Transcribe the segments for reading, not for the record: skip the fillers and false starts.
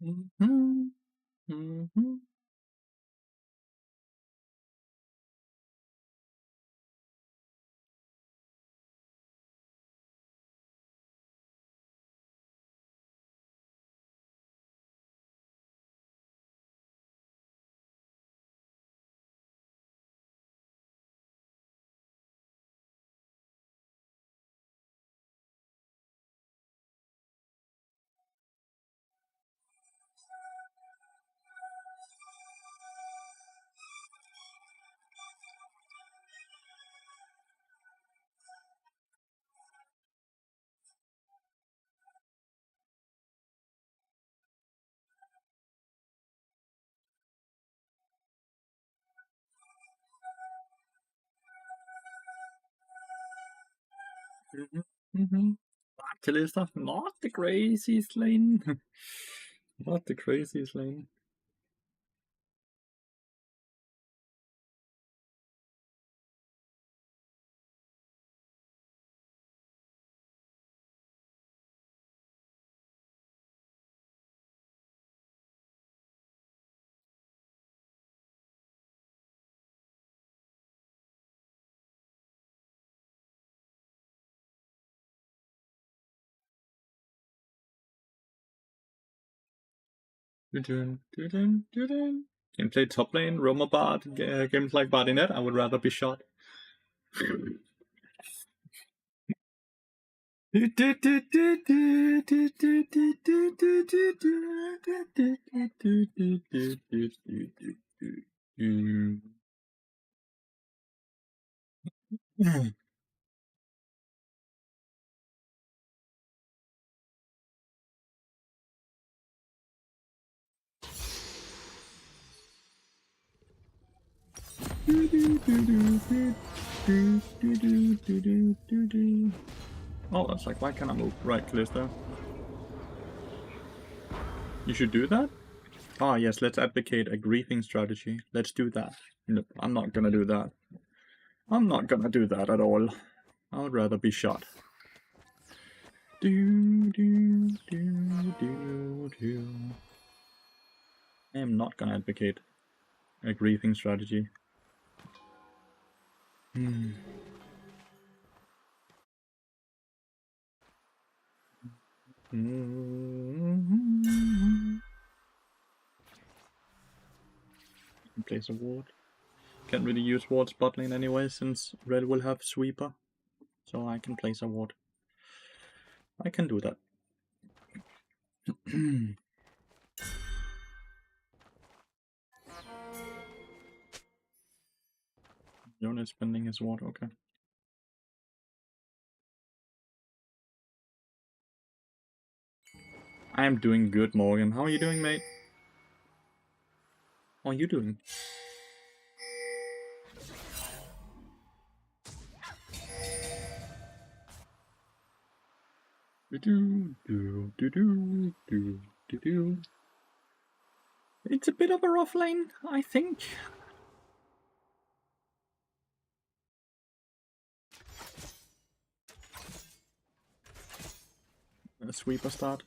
Mhm. Mhm. Mhm. Mhm. Calista, not the craziest lane. Not the craziest lane. Can play top lane, Roma bot, games like Bardinet. I would rather be shot. Oh, that's like, why can't I move? Right, Calista. You should do that? Ah, yes, let's advocate a griefing strategy. Let's do that. No, I'm not gonna do that. I'm not gonna do that at all. I would rather be shot. Do, do, do, do, do. I am not gonna advocate a griefing strategy. Hmm. Place a ward. Can't really use wards bot lane anyway, since red will have sweeper. So I can place a ward. I can do that. Yon is spending his ward, okay. I am doing good, Morgan. How are you doing, mate? How are you doing? It's a bit of a rough lane, I think. A sweeper start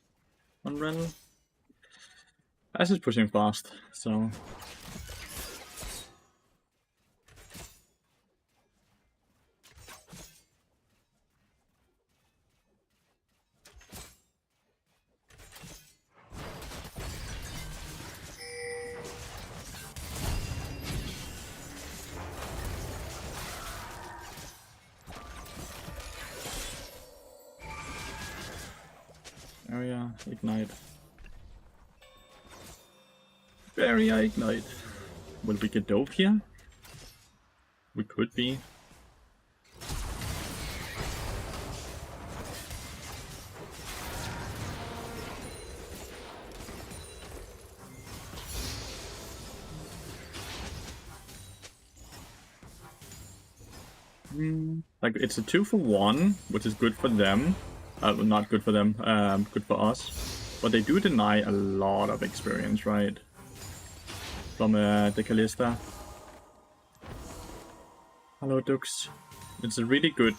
on Ren. Ash is pushing fast, so... Oh yeah, ignite. Barrier ignite. Will we get dove here? We could be. Like, it's a 2-for-1, which is good for them. Not good for them, good for us. But they do deny a lot of experience, right? From the Kalista. Hello, Dux. It's a really good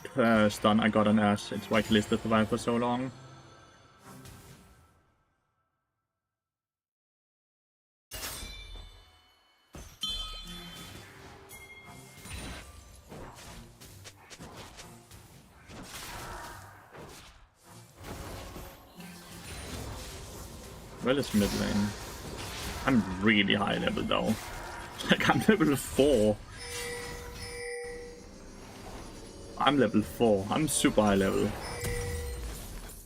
stun I got on Ash. It's why Kalista survived for so long. Well, it's mid lane. I'm really high level though. Like, I'm level 4. I'm level 4. I'm super high level.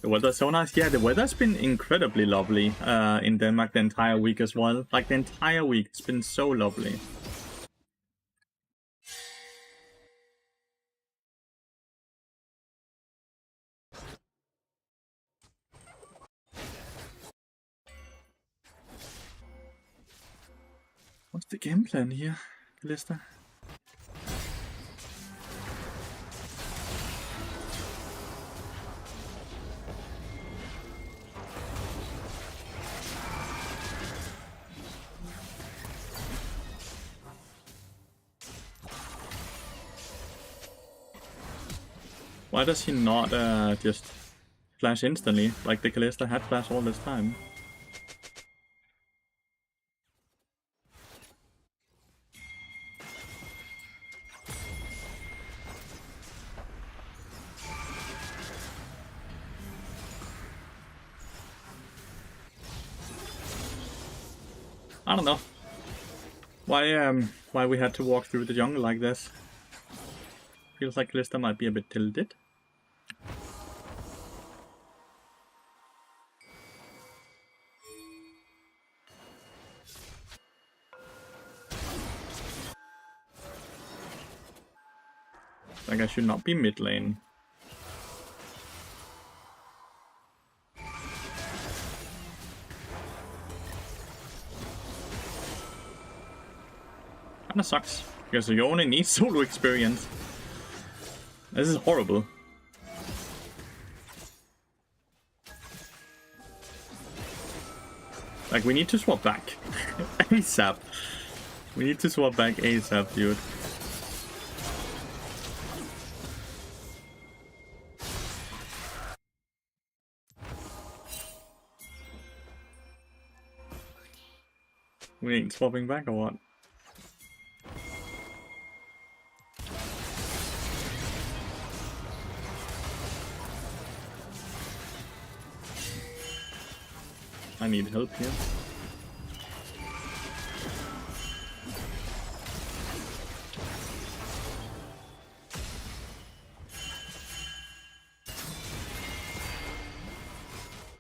The weather's so nice. Yeah, the weather's been incredibly lovely in Denmark the entire week as well. Like, the entire week, it's been so lovely. What's the game plan here, Kalista? Why does he not just flash instantly, like the Kalista had flash all this time? I don't know. Why we had to walk through the jungle like this? Feels like Kalista might be a bit tilted. Like, I should not be mid lane. Kinda sucks, because you only need solo experience. This is horrible. Like, we need to swap back. ASAP. We need to swap back ASAP, dude. We ain't swapping back or what? I need help here.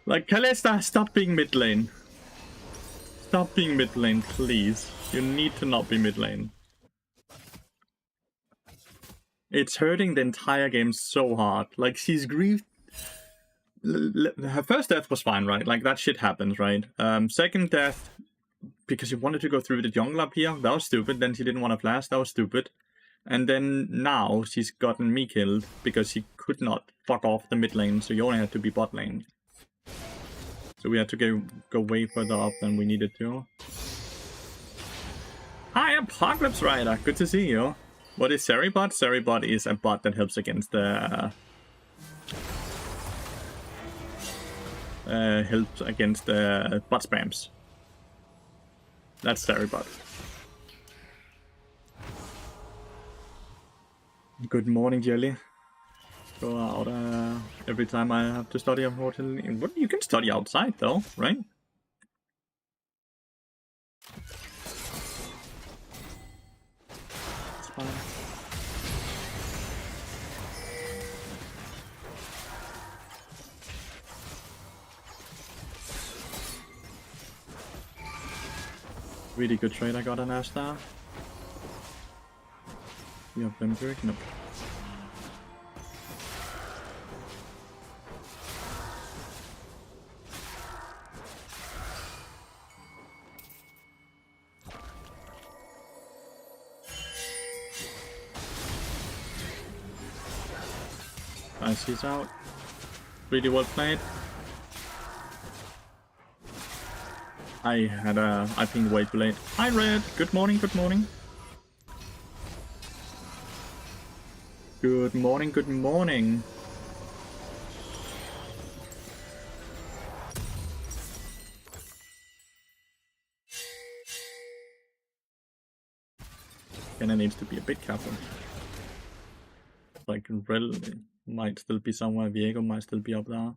Like, Kalista, stop being mid lane. Stop being mid lane, please. You need to not be mid lane. It's hurting the entire game so hard. Like, she's grieved. Her first death was fine, right? Like, that shit happens, right? Second death, because she wanted to go through the jungle up here, that was stupid. Then she didn't want to flash, that was stupid. And then now she's gotten me killed because she could not fuck off the mid lane, so you only had to be bot lane. So we had to go way further up than we needed to. Hi, Apocalypse Rider! Good to see you. What is Seribot? Seribot is a bot that helps against the... helps against bot spams. That's Seribot. Good morning, Jelly. Go out every time I have to study, unfortunately. What, you can study outside though, right? It's fine. Really good trade I got on Ashtar. You have Vampiric? Nope. Nice, he's out. Really well played. I pinged way too late. Hi Red! Good morning, good morning. Good morning, good morning. Kenna needs to be a bit careful. Like, Rel might still be somewhere, Viego might still be up there.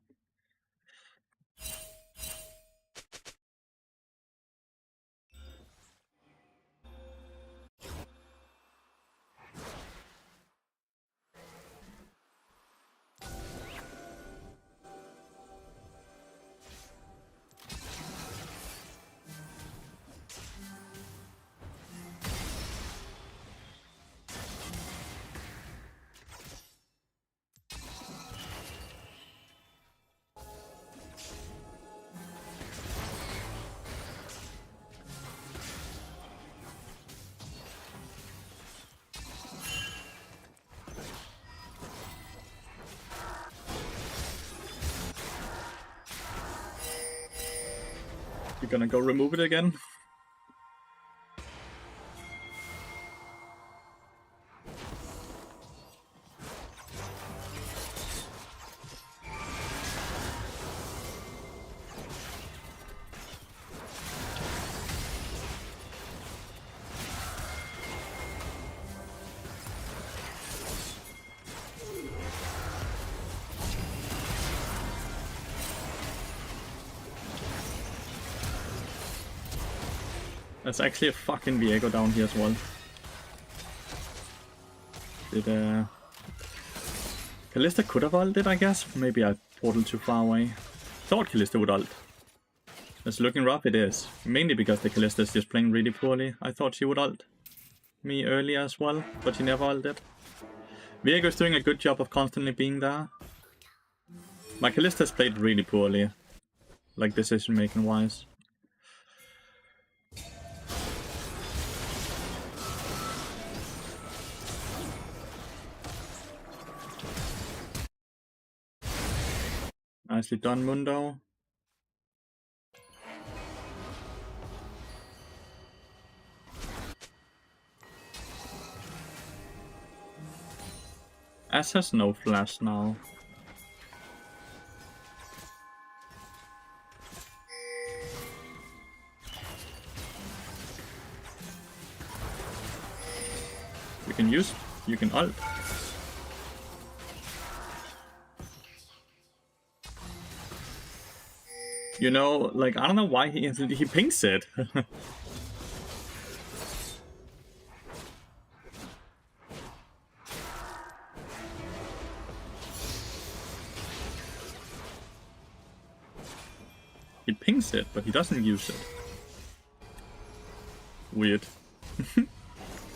You're gonna go remove it again? There's actually a fucking Viego down here as well. Did Callista could have ulted, I guess. Maybe I portaled too far away. Thought Callista would ult. It's looking rough, it is. Mainly because the Callista is just playing really poorly. I thought she would ult me earlier as well, but she never ulted. Viego's doing a good job of constantly being there. My Callista's played really poorly. Like decision making wise. Nicely done, Mundo. Ash has no flash now. You can ult. You know, like, I don't know why he pinks it. He pings it, but he doesn't use it. Weird.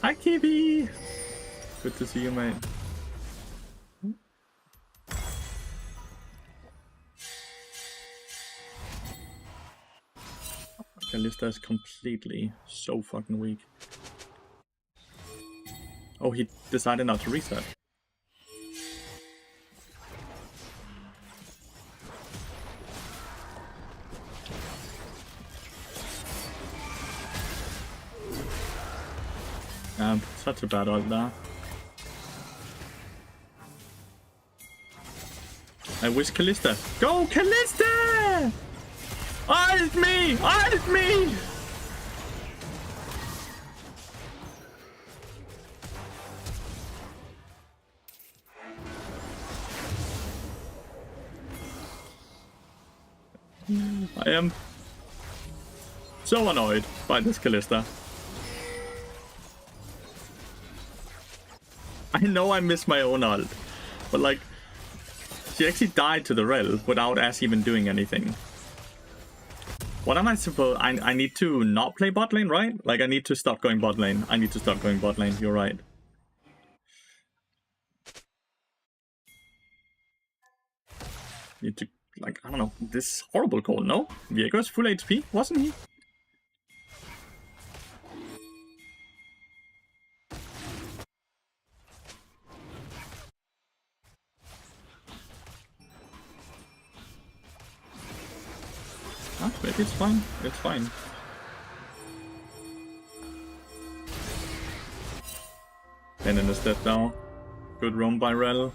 Hi, Kibi! Good to see you, mate. Callista is completely so fucking weak. Oh, he decided not to reset. Such a bad ult there. I wish Callista. Go, Callista! Ult me! Ult me! I am so annoyed by this Callista. I know I missed my own ult, but like, she actually died to the rel without Ash even doing anything. What am I supposed? I need to not play bot lane, right? Like, I need to stop going bot lane. I need to stop going bot lane. You're right. Need to, like, I don't know. This horrible call, no? Viego's full HP, wasn't he? Ah, maybe it's fine. It's fine. Kennen is dead now. Good roam by Rel.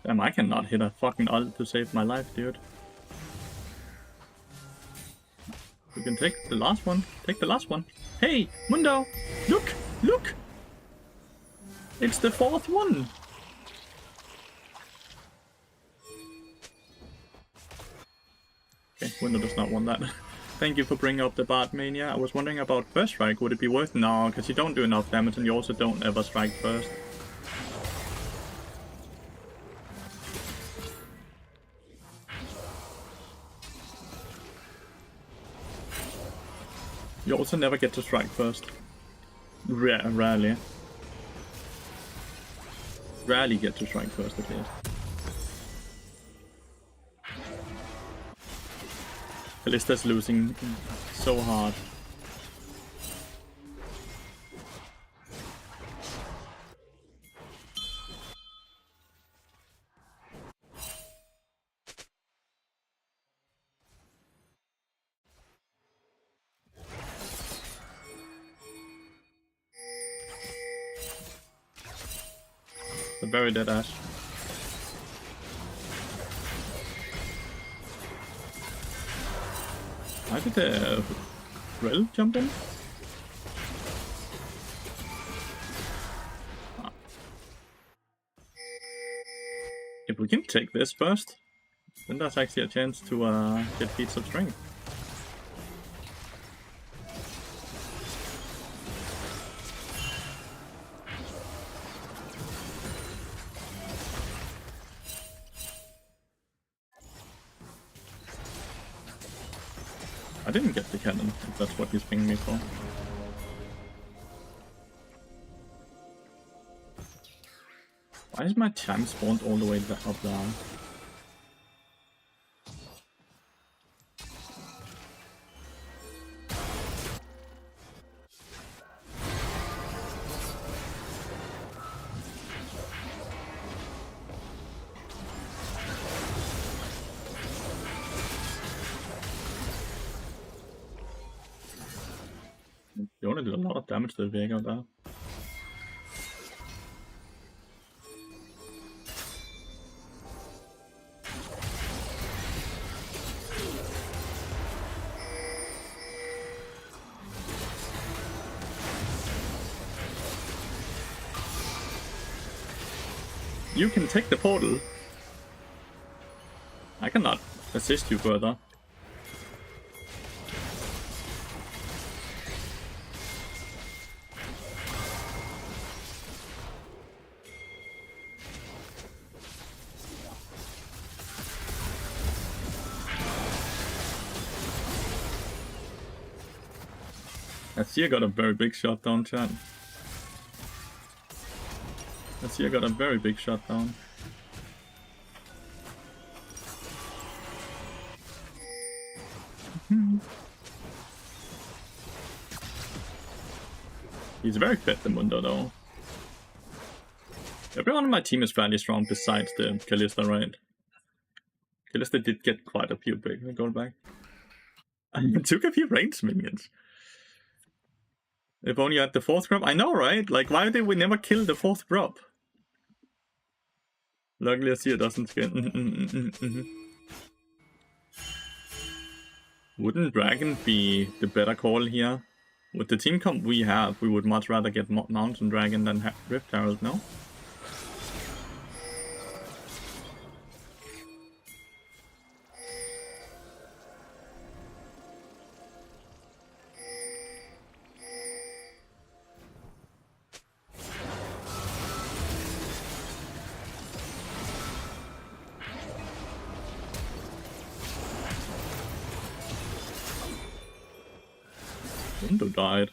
Damn, I cannot hit a fucking ult to save my life, dude. You can take the last one. Take the last one. Hey, Mundo! Look! Look! It's the fourth one! Okay, Mundo does not want that. Thank you for bringing up the Bard Mania. I was wondering about first strike. Would it be worth? No, because you don't do enough damage and you also don't ever strike first. You also never get to strike first. Rarely. Rarely get to strike first at least. Kallista's losing so hard. The very dead Ash. Why did the Rel jump in? If we can take this first, then there's actually a chance to get feats of strength. I didn't get the cannon, if that's what he's pinging me for. Why is my chime spawned all the way up there? You only did a lot of damage to the Vega there. You can take the portal. I cannot assist you further. I see I got a very big shot down, chat. I see I got a very big shot down. He's very fit, the Mundo, though. Everyone on my team is fairly strong besides the Kalista, right? Kalista did get quite a few big gold back. I took a few ranged minions. If only you had the 4th drop. I know, right? Like, why did we never kill the 4th drop? Luckily, Azir doesn't skin. Wouldn't Dragon be the better call here? With the team comp we have, we would much rather get Mountain Dragon than Rift Herald, no? Mundo died.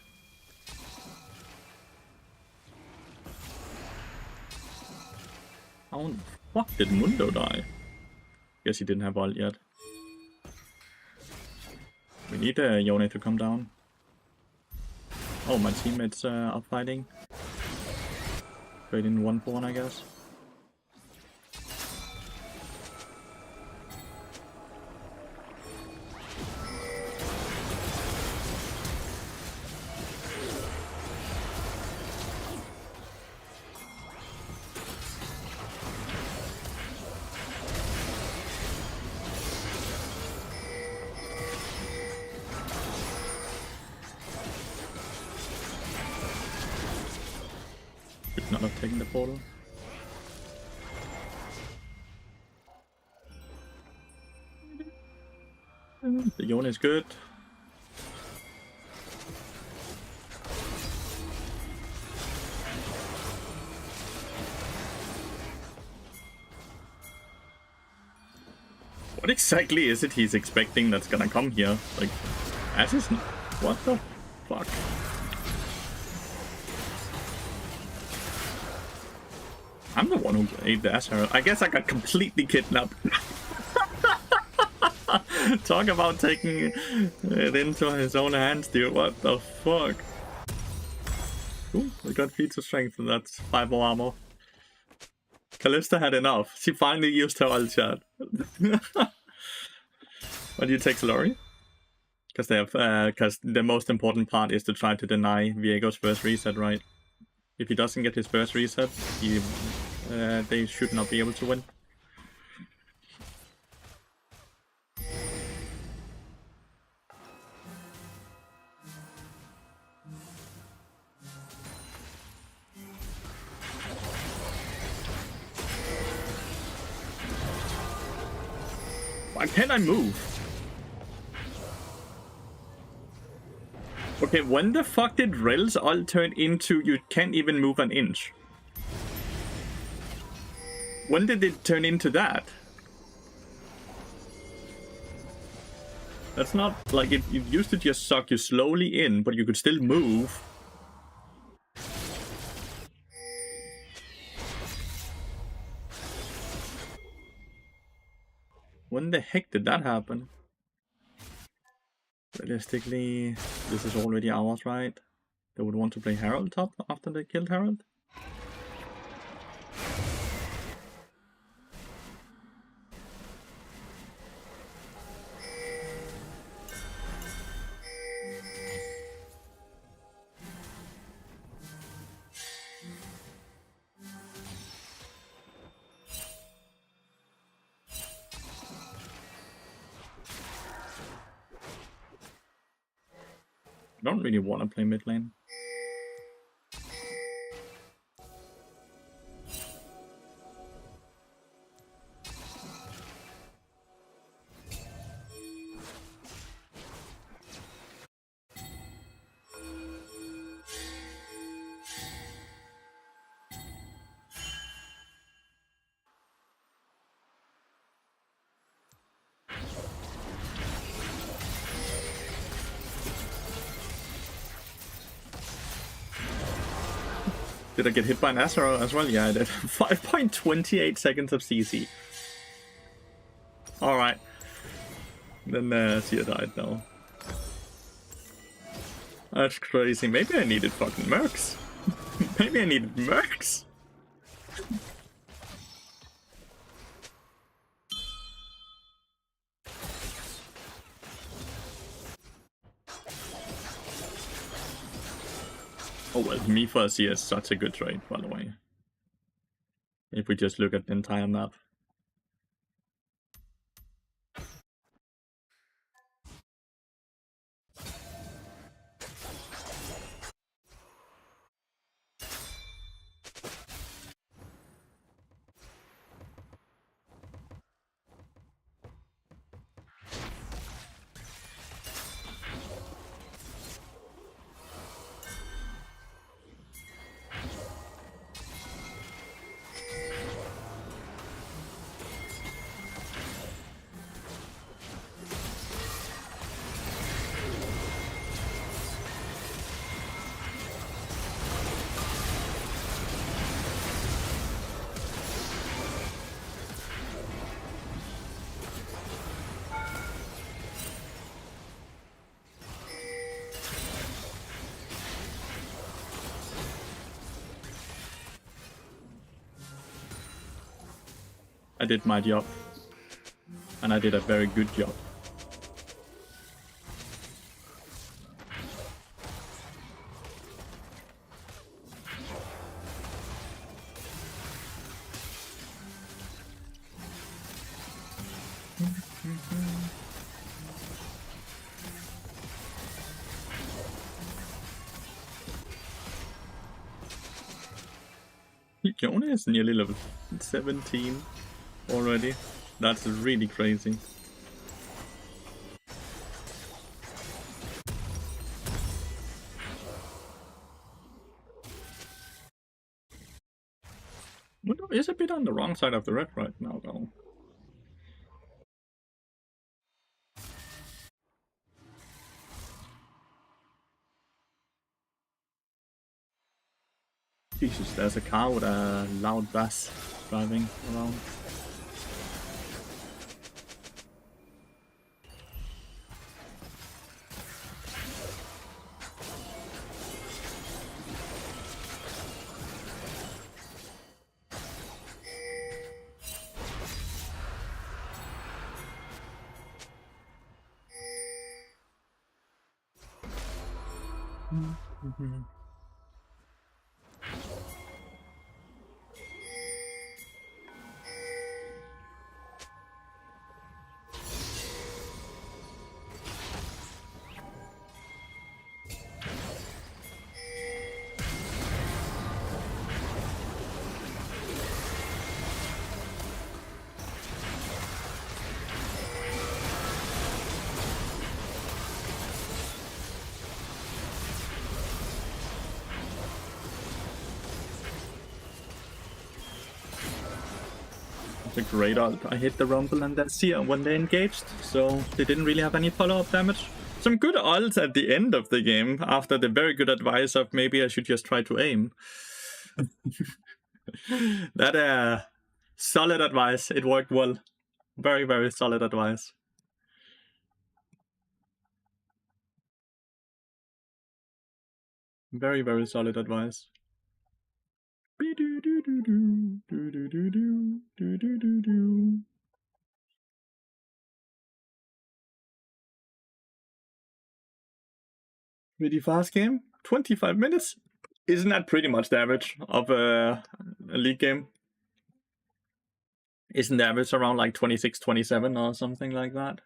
How the fuck did Mundo die? Guess he didn't have ult yet. We need Yone to come down. Oh, my teammates are fighting. Trading 1-4, I guess. Not have taken the portal. The Yone is good. What exactly is it he's expecting that's gonna come here? Like, Ash is... What the Fuck. I'm the one who ate the ass herald. I guess I got completely kidnapped. Talk about taking it into his own hands, dude. What the fuck? Ooh, we got feats of strength, and that's 5 more armor. Callista had enough. She finally used her ult chat. Why do you take Lori? Because they have, because the most important part is to try to deny Viego's first reset, right? If he doesn't get his first reset, they should not be able to win. Why can't I move? Okay, when the fuck did Rel's ult turn into you can't even move an inch? When did it turn into that? That's not like it used to just suck you slowly in, but you could still move. When the heck did that happen? Realistically, this is already ours, right? They would want to play Herald top after they killed Herald. I don't really want to play mid lane. Did I get hit by an Azrael as well? Yeah, I did. 5.28 seconds of CC. Alright. Then Sia died now. That's crazy. Maybe I needed fucking mercs. Maybe I needed mercs. Oh well, Mifa Sia is such a good trade, by the way. If we just look at the entire map. I did my job. And I did a very good job. Jonah is nearly level 17 already. That's really crazy. Window is a bit on the wrong side of the red right now, though. Jesus, there's a car with a loud bass driving around. A great ult. I hit the rumble and then seer when they engaged, so they didn't really have any follow-up damage. Some good ults at the end of the game, after the very good advice of maybe I should just try to aim. That solid advice. It worked well. Very, very solid advice. Very, very solid advice. Pretty fast game. 25 minutes. Isn't that pretty much the average of a league game? Isn't the average around like 26, 27 or something like that?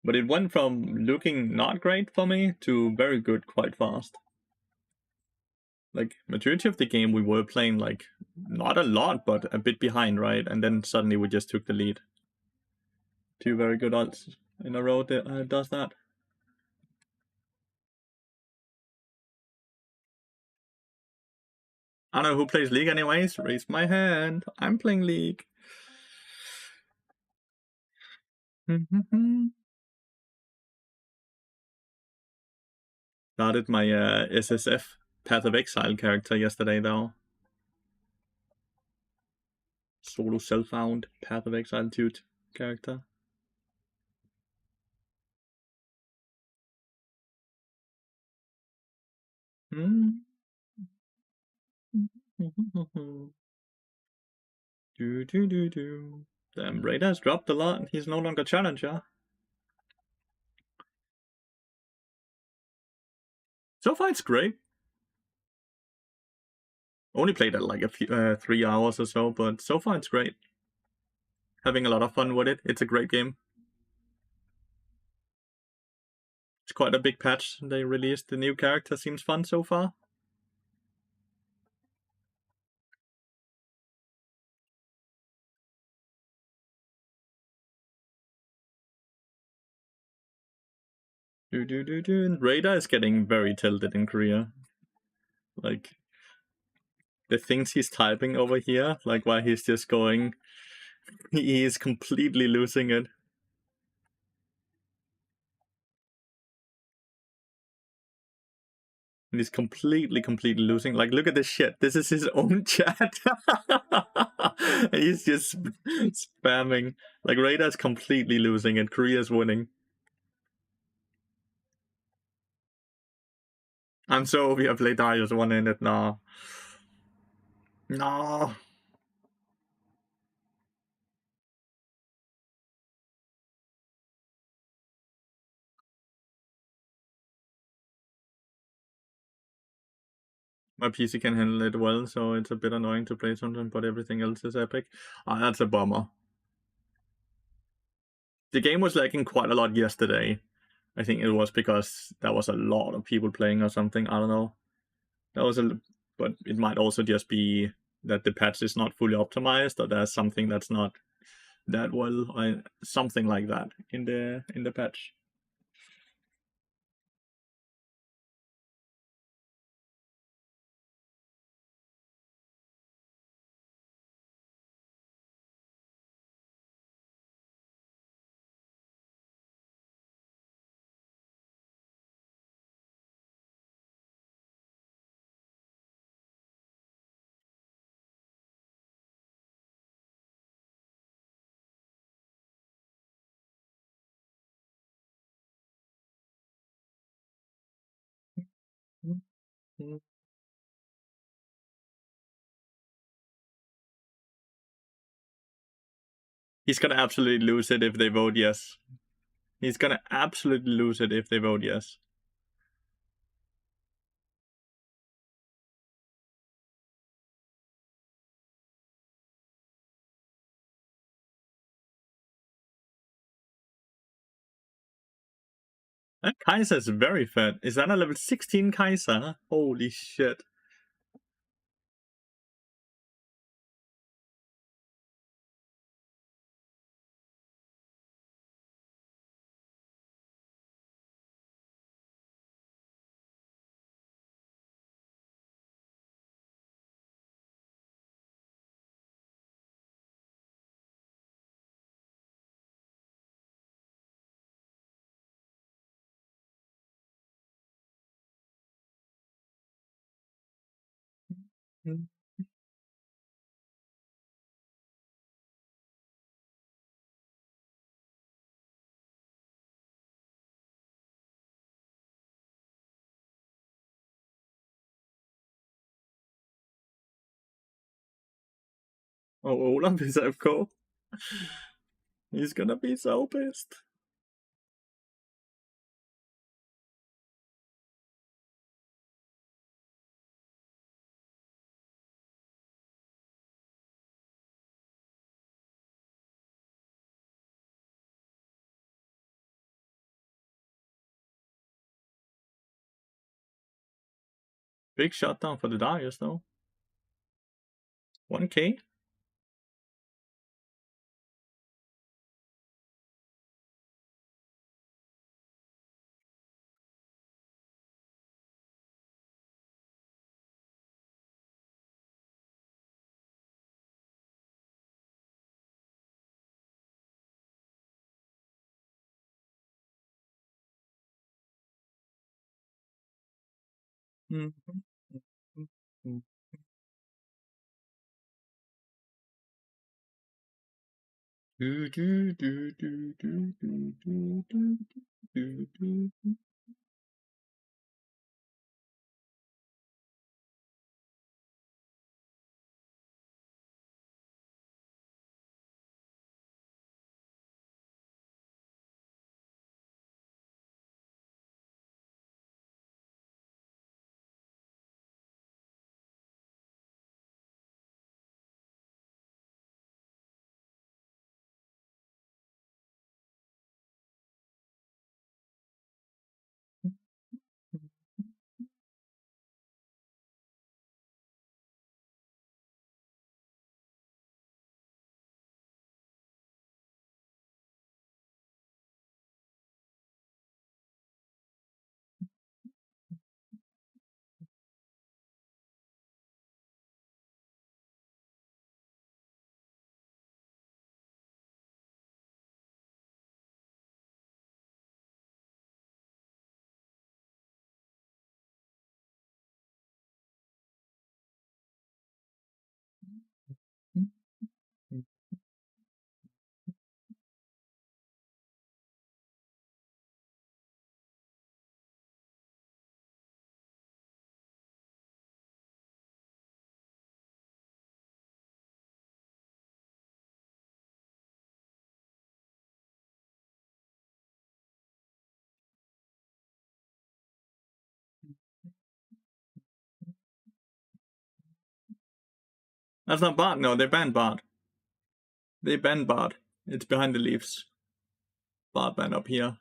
But it went from looking not great for me to very good quite fast. Like, majority of the game we were playing like, not a lot, but a bit behind, right? And then suddenly we just took the lead. 2 very good ults in a row that does that. I don't know who plays League anyways. Raise my hand. I'm playing League. Started my SSF Path of Exile character yesterday though. Solo self-found Path of Exile 2 character. Damn, Raider has dropped a lot. He's no longer challenger. So far, it's great. Only played it like a few 3 hours or so, but so far it's great. Having a lot of fun with it. It's a great game. It's quite a big patch they released. The new character seems fun so far. Raider is getting very tilted in Korea. Like, the things he's typing over here, like while he's just going, he is completely losing it. And he's completely losing. Like, look at this shit. This is his own chat. He's just spamming. Like, Raider's completely losing and Korea's winning. I'm so we have Lathyrus one-handed now. No. My PC can handle it well, so it's a bit annoying to play sometimes, but everything else is epic. That's a bummer. The game was lagging quite a lot yesterday. I think it was because there was a lot of people playing or something. I don't know. But it might also just be that the patch is not fully optimized, or there's something that's not that well, or something like that in the patch. He's gonna absolutely lose it if they vote yes. He's gonna absolutely lose it if they vote yes. That Kaiser is very fat. Is that a level 16 Kaiser? Holy shit. Oh, Olaf is FK. He's gonna be so pissed. Big shutdown for the Darius though. 1k? That's not Bard. No, they banned Bard. They banned Bard. It's behind the leaves. Bard banned up here.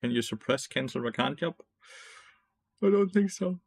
Can you suppress cancel Rakan job? I don't think so.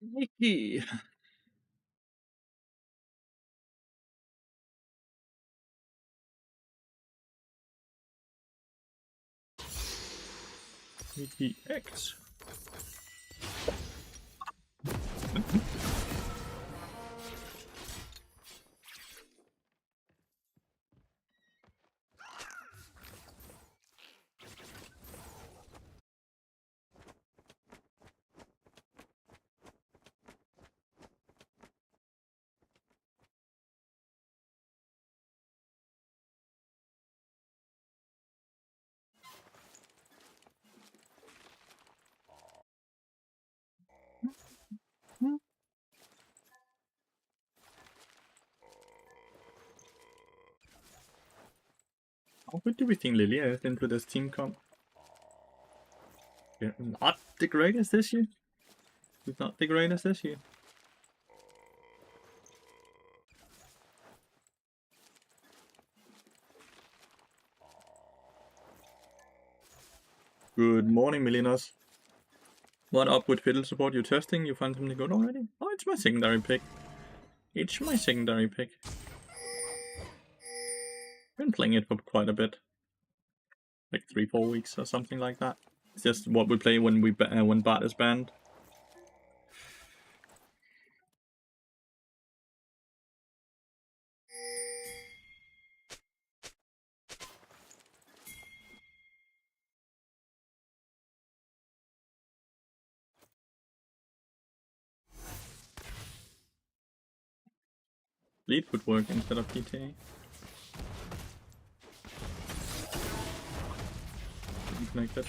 Mickey. Mickey X. How good do we think Lilia is into this team comp? Yeah, not the greatest this year. He's not the greatest this year. Good morning, Melinas. What up with Fiddle support? You testing? You find something good already? Oh, it's my secondary pick. It's my secondary pick. Been playing it for quite a bit. Like 3-4 weeks or something like that. It's just what we play when when Bart is banned. Lead would work instead of PTA. Connected.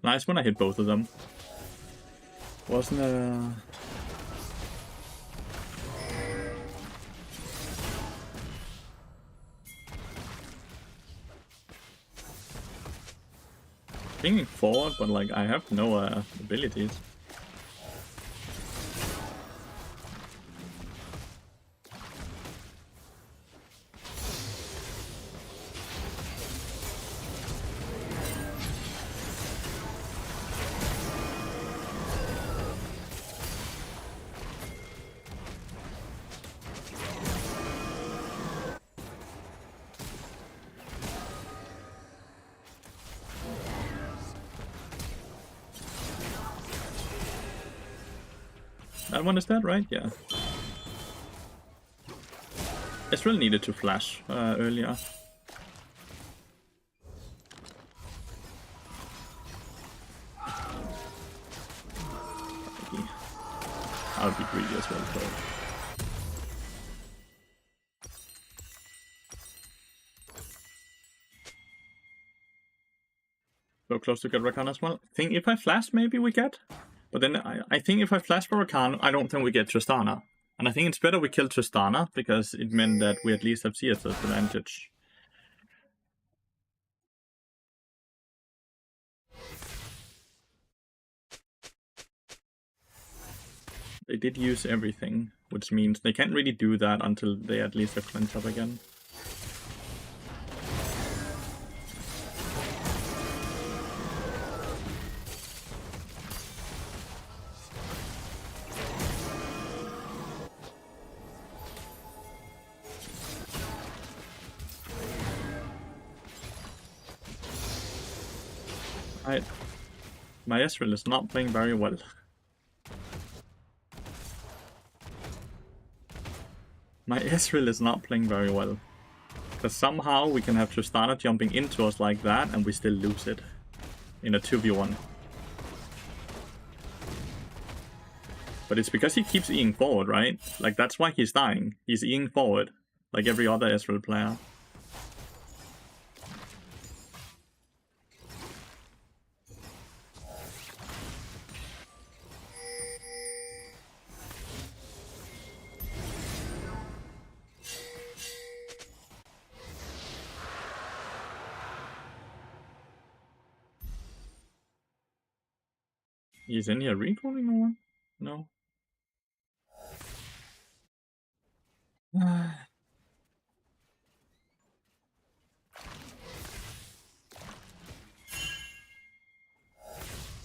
Nice when I hit both of them. Wasn't thinking forward, but like I have no abilities. That one is dead, right? Yeah. Ezreal needed to flash earlier. I'll be greedy as well, though. So close to get Rakan as well. I think if I flash, maybe we get. But then I think if I flash for Rakan, I don't think we get Tristana. And I think it's better we kill Tristana, because it meant that we at least have CS advantage. They did use everything, which means they can't really do that until they at least have cleanse up again. Right. My Ezreal is not playing very well. My Ezreal is not playing very well. Because somehow we can have Tristana jumping into us like that and we still lose it. In a 2v1. But it's because he keeps Eing forward, right? Like, that's why he's dying. He's Eing forward. Like every other Ezreal player. Is any recalling or what? No.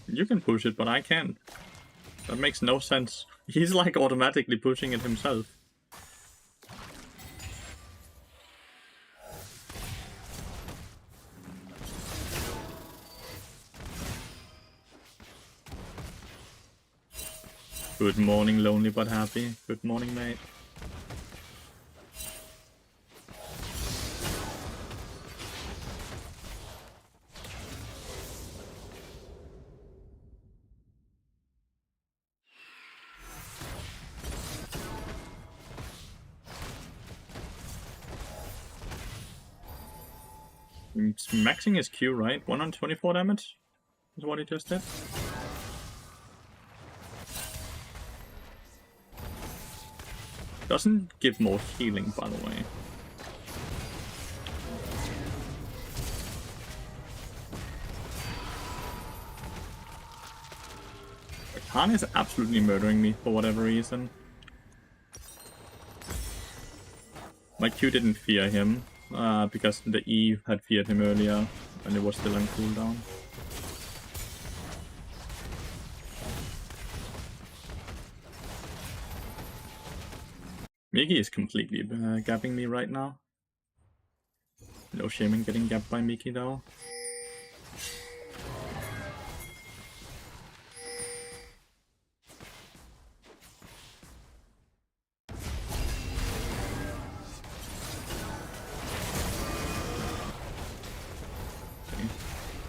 You can push it, but I can't. That makes no sense. He's like automatically pushing it himself. Good morning, lonely but happy. Good morning, mate. It's maxing his Q, right? 124 damage is what he just did. Doesn't give more healing, by the way. Khan is absolutely murdering me for whatever reason. My Q didn't fear him, because the E had feared him earlier, and it was still on cooldown. Miki is completely gapping me right now. No shame in getting gapped by Miki though.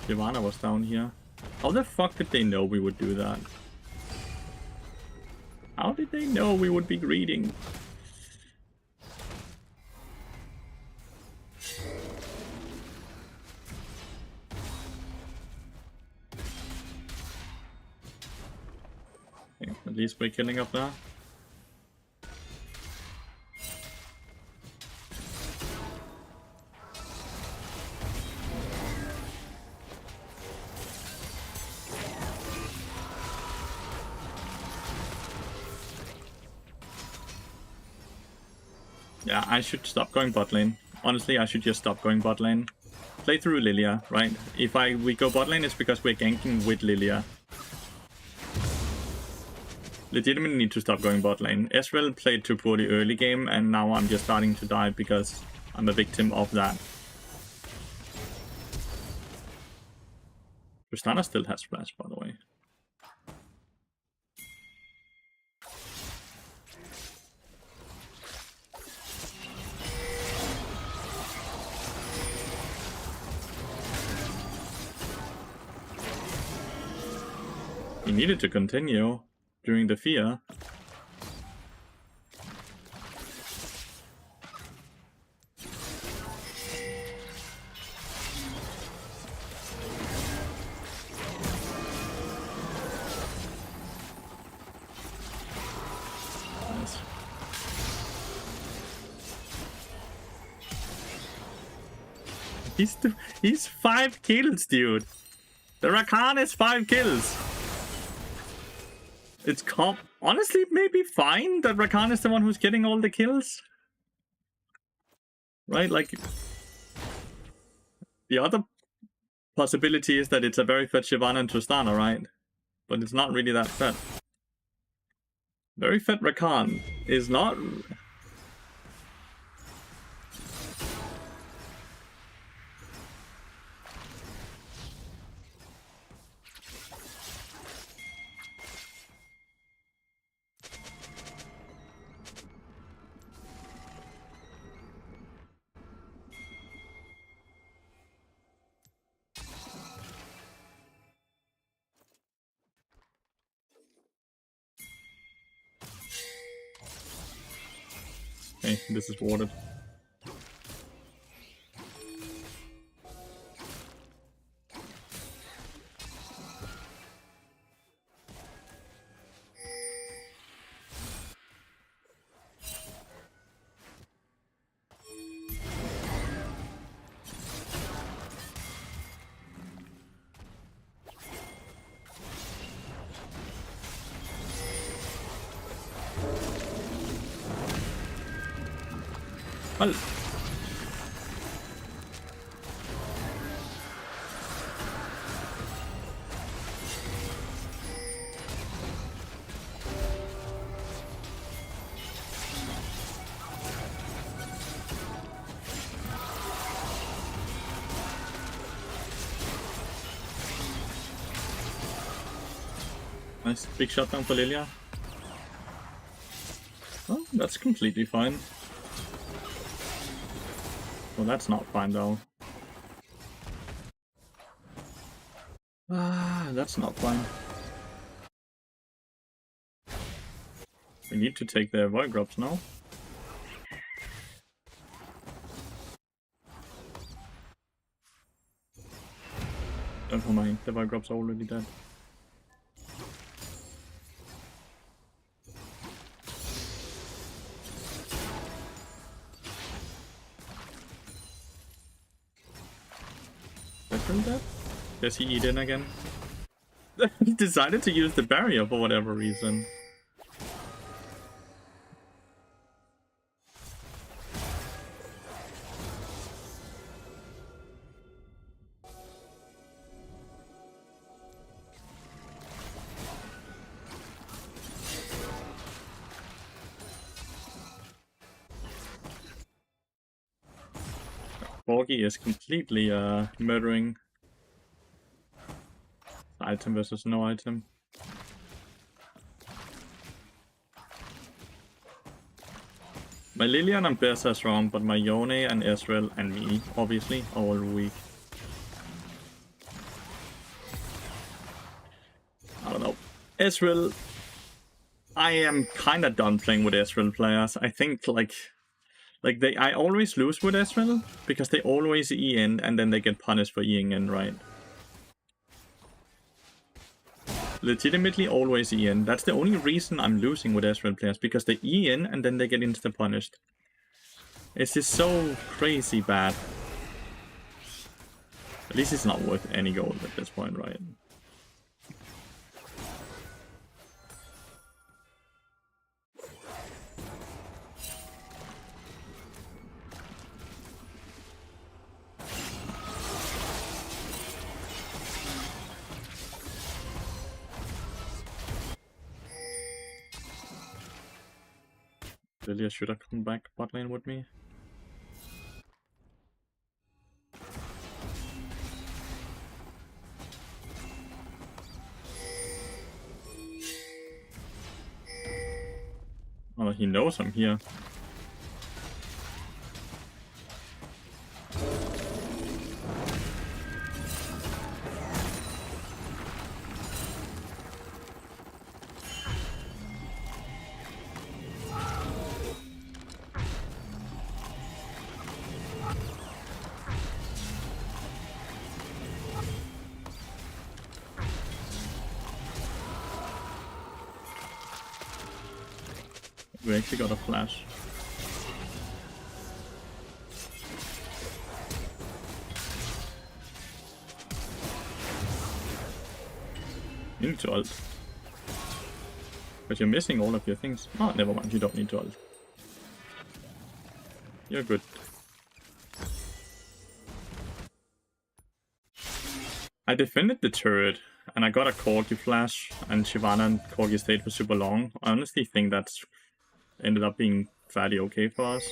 Shyvana was down here. How the fuck did they know we would do that? How did they know we would be greeting? Okay, at least we're killing up there. Yeah, I should stop going bot lane. Honestly, I should just stop going bot lane. Play through Lilia, right? If we go bot lane, it's because we're ganking with Lilia. Legitimately need to stop going bot lane. Ezreal played too poorly early game, and now I'm just starting to die because I'm a victim of that. Tristana still has flash, by the way. He needed to continue during the fear. Nice. He's 5 kills, dude. The Rakan is 5 kills. It's honestly maybe fine that Rakan is the one who's getting all the kills. Right? Like, the other possibility is that it's a very fed Shyvana and Tristana, right? But it's not really that fed. Very fed Rakan is not... Okay, this is warded. Well, nice big shutdown for Lilia. Oh, that's completely fine. Well, that's not fine though. Ah, that's not fine. We need to take the void drops now. Never mind, the void drops are already dead. Dead? Does he eat in again? He decided to use the barrier for whatever reason. Borgie is completely murdering. Item versus no item. My Lilian and Bess are strong, but my Yone and Ezreal and me, obviously, are all weak. I don't know. Ezreal... I am kinda done playing with Ezreal players. I think, I always lose with Ezreal, because they always E in, and then they get punished for Eing in, right? Legitimately always E in. That's the only reason I'm losing with Ezreal players, because they E in, and then they get insta-punished. It's just so crazy bad. At least it's not worth any gold at this point, right? Lilia should have come back bot lane with me. Oh, he knows I'm here. We actually got a flash. You need to ult. But you're missing all of your things. Oh, never mind, you don't need to ult. You're good. I defended the turret, and I got a Corgi flash, and Shyvana and Corgi stayed for super long. I honestly think that's ended up being fairly okay for us.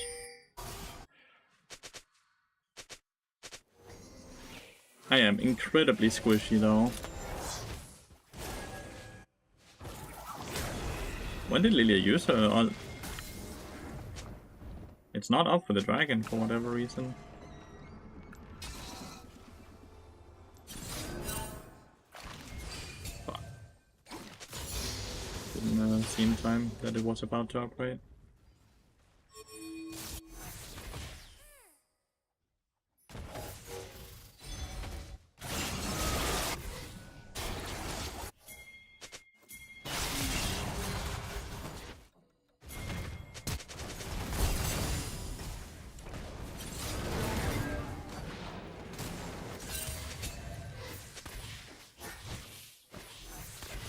I am incredibly squishy though. When did Lilia use her ult? It's not up for the dragon for whatever reason. Fuck. Didn't see in time that it was about to upgrade.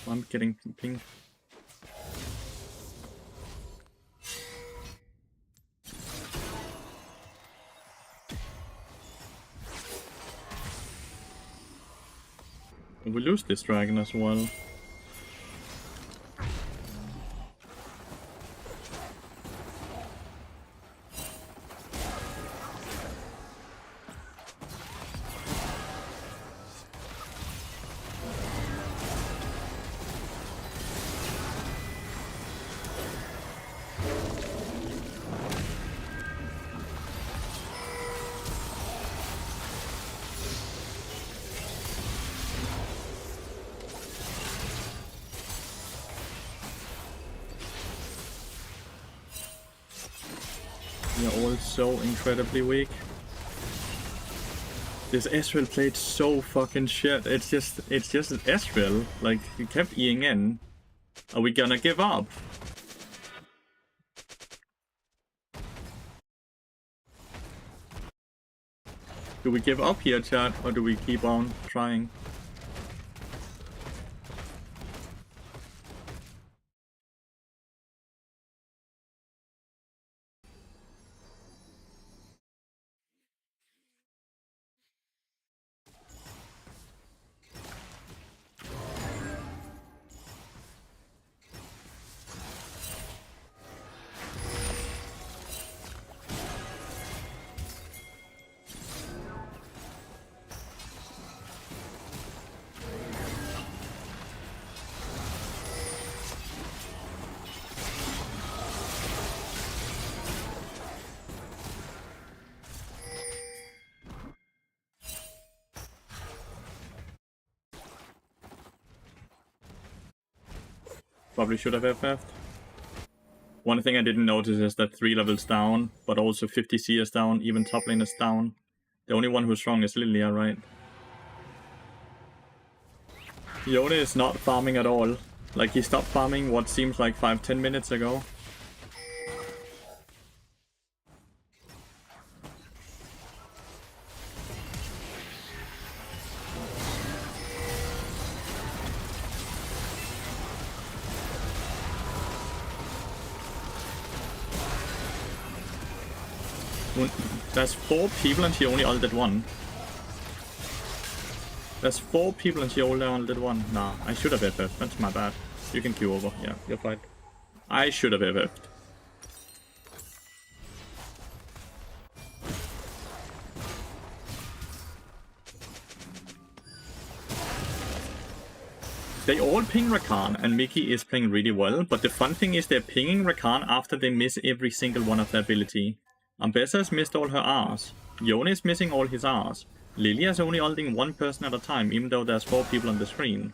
I'm getting ping. We lose this dragon as well. They're all so incredibly weak. This Ezreal played so fucking shit. It's just Ezreal. Like, he kept Eing in. Are we gonna give up? Do we give up here, chat, or do we keep on trying? Probably should have FF'd. One thing I didn't notice is that 3 levels down, but also 50 CS down, even top lane is down. The only one who's strong is Lilia, right? Yone is not farming at all. Like, he stopped farming what seems like 5-10 minutes ago. There's 4 people and she only ulted 1. There's 4 people and she only ulted 1. Nah, I should have FF'd. That's my bad. You can queue over. Yeah, you're fine. I should have FF'd. They all ping Rakan, and Mickey is playing really well, but the fun thing is they're pinging Rakan after they miss every single one of their ability. Ambessa's missed all her R's. Yone is missing all his R's. Lilia's only ulting 1 person at a time, even though there's 4 people on the screen.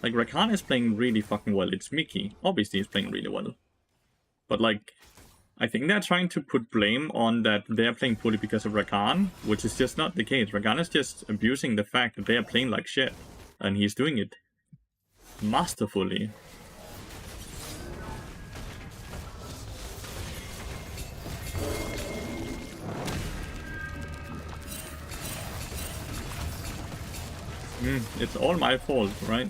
Like, Rakan is playing really fucking well. It's Mickey. Obviously, he's playing really well. But, like, I think they're trying to put blame on that they're playing poorly because of Rakan, which is just not the case. Rakan is just abusing the fact that they are playing like shit. And he's doing it masterfully. It's all my fault, right?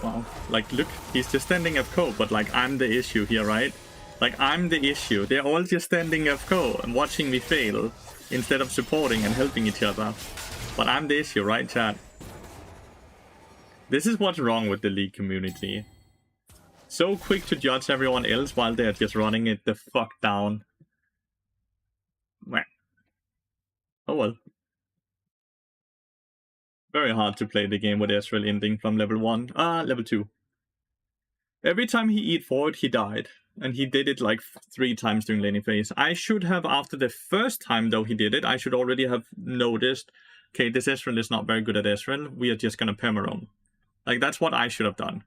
Wow. Like, look, he's just standing FK, but like, I'm the issue here, right? Like, I'm the issue. They're all just standing FK and watching me fail instead of supporting and helping each other. But I'm the issue, right, chat? This is what's wrong with the League community. So quick to judge everyone else while they're just running it the fuck down. Meh. Oh well. Very hard to play the game with Ezreal ending from level 1. Level 2. Every time he eat forward, he died. And he did it like 3 times during laning phase. I should have, after the first time though he did it, I should already have noticed, okay, this Ezreal is not very good at Ezreal. We are just gonna permaroam. Like, that's what I should have done.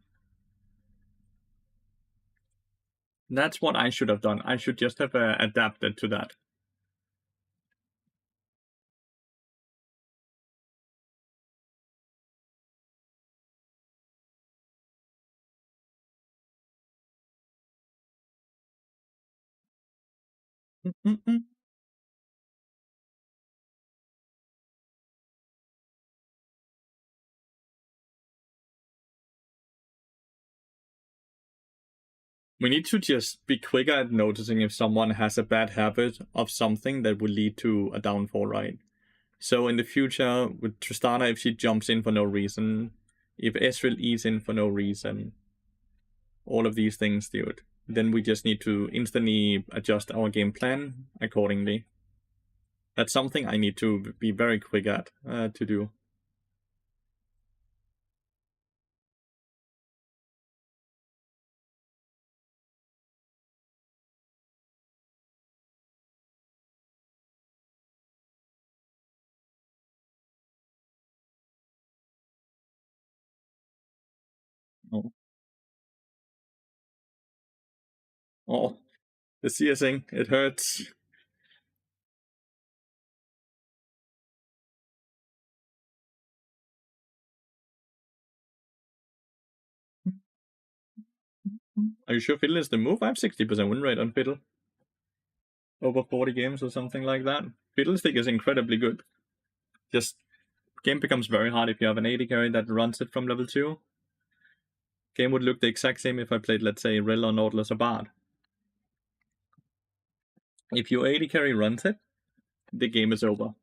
That's what I should have done. I should just have adapted to that. Mm-mm. We need to just be quicker at noticing if someone has a bad habit of something that would lead to a downfall, right? So in the future, with Tristana, if she jumps in for no reason, if Ezreal eats in for no reason, all of these things, dude, then we just need to instantly adjust our game plan accordingly. That's something I need to be very quick at to do. Oh, oh, the CSing, it hurts. Are you sure Fiddle is the move? I have 60% win rate on Fiddle. Over 40 games or something like that. Fiddlestick is incredibly good. Just game becomes very hard if you have an AD carry that runs it from level 2. Game would look the exact same if I played, let's say, Rel or Nautilus or Bard. If your AD carry runs it, the game is over.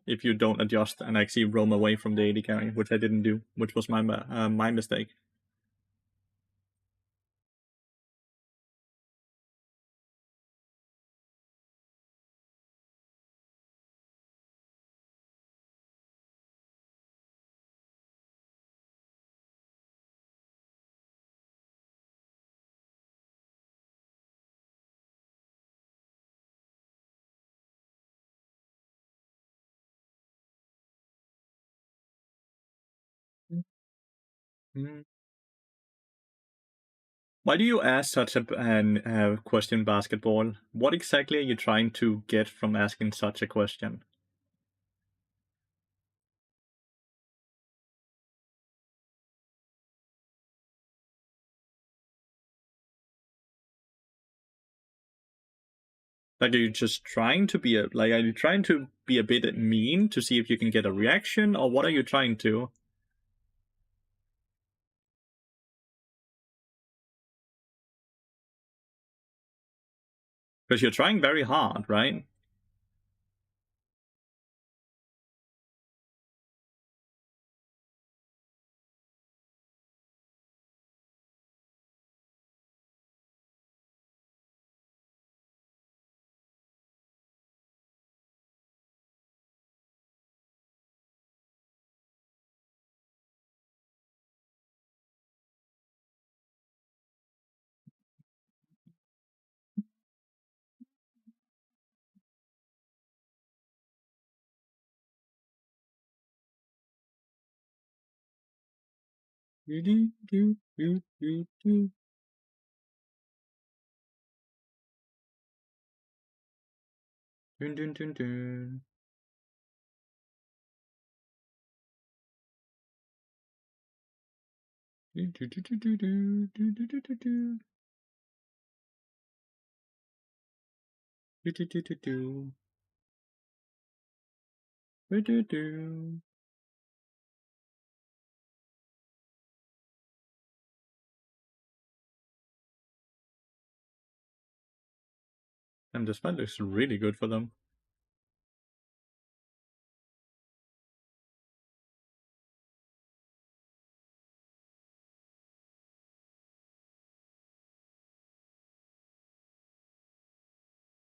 If you don't adjust and actually roam away from the AD carry, which I didn't do, which was my mistake. Mm. Why do you ask such a question, basketball? What exactly are you trying to get from asking such a question? Like, are you just trying to be are you trying to be a bit mean to see if you can get a reaction, or what are you trying to? Because you're trying very hard, right? Do do do do do do. Dun, dun, dun, dun. Do, do, do, do, do, do, do, do, do, do. Do, do, do, do, do. Do, do, do. And this spell looks really good for them.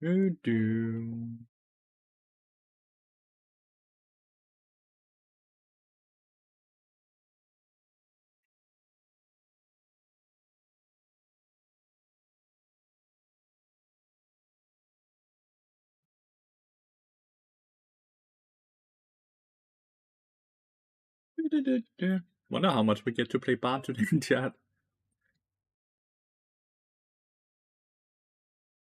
Do, do. Do, do, do, do. Wonder how much we get to play Bard today in chat.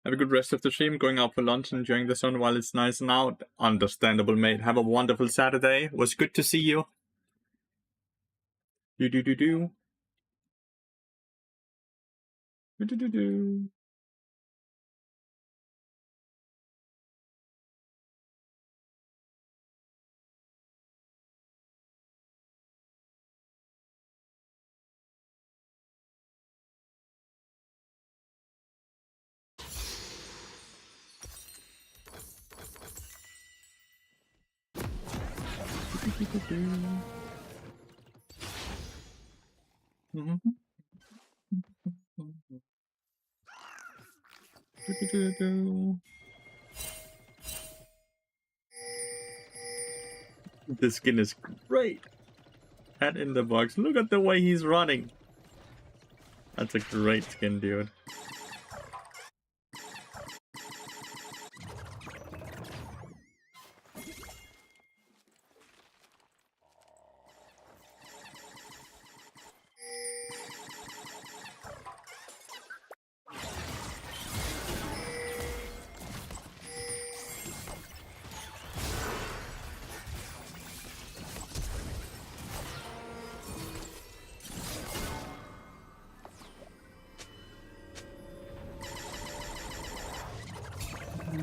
Have a good rest of the stream, going out for lunch, enjoying the sun while it's nice and out. Understandable, mate. Have a wonderful Saturday. It was good to see you. Do do do do. Do do do do. This skin is great. Head in the box. Look at the way he's running. That's a great skin, dude.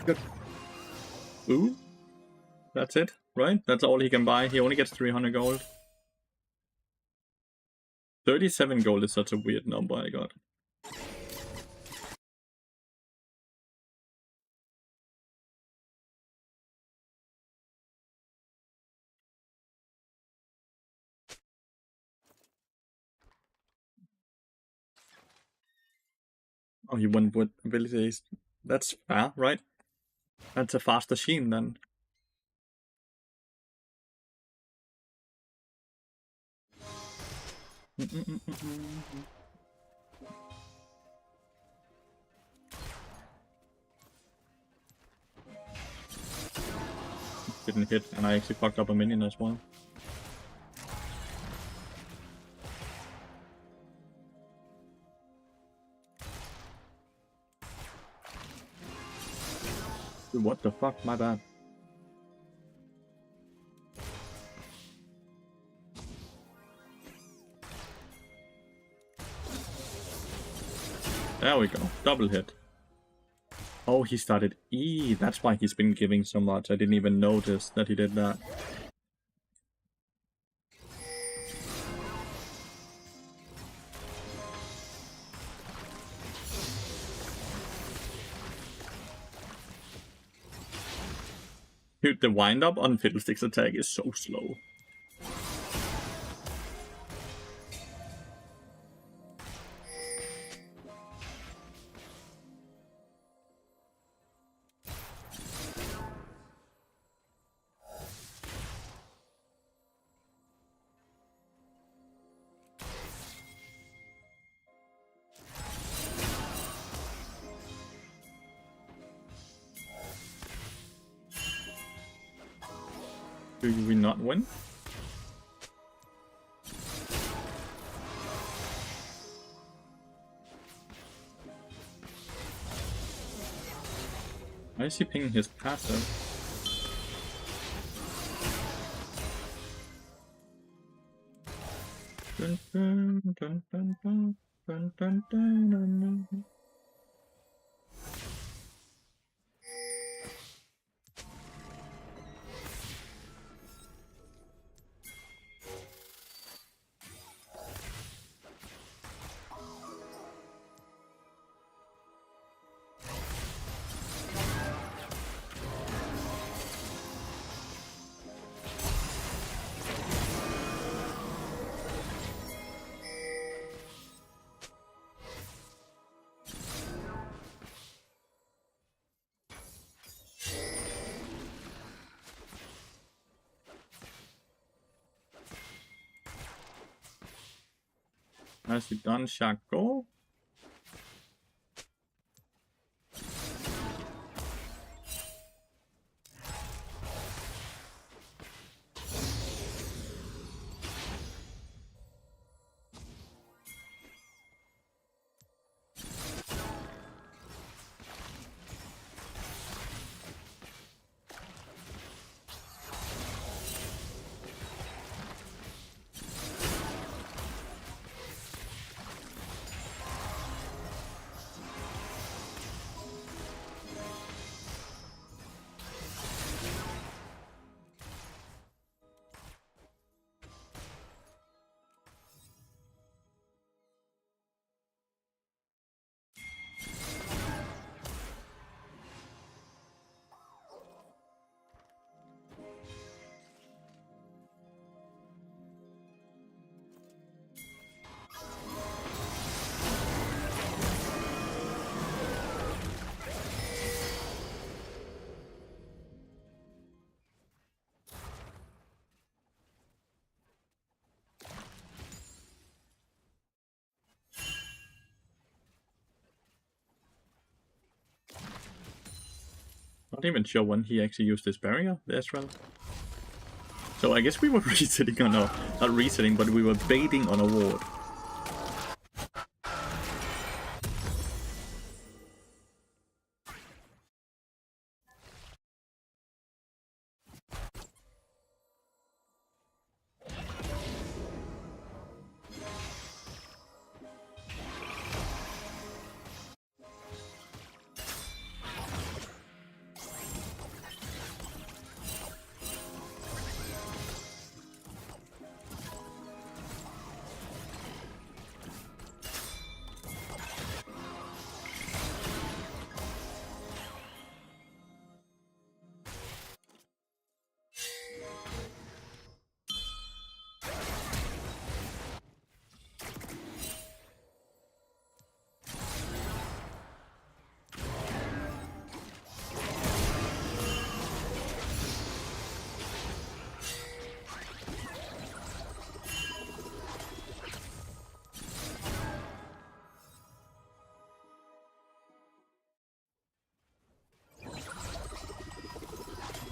Good. Ooh. That's it, right? That's all he can buy. He only gets 300 gold. 37 gold is such a weird number I got. Oh, he went with abilities. That's fair, right? That's a faster Sheen then. Didn't hit, and I actually fucked up a minion as well. Dude, what the fuck? My bad. There we go. Double hit. Oh, he started E. That's why he's been giving so much. I didn't even notice that he did that. Dude, the wind-up on Fiddlestick's attack is so slow. Do we not win? Why is he pinging his passive? Dun, dun, dun, dun, dun, dun, dun, dun, dun, dun. Nicely done, Shaco. not even sure when he actually used his barrier, the Ezreal. So I guess we were resetting on a... not resetting, but we were baiting on a ward.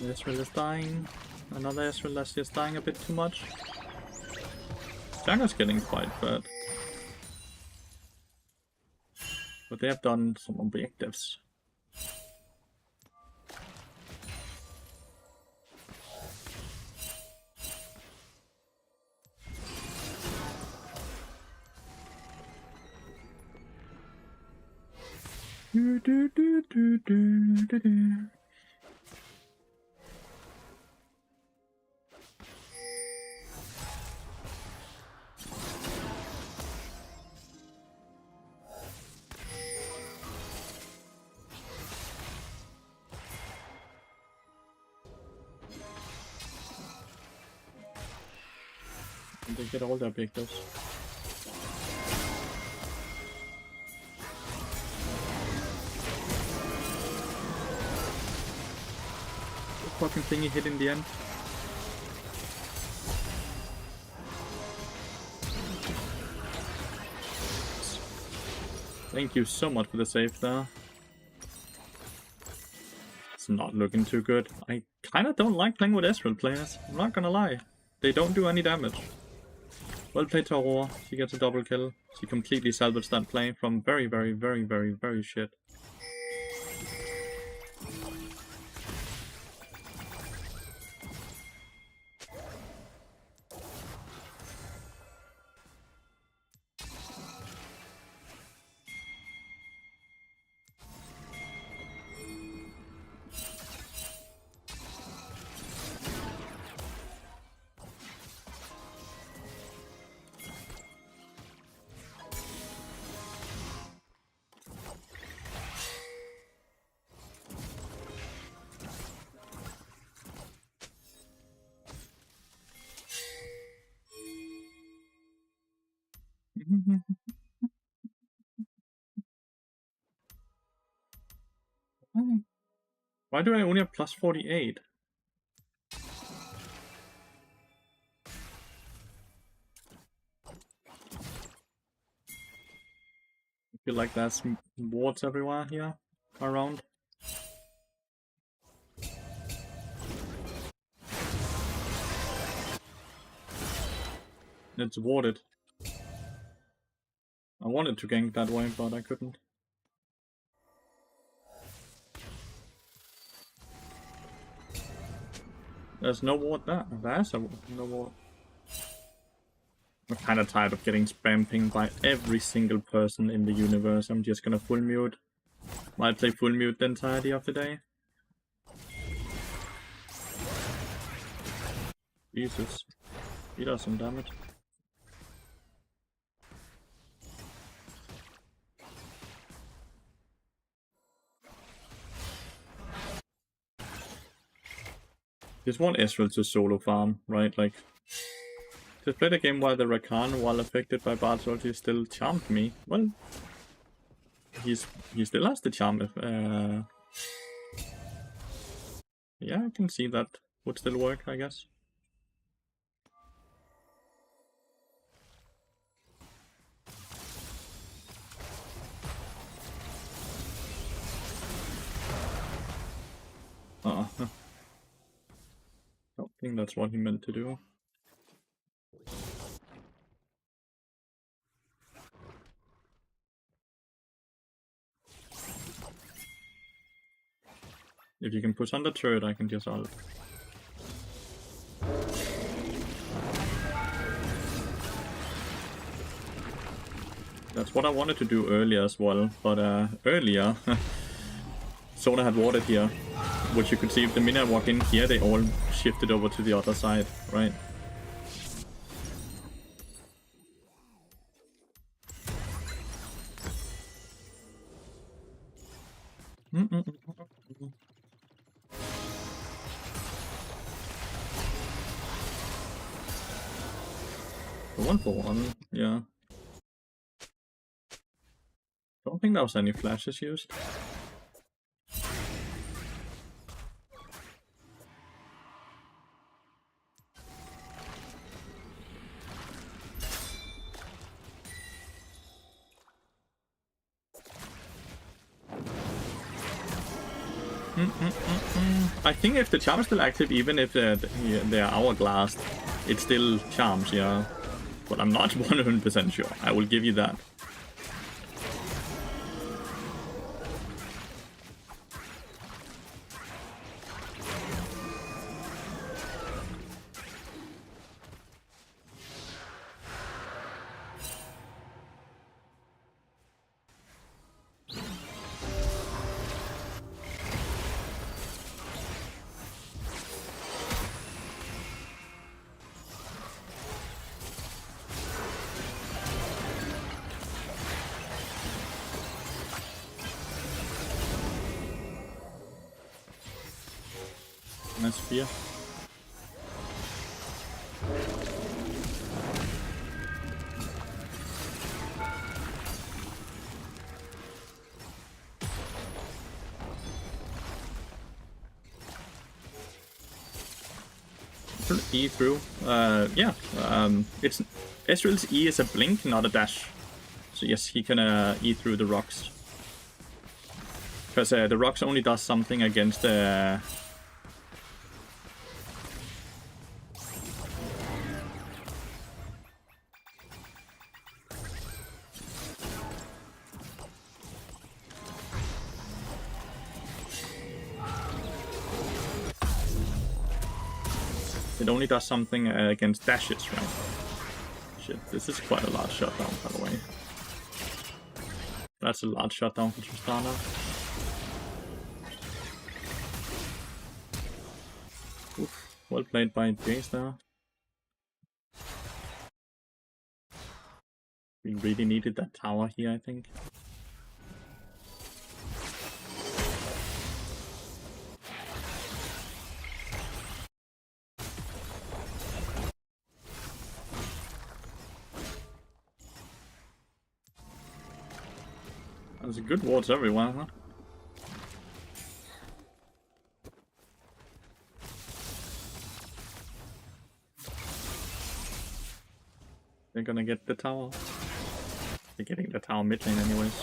Ezreal is dying. Another Ezreal that's just dying a bit too much. Jungle's getting quite bad. But they have done some objectives. Do, do, do, do, do, do, do. They get all their objectives. The fucking thingy hit in the end. Thank you so much for the save there. It's not looking too good. I kinda don't like playing with Ezreal players, I'm not gonna lie. They don't do any damage. Well played, Aurora. She gets a double kill. She completely salvaged that play from very shit. Why do I only have plus 48? I feel like there's wards everywhere here around. It's warded. I wanted to gank that way, but I couldn't. There's no ward there. There's no ward. I'm kinda tired of getting spam pinged by every single person in the universe. I'm just gonna full mute. Might play full mute the entirety of the day. Jesus. He does some damage. Just want Ezreal to solo farm, right? Like, just play the game while the Rakan, while affected by Bard's ulti, still charmed me. Well, he still has the charm. If, yeah, I can see that would still work, I guess. I don't think that's what he meant to do. If you can push on the turret, I can just ult. That's what I wanted to do earlier as well, but earlier Soda had warded here, which you could see if the minute I walk in here, they all shifted over to the other side, right? One for one, yeah. Don't think there was any flashes used. I think if the charm is still active, even if they're hourglassed, it still charms, yeah. But I'm not 100% sure. I will give you that. Nice spear. E through. Yeah. It's Ezreal's E is a blink, not a dash. So yes, he can E through the rocks. Because the rocks only does something against the... It only does something against dashes, right? Shit, this is quite a large shutdown, by the way. That's a large shutdown for Tristana. Oof, well played by Jace there. We really needed that tower here, I think. There's good wards everywhere, huh? They're gonna get the tower. They're getting the tower mid lane anyways.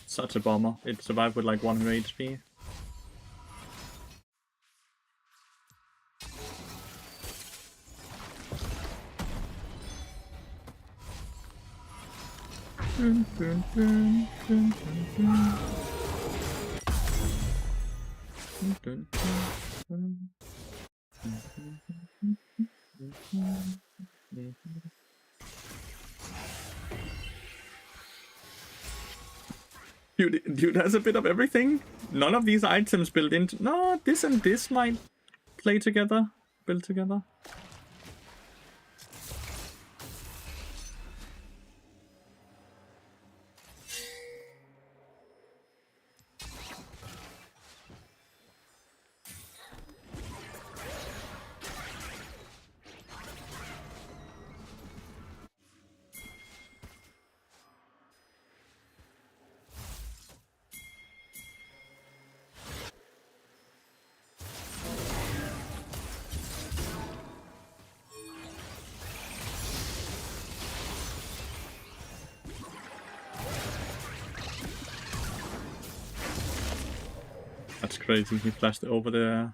Such a bummer. It survived with like 100 HP. Dude has a bit of everything. None of these items built into... No, this and this might play together. Build together. That's crazy. He flashed over there.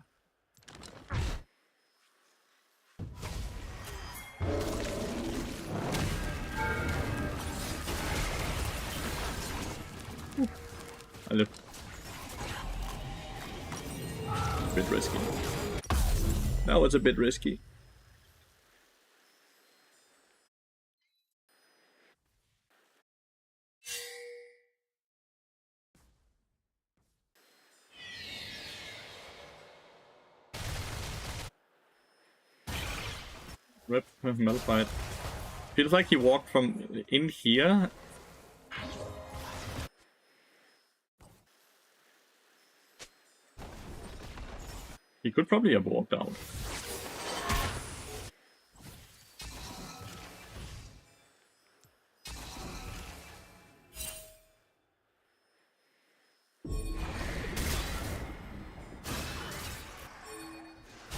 I live. A bit risky. That was a bit risky. Rip, Malphite. Feels like he walked from in here. He could probably have walked out.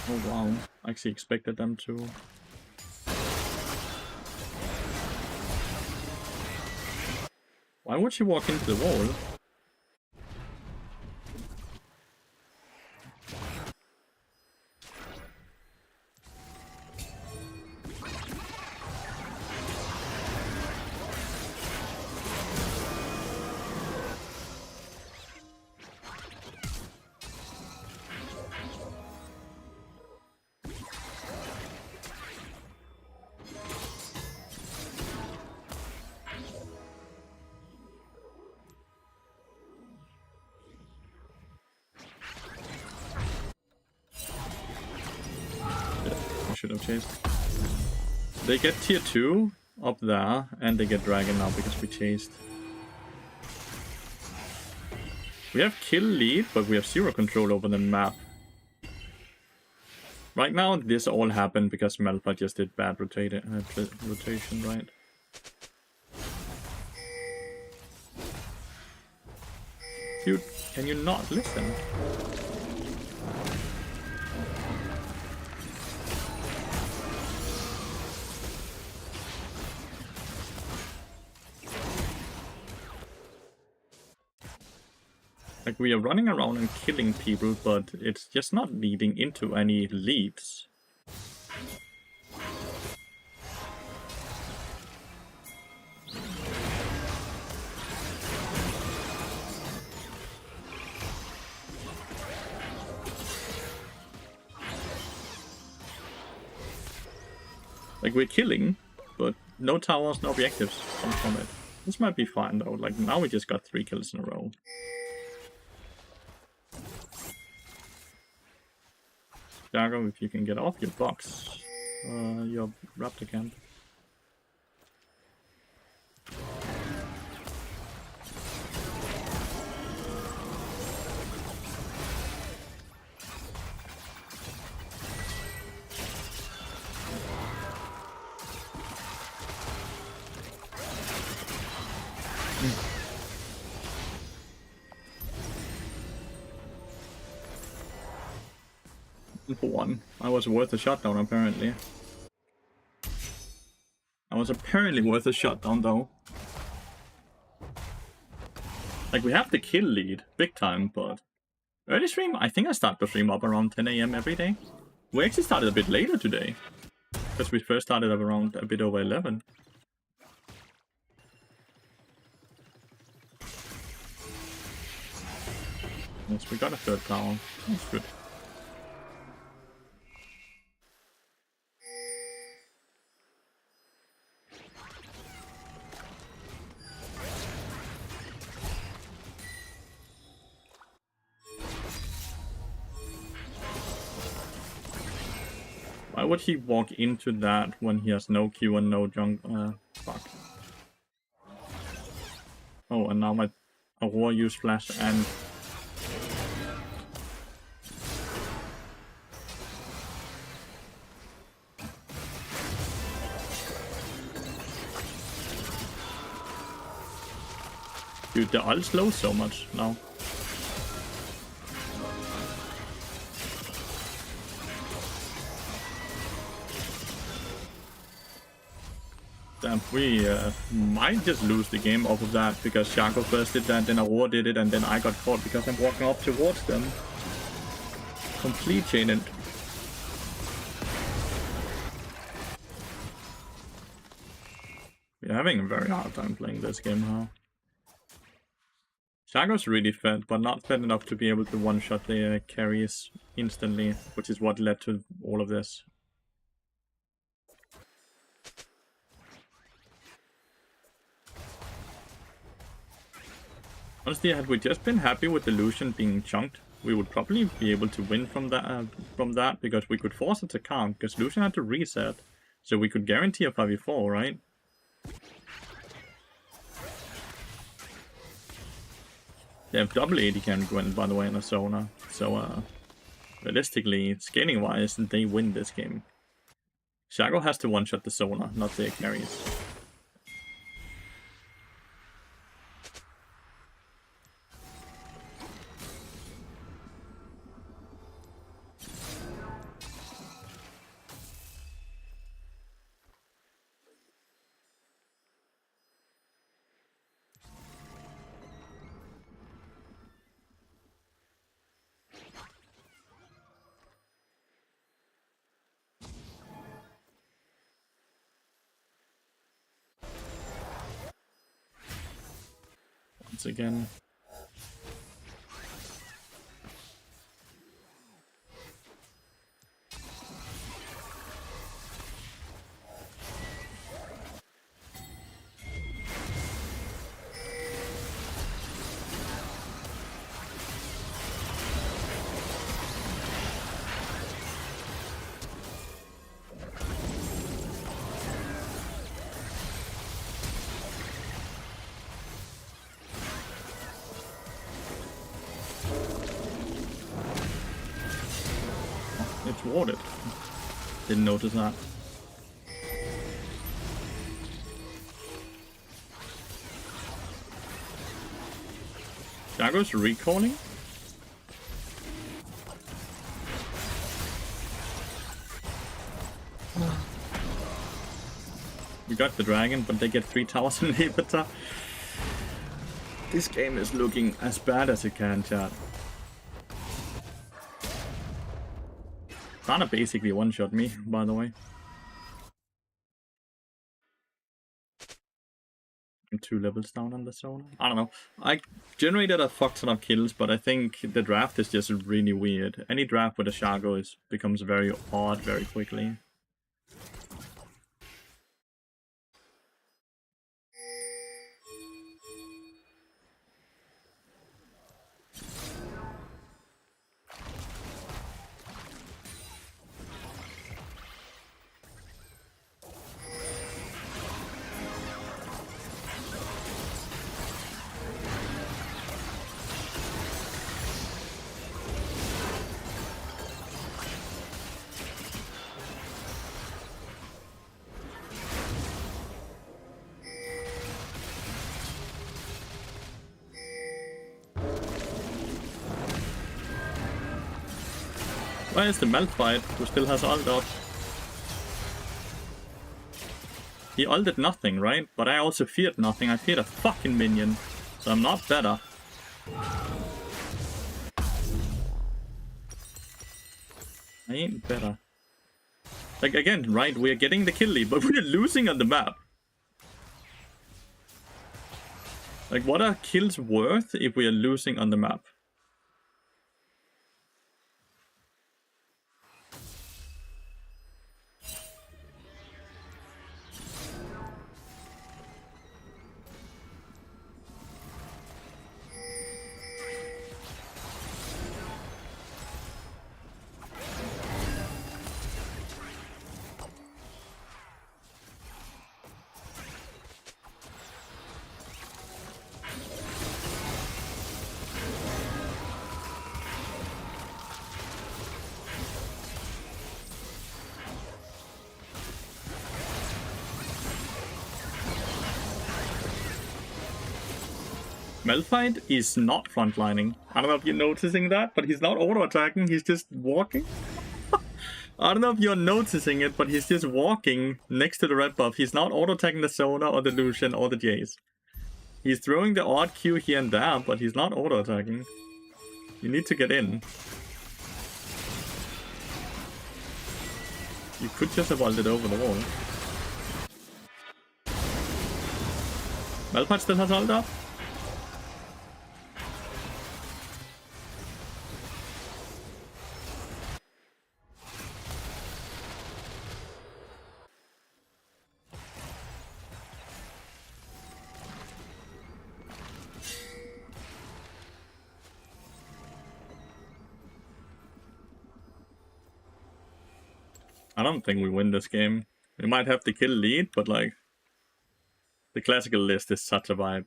Oh wow, I actually expected them to. Why would she walk into the wall? Should have chased. They get tier 2 up there, and they get dragon now because we chased. We have kill lead, but we have 0 control over the map. Right now, this all happened because Malphite just did bad rotation, right? Dude, can you not listen? Like, we are running around and killing people, but it's just not leading into any leads. Like, we're killing, but no towers, no objectives come from it. This might be fine though, like now we just got 3 kills in a row. Dago, if you can get off your box, your raptor camp. For one, I was worth a shutdown apparently. I was apparently worth a shutdown though. Like, we have the kill lead, big time, but early stream, I think I start the stream up around 10 AM every day. We actually started a bit later today, because we first started up around a bit over 11. Yes, we got a 3rd tower. That's good. Why would he walk into that when he has no Q and no junk? Fuck. Oh, and now my Aurora used flash and... Dude, the ult slows so much now. Damn, we might just lose the game off of that, because Shaco first did that, then Aurora did it, and then I got caught because I'm walking up towards them. Complete chained. We're having a very hard time playing this game now. Shaco's really fed, but not fed enough to be able to one-shot the carries instantly, which is what led to all of this. Honestly, had we just been happy with the Lucian being chunked, we would probably be able to win from that because we could force it to count, because Lucian had to reset, so we could guarantee a 5v4, right? They have double 80 can win, by the way, in a Zona, so realistically, scaling-wise, they win this game. Shaco has to one-shot the Zona, not the carries. Once again. It's warded. Didn't notice that. Shaco's recalling? We got the dragon, but they get 3 towers in inhibitor. This game is looking as bad as it can, chat. Sana basically one-shot me, by the way. I'm 2 levels down on the zone. I don't know. I generated a fuck ton of kills, but I think the draft is just really weird. Any draft with a Shaco becomes very odd very quickly. Where is the Malphite, who still has ult up? He ulted nothing, right? But I also feared nothing. I feared a fucking minion. So I'm not better. I ain't better. Like, again, right? We're getting the kill lead, but we're losing on the map. Like, what are kills worth if we are losing on the map? Malphite is not frontlining. I don't know if you're noticing that, but he's not auto-attacking, he's just walking. I don't know if you're noticing it, but he's just walking next to the red buff. He's not auto-attacking the Sona or the Lucian or the Jace. He's throwing the odd Q here and there, but he's not auto-attacking. You need to get in. You could just have vaulted over the wall. Malphite still has ult up. I don't think we win this game. We might have the kill lead, but like... The classical list is such a vibe.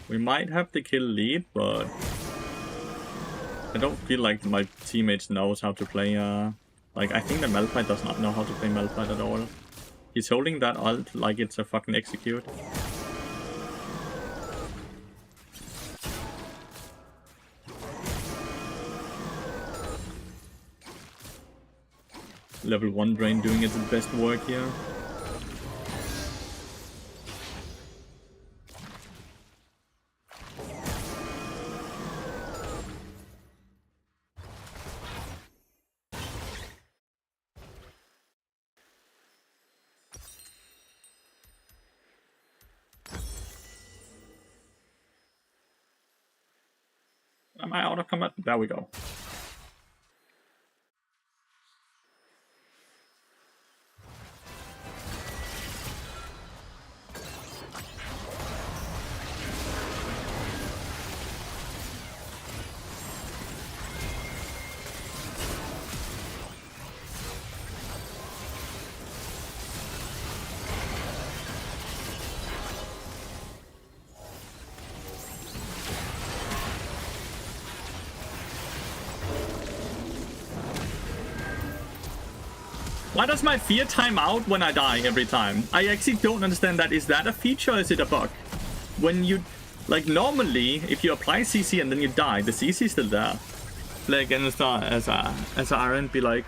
We might have the kill lead, but... I don't feel like my teammates knows how to play, Like, I think that Malphite does not know how to play Malphite at all. He's holding that ult like it's a fucking execute. Level 1 Drain doing its best work here. Am I out of combat? There we go. Why does my fear time out when I die every time? I actually don't understand that. Is that a feature or is it a bug? When you... Like, normally, if you apply CC and then you die, the CC is still there. Play against as a Iron, be like...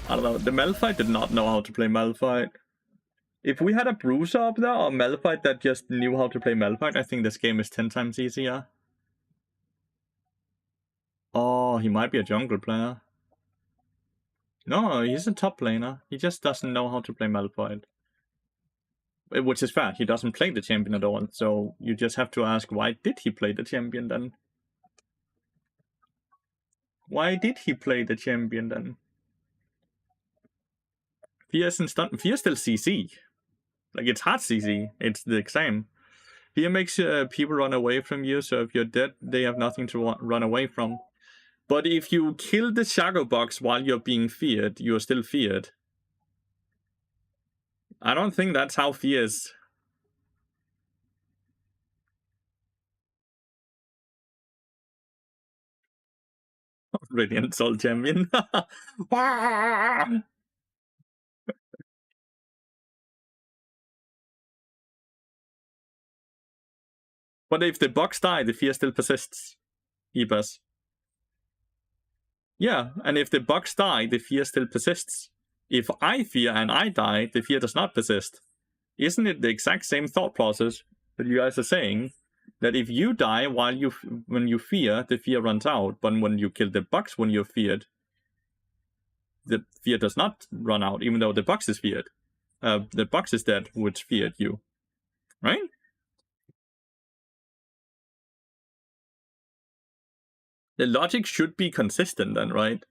I don't know, the Malphite did not know how to play Malphite. If we had a Bruiser up there or Malphite that just knew how to play Malphite, I think this game is 10 times easier. Oh, he might be a jungle player. No, he's a top laner. He just doesn't know how to play Malphite. Which is fair. He doesn't play the champion at all. So you just have to ask, why did he play the champion then? Why did he play the champion then? Fear isn't stun. Fear still CC. Like, it's hard CC. It's the same. Fear makes people run away from you, so if you're dead, they have nothing to run away from. But if you kill the Shadow Box while you're being feared, you're still feared. I don't think that's how fear is. Radiant Soul Champion. But if the box die, the fear still persists. Ebas. Yeah, and if the box die, the fear still persists. If I fear and I die, the fear does not persist. Isn't it the exact same thought process that you guys are saying? That if you die when you fear, the fear runs out, but when you kill the box when you're feared, the fear does not run out, even though the box is feared. The box is dead, which feared you. Right? The logic should be consistent then, right?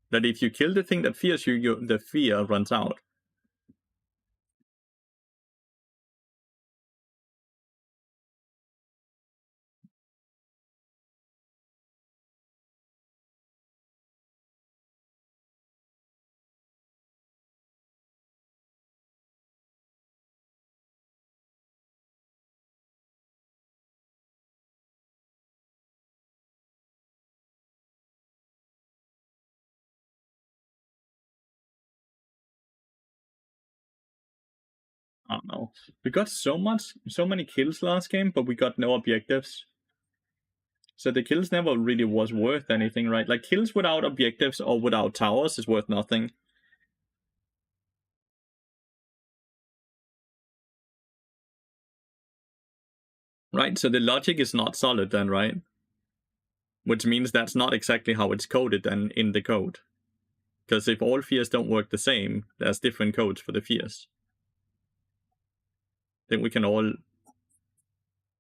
That if you kill the thing that fears you, the fear runs out. I don't know. We got so many kills last game, but we got no objectives. So the kills never really was worth anything, right? Like, kills without objectives or without towers is worth nothing. Right, so the logic is not solid then, right? Which means that's not exactly how it's coded then in the code. Because if all fears don't work the same, there's different codes for the fears. Then we can all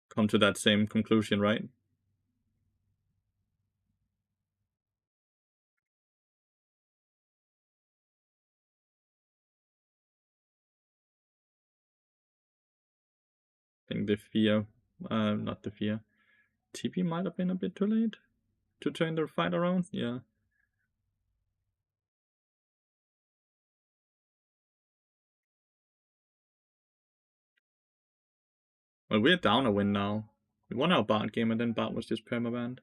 come to that same conclusion, right? I think the fear, not the fear. TP might have been a bit too late to turn the fight around. Yeah. Well, we're down a win now. We won our Bard game and then Bard was just permabanned.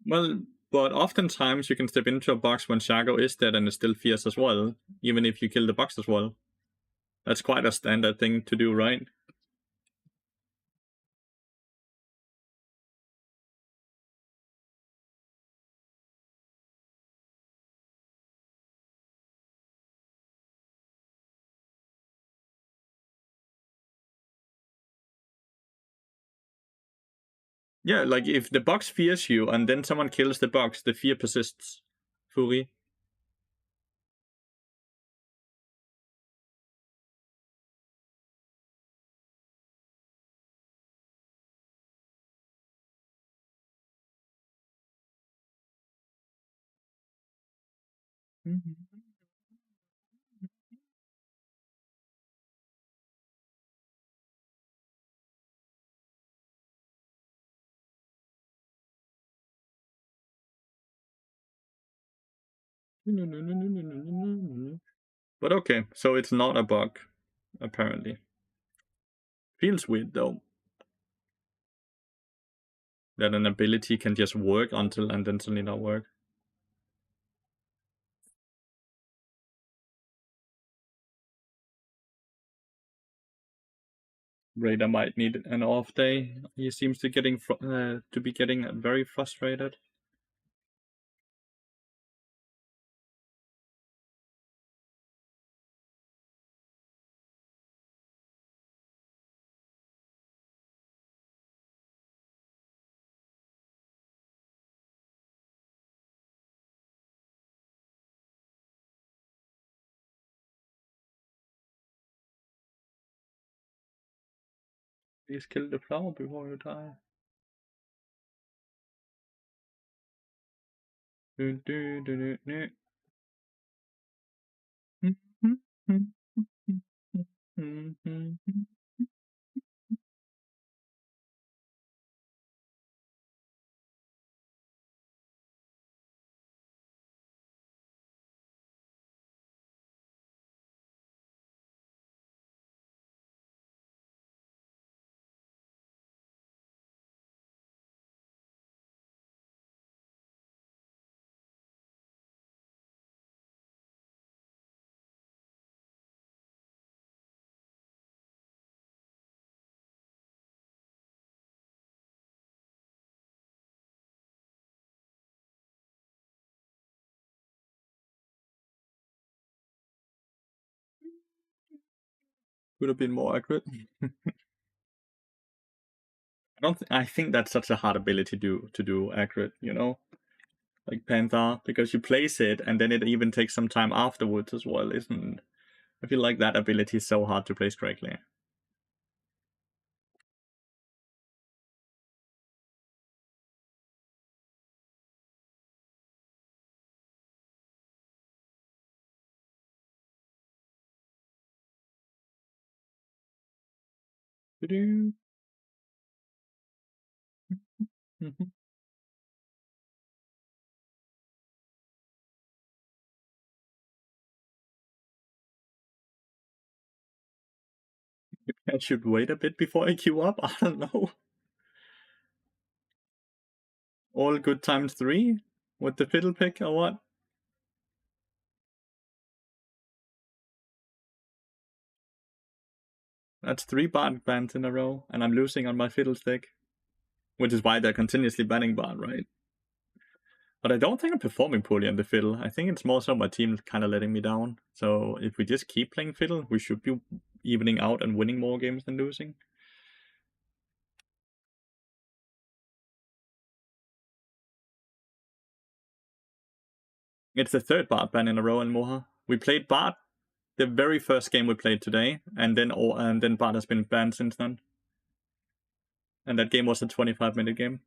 Well, but oftentimes you can step into a box when Shago is dead and is still fierce as well, even if you kill the box as well. That's quite a standard thing to do, right? Yeah, like if the box fears you and then someone kills the box, the fear persists. Fury. But okay, so it's not a bug, apparently. Feels weird though. That an ability can just work until and then suddenly not work. Raider might need an off day. He seems to be getting very frustrated. Please kill the flower before you die. Could have been more accurate. I think that's such a hard ability to do accurate, you know? Like Panther, because you place it and then it even takes some time afterwards as well, isn't? I feel like that ability is so hard to place correctly. Maybe I should wait a bit before I queue up. I don't know. All good times 3 with the fiddle pick or what? That's 3 bot bans in a row, and I'm losing on my Fiddlestick. Which is why they're continuously banning bot, right? But I don't think I'm performing poorly on the fiddle. I think it's more so my team kind of letting me down. So if we just keep playing fiddle, we should be evening out and winning more games than losing. It's the 3rd bot ban in a row in Moha. We played bot the very first game we played today, and then bot has been banned since then. And that game was a 25-minute game.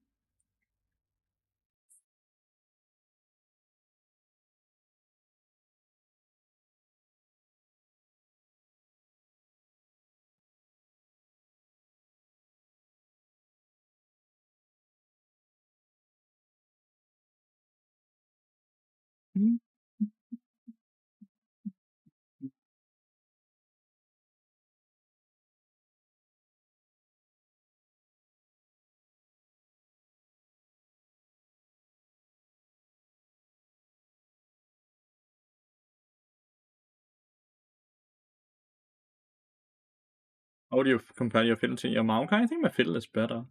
How do you compare your fiddle to your Maokai? I think my fiddle is better.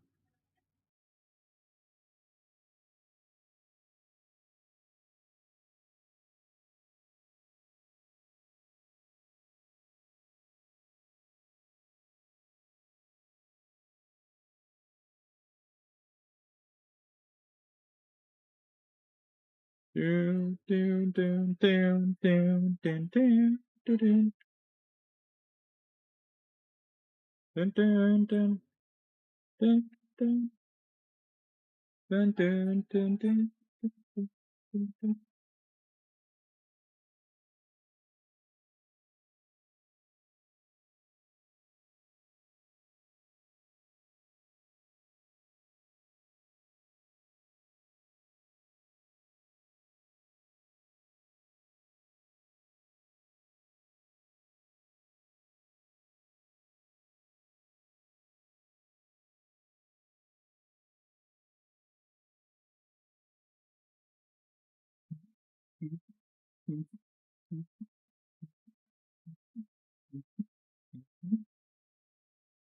Dun, dun, dun, dun, dun, dun, dun, dun, dun, dun, dun, dun, dun, dun, dun, dun, dun, dun, dun.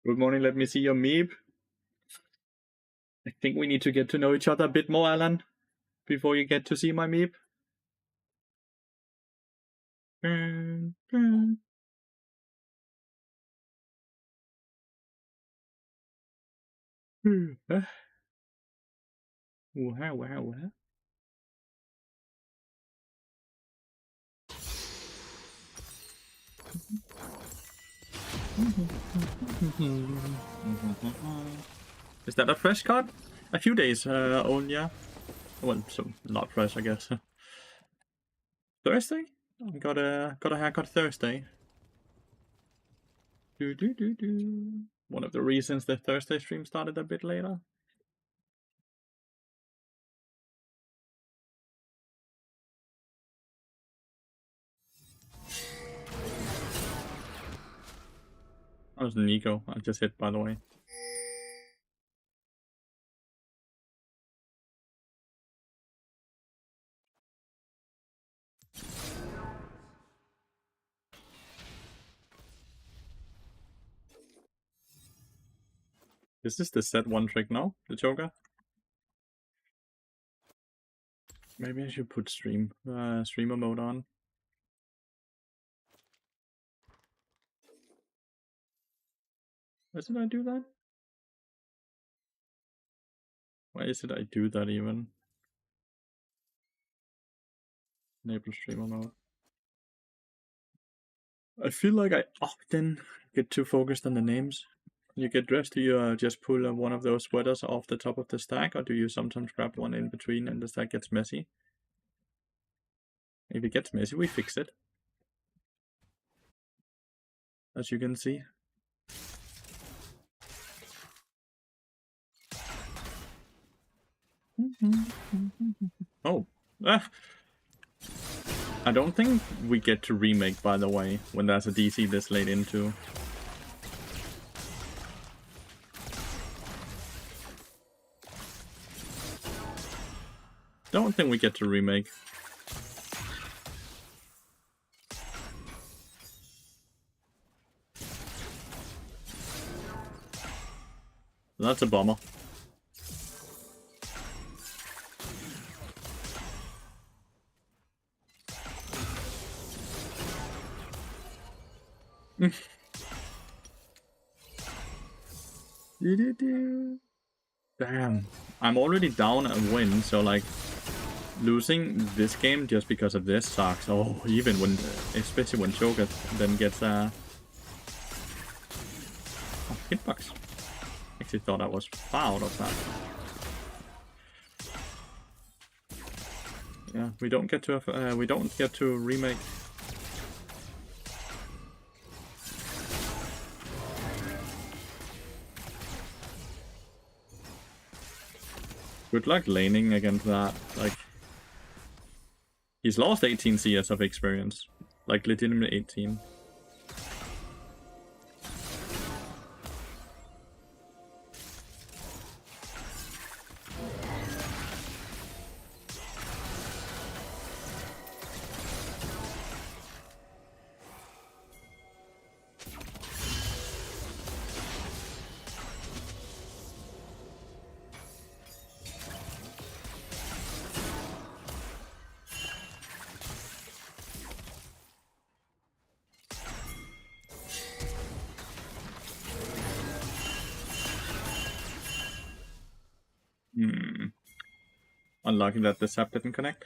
Good morning, let me see your meep. I think we need to get to know each other a bit more, Alan, before you get to see my meep. Wow. Is that a fresh card? A few days old, yeah. Well, so not fresh, I guess. Thursday? Got a haircut Thursday. One of the reasons the Thursday stream started a bit later. That was Nico. I just hit, by the way. This is the set one trick now, the choker. Maybe I should put streamer mode on. Why did I do that? Why did I do that even? Enable streamer mode. I feel like I often get too focused on the names. You get dressed, do you just pull one of those sweaters off the top of the stack, or do you sometimes grab one in between and the stack gets messy? If it gets messy, we fix it. As you can see. Oh. I don't think we get to remake, by the way, when there's a DC this late into. Don't think we get to remake. That's a bummer. Damn. I'm already down a win, so like losing this game just because of this sucks. Oh, even when, especially when Cho'Gath then gets oh, hitbox. Actually thought I was far out of that. Yeah, we don't get to remake. Good luck laning against that. Like, he's lost 18 CS of experience. Like, legitimately 18. Unlucky that the sap didn't connect.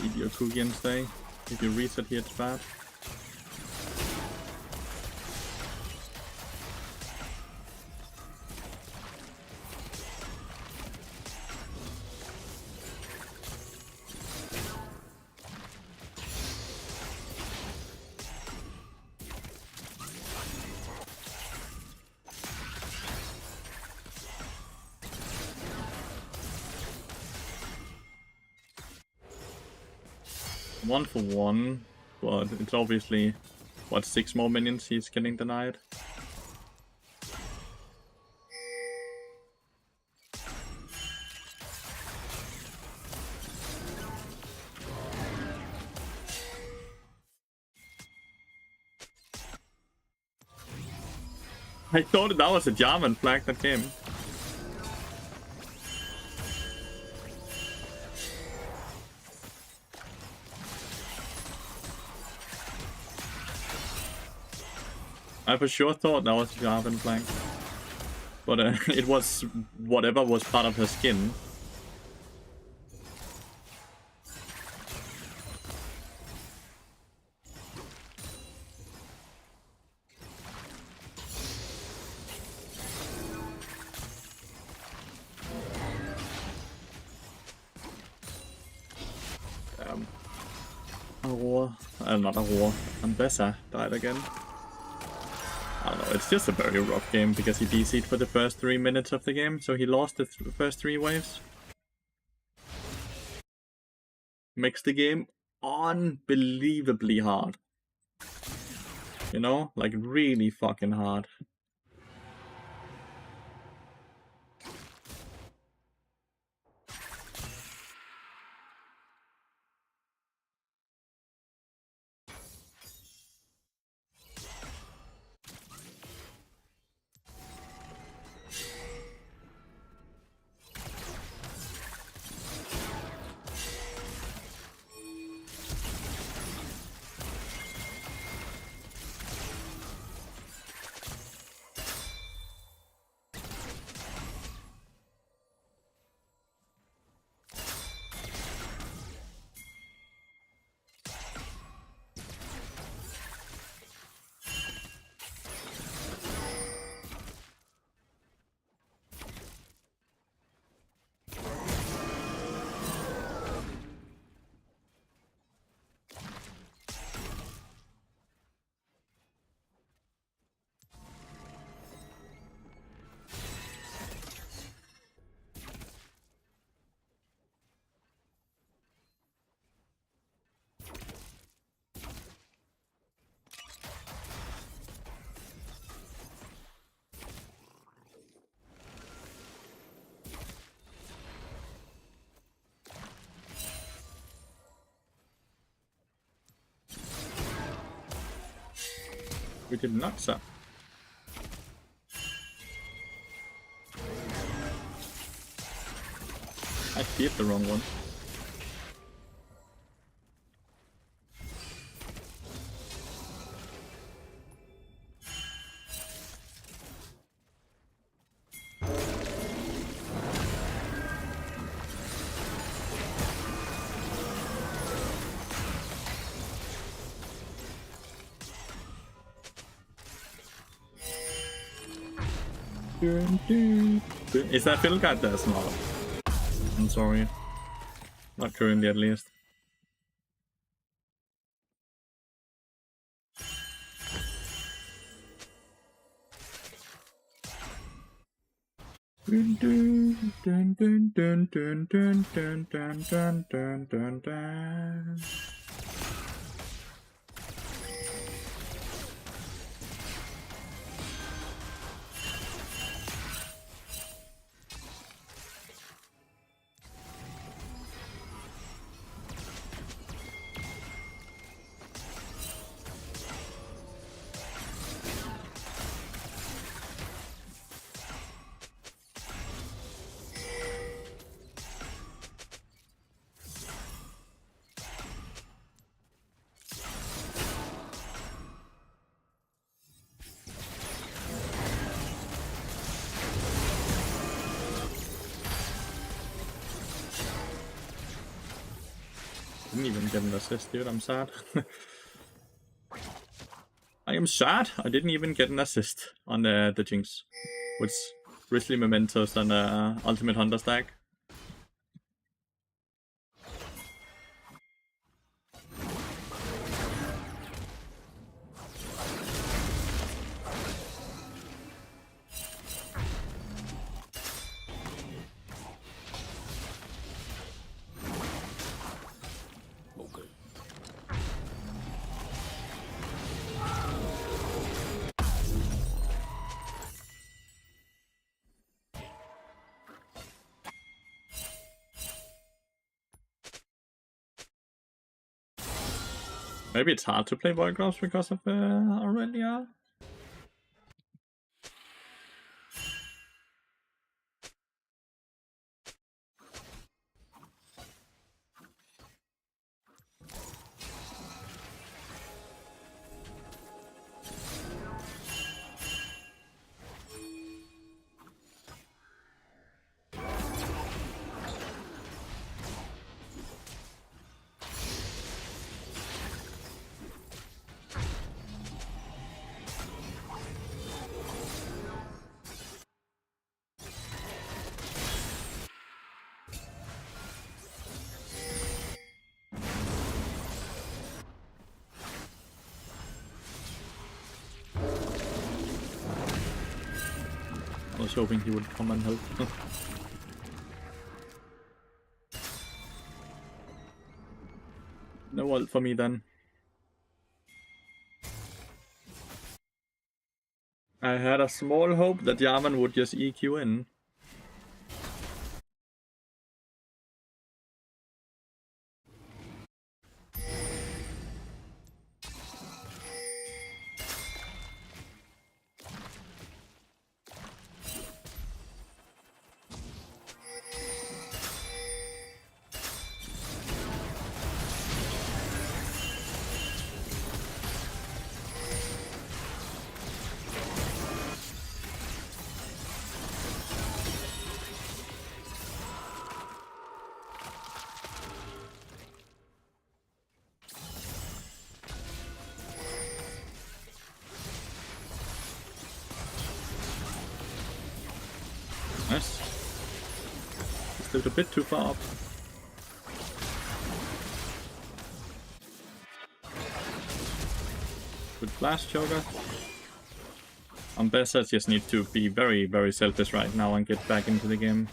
Eat your cookie and stay. If you reset here, it's bad. One for one, but it's obviously, what, 6 more minions he's getting denied? I thought that was a German flag that came. I for sure thought that was a Jarvan flank. But it was whatever was part of her skin. Not Aurora. Ambessa died again. I don't know, it's just a very rough game because he DC'd for the first 3 minutes of the game, so he lost the first 3 waves. Makes the game unbelievably hard. You know? Like, really fucking hard. We did not, sir. I feared the wrong one. Is that Fiddle Guide? That's not. I'm sorry. Not currently, at least. Dun dun dun dun dun dun dun dun dun dun dun dun. Didn't even get an assist, dude. I'm sad. I am sad. I didn't even get an assist on the Jinx, with Grizzly Mementos and Ultimate Hunter stack. Maybe it's hard to play Volcross because of Aurelia. I was hoping he would come and help. No ult for me then. I had a small hope that Yaman would just EQ in. Nice. Just lived a bit too far up. Good flash, Choga. Ambessa just need to be very, very selfish right now and get back into the game.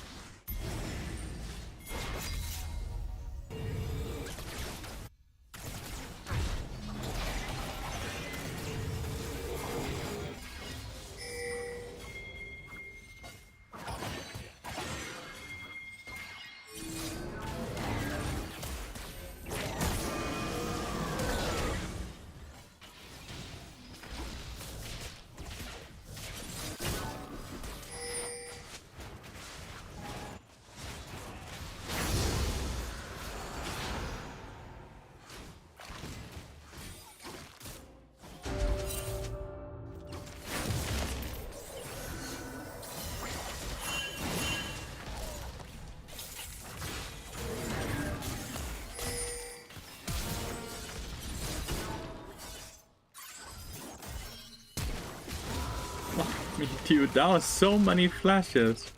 Dude, that was so many flashes.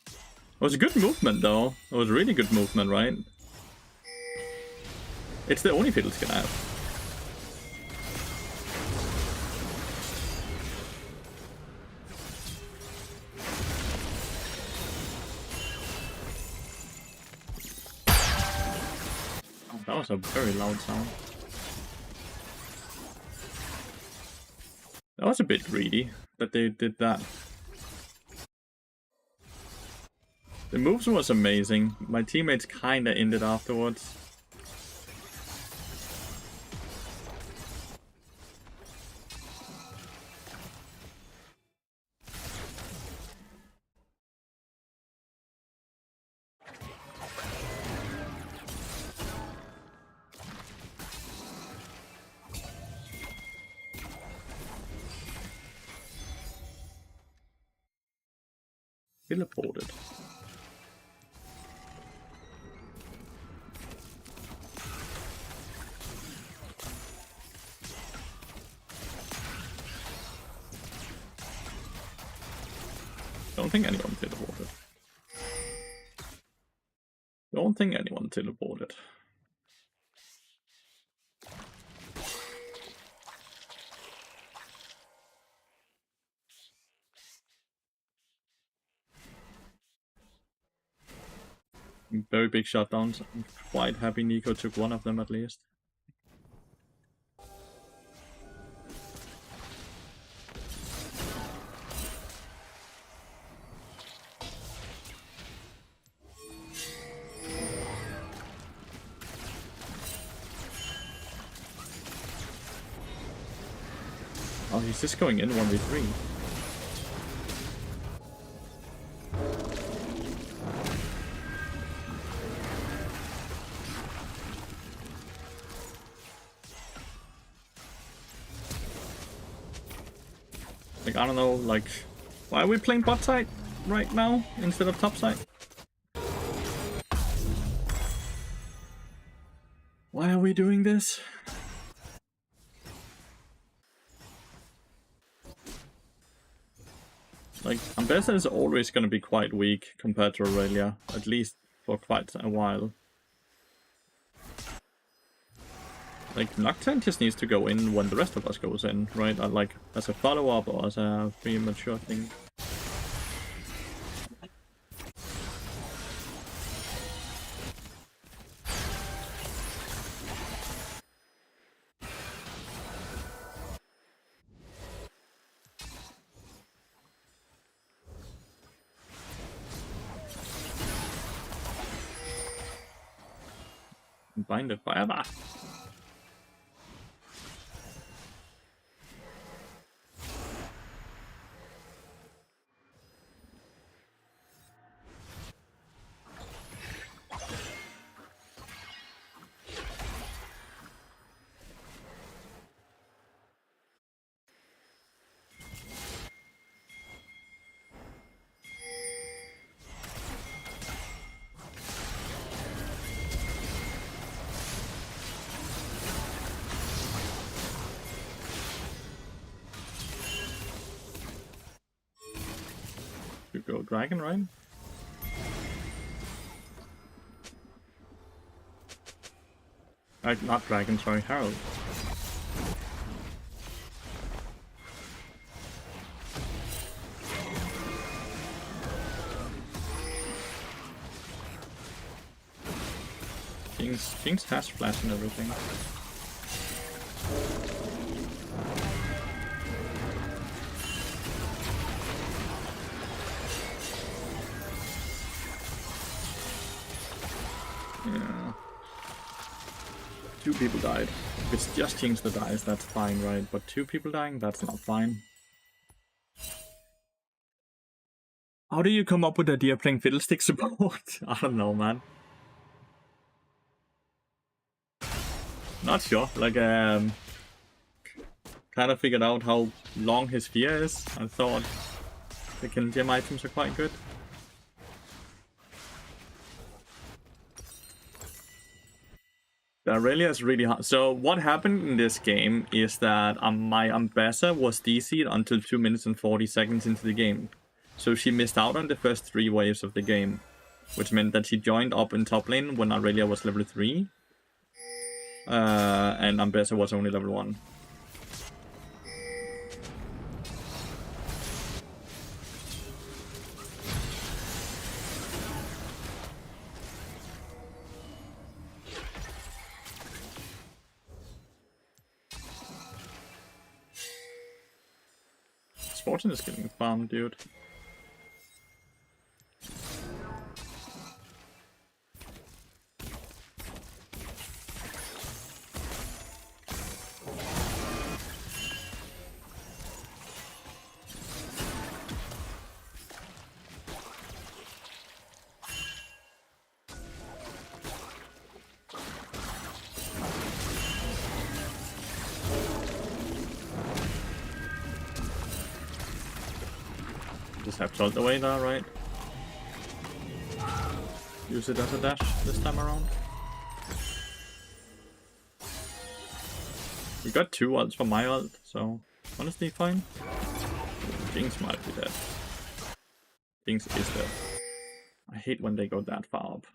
It was a good movement, though. It was really good movement, right? It's the only Fiddlestick I have. That was a very loud sound. That was a bit greedy that they did that. The moves was amazing. My teammates kinda ended afterwards. Teleported. Don't think anyone teleported. Don't think anyone teleported. Very big shutdowns. I'm quite happy Nico took one of them at least. Oh, he's just going in 1v3. Like, I don't know, like, why are we playing bot side right now instead of top side? Why are we doing this? Like, Ambessa is always going to be quite weak compared to Aurelia, at least for quite a while. Like, Nocturne just needs to go in when the rest of us goes in, right? Like, as a follow-up or as a premature thing. Bind it forever. You go dragon, right? Not dragon, sorry, Herald. Jinx has flash and everything. Yeah. 2 people died. If it's just Jinx that dies, that's fine, right? But 2 people dying, that's not fine. How do you come up with the idea of playing Fiddlestick support? I don't know, man. Not sure. Like, kind of figured out how long his fear is. I thought the kill gem items are quite good. The Aurelia is really hard. So what happened in this game is that my Ambassa was DC'd until 2 minutes and 40 seconds into the game. So she missed out on the first 3 waves of the game, which meant that she joined up in top lane when Aurelia was level 3. And Ambassa was only level 1. Fortune is getting farmed, dude. Just have salt away there, right? Use it as a dash this time around. We got 2 ults from my ult, so honestly fine. Jinx might be dead. Jinx is dead. I hate when they go that far up.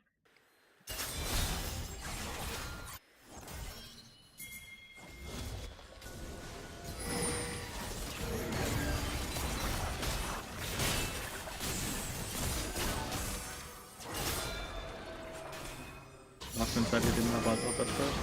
Marksman said he didn't have ult up at first.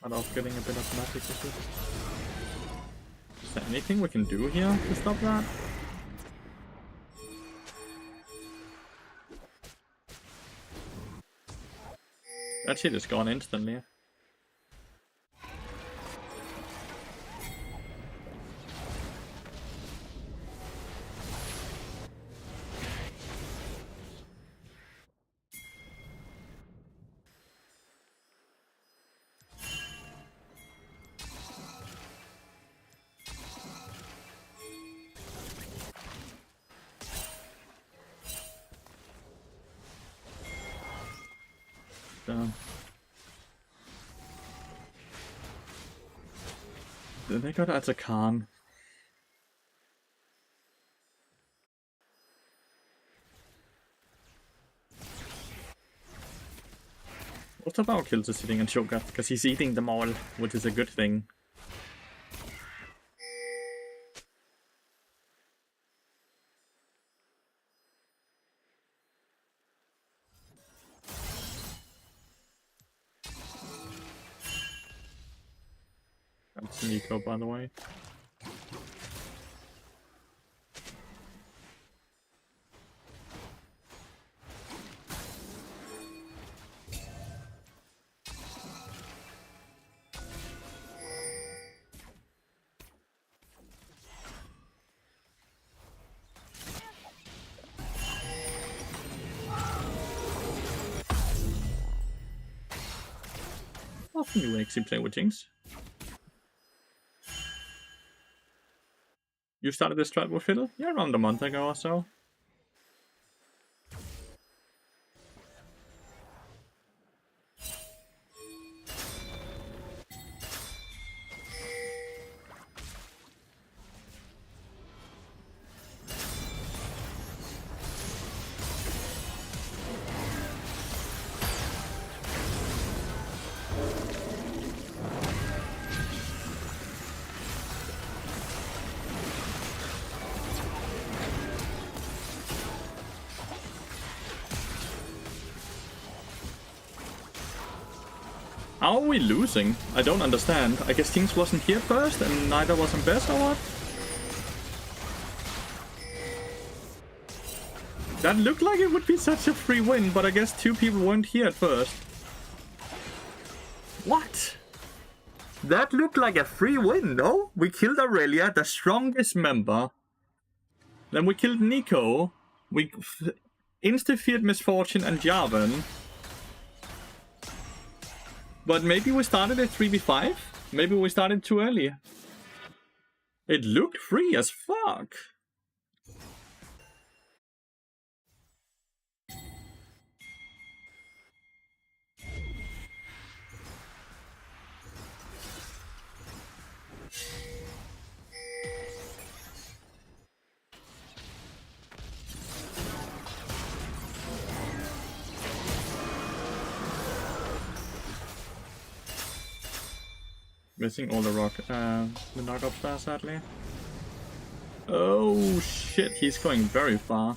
But I was getting a bit of magic with it. Is there anything we can do here to stop that? That shit is gone instantly. They got at a Khan. What about kills is sitting on Cho'Gath? Because he's eating them all, which is a good thing. That's Nico, by the way. Often you actually play with Jinx. You started this strat with Fiddle? Yeah, around a month ago or so. How are we losing? I don't understand. I guess Jinx wasn't here first and neither was Ambassa or what? That looked like it would be such a free win, but I guess 2 people weren't here at first. What? That looked like a free win, no? We killed Aurelia, the strongest member Then we killed Nico. We insta-feared Misfortune and Jarvan. But maybe we started at 3v5? Maybe we started too early. It looked free as fuck. Missing all the knockups there, sadly. Oh shit, he's going very far.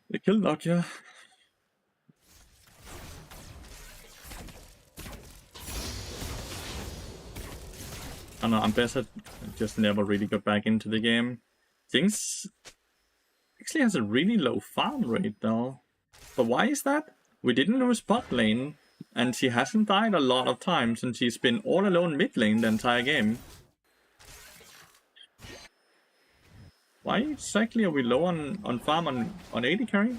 They killed Nokia. I don't know, I'm better. Just never really got back into the game. Jinx actually has a really low farm rate though. But why is that? We didn't lose bot lane, and she hasn't died a lot of times, and she's been all alone mid lane the entire game. Why exactly are we low on farm on AD carry?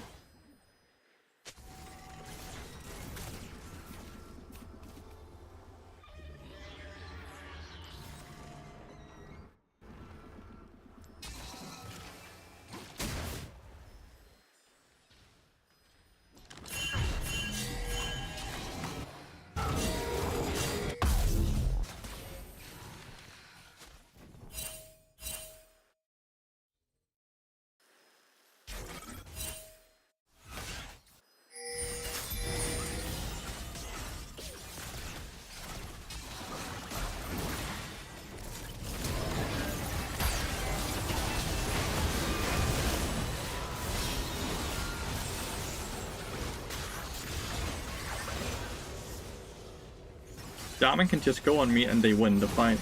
Jarvan can just go on me and they win the fight.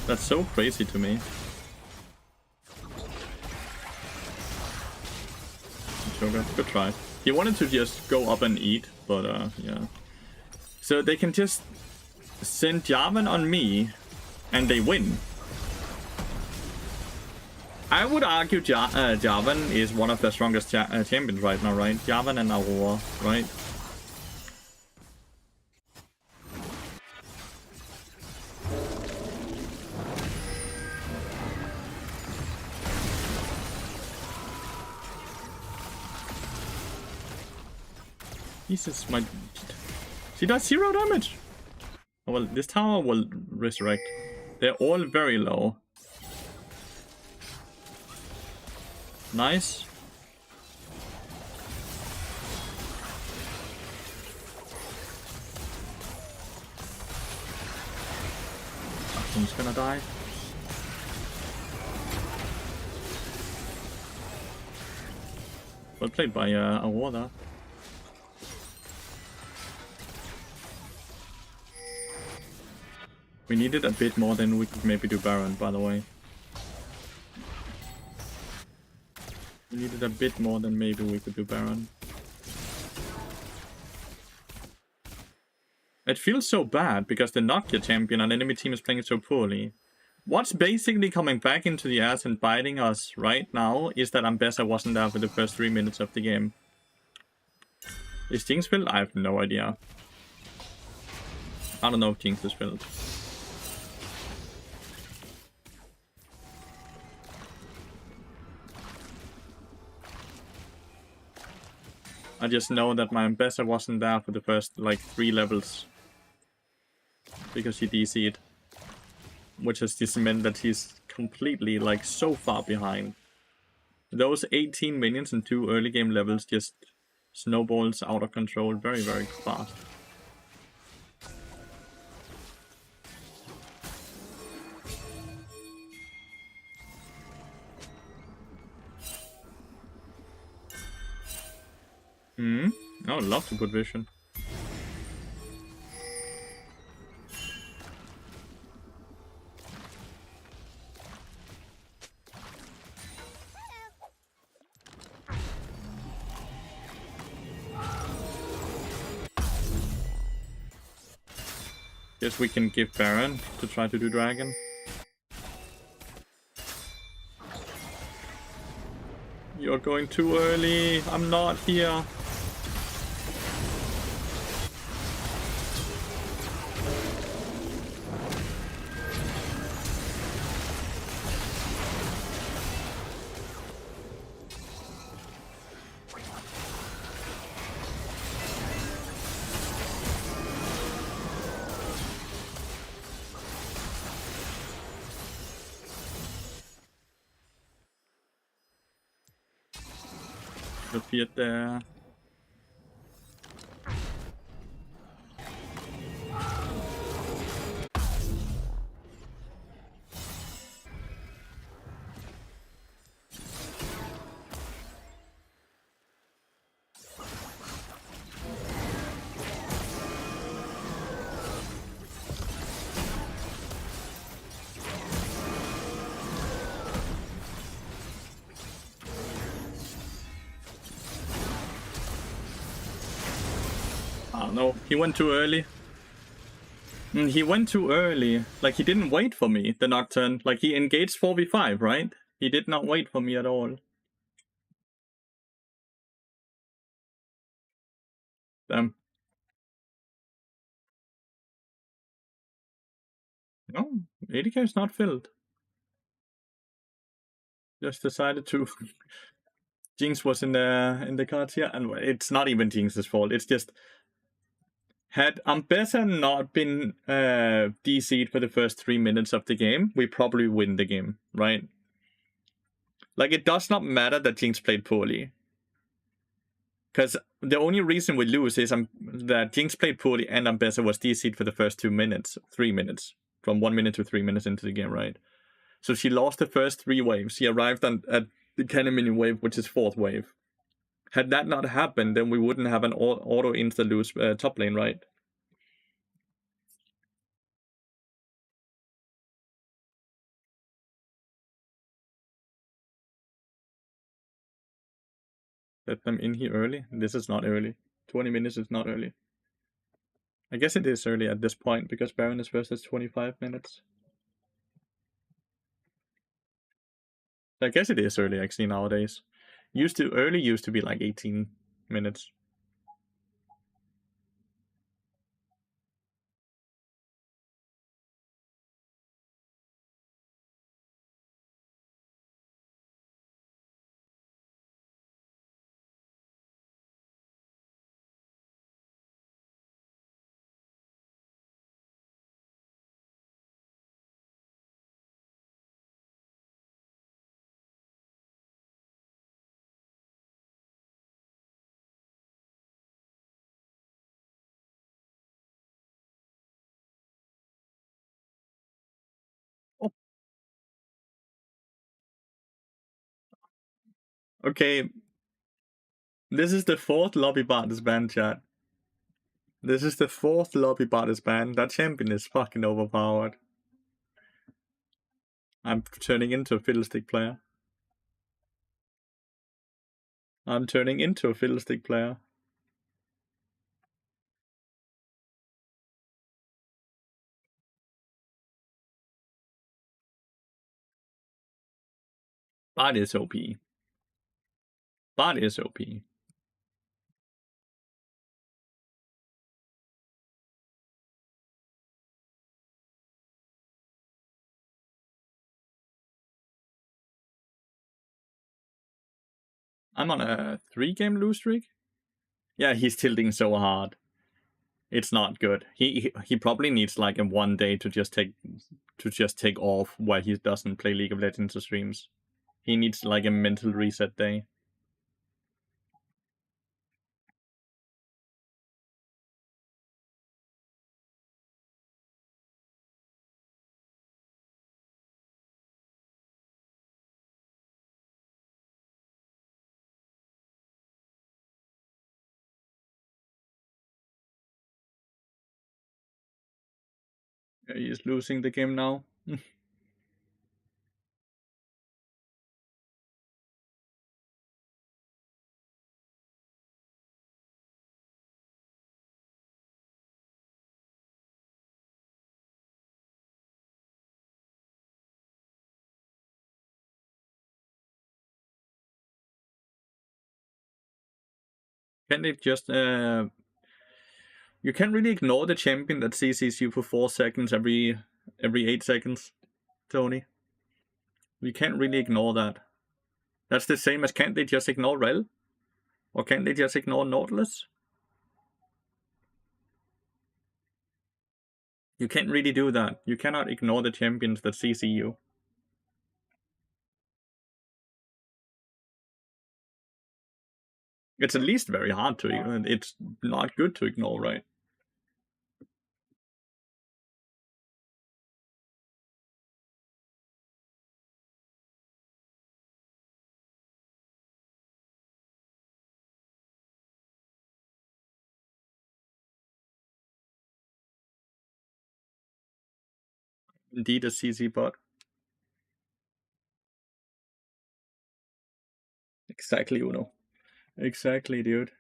That's so crazy to me. Sugar, good try. He wanted to just go up and eat, but yeah. So they can just send Jarvan on me and they win. I would argue Jarvan is one of the strongest champions right now, right? Jarvan and Aurora, right? Jesus, my... She does 0 damage! Oh, well, this tower will resurrect. They're all very low. Nice. Someone's gonna die. Well played by Aurora. We needed a bit more than we could maybe do Baron, by the way. We needed a bit more than maybe we could do Baron. It feels so bad because the Nokia champion and enemy team is playing so poorly. What's basically coming back into the ass and biting us right now is that Ambessa wasn't there for the first 3 minutes of the game. Is Jinx built? I have no idea. I don't know if Jinx is built. I just know that my Ambessa wasn't there for the first, like, 3 levels. Because she DC'd. Which has just meant that he's completely, like, so far behind. Those 18 minions and 2 early game levels just snowballs out of control very, very fast. I would love to put vision. Guess we can give Baron to try to do Dragon. You're going too early. I'm not here. Appeared there. Oh no, he went too early. He went too early. Like, he didn't wait for me, the Nocturne. Like, he engaged 4v5, right? He did not wait for me at all. Damn. No, 80k is not filled. Just decided to. Jinx was in the cards here, and it's not even Jinx's fault. It's just had Ambessa not been DC'd for the first 3 minutes of the game, we probably win the game, right? Like, it does not matter that Jinx played poorly. Because the only reason we lose is that Jinx played poorly and Ambessa was DC'd for the first 2 minutes, 3 minutes. From 1 minute to 3 minutes into the game, right? So she lost the first 3 waves. She arrived at the Cannon Minion wave, which is 4th wave. Had that not happened, then we wouldn't have an auto insta-lose top lane, right? Let them in here early. This is not early. 20 minutes is not early. I guess it is early at this point, because Baron is versus 25 minutes. I guess it is early, actually, nowadays. Early used to be like 18 minutes. Oh. Okay. This is the 4th lobby bot this ban, chat. This is the 4th lobby bot this ban. That champion is fucking overpowered. I'm turning into a Fiddlestick player. I'm turning into a Fiddlestick player. Bot is OP. Bot is OP. I'm on a 3-game lose streak. Yeah, he's tilting so hard. It's not good. He probably needs like a 1 day to just take off while he doesn't play League of Legends or streams. He needs like a mental reset day. He's losing the game now. Can they just you can't really ignore the champion that CCs you for 4 seconds every 8 seconds, Tony. You can't really ignore that. That's the same as can't they just ignore Rel? Or can't they just ignore Nautilus? You can't really do that. You cannot ignore the champions that CC you. It's at least very hard to ignore. It's not good to ignore, right? Indeed, a CC bot. Exactly, Uno. Exactly, dude.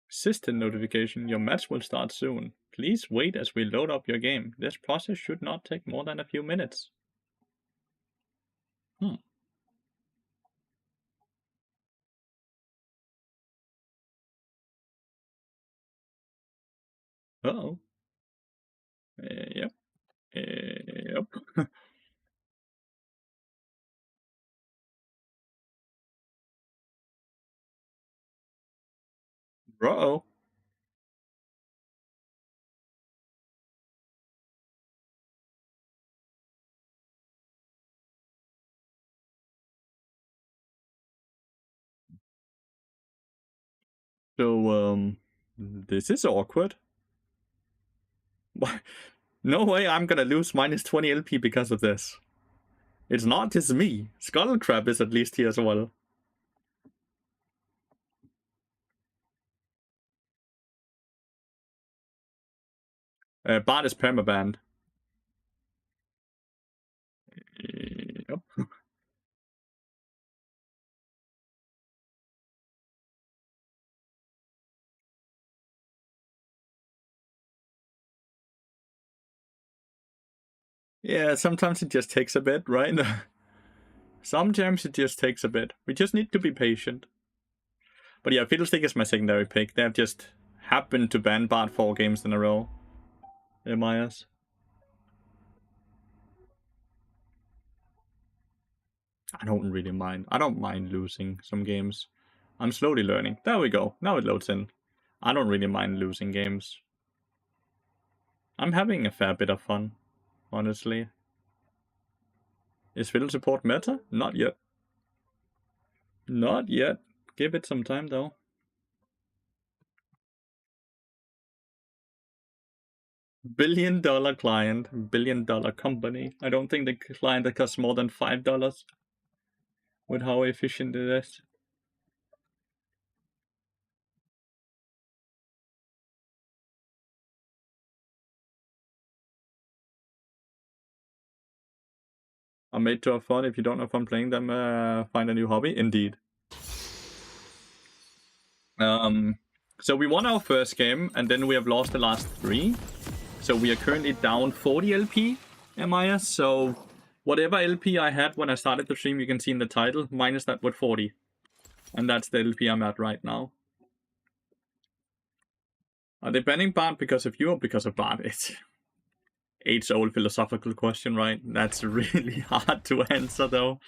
System notification. Your match will start soon. Please wait as we load up your game. This process should not take more than a few minutes. Hmm. Uh-oh. Yep. Yep. Uh-oh. So, this is awkward. Why? No way I'm gonna lose minus 20 LP because of this. It's not just me. Skullcrab is at least here as well. Bart is permabanned. Yep. Yeah, sometimes it just takes a bit, right? Sometimes it just takes a bit. We just need to be patient. But yeah, Fiddlestick is my secondary pick. They've just happened to ban Bart 4 games in a row. MIS. I don't really mind. I don't mind losing some games. I'm slowly learning. There we go. Now it loads in. I don't really mind losing games. I'm having a fair bit of fun, honestly. Is Fiddle support meta? Not yet. Not yet. Give it some time though. $1 billion client, $1 billion company. I don't think the client that costs more than $5 with how efficient it is. Are made to have fun. If you don't have fun playing them, find a new hobby. Indeed. So we won our first game, and then we have lost the last 3. So we are currently down 40 LP, MIS. So whatever LP I had when I started the stream, you can see in the title, minus that with 40. And that's the LP I'm at right now. Are they banning Bart because of you or because of Bart? It's age-old philosophical question, right? That's really hard to answer, though.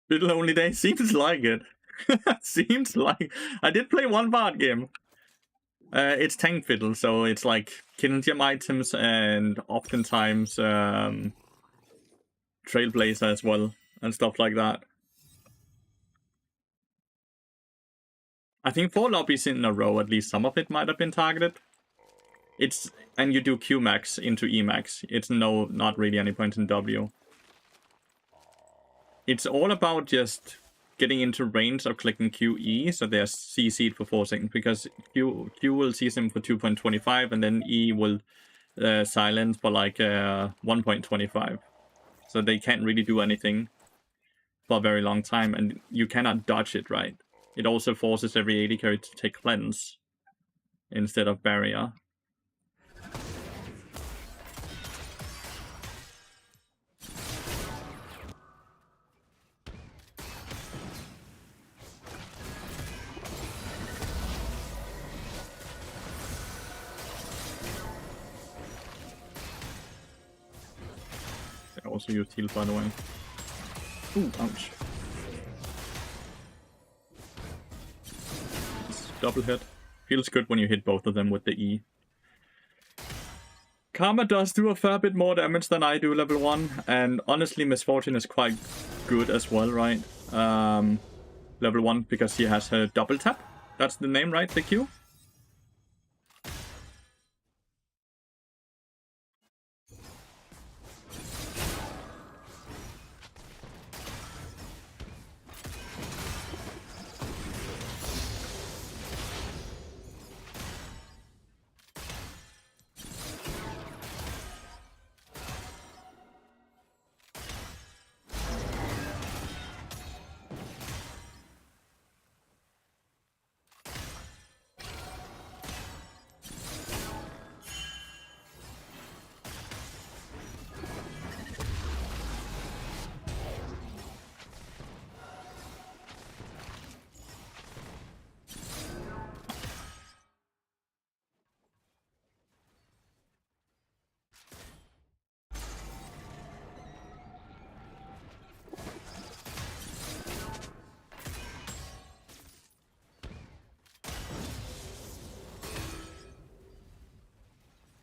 Fiddle only day seems like it. Seems like I did play one Bart game. It's tank fiddle, so it's like killing gem items and oftentimes Trailblazer as well and stuff like that. I think 4 lobbies in a row, at least some of it might have been targeted. And you do Q max into E max. It's not really any point in W. It's all about just getting into range of clicking QE, so they're CC'd for 4 seconds, because Q will CC them for 2.25, and then E will silence for like 1.25. So they can't really do anything. for a very long time, and you cannot dodge it, right? It also forces every AD carry to take cleanse instead of barrier. I also use heal, by the way. Ooh, ouch. Double hit. Feels good when you hit both of them with the E. Karma does do a fair bit more damage than I do level 1, and honestly Misfortune is quite good as well, right? Level 1 because he has her double tap. That's the name, right? The Q?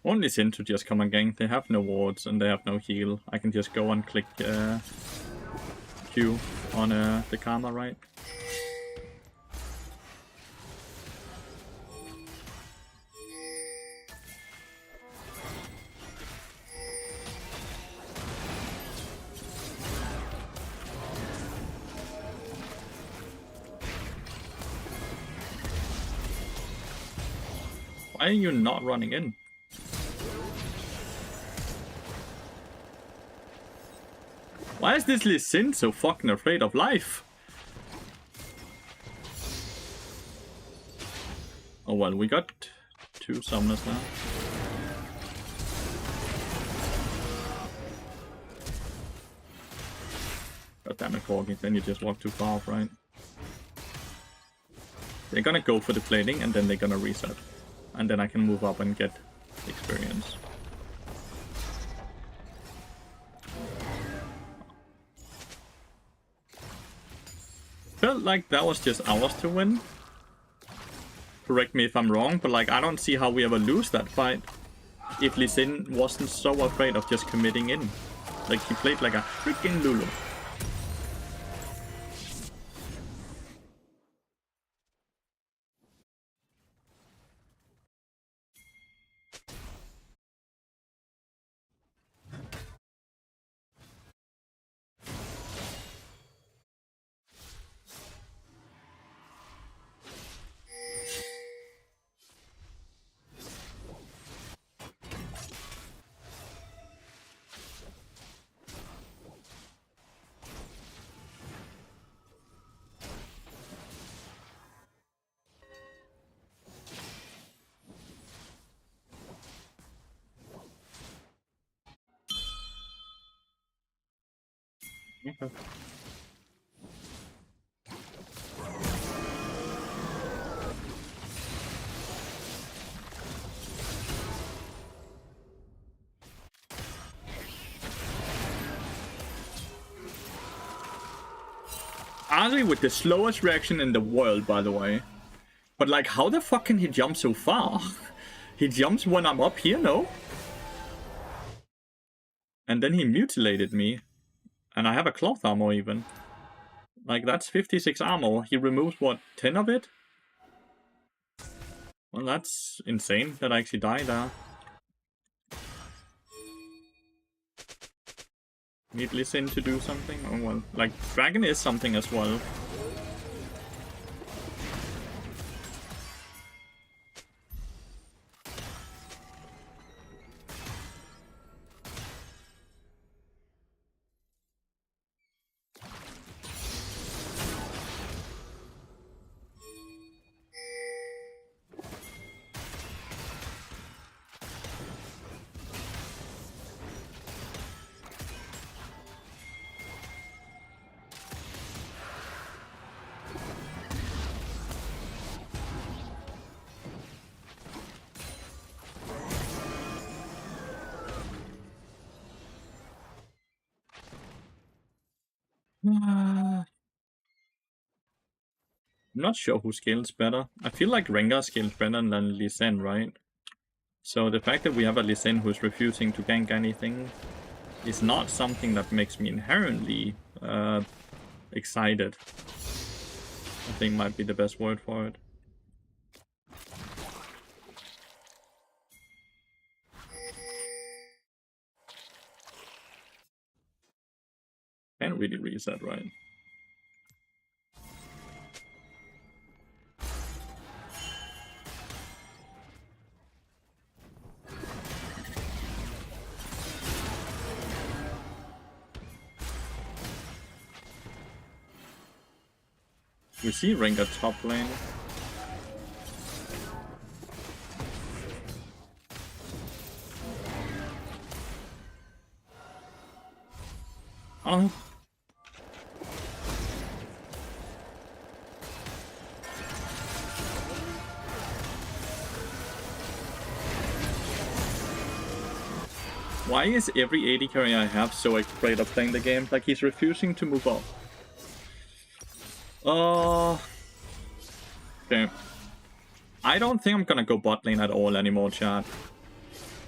Only Sin to just come and gank. They have no wards and they have no heal. I can just go and click Q on the Karma, right? Why are you not running in? Why is this Lee Sin so fucking afraid of life? Oh well, we got 2 summoners now. God damn it, Corgi, then you just walk too far off, right? They're gonna go for the plating and then they're gonna reset. And then I can move up and get experience. Felt like that was just ours to win. Correct me if I'm wrong, but like I don't see how we ever lose that fight if Lee Sin wasn't so afraid of just committing in. Like he played like a freaking Lulu. Okay. Honestly, with the slowest reaction in the world, by the way. But like, how the fuck can he jump so far? He jumps when I'm up here, no? And then he mutilated me. And I have a cloth armor even. Like, that's 56 armor. He removes, what, 10 of it? Well, that's insane that I actually died there. Need Lee Sin to do something? Oh, well. Like, Dragon is something as well. I'm not sure who scales better. I feel like Rengar scales better than Lee Sin, right? So the fact that we have a Lee Sin who's refusing to gank anything is not something that makes me inherently excited. I think might be the best word for it. Can't really reset, right? We see Rengar top lane. Oh. Why is every AD carry I have so afraid of playing the game? Like, he's refusing to move up. Okay. I don't think I'm gonna go bot lane at all anymore, chat.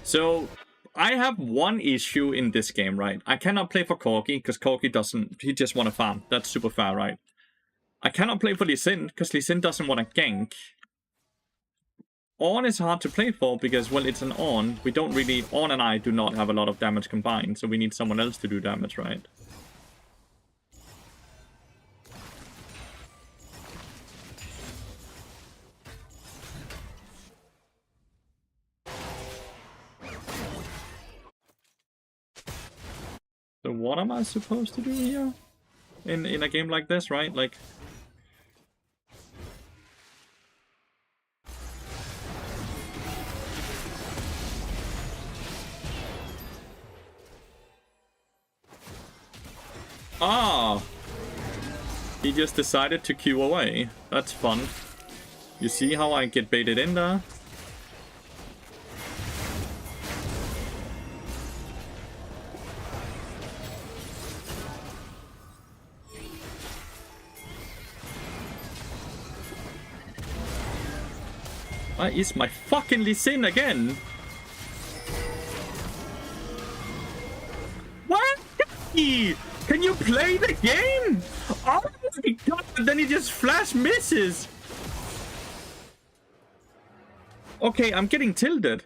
So, I have one issue in this game, right? I cannot play for Corki, because Corki doesn't... He just want to farm. That's super fair, right? I cannot play for Lee Sin, because Lee Sin doesn't want to gank. Ornn is hard to play for, because, well, it's an Ornn. We don't really... Ornn and I do not have a lot of damage combined, so we need someone else to do damage, right? So what am I supposed to do here? In a game like this, right? Like... Ah! He just decided to queue away. That's fun. You see how I get baited in there? Why is my fucking Lee Sin again? What? Can you play the game? Oh my god, then he just flash misses. Okay, I'm getting tilted.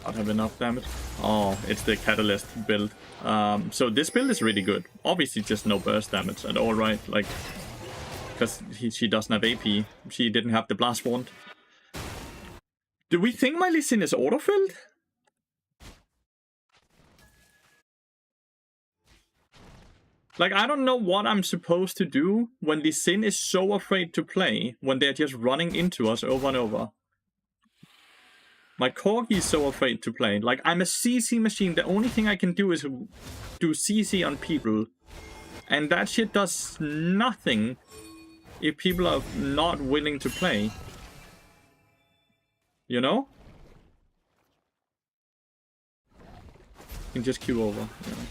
Not have enough damage. Oh, it's the Catalyst build. So this build is really good. Obviously just no burst damage at all, right? Like, because she doesn't have AP. She didn't have the Blast Wand. Do we think my Lee Sin is autofilled? Like, I don't know what I'm supposed to do when Lee Sin is so afraid to play, when they're just running into us over and over. My Corgi is so afraid to play. Like, I'm a CC machine. The only thing I can do is do CC on people. And that shit does nothing if people are not willing to play. You know? You can just queue over. You know?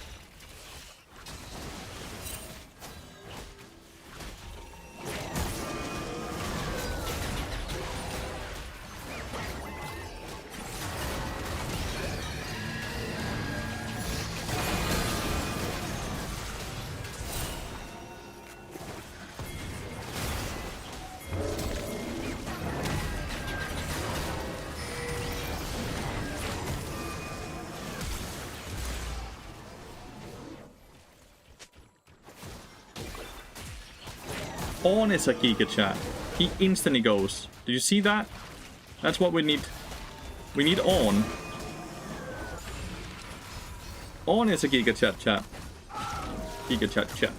Ornn is a Giga chat. He instantly goes. Did you see that? That's what we need. We need Ornn. Ornn is a Giga chat chat. Giga chat chat.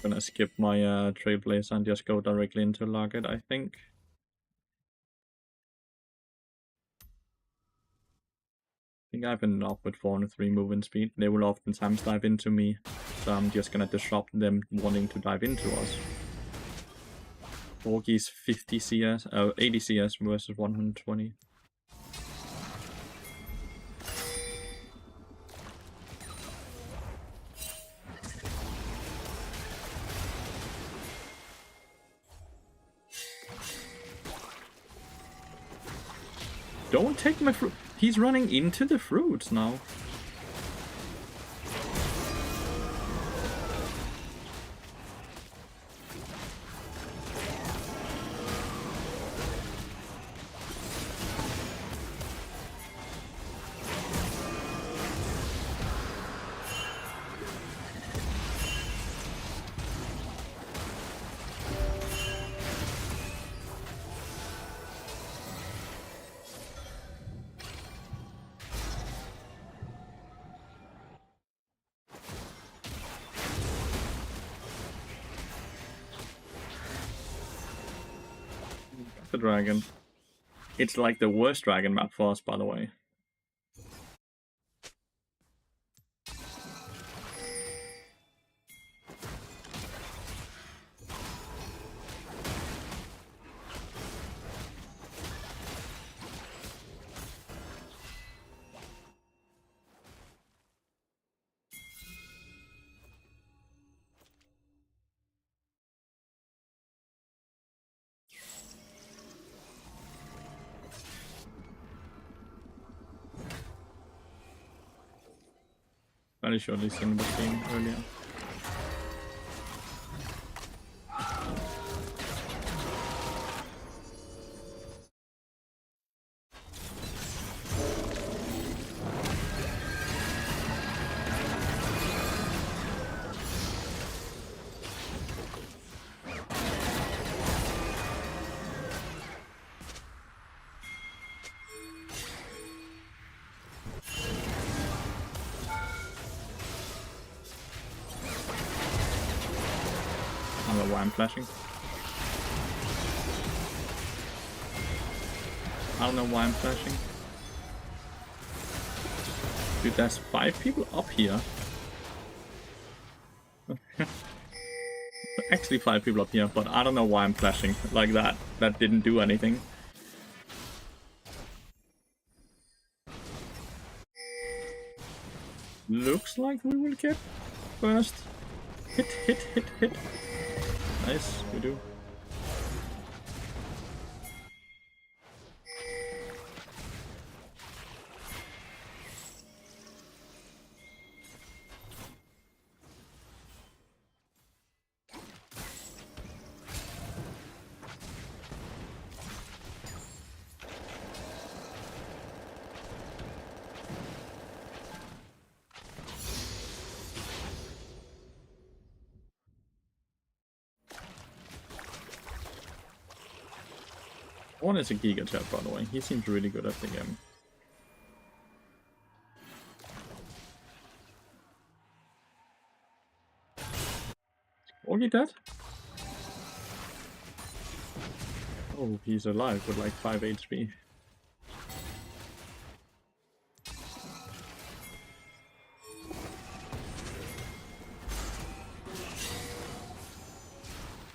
I'm gonna skip my Trailblazer and just go directly into Larget, I think. think I've enough with 403 movement speed. They will oftentimes dive into me, so I'm just gonna disrupt them wanting to dive into us. Corgi's 50 CS, 80 CS versus 120. Don't take my fruit. He's running into the fruits now. The dragon. It's like the worst dragon map for us, by the way. Very sure this thing was seen earlier. I don't know why I'm flashing. I don't know why I'm flashing. Dude, there's 5 people up here. Actually 5 people up here, but I don't know why I'm flashing like that. That didn't do anything. Looks like we will get first. Hit. Nice, we do. One is a Giga Chat, by the way. He seems really good at the game. Corgi dead? Oh, he's alive with like 5 HP.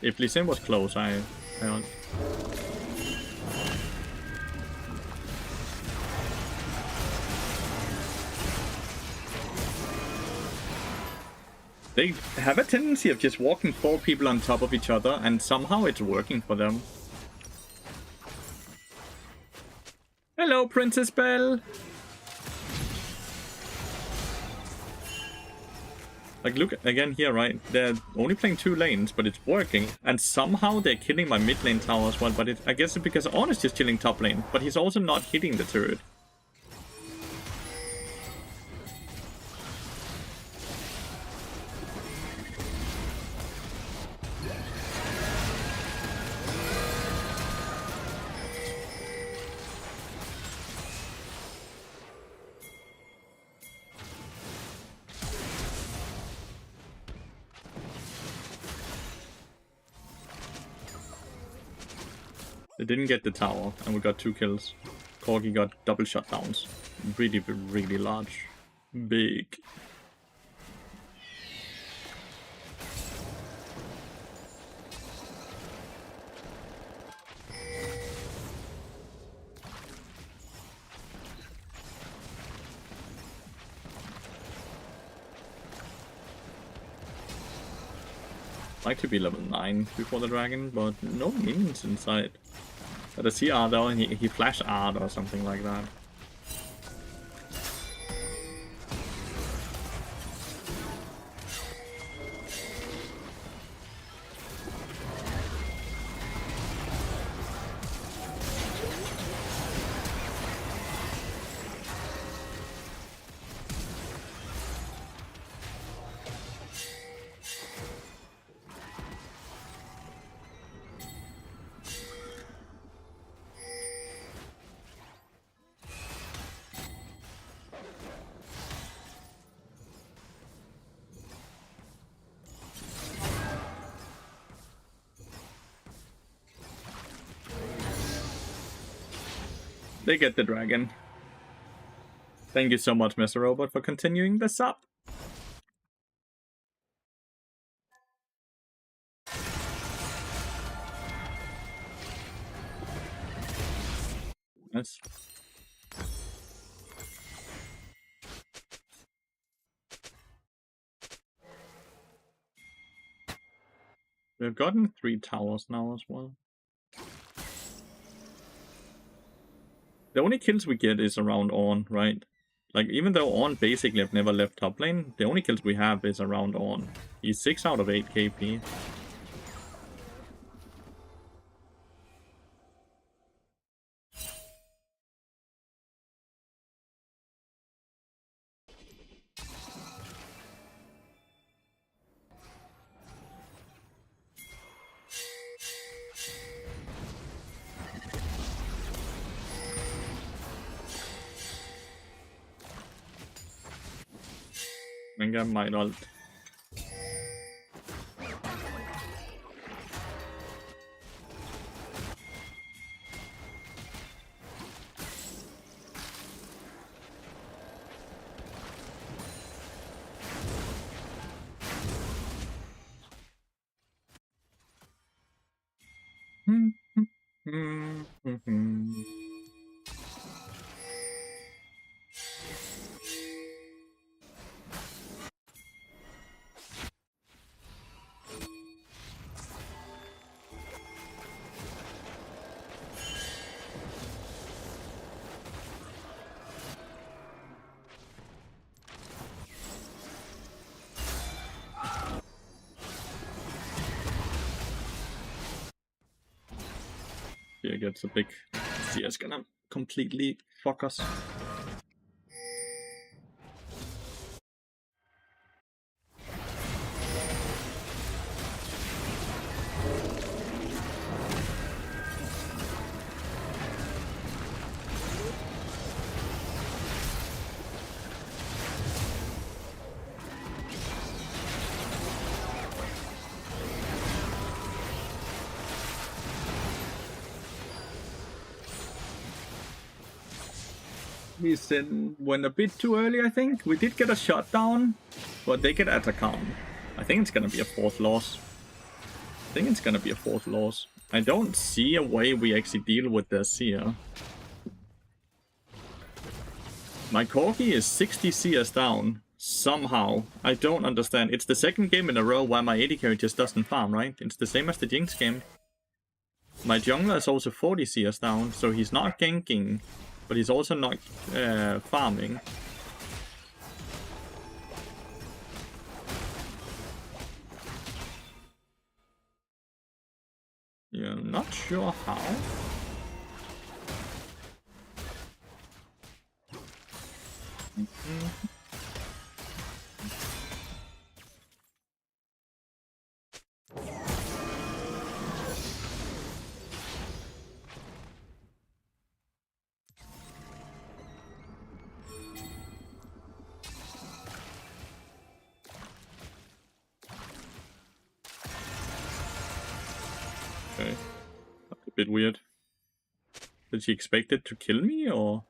If Lee Sin was close, I don't... They have a tendency of just walking 4 people on top of each other, and somehow it's working for them. Hello, Princess Belle! Like, look, again here, right? They're only playing 2 lanes, but it's working. And somehow they're killing my mid lane tower as well, but I guess it's because Ornn is just chilling top lane, but he's also not hitting the turret. They didn't get the tower, and we got 2 kills. Corgi got double shutdowns. Really, really large. Big. Like to be level 9 before the dragon, but no minions inside. Does he art though? He flash art or something like that. They get the dragon. Thank you so much, Mr. Robot, for continuing this up. Yes. We've gotten 3 towers now as well. The only kills we get is around Ornn, right? Like, even though Ornn basically have never left top lane, the only kills we have is around Ornn. He's 6 out of 8 KP. Venga might ult. Here gets a big CS gonna completely fuck us. We went a bit too early, I think. We did get a shutdown, but they get at account. I think it's gonna be a 4th loss. I don't see a way we actually deal with this here. My Corgi is 60 CS down, somehow. I don't understand. It's the 2nd game in a row where my AD carry just doesn't farm, right? It's the same as the Jinx game. My jungler is also 40 CS down, so he's not ganking. But he's also not farming. Yeah, I'm not sure how. Okay, that's a bit weird. Did she expect it to kill me, or?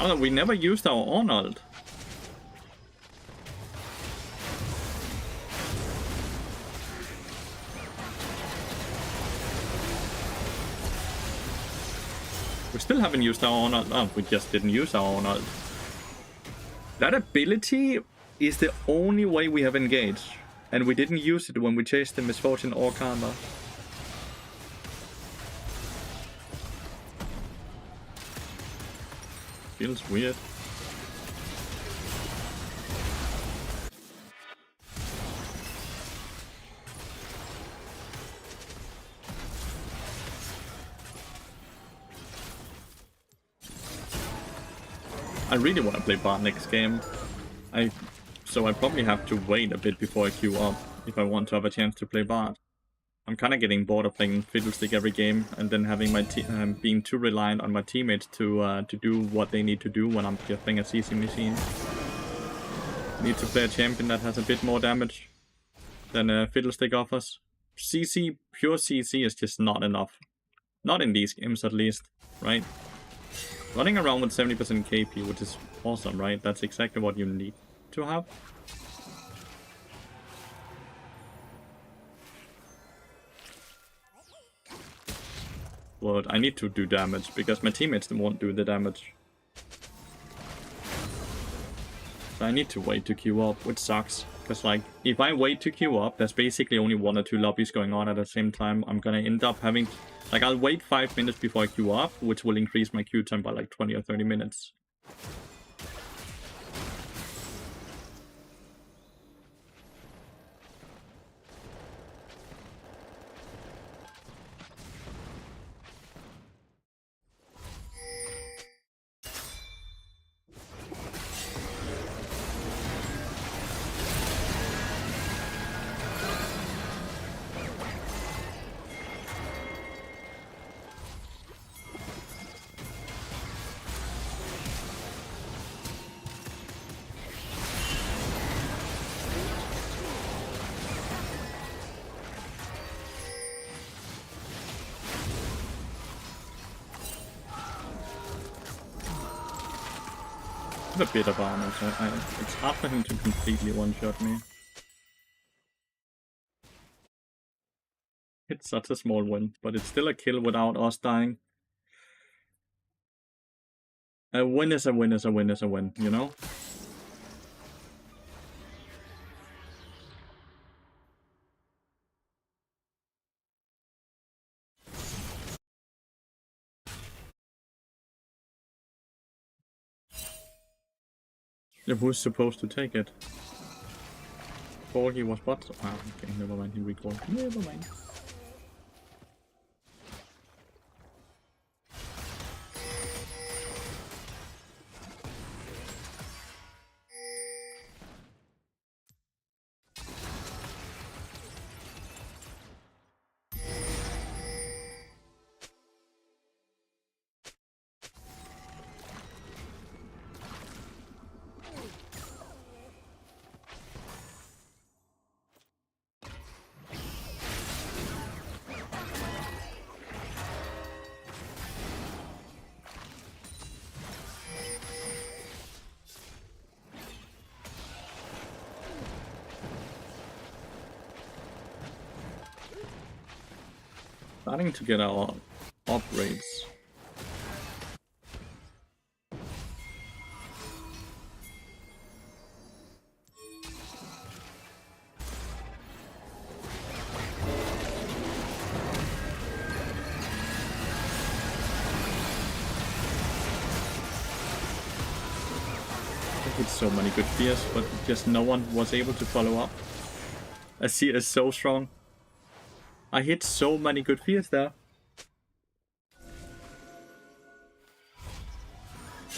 I don't know, we never used our own ult. We still haven't used our own ult. Oh, we just didn't use our own ult. That ability is the only way we have engaged. And we didn't use it when we chased the Misfortune or Karma. Feels weird. I really want to play bot next game. So I probably have to wait a bit before I queue up if I want to have a chance to play bot. I'm kind of getting bored of playing Fiddlestick every game and then having my being too reliant on my teammates to do what they need to do when I'm just playing a CC machine. I need to play a champion that has a bit more damage than Fiddlestick offers. Pure CC is just not enough. Not in these games at least, right? Running around with 70% KP, which is awesome, right? That's exactly what you need to have. But I need to do damage, because my teammates won't do the damage. So I need to wait to queue up, which sucks. Because, like, if I wait to queue up, there's basically only 1 or 2 lobbies going on at the same time. I'm gonna end up having... Like, I'll wait 5 minutes before I queue up, which will increase my queue time by, like, 20 or 30 minutes. A bit of armor, so it's hard for him to completely one-shot me. It's such a small win, but it's still a kill without us dying. A win is a win is a win is a win, you know? Who's supposed to take it? Before he was what? Ah, okay, never mind, he recalled. Never mind. Starting to get our upgrades. I hit so many good fears, but just no one was able to follow up. Azir is so strong. I hit so many good fears there.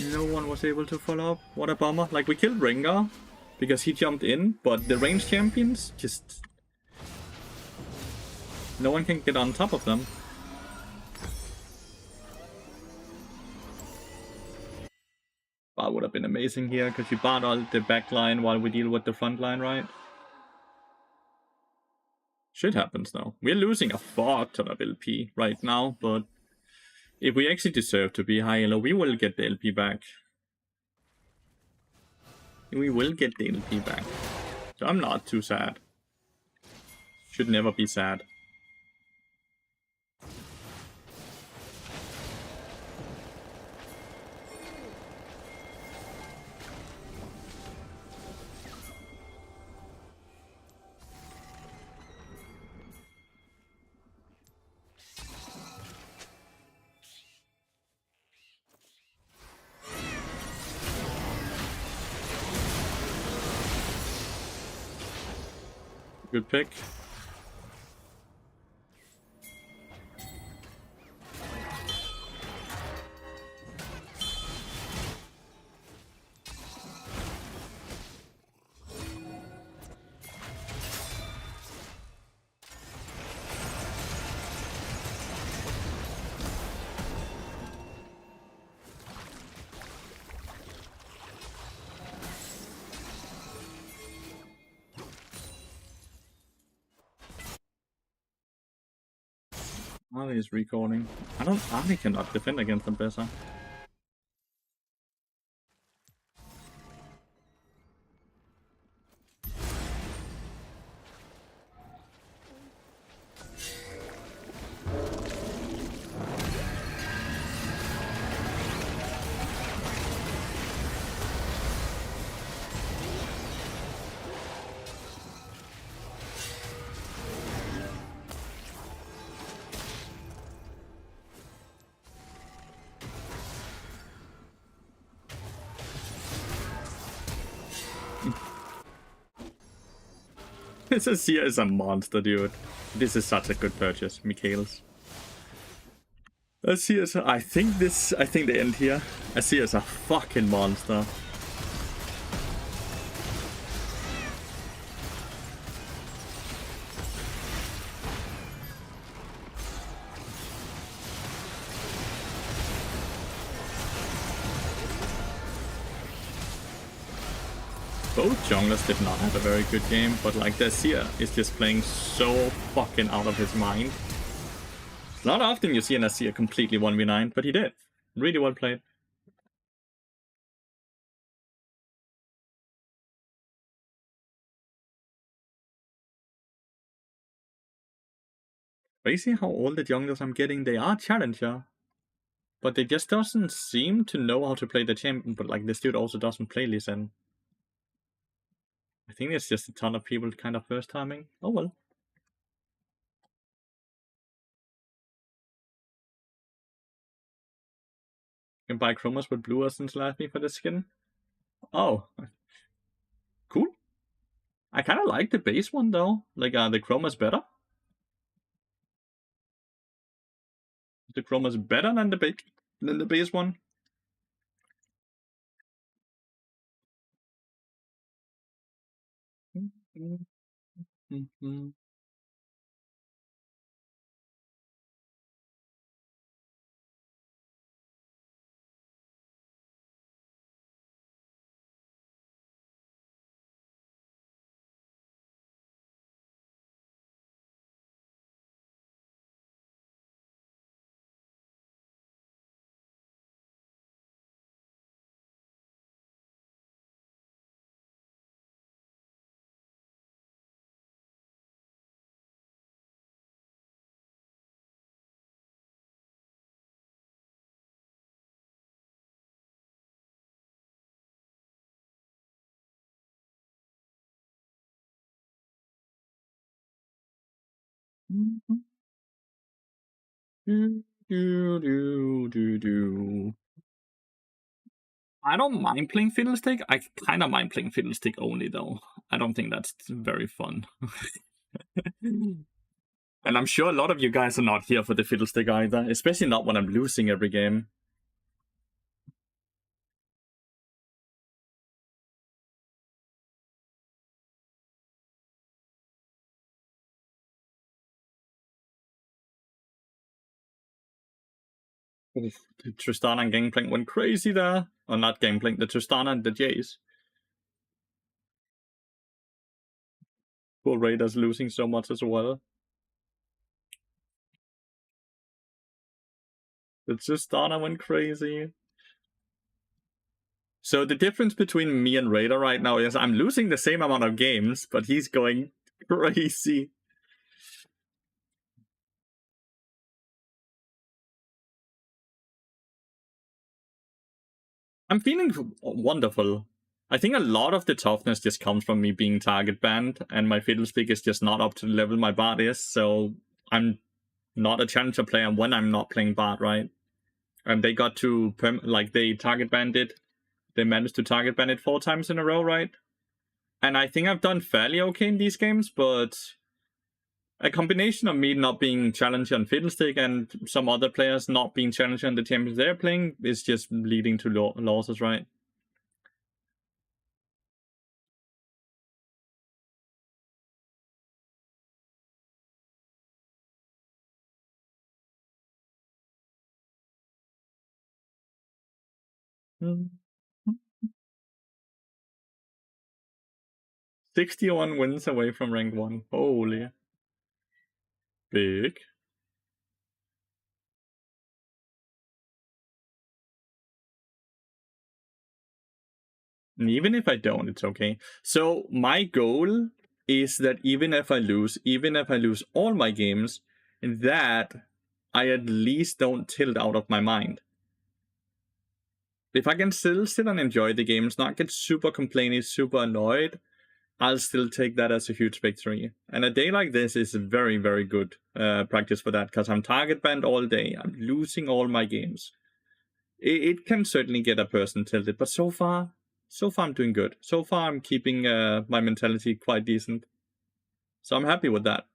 No one was able to follow up. What a bummer. Like, we killed Rengar because he jumped in, but the ranged champions just... No one can get on top of them. That would have been amazing here, because you bought all the back line while we deal with the front line, right? Shit happens now. We're losing a fuck ton of LP right now, but if we actually deserve to be high elo, we will get the LP back. we will get the LP back. So I'm not too sad. Should never be sad. Good pick. Arlie is recalling. Arlie cannot defend against them better. This Azir is a monster, dude. This is such a good purchase, Michaelis. Azir is I think they end here. Azir is a fucking monster. Both junglers did not have a very good game, but like the Azir is just playing so fucking out of his mind. Not often you see an Azir completely 1v9, but he did. Really well played. Crazy how all the junglers I'm getting, they are challenger. But they just doesn't seem to know how to play the champion, but like this dude also doesn't play Lee Sin. I think it's just a ton of people kind of first timing. Oh well. You can buy Chromas with blue essence Lathyrus for the skin. Oh. Cool. I kind of like the base one though. Like, the Chroma's better. The Chroma's better than the base one. I don't mind playing Fiddlestick. I kind of mind playing Fiddlestick only, though. I don't think that's very fun. And I'm sure a lot of you guys are not here for the Fiddlestick either, especially not when I'm losing every game. Oof, the Tristana and Gangplank went crazy there. Or not Gangplank, the Tristana and the Jace. Poor Raiders losing so much as well. The Tristana went crazy. So the difference between me and Raider right now is I'm losing the same amount of games, but he's going crazy. I'm feeling wonderful. I think a lot of the toughness just comes from me being target banned, and my Fiddlestick is just not up to the level my Bard is, so I'm not a challenger player when I'm not playing Bard, right? And they got to, they target banned it. They managed to target ban it 4 times in a row, right? And I think I've done fairly okay in these games, but a combination of me not being challenger on Fiddlestick and some other players not being challenger on the champions they're playing is just leading to losses, right? Mm. 61 wins away from rank 1. Holy. Big. And even if I don't, it's okay. So my goal is that even if I lose all my games, that I at least don't tilt out of my mind. If I can still sit and enjoy the games, not get super complaining, super annoyed, I'll still take that as a huge victory. And a day like this is very, very good practice for that, because I'm target banned all day. I'm losing all my games. It can certainly get a person tilted, but so far I'm doing good. So far I'm keeping my mentality quite decent. So I'm happy with that.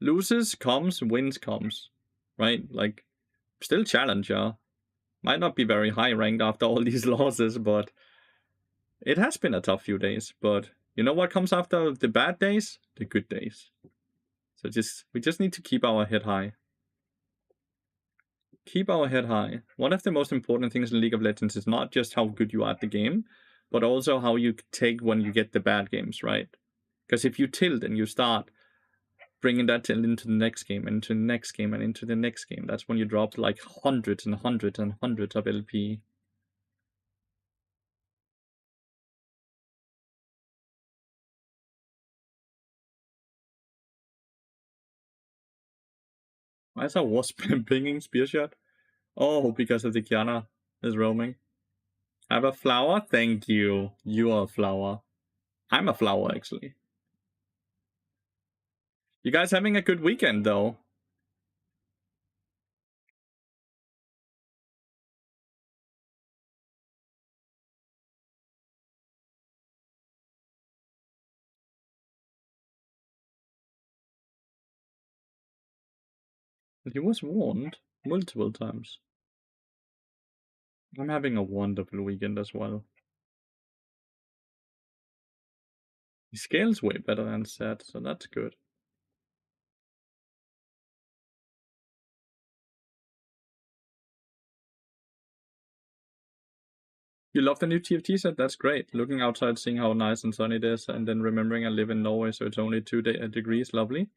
Loses comes, wins comes, right? Like, still challenger. Might not be very high ranked after all these losses, but it has been a tough few days. But you know what comes after the bad days? The good days. So we just need to keep our head high. Keep our head high. One of the most important things in League of Legends is not just how good you are at the game, but also how you take when you get the bad games, right? Because if you tilt and you start bringing that tilt into the next game, and into the next game, and into the next game, that's when you drop like hundreds and hundreds and hundreds of LP. Why is a wasp pinging spear shot? Oh, because of the Kiana is roaming. I have a flower? Thank you. You are a flower. I'm a flower, actually. You guys having a good weekend, though? He was warned multiple times. I'm having a wonderful weekend as well. He scales way better than said, so that's good. You love the new TFT set? That's great. Looking outside, seeing how nice and sunny it is, and then remembering I live in Norway, so it's only 2 degrees. Lovely.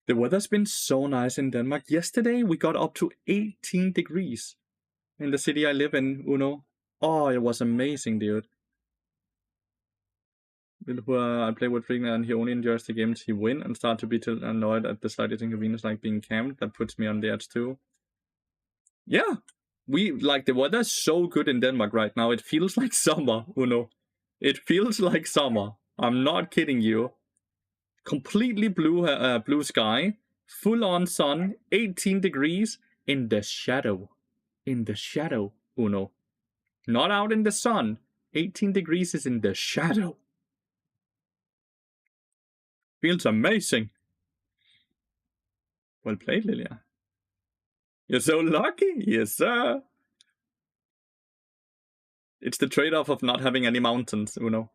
The weather's been so nice in Denmark. Yesterday, we got up to 18 degrees in the city I live in, Uno. Oh, it was amazing, dude. I play with Frigna, and he only enjoys the games he win and start to be annoyed at the slightest inconvenience like being camped. That puts me on the edge too. Yeah, the weather's so good in Denmark right now. It feels like summer, Uno. It feels like summer. I'm not kidding you. Completely blue sky, full on sun, 18 degrees in the shadow. In the shadow, Uno. Not out in the sun. 18 degrees is in the shadow. Feels amazing. Well played, Lilia. You're so lucky. Yes, sir. It's the trade-off of not having any mountains, Uno.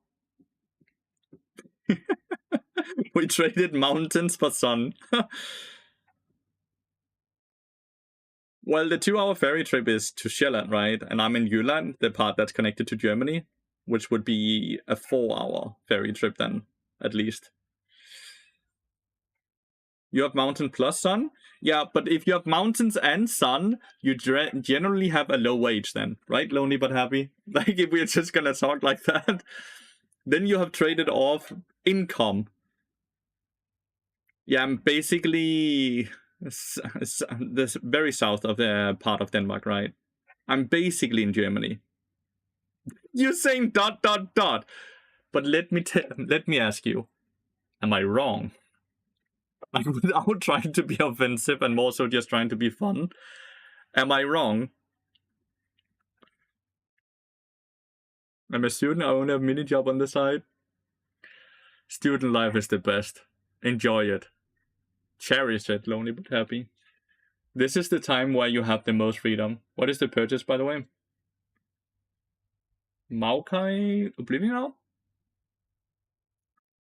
We traded mountains for sun. Well, the 2-hour ferry trip is to Sjælland, right? And I'm in Jylland, the part that's connected to Germany, which would be a 4-hour ferry trip then, at least. You have mountain plus sun? Yeah, but if you have mountains and sun, you generally have a low wage then, right? Lonely but happy. Like, if we're just gonna talk like that, then you have traded off income. Yeah, I'm basically this very south of the part of Denmark, right? I'm basically in Germany. You're saying ... But let me ask you, am I wrong? Like, without trying to be offensive and more so just trying to be fun, am I wrong? I'm a student, I only have a mini job on the side. Student life is the best. Enjoy it. Cherish it, lonely but happy. This is the time where you have the most freedom. What is the purchase, by the way? Maokai Oblivion?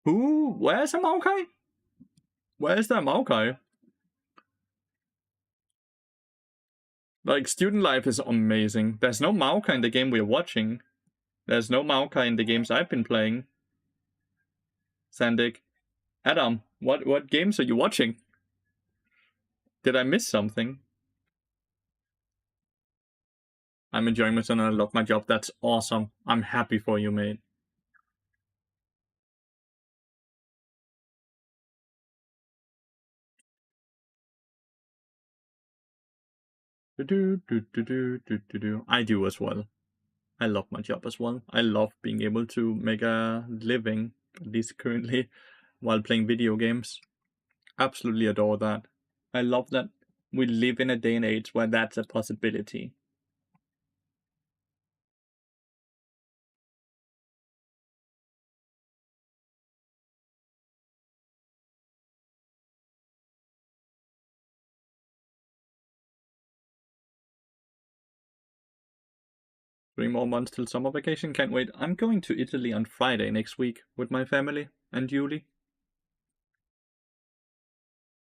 Who? Where's a Maokai? Where's that Maokai? Like, student life is amazing. There's no Maokai in the game we're watching. There's no Maokai in the games I've been playing. Sandik. Adam, what games are you watching? Did I miss something? I'm enjoying myself and I love my job. That's awesome. I'm happy for you, mate. I do as well. I love my job as well. I love being able to make a living, at least currently, while playing video games. Absolutely adore that. I love that we live in a day and age where that's a possibility. Three more months till summer vacation. Can't wait. I'm going to Italy on Friday next week with my family and Julie.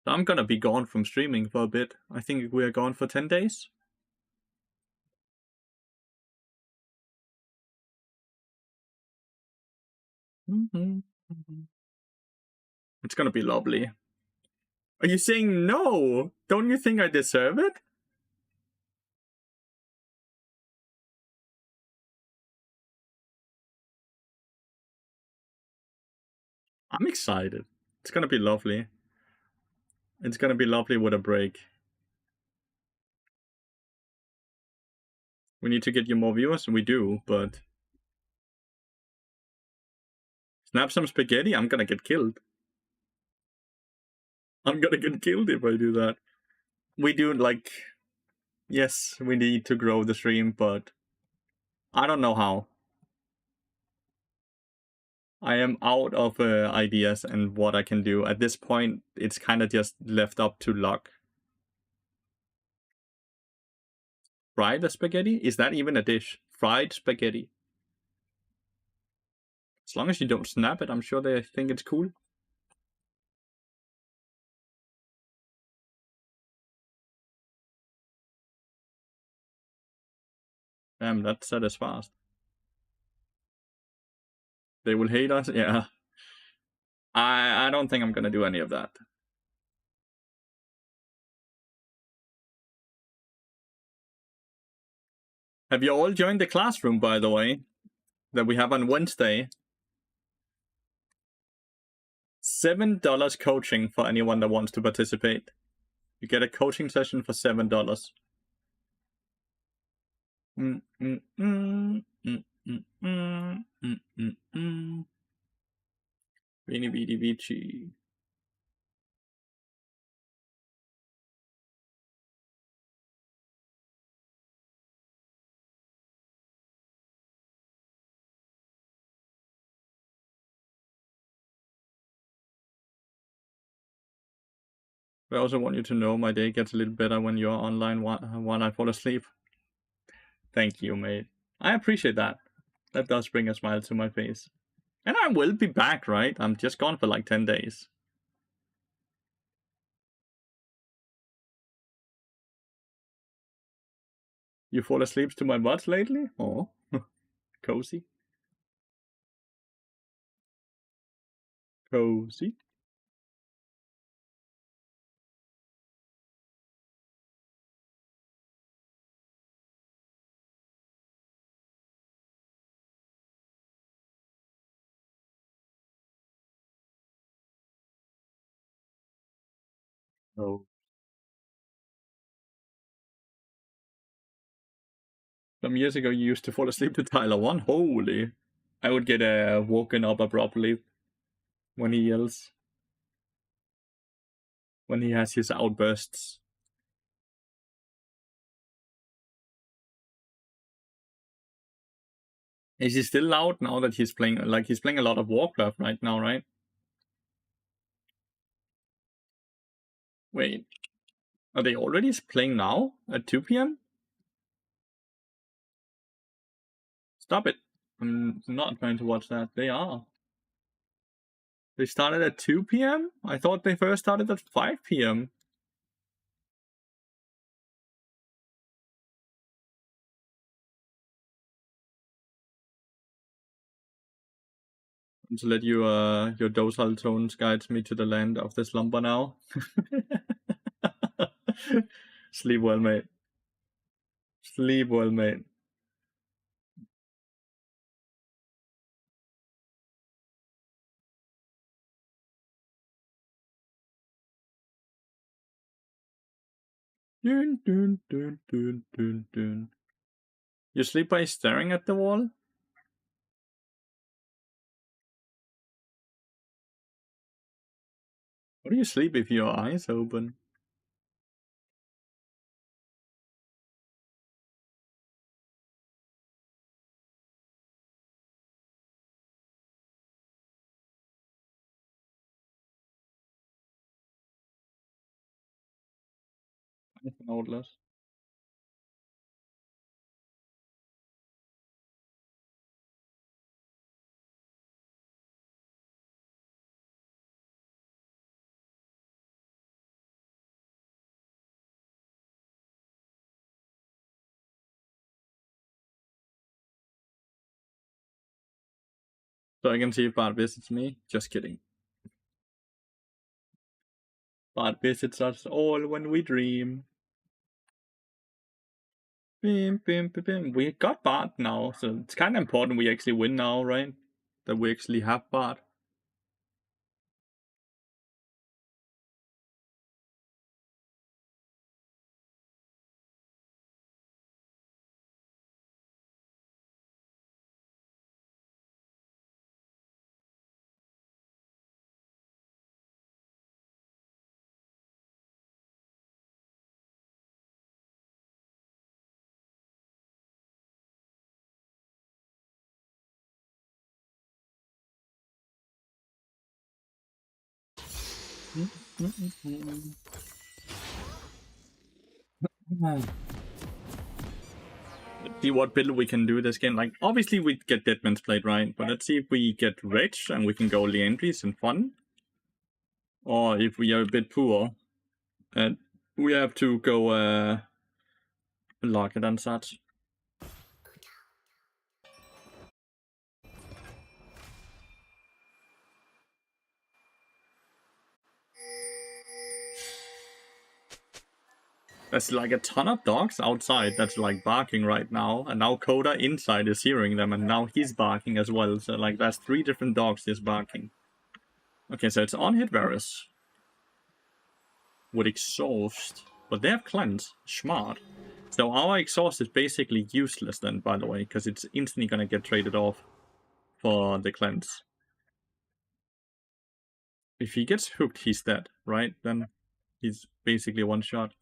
So I'm gonna be gone from streaming for a bit. I think we're gone for 10 days. It's gonna be lovely. Are you saying no? Don't you think I deserve it? I'm excited. It's gonna be lovely. It's gonna be lovely with a break. We need to get you more viewers. We do, but snap some spaghetti. I'm gonna get killed. I'm gonna get killed if I do that. We do, like, yes, we need to grow the stream, but I don't know how. I am out of ideas and what I can do. At this point, it's kind of just left up to luck. Fried spaghetti? Is that even a dish? Fried spaghetti. As long as you don't snap it, I'm sure they think it's cool. Damn, that said as fast. They will hate us? Yeah. I don't think I'm gonna do any of that. Have you all joined the classroom, by the way, that we have on Wednesday? $7 coaching for anyone that wants to participate. You get a coaching session for $7. Beanie Beanie Beachy. I also want you to know my day gets a little better when you're online while I fall asleep. Thank you, mate. I appreciate that. That does bring a smile to my face. And I will be back, right? I'm just gone for like 10 days. You fall asleep to my butt lately? Oh, cozy. Cozy. Oh. Some years ago, you used to fall asleep to Tyler 1. Holy. I would get woken up abruptly when he yells. When he has his outbursts. Is he still loud now that he's playing? Like, he's playing a lot of Warcraft right now, right? Wait. Are they already playing now? At 2 p.m.? Stop it. I'm not going to watch that. They are. They started at 2 p.m.? I thought they first started at 5 p.m. To let you, your docile tones guide me to the land of the slumber now. Sleep well, mate. Sleep well, mate. Dun, dun, dun, dun, dun, dun. You sleep by staring at the wall? How do you sleep if your eyes open? Anything outless. So I can see if Bart visits me. Just kidding. Bart visits us all when we dream. Bim, bim, bim, bim. We got Bart now, so it's kind of important we actually win now, right? That we actually have Bart. See what build we can do this game. Like, obviously we get Deadman's Blade, right? But let's see if we get rich and we can go Leandries and fun. Or if we are a bit poor and we have to go lock it and such. There's like a ton of dogs outside that's like barking right now, and now Coda inside is hearing them, and now he's barking as well. So like there's 3 different dogs just barking. Okay, so it's on hit Varus with exhaust, but they have cleanse. Smart. So our exhaust is basically useless then, by the way, because it's instantly gonna get traded off for the cleanse. If he gets hooked, he's dead, right? Then he's basically one shot.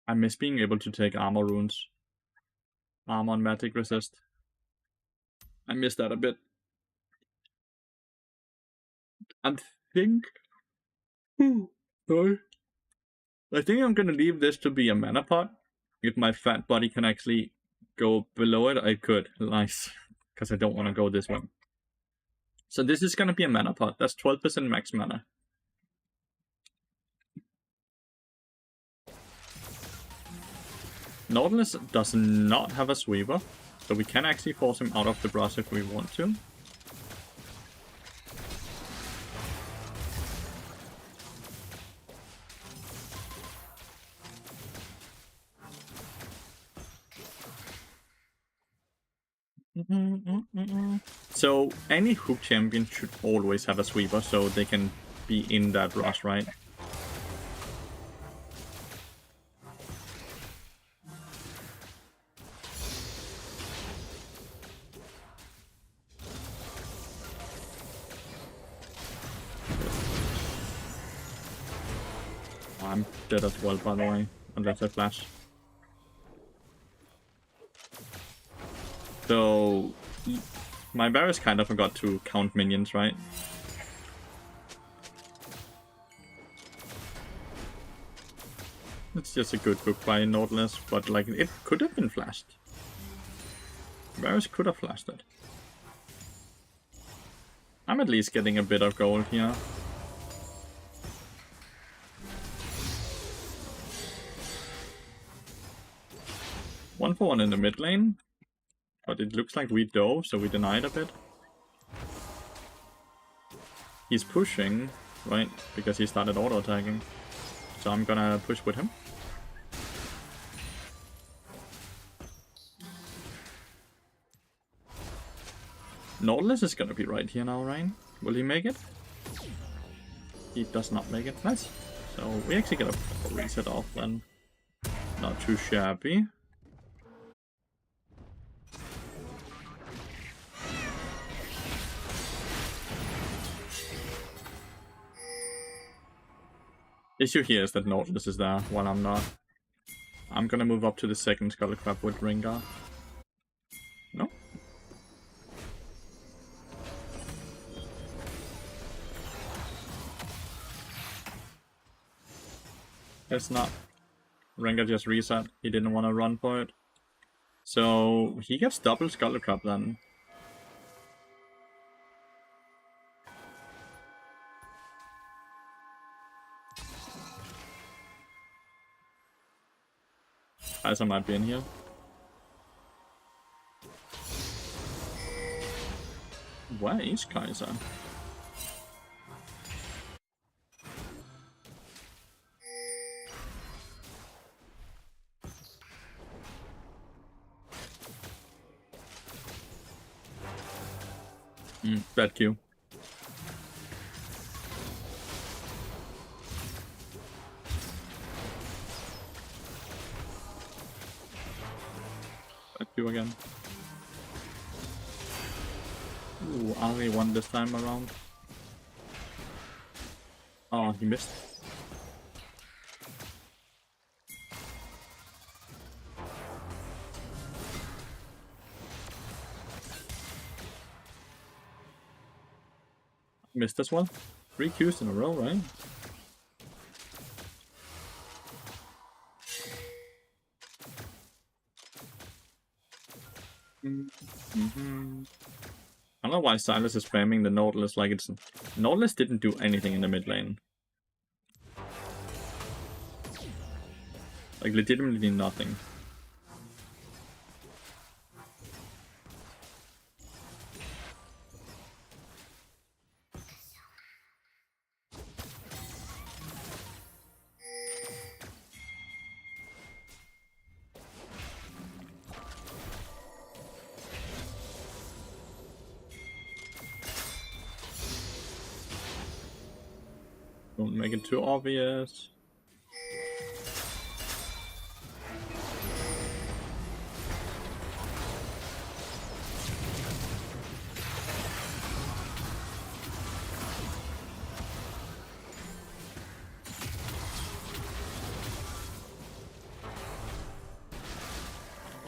I miss being able to take armor runes. Armor on magic resist. I miss that a bit. I think... Sorry. I think I'm gonna leave this to be a mana pot. If my fat body can actually go below it, I could. Nice. Because I don't want to go this one. So this is gonna be a mana pot. That's 12% max mana. Nautilus does not have a sweeper, so we can actually force him out of the brush if we want to. So any hook champion should always have a sweeper so they can be in that rush, right? I'm dead as well, by the way, unless I flash. So my Varus kind of forgot to count minions, right? It's just a good hook by Nautilus, but like it could have been flashed. Varus could have flashed it. I'm at least getting a bit of gold here. One for one in the mid lane, but it looks like we dove, so we denied a bit. He's pushing, right? Because he started auto-attacking. So I'm gonna push with him. Nautilus is gonna be right here now, Ryan. Will he make it? He does not make it. Nice. So we actually get a reset off then. Not too shabby. Issue here is that Nautilus is there while I'm not. I'm gonna move up to the second Scuttle Crab with Rengar. No? It's not. Rengar just reset. He didn't want to run for it. So he gets double Scuttle Crab then. Kai'Sa might be in here. Where is Kai'Sa? Bad Q. Bad Q again. Ooh, Ari won this time around. Oh, he missed. Missed as well. 3 Qs in a row, right? I don't know why Silas is spamming the Nautilus like it's... Nautilus didn't do anything in the mid lane. Like, legitimately nothing. Don't make it too obvious.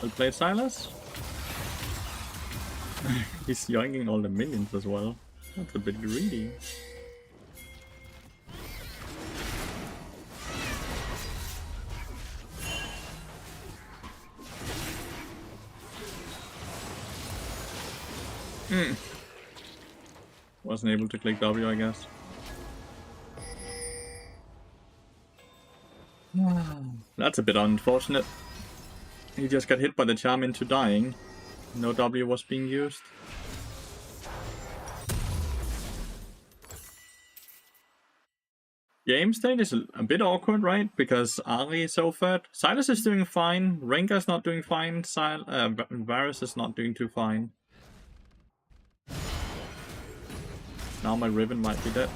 Well played, Silas. He's yoinking all the minions as well. That's a bit greedy. Wasn't able to click W, I guess. That's a bit unfortunate. He just got hit by the charm into dying. No W was being used. Game state is a bit awkward, right? Because Ari is so fat. Silas is doing fine. Rengar's not doing fine. Varus is not doing too fine. Now my Riven might be dead.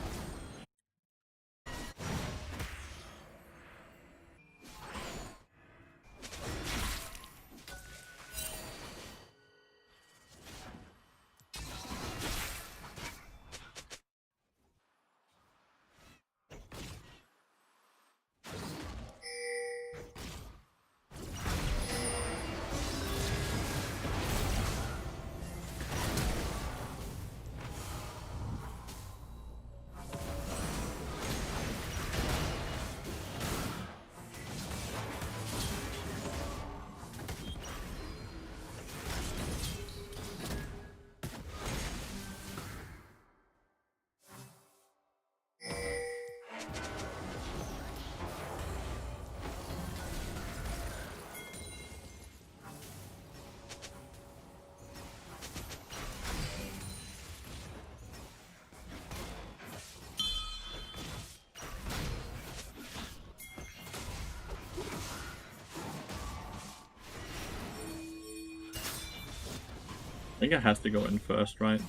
I think it has to go in first, right?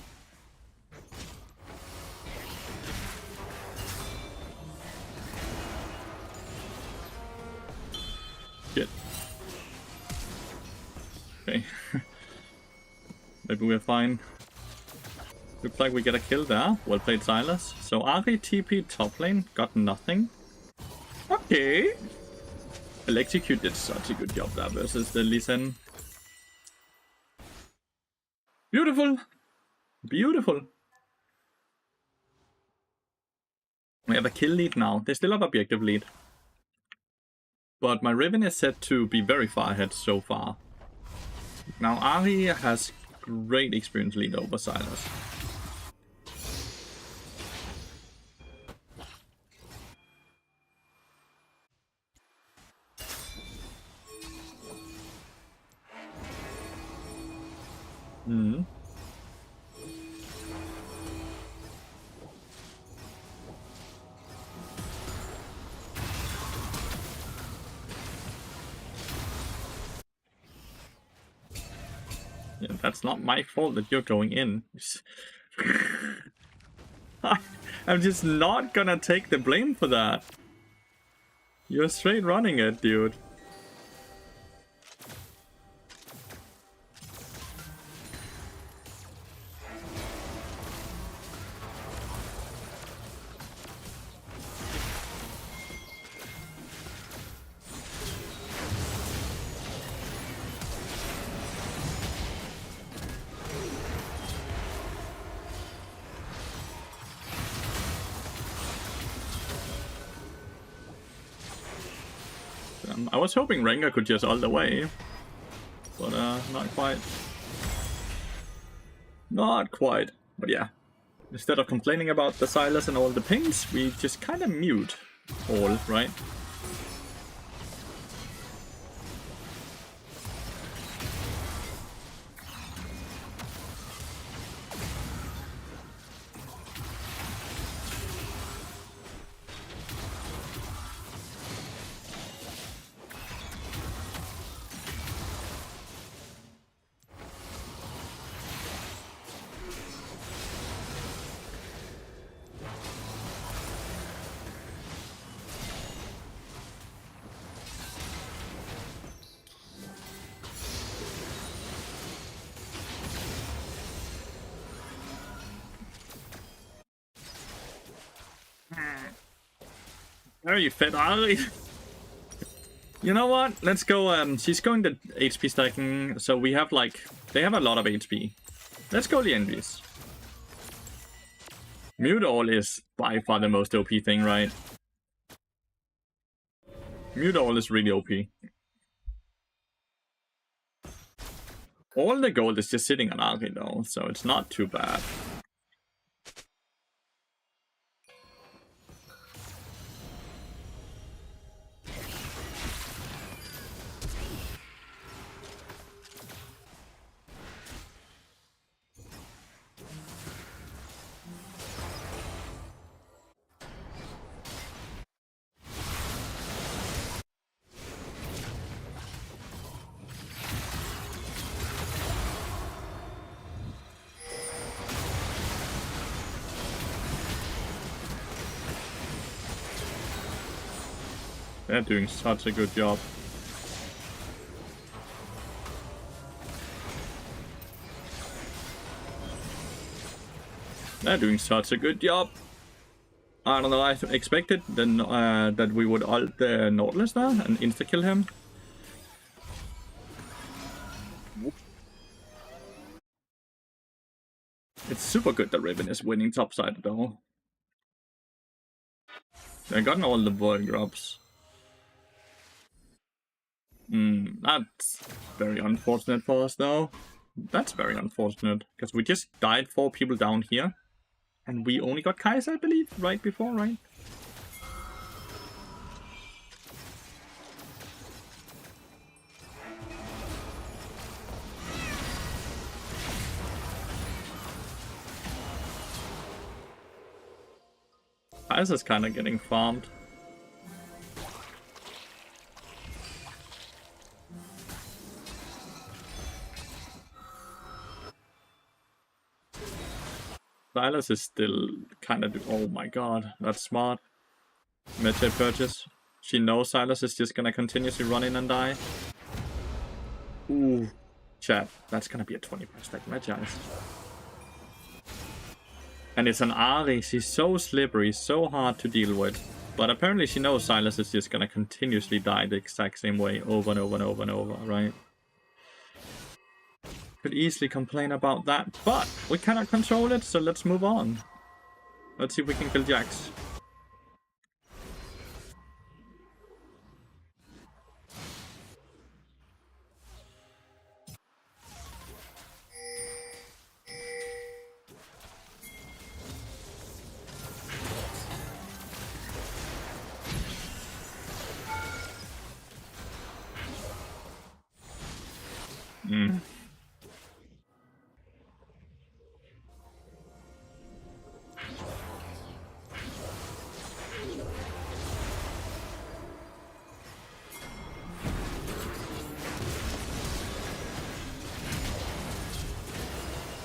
Shit. Okay. Maybe we're fine. Looks like we get a kill there. Well played, Silas. So Ari TP top lane, got nothing. Okay. Electrocute did such a good job there versus the Lee Sin. Beautiful! Beautiful! We have a kill lead now. They still have objective lead. But my Riven is set to be very far ahead so far. Now Ari has great experience lead over Silas. Hmm. Yeah, that's not my fault that you're going in. I'm just not gonna take the blame for that. You're straight running it, dude. I was hoping Rengar could just ult away, but not quite. Not quite, but yeah. Instead of complaining about the Silas and all the pings, we just kind of mute all, right? There you fit, Ari. You know what? Let's go. She's going to HP stacking, so we have like they have a lot of HP. Let's go Liandry's. Mute all is by far the most OP thing, right? Mute all is really OP. All the gold is just sitting on Ari though, so it's not too bad. They're doing such a good job. They're doing such a good job. I don't know, I expected then that we would ult the Nautilus there and insta-kill him. It's super good that Riven is winning topside though. They've gotten all the void drops. That's very unfortunate for us though. That's very unfortunate, because we just died 4 people down here. And we only got Kai'Sa, I believe, right before, right? Kai'Sa's kind of getting farmed. Sylas is still kind of... Oh my god, that's smart. Meta purchase. She knows Sylas is just gonna continuously run in and die. Ooh. Chat, that's gonna be a 20 price tag Meta. And it's an Ahri. She's so slippery, so hard to deal with. But apparently she knows Sylas is just gonna continuously die the exact same way over and over and over and over, right? Could easily complain about that, but we cannot control it, so let's move on. Let's see if we can kill Jax.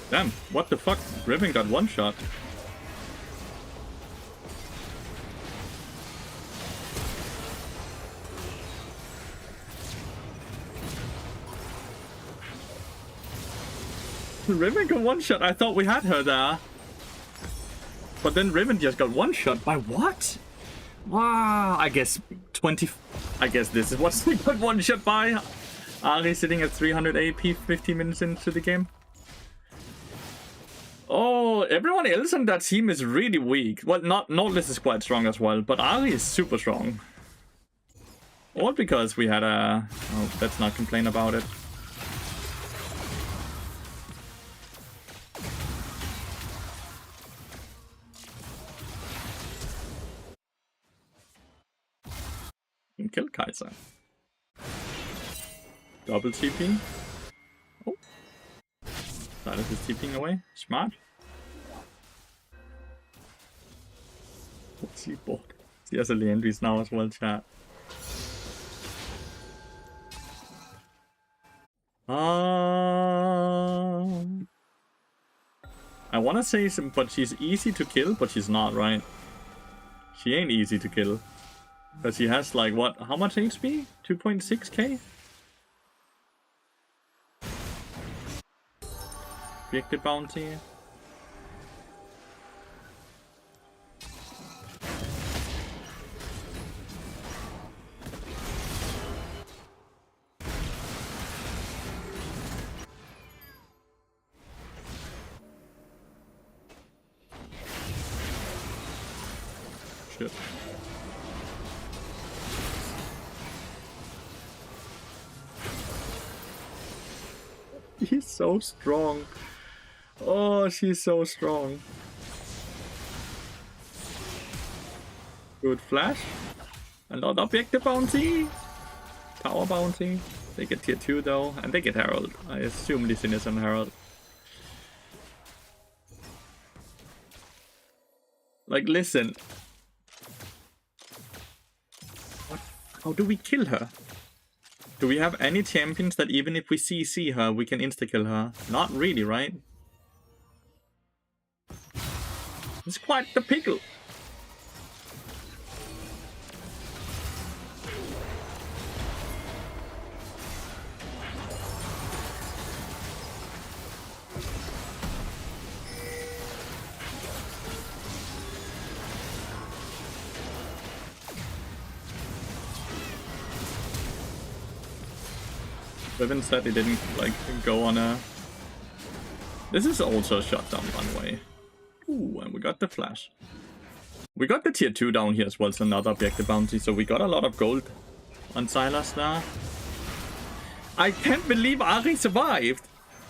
Damn, what the fuck? Riven got one shot. Riven got one shot. I thought we had her there. But then Riven just got one shot. By what? Wow, I guess 20... I guess this is what we got one shot by. Ahri sitting at 300 AP 15 minutes into the game. Oh, everyone else on that team is really weak. Well, Nautilus is quite strong as well, but Ahri is super strong. All because we had a... Oh, let's not complain about it. And kill Kai'Sa. Double TP. Oh. Sylas is TPing away. Smart. What's he bought? He has a Leandries now as well, chat. I wanna say some, but she's easy to kill, but she's not, right? She ain't easy to kill. Because she has like, what, how much HP? 2.6k? Objective bounty. Shit. He's so strong. Oh, she's so strong. Good flash. Another objective bounty. Power bounty. They get tier 2 though, and they get Herald. I assume Lee is on Herald. Like, listen. What? How do we kill her? Do we have any champions that even if we CC her, we can insta-kill her? Not really, right? It's quite the pickle. Riven said he didn't like go on a... This is also a shutdown runway. Ooh, and we got the flash. We got the tier 2 down here as well, so another objective bounty, so we got a lot of gold on Silas now. I can't believe Ari survived!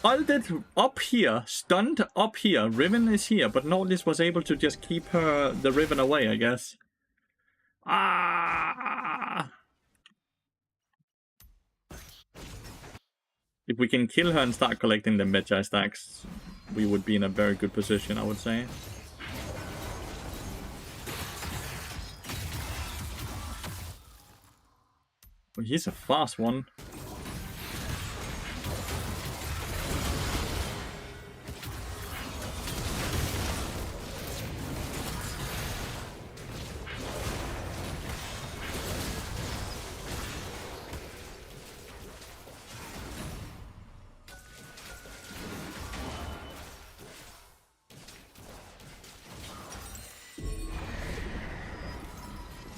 Ulted up here, stunned up here, Riven is here, but Nordis was able to just keep the Riven away, I guess. Ah! If we can kill her and start collecting the Medjay stacks, we would be in a very good position, I would say. Well, he's a fast one.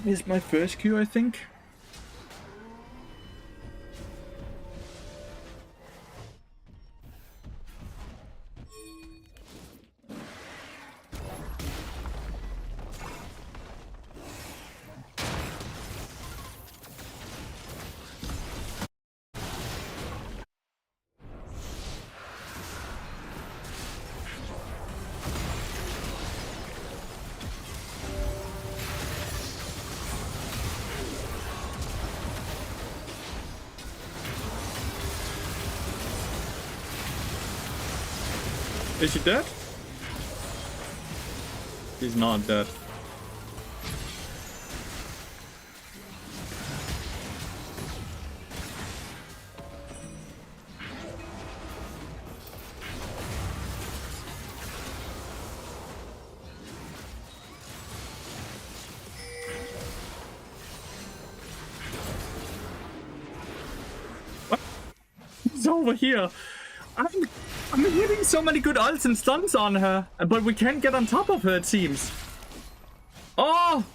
This is my first Q, I think. Is he dead? He's not dead. What? He's over here. I'm hitting so many good ults and stuns on her, but we can't get on top of her, it seems. Oh!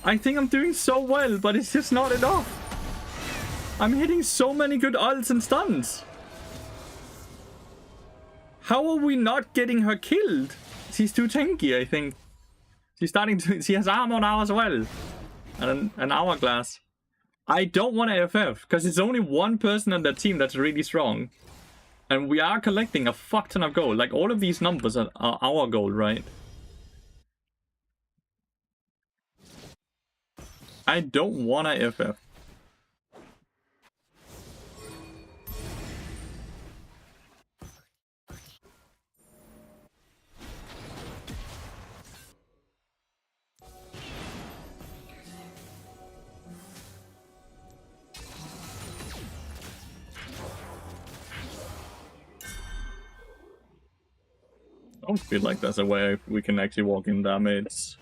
I think I'm doing so well, but it's just not enough. I'm hitting so many good ults and stuns. How are we not getting her killed? She's too tanky, I think. She's starting to... She has armor now as well. And an hourglass. I don't want to FF, because it's only one person on that team that's really strong. And we are collecting a fuck ton of gold. Like, all of these numbers are our gold, right? I don't wanna FF. I don't feel like there's a way we can actually walk in damage.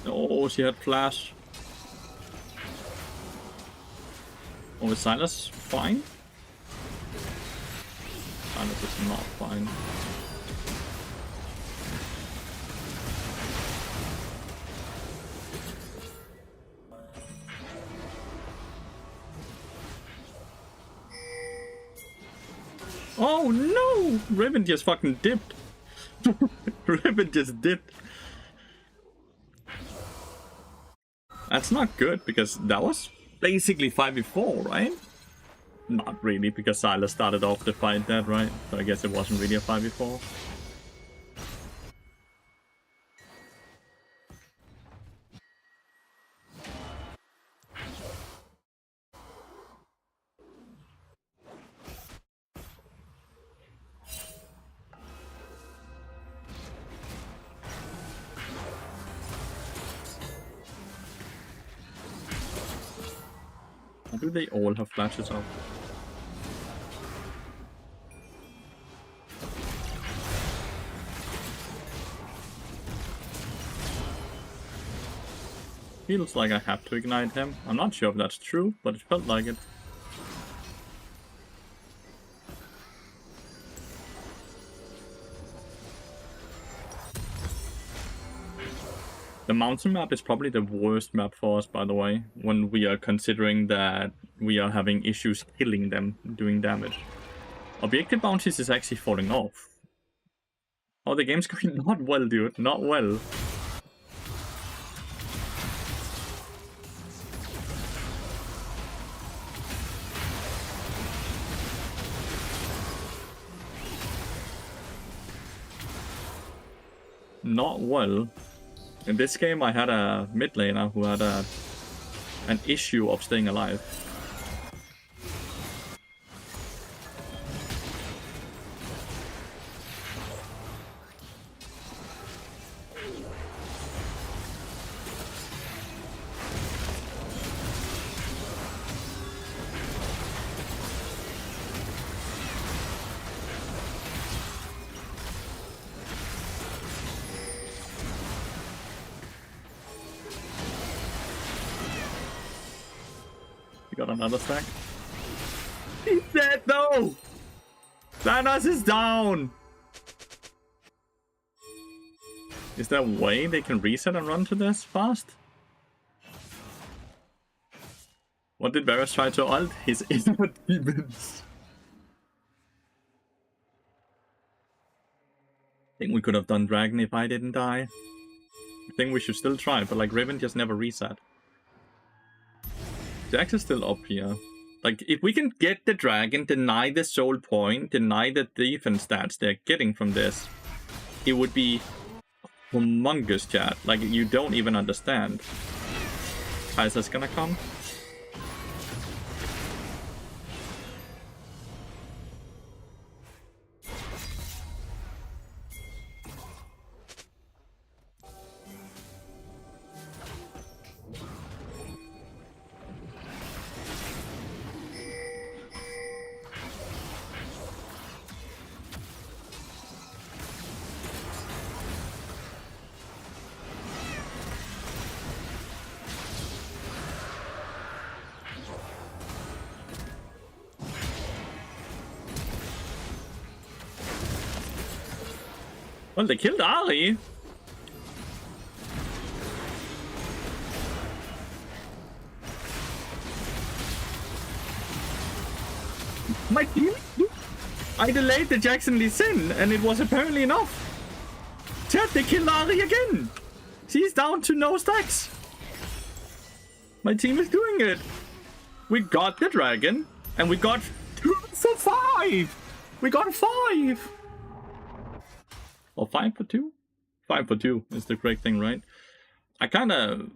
Oh, she had flash. Oh, is Silas fine? Silas is not fine. Oh no! Riven just fucking dipped. Riven just dipped. That's not good, because that was basically 5v4, right? Not really, because Silas started off the fight dead, right? So I guess it wasn't really a 5v4. Why do they all have flashes up? feels like I have to ignite him. I'm not sure if that's true, but it felt like it. The mountain map is probably the worst map for us, by the way, when we are considering that we are having issues killing them, doing damage. Objective bounties is actually falling off. Oh, the game's going not well, dude. Not well. Not well. In this game, I had a mid laner who had an issue of staying alive. Got another stack. He's dead though! Thanos is down! Is there a way they can reset and run to this fast? What did Varus try to ult? His inner demons. I think we could have done Dragon if I didn't die. I think we should still try, but like Riven just never reset. Jax is still up here. Like, if we can get the dragon, deny the soul point, deny the defense stats they're getting from this, it would be humongous, chat. Like, you don't even understand. Kaiser's gonna come. Well, they killed Ari. My team? I delayed the Jackson Lee Sin, and it was apparently enough. Chat, they killed Ari again. She's down to no stacks. My team is doing it. We got the dragon, and we got 2 for 5. We got 5. Or 5 for 2? 5 for 2 is the correct thing, right? I kinda...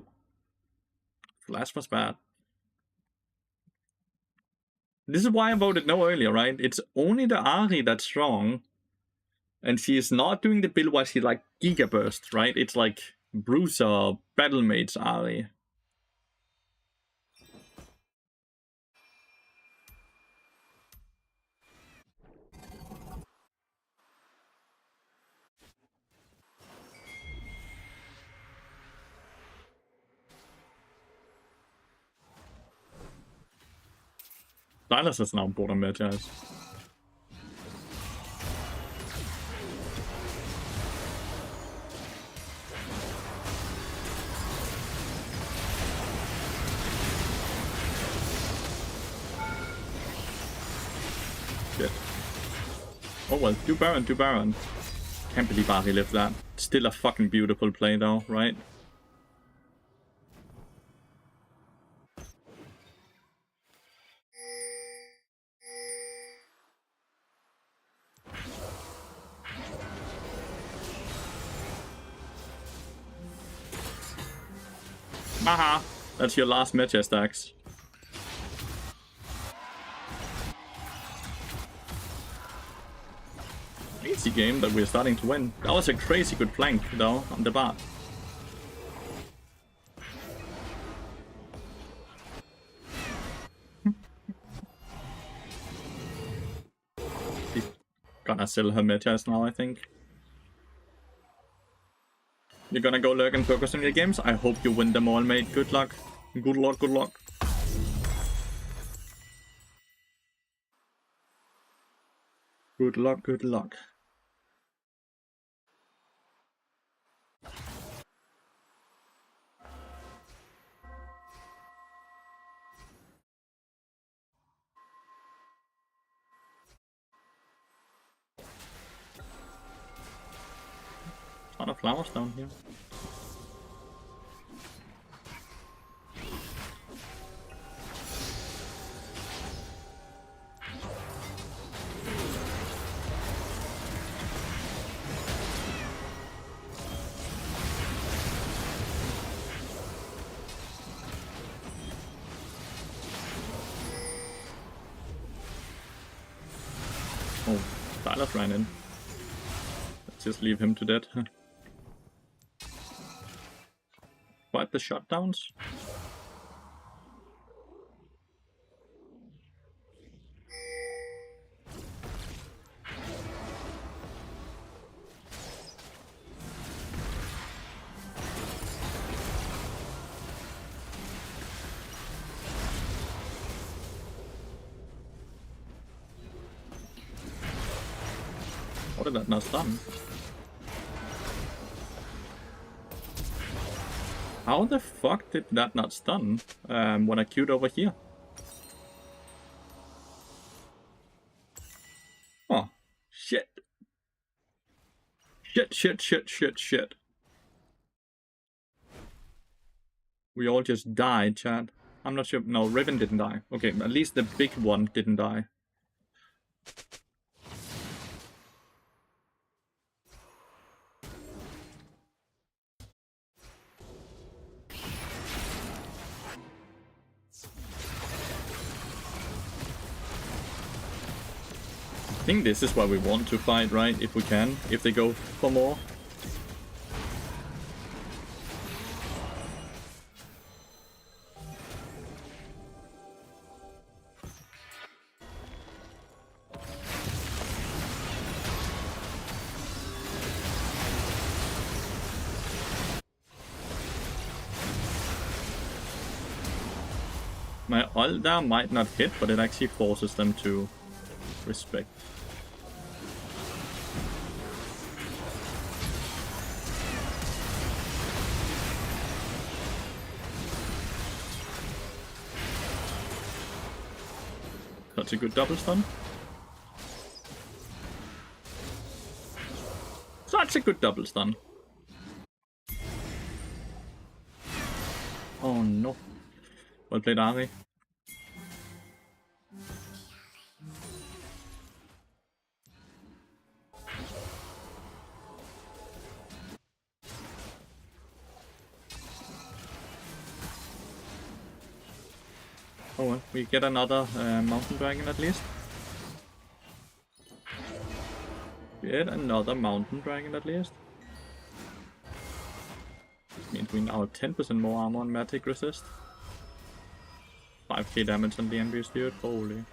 Flash was bad. This is why I voted no earlier, right? It's only the Ari that's strong. And she is not doing the build where she like Giga Burst, right? It's like Bruiser, Battlemates Ari. Silas is now bottom mid, guys. Shit. Oh well, do Baron, do Baron. Can't believe Ari lived that. Still a fucking beautiful play though, right? Haha, that's your last match, Stacks. Easy game that we're starting to win. That was a crazy good flank, though, on the bot. She's gonna sell her metas now, I think. You're gonna go lurk and focus on your games. I hope you win them all, mate. Good luck. Good luck, good luck. Good luck, good luck. A lot of flowers down here. Oh, Lathyrus ran in. Let's just leave him to dead. Quite the shutdowns. What did that not stun? How the fuck did that not stun when I queued over here? Oh, shit. Shit. We all just died, chat. I'm not sure. No, Riven didn't die. Okay, at least the big one didn't die. I think this is why we want to fight, right? If we can, if they go for more. My ult there might not hit, but it actually forces them to respect. That's a good double stun. Such a good double stun. Oh no. Well played, Ari. Oh well, we get another mountain dragon at least. Get another mountain dragon at least. Means we now have 10% more armor on magic resist. 5k damage on the envious dude, holy.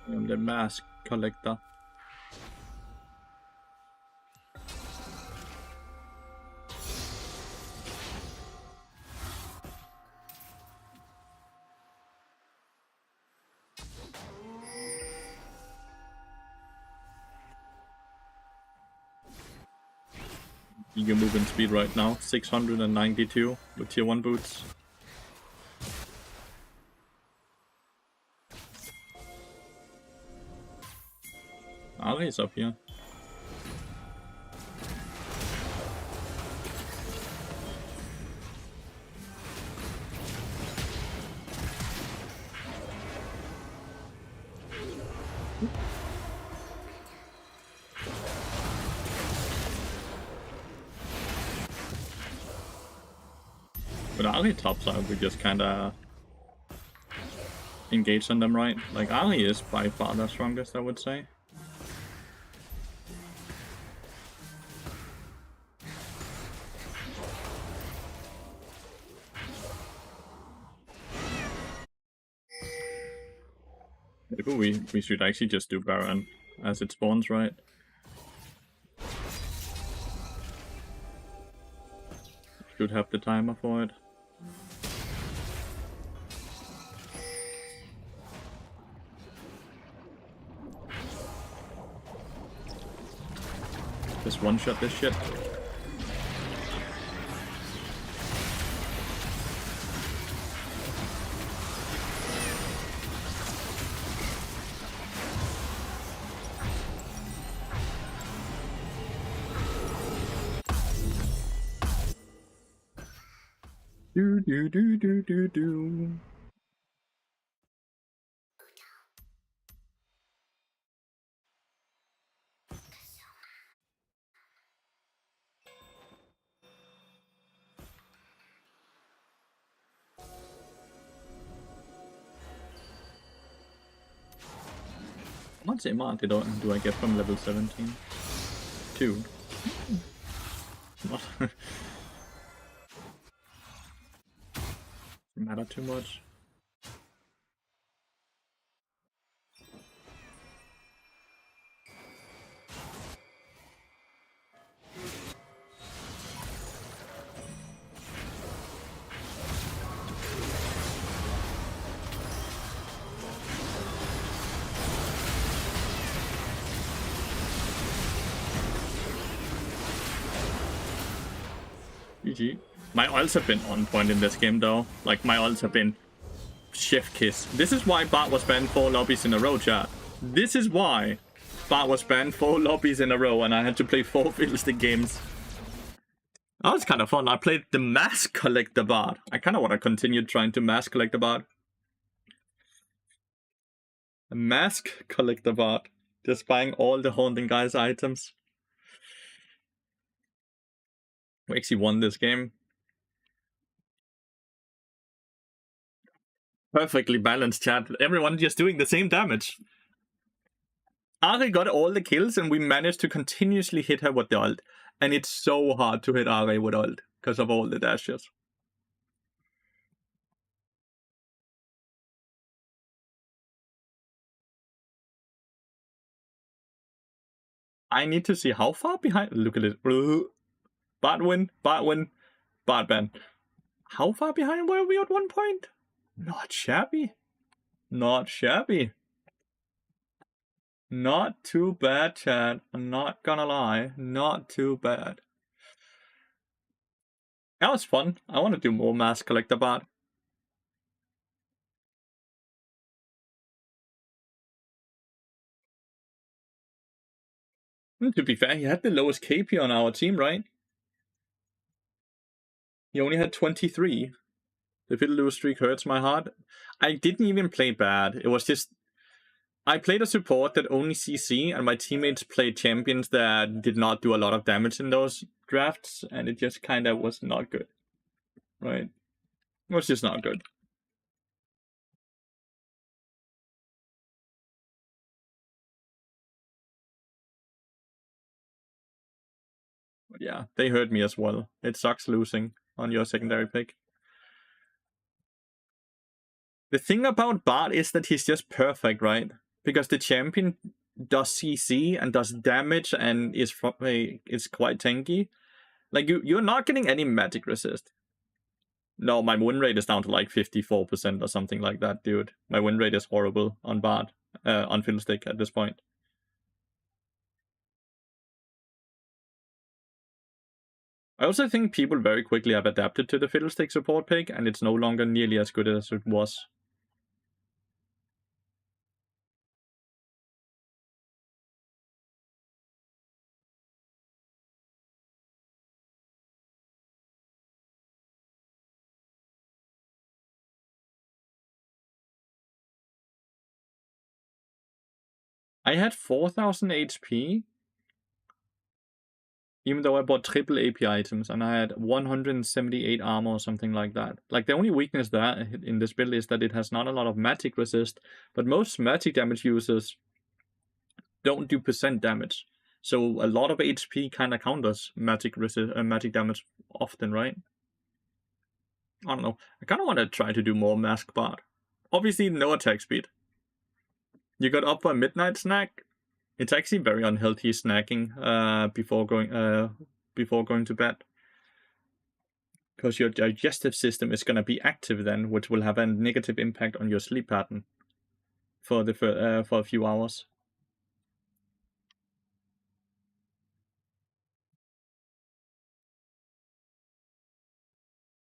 And the mask collector. Your movement speed right now, 692 with tier 1 boots. Ali is up here. With Ali top side, we just kinda engage on them, right? Like, Ari is by far the strongest, I would say. Maybe we should actually just do Baron as it spawns, right? Should have the timer for it. Just one-shot this shit. Do do do do do do. How much amount do I get from level 17? 2. Not matter too much. GG. My ults have been on point in this game though. Like, my ults have been chef kiss. This is why Bart was banned 4 lobbies in a row, chat. This is why Bart was banned 4 lobbies in a row and I had to play 4 Fiddlestick games. That was kind of fun. I played the Mask Collector Bart. I kind of want to continue trying to Mask Collector Bart. A Mask Collector Bart. Just buying all the Haunting Guys items. We actually won this game. Perfectly balanced, chat. Everyone just doing the same damage. Ari got all the kills and we managed to continuously hit her with the ult. And it's so hard to hit Ari with ult because of all the dashes. I need to see how far behind. Look at it. Bart win, Bart win, Bart ban. How far behind were we at one point? Not shabby. Not shabby. Not too bad, chat. I'm not gonna lie. Not too bad. That was fun. I want to do more Mask Collector Bart. To be fair, he had the lowest KP on our team, right? He only had 23. The Fiddle streak hurts my heart. I didn't even play bad. It was just... I played a support that only CC, and my teammates played champions that did not do a lot of damage in those drafts, and it just kind of was not good. Right? It was just not good. But yeah, they hurt me as well. It sucks losing on your secondary pick. The thing about Bart is that he's just perfect, right? Because the champion does CC and does damage and is quite tanky. Like, you're not getting any magic resist. No, my win rate is down to like 54% or something like that, dude. My win rate is horrible on Bard, on Fiddlestick at this point. I also think people very quickly have adapted to the Fiddlestick support pick, and it's no longer nearly as good as it was. I had 4,000 HP. Even though I bought triple AP items and I had 178 armor or something like that. Like, the only weakness that in this build is that it has not a lot of magic resist, but most magic damage users don't do percent damage. So a lot of HP kind of counters magic damage often, right? I don't know. I kind of want to try to do more mask bard. Obviously, no attack speed. You got up for a midnight snack. It's actually very unhealthy snacking before going to bed, because your digestive system is gonna be active then, which will have a negative impact on your sleep pattern for a few hours.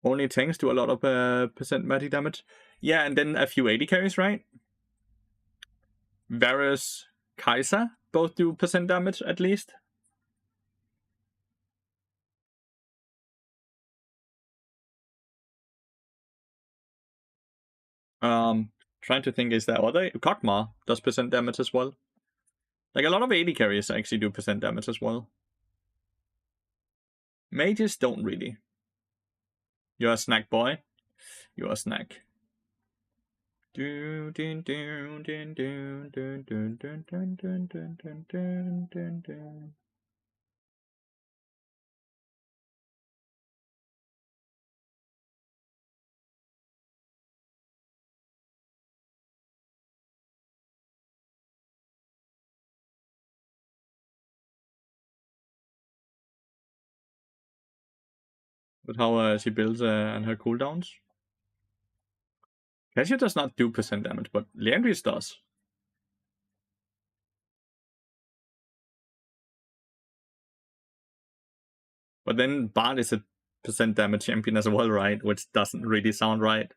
Only tanks do a lot of percent magic damage. Yeah, and then a few 80 carries, right? Varus, Kai'Sa both do percent damage at least. Trying to think, is there other? Kog'Maw does percent damage as well. Like, a lot of 80 carries actually do percent damage as well. Mages don't really. You're a snack boy. You're a snack. With how she builds and her cooldowns. Cassia does not do percent damage, but Lathyrus does. But then Bard is a percent damage champion as well, right? Which doesn't really sound right.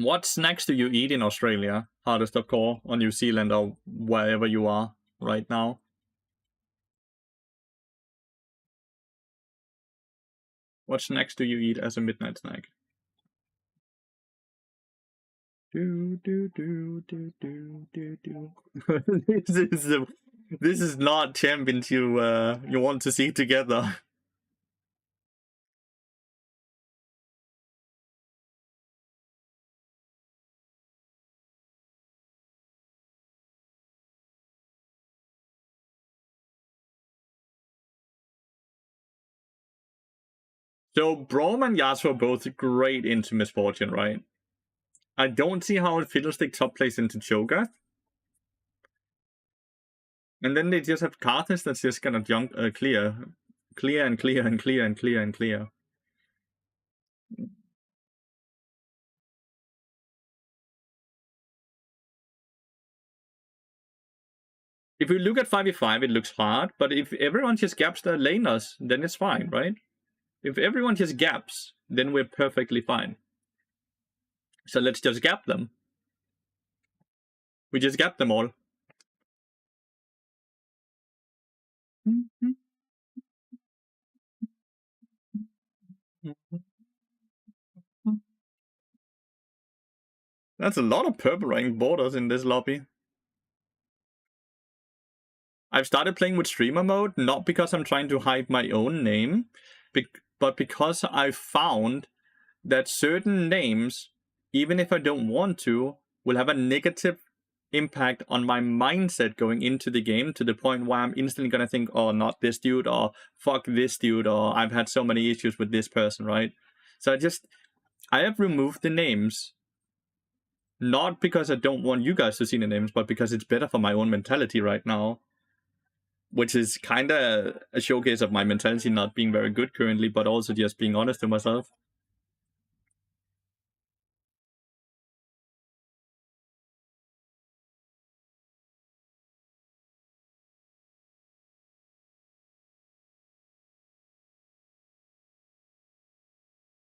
What snacks do you eat in Australia, hardest of core, or New Zealand, or wherever you are right now? What snacks do you eat as a midnight snack? This is not champions you want to see together. So Braum and Yasuo are both great into Misfortune, right? I don't see how Fiddlestick top plays into Cho'Gath. And then they just have Karthus that's just gonna jump clear and clear and clear and clear and clear. If you look at 5v5, it looks hard, but if everyone just gaps the laners, then it's fine, right? If everyone just gaps, then we're perfectly fine. So let's just gap them. We just gap them all. That's a lot of purple rank borders in this lobby. I've started playing with streamer mode, not because I'm trying to hide my own name, but because I found that certain names, even if I don't want to, will have a negative impact on my mindset going into the game, to the point where I'm instantly gonna think, oh, not this dude, or fuck this dude, or I've had so many issues with this person, right? So I have removed the names, not because I don't want you guys to see the names, but because it's better for my own mentality right now. Which is kind of a showcase of my mentality not being very good currently, but also just being honest to myself.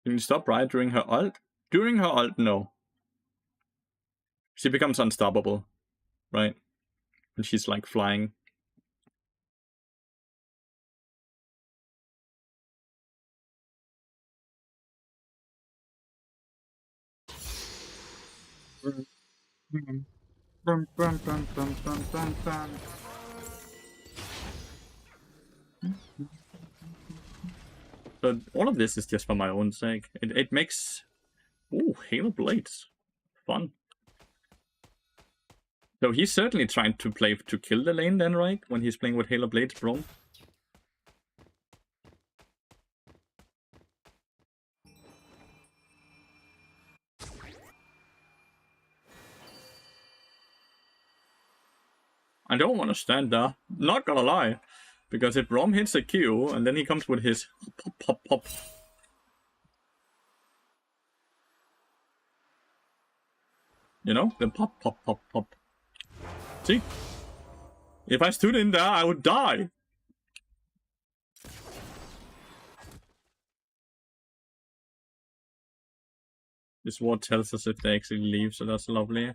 Can you stop Riot during her ult? During her ult, no. She becomes unstoppable, right? And she's like flying. Bum, bum, bum, bum, bum, bum, bum. So all of this is just for my own sake. It makes... Ooh, Halo Blades. Fun. So he's certainly trying to play to kill the lane then, right? When he's playing with Halo Blades, bro. I don't want to stand there. Not gonna lie. Because if Rom hits a Q, and then he comes with his pop, pop, pop. You know? The pop, pop, pop, pop. See? If I stood in there, I would die. This ward tells us if they actually leave, so that's lovely.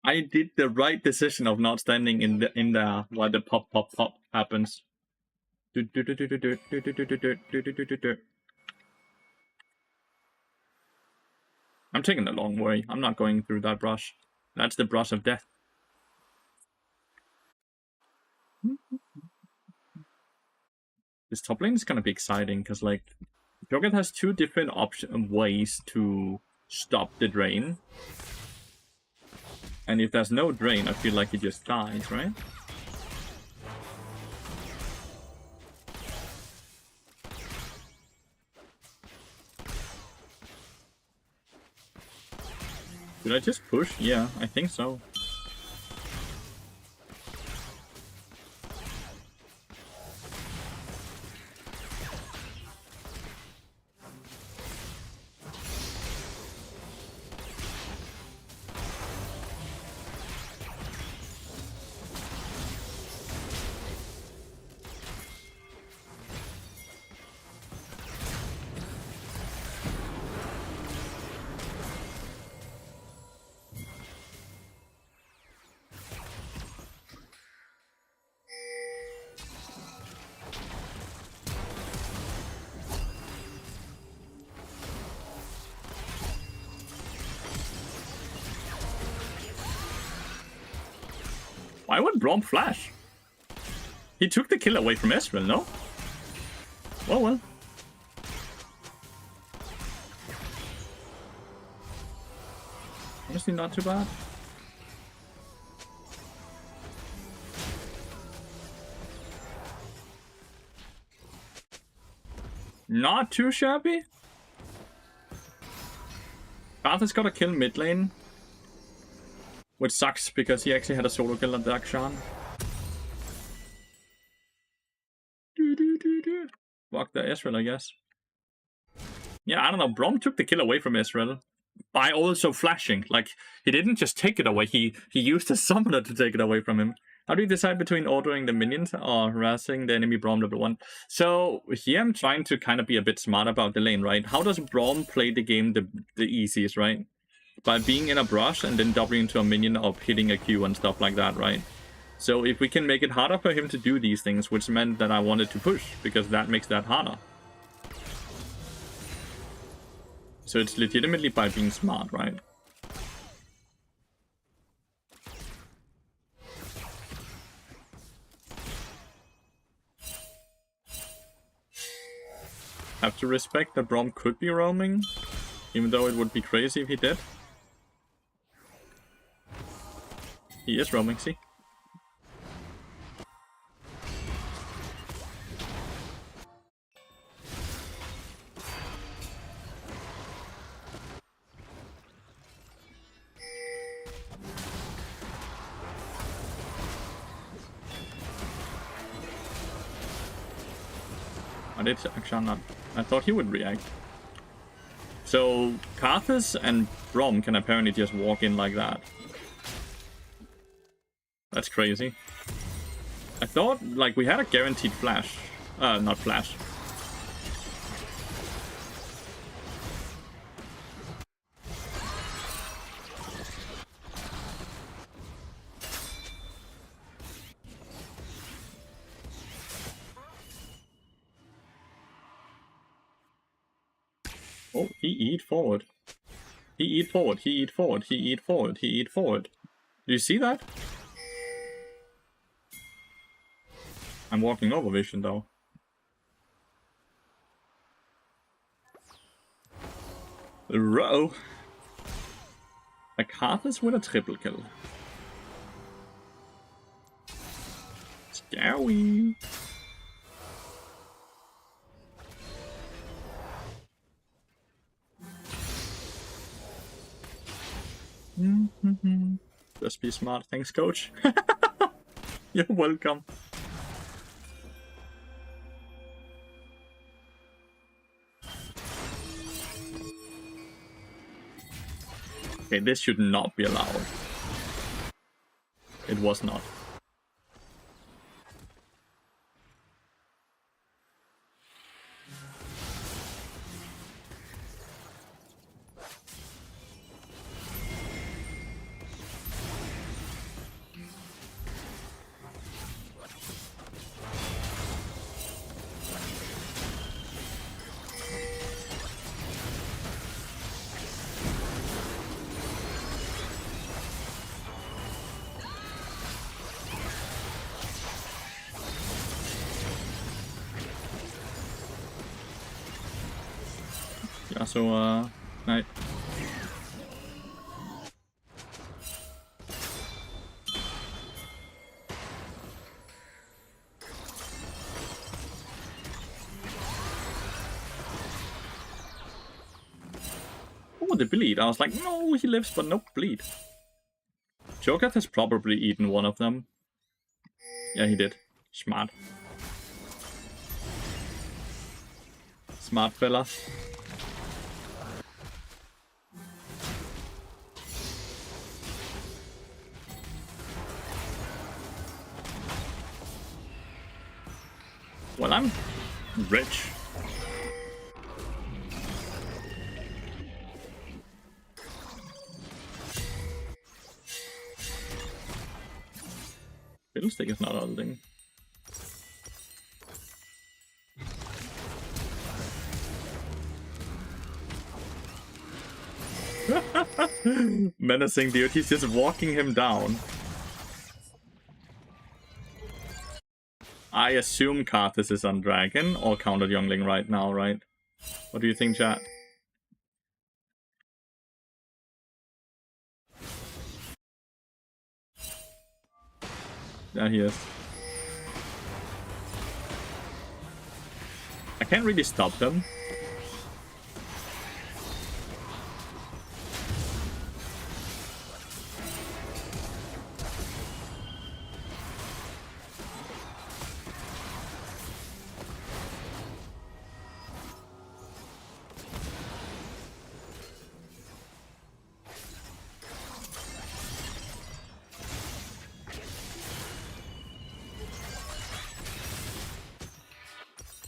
I did the right decision of not standing in there while the pop pop pop happens. I'm taking the long way. I'm not going through that brush. That's the brush of death. This top lane is gonna be exciting because like Joget has two different ways to stop the drain. And if there's no drain, I feel like he just dies, right? Did I just push? Yeah, I think so. Why would Braum flash? He took the kill away from Ezreal, no? Well. Honestly, not too bad. Not too shabby. Arthur's got a kill mid lane. Which sucks, because he actually had a solo kill on Dakshan. Fuck the Ezreal, I guess. Yeah, I don't know. Braum took the kill away from Ezreal by also flashing. Like, he didn't just take it away. He used a summoner to take it away from him. How do you decide between ordering the minions or harassing the enemy Braum level 1? So here I'm trying to kind of be a bit smart about the lane, right? How does Braum play the game the easiest, right? By being in a brush and then doubling into a minion or hitting a Q and stuff like that, right? So if we can make it harder for him to do these things, which meant that I wanted to push, because that makes that harder. So it's legitimately by being smart, right? Have to respect that Braum could be roaming, even though it would be crazy if he did. He is roaming, see? I did actually not. I thought he would react. So Karthus and Braum can apparently just walk in like that. That's crazy. I thought like we had a guaranteed flash. Not flash. Oh, he eat forward. He eat forward, he eat forward, he eat forward, he eat forward. Do you see that? I'm walking over vision though. Row. A Lathyrus with a triple kill. Scary. Just be smart. Thanks, coach. You're welcome. Okay, this should not be allowed. It was not. Yeah, so, night. Oh, the bleed. I was like, no, he lives, but no bleed. Joker has probably eaten one of them. Yeah, he did. Smart. Smart fella. Well, I'm rich. Fiddlestick is not ulting. Menacing dude, he's just walking him down. I assume Lathyrus is on Dragon or counter Youngling right now, right? What do you think, chat? Yeah, he is. I can't really stop them.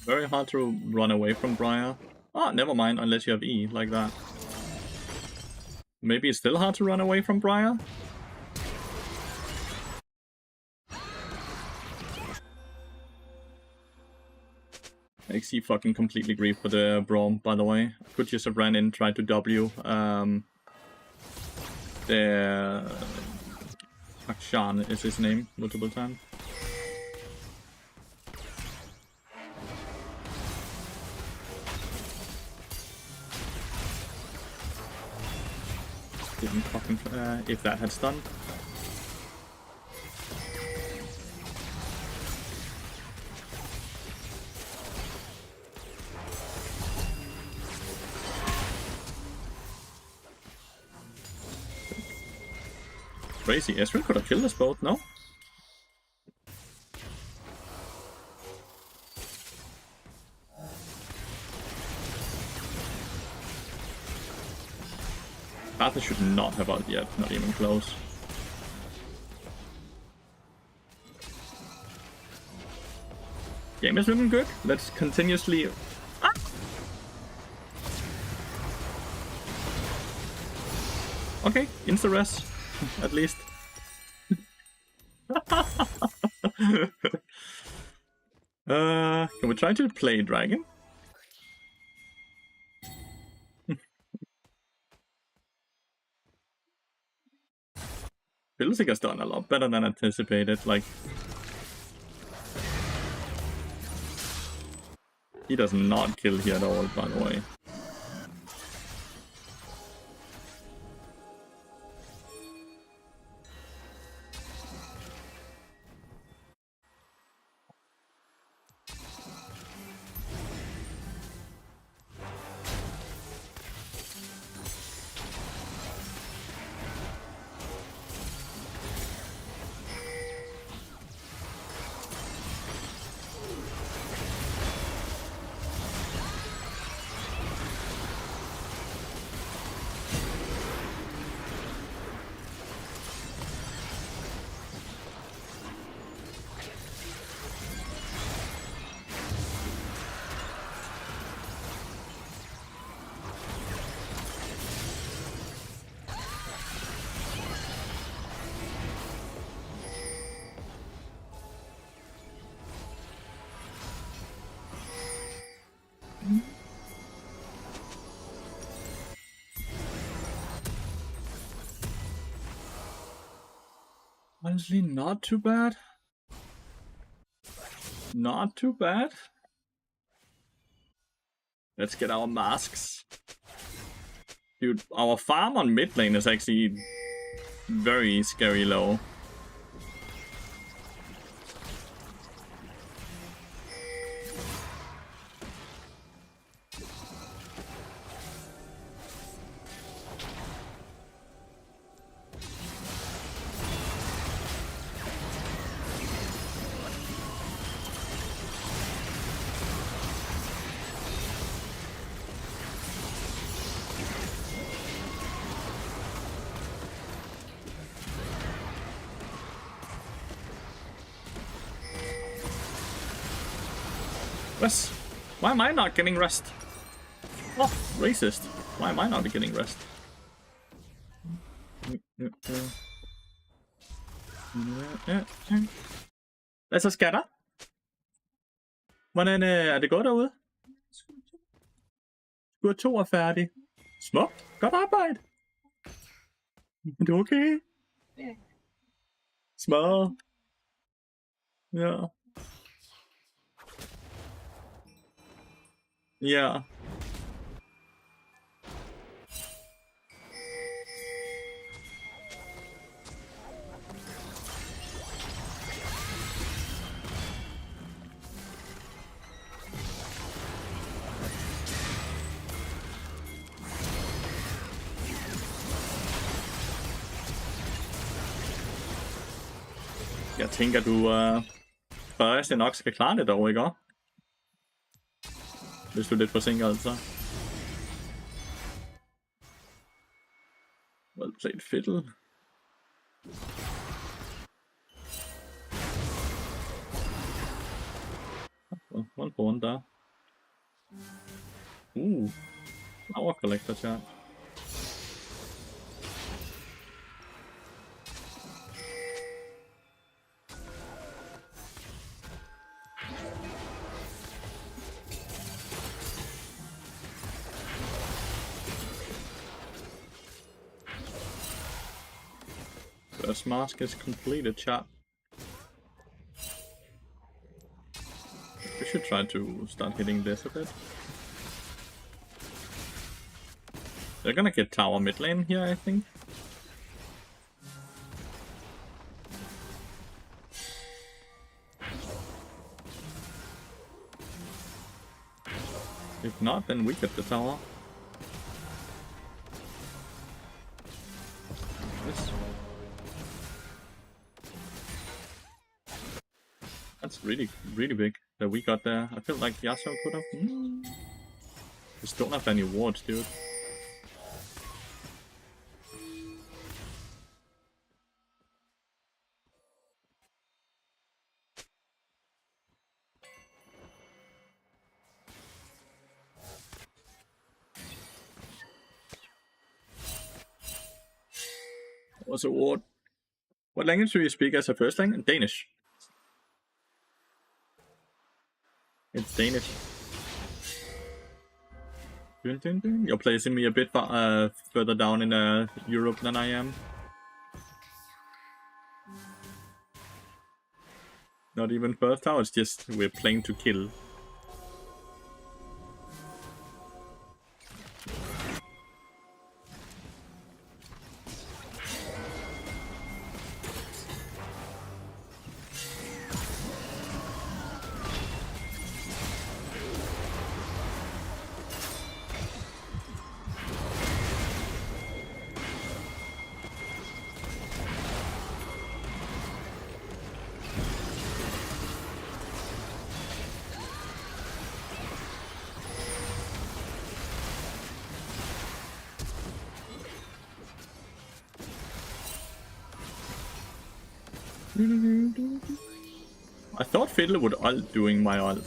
Very hard to run away from Briar. Ah, never mind, unless you have E, like that. Maybe it's still hard to run away from Briar? XC fucking completely grief for the Braum, by the way. Could just have ran in, tried to W. The Akshan is his name, multiple times. Didn't fucking if that had stunned. Crazy, Ezreal could have killed us both, no? Lathyrus should not have ult yet, not even close. Game is looking good. Let's continuously... Ah! Okay, insta-res, at least. Can we try to play Dragon? Fiddlestick has done a lot better than anticipated. Like, he does not kill here at all, by the way. Honestly, not too bad. Not too bad. Let's get our masks. Dude, our farm on mid lane is actually very scary low. Rest. Why am I not getting rest? Oh, racist. Why am I not getting rest? Lad så skatter. Hvordan er det gået derude? Skur 2 er færdig. Smukt. Godt arbejde. Er du okay? Små. Ja. Ja. Jeg tænker, du først nok skal klare det dog, ikke? Hvis du er lidt forsinket, altså. Well played, Fiddle. Hold på der. Flower collector chat. First mask is completed, chat. We should try to start hitting this a bit. They're gonna get tower mid lane here, I think. If not, then we get the tower. That's really big that we got there. I feel like Yasuo could have. Just don't have any wards, dude. What's a ward? What language do you speak as a first language? Danish. It's Danish. You're placing me a bit further down in Europe than I am. Not even first tower, it's just we're playing to kill. I thought Fiddler would ult doing my ult.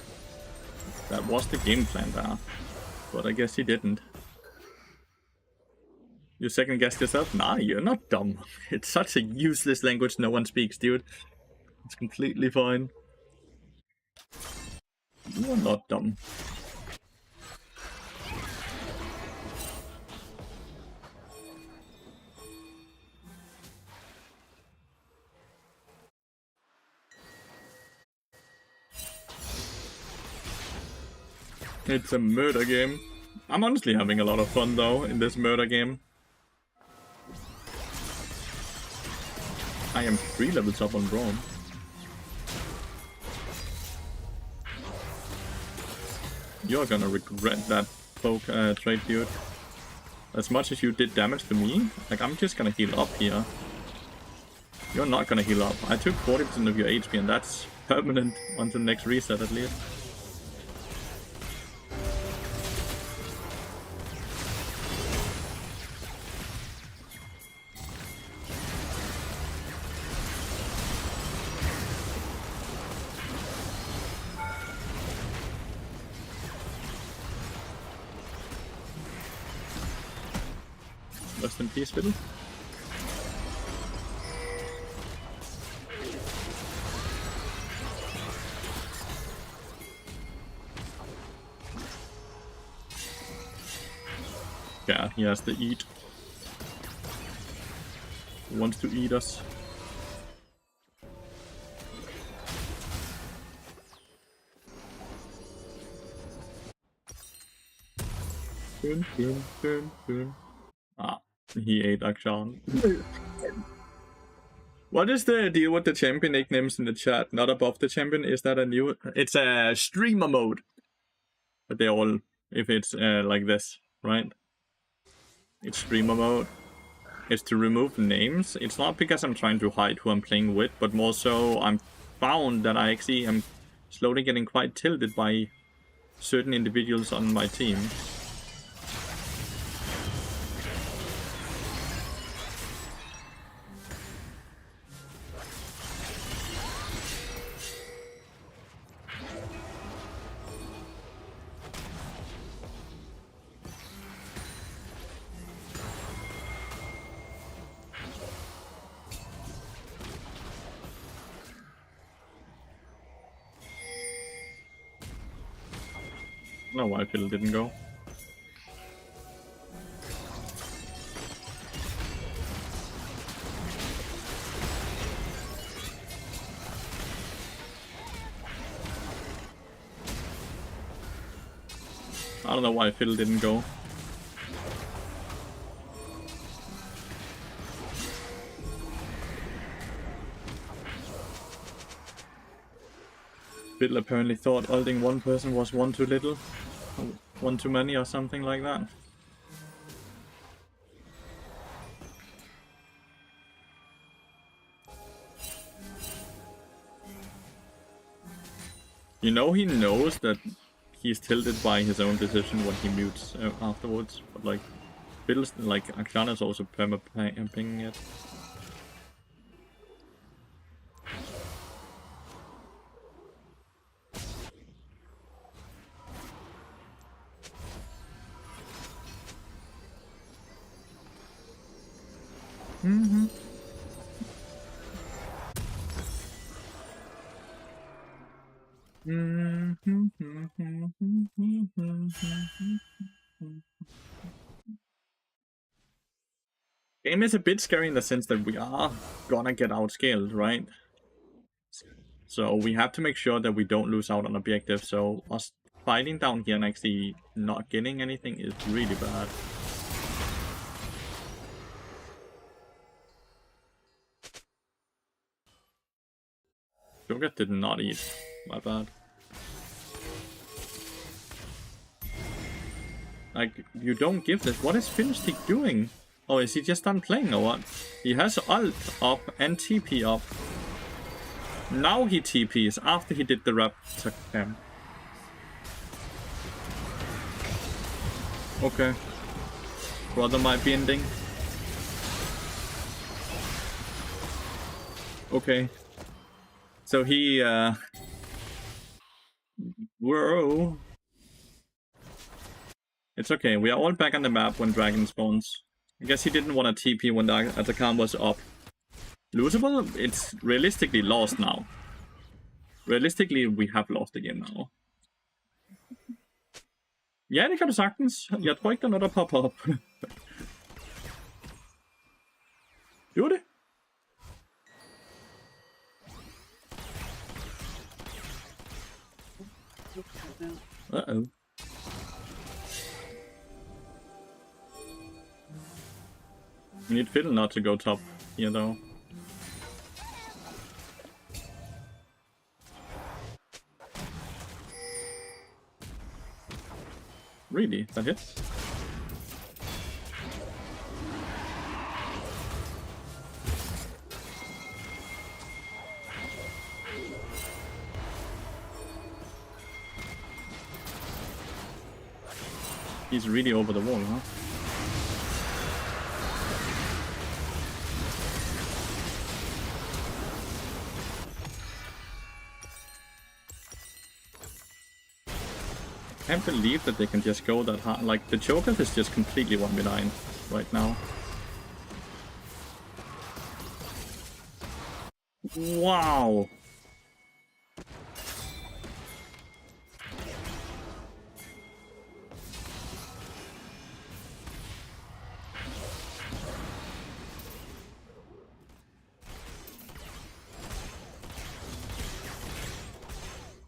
That was the game plan there. But I guess he didn't. You second guessed yourself? Nah, you're not dumb. It's such a useless language no one speaks, dude. It's completely fine. You are not dumb. It's a murder game. I'm honestly having a lot of fun though in this murder game. I am 3 levels up on Braum. You're gonna regret that poke trade, dude. As much as you did damage to me, like I'm just gonna heal up here. You're not gonna heal up. I took 40% of your HP and that's permanent until next reset at least. Rest in peace, Fiddle. Yeah, he has to eat. He wants to eat us. Ah, he ate Akshan. What is the deal with the champion nicknames in the chat? Not above the champion? Is that a new... It's a streamer mode. But they all... If it's like this, right? It's streamer mode. It's to remove names. It's not because I'm trying to hide who I'm playing with, but more so I'm found that I actually am slowly getting quite tilted by certain individuals on my team. I don't know why Phil didn't go. I don't know why Phil didn't go. Phil apparently thought ulting one person was one too little, or one too many, or something like that. You know he knows that he's tilted by his own decision when he mutes afterwards, but like, Fiddlestick, like Akshan is also perma-pinging it. Mm-hmm. Game is a bit scary in the sense that we are gonna get outscaled, right? So we have to make sure that we don't lose out on objectives. So us fighting down here and actually not getting anything is really bad. Joker did not eat. My bad. Like, you don't give this. What is Fiddlestick doing? Oh, is he just done playing or what? He has ult up and TP up. Now he TPs after he did the Raptor cam. Okay. Brother might be ending. Okay. So he, whoa. It's okay, we are all back on the map when Dragon spawns. I guess he didn't want to TP when the Atacam was up. Losable? It's realistically lost now. Realistically, we have lost the game now. Ja, det kan du sagtens. Jeg tror ikke, der er noget, der popper op. Gjorde det? Uh-oh. We need Fiddle not to go top here, though. Really? That hits? He's really over the wall, huh? I can't believe that they can just go that hard. Like, the Joker is just completely 1v9 right now. Wow!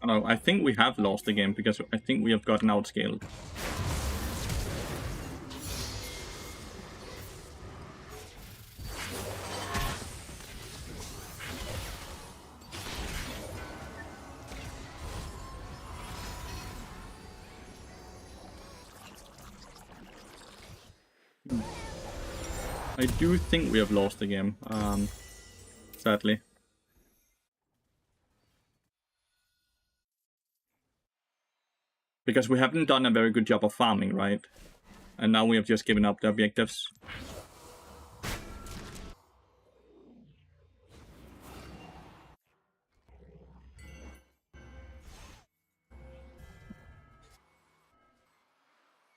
No, I think we have lost the game because I think we have gotten outscaled. I do think we have lost the game, sadly. Because we haven't done a very good job of farming, right? And now we have just given up the objectives.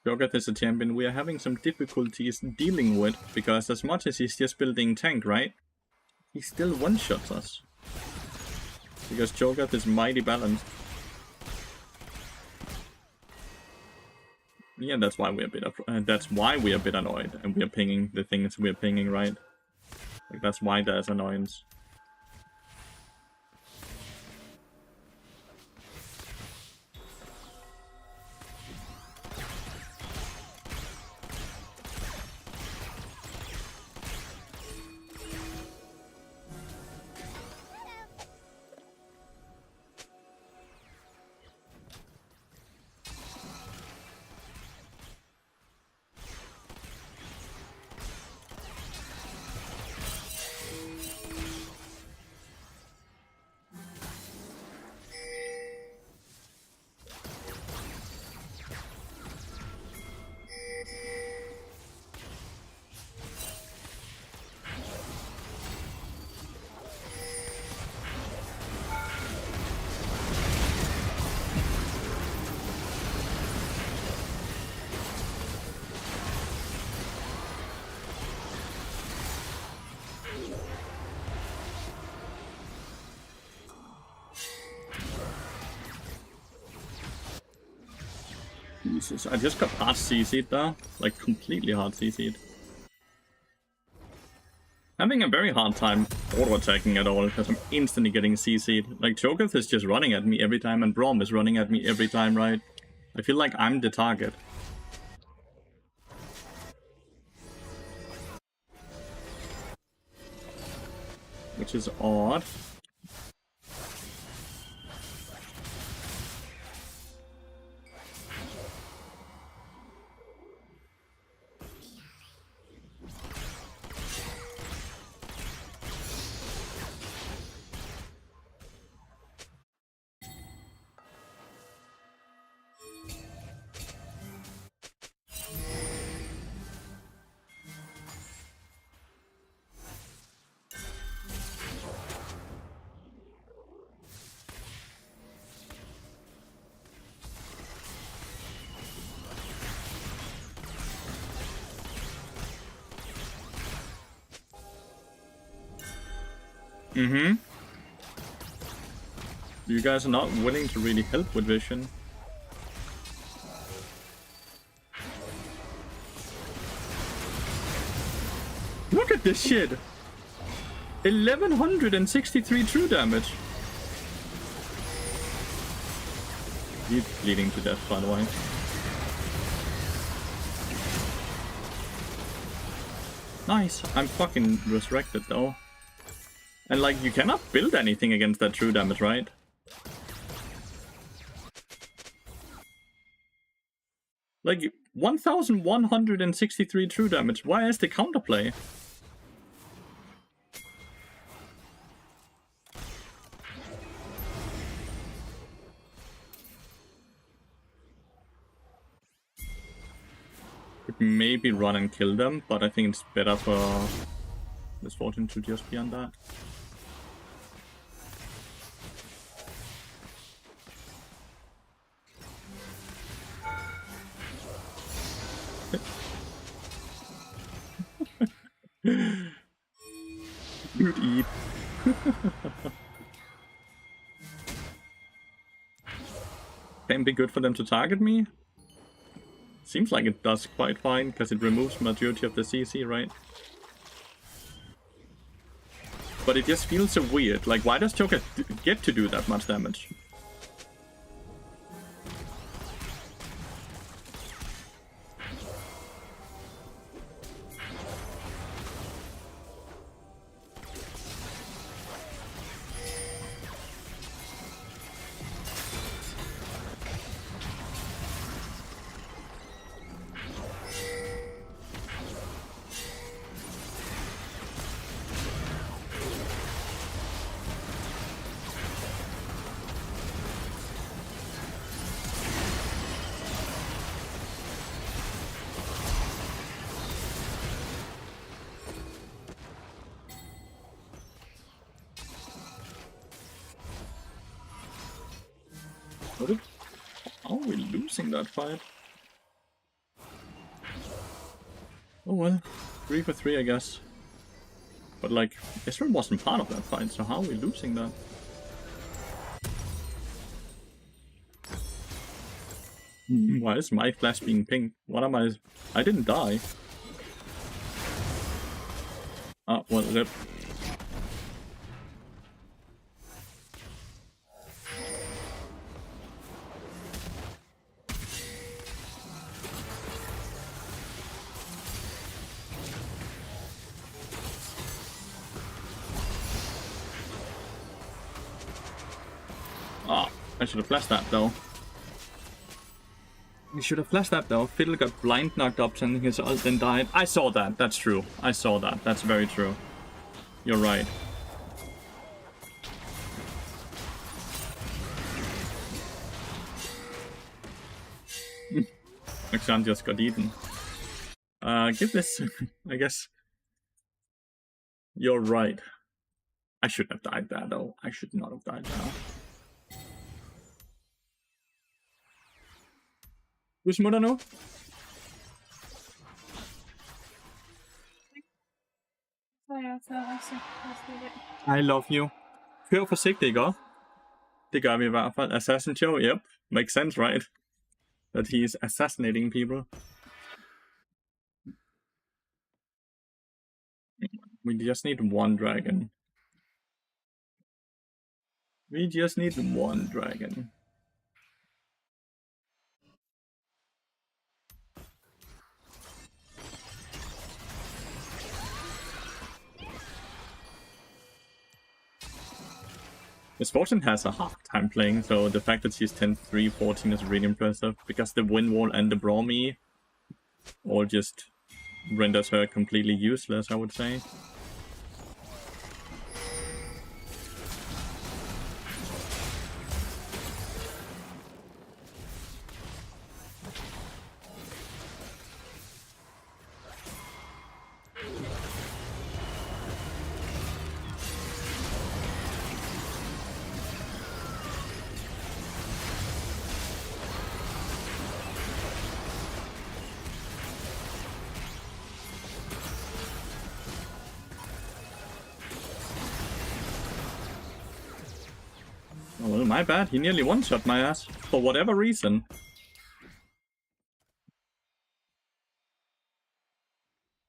Jogat is a champion we are having some difficulties dealing with, because as much as he's just building tank, right? He still one-shots us. Because Jogat is mighty balanced. Yeah, that's why we're a bit annoyed, and we are pinging the things we are pinging, right? Like, that's why there's annoyance. Jesus, I just got hard CC'd there. Like, completely hard CC'd. And having a very hard time auto-attacking at all, because I'm instantly getting CC'd. Like, Cho'Gath is just running at me every time, and Braum is running at me every time, right? I feel like I'm the target. Which is odd. Mm-hmm. You guys are not willing to really help with vision. Look at this shit! 1163 true damage. He's bleeding to death, by the way. Nice. I'm fucking resurrected, though. And, like, you cannot build anything against that true damage, right? Like, 1163 true damage. Why is the counterplay? Could maybe run and kill them, but I think it's better for Misfortune to just be on that. Good eat. Can be good for them to target me. Seems like it does quite fine, because it removes majority of the CC, right? But it just feels so weird. Like, why does Cho'Gath get to do that much damage? How are we losing that fight? Oh well, 3 for 3 I guess. But like, Israel wasn't part of that fight, so how are we losing that? Why is my flash being pinged? What am I? I didn't die. Ah, well, rip. I should have flashed that though. You should have flashed that though. Fiddle got blind knocked up, sending his ult, then died. I saw that. That's true. I saw that. That's very true. You're right. Maxan just got eaten. Give this. I guess. You're right. I shouldn't have died there though. I should not have died there. Du smutter nu. I love you. Kør forsigtigt, ikke? Det gør vi i hvert fald. Assassin show, yep. Makes sense, right? That he's assassinating people. We just need one dragon. We just need one dragon. Misfortune has a hard time playing, so the fact that she's 10-3, 14 is really impressive, because the Wind Wall and the Brahmi all just renders her completely useless, I would say. Oh, well, my bad. He nearly one-shot my ass. For whatever reason.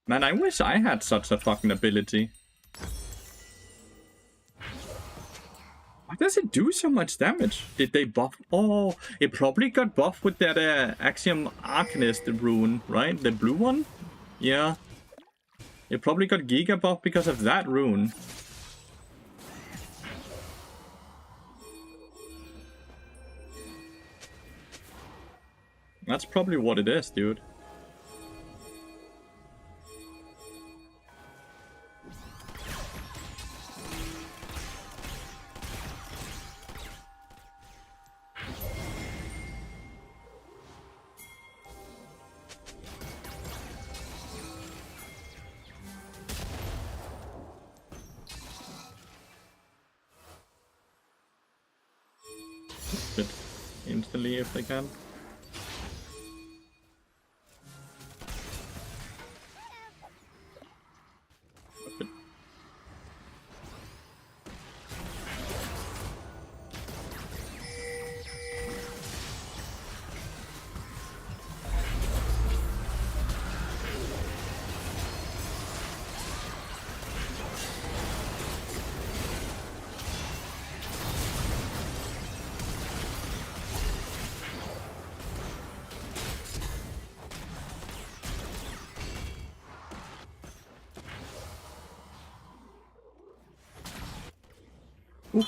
Man, I wish I had such a fucking ability. Why does it do so much damage? Did they buff? Oh, it probably got buffed with that Axiom Arcanist rune, right? The blue one? Yeah. It probably got Giga buff because of that rune. That's probably what it is, dude. It instantly if they can. Ooh.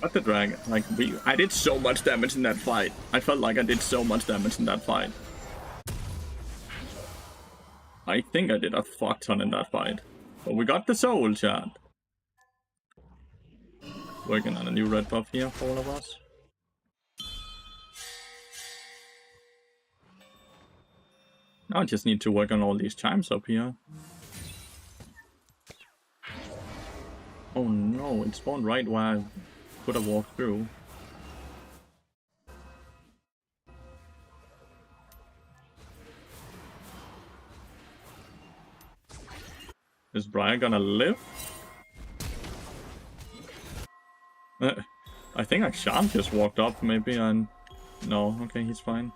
But the dragon, like, I did so much damage in that fight. I felt like I did so much damage in that fight. I think I did a fuck ton in that fight. But we got the soul, chat. Working on a new red buff here for all of us. Now I just need to work on all these chimes up here. Oh no, it spawned right where I could have walked through. Is Brian gonna live? I think Akshan just walked up, maybe, and... No, okay, he's fine.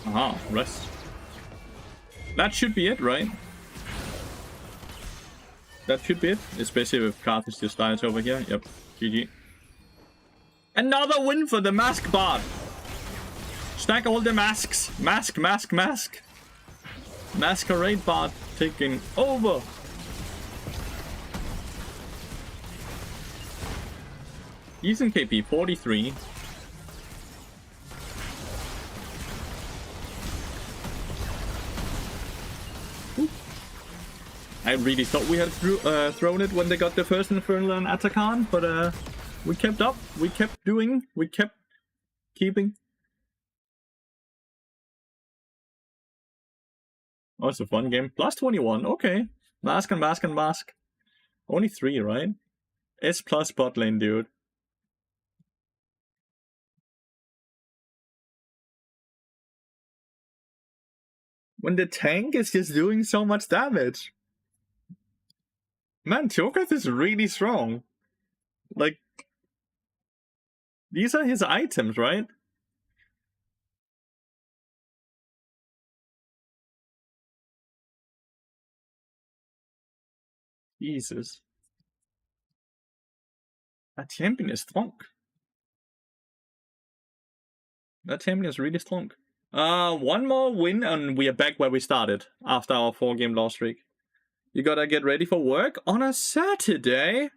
Aha, rest. That should be it, right? That should be it, especially if Carthage just dies over here. Yep, GG. Another win for the mask bot! Stack all the masks! Mask, mask, mask! Masquerade bot taking over! He's in KP 43. I really thought we had thrown it when they got the first Infernal and Attacan, but we kept up, we kept doing, we kept keeping. Oh, it's a fun game. Plus 21, okay. Mask and mask and mask. Only 3, right? S plus bot lane, dude. When the tank is just doing so much damage. Man, Cho'Gath is really strong. Like, these are his items, right? Jesus. That champion is strong. That champion is really strong. One more win and we are back where we started after our 4-game loss streak. You gotta get ready for work on a Saturday?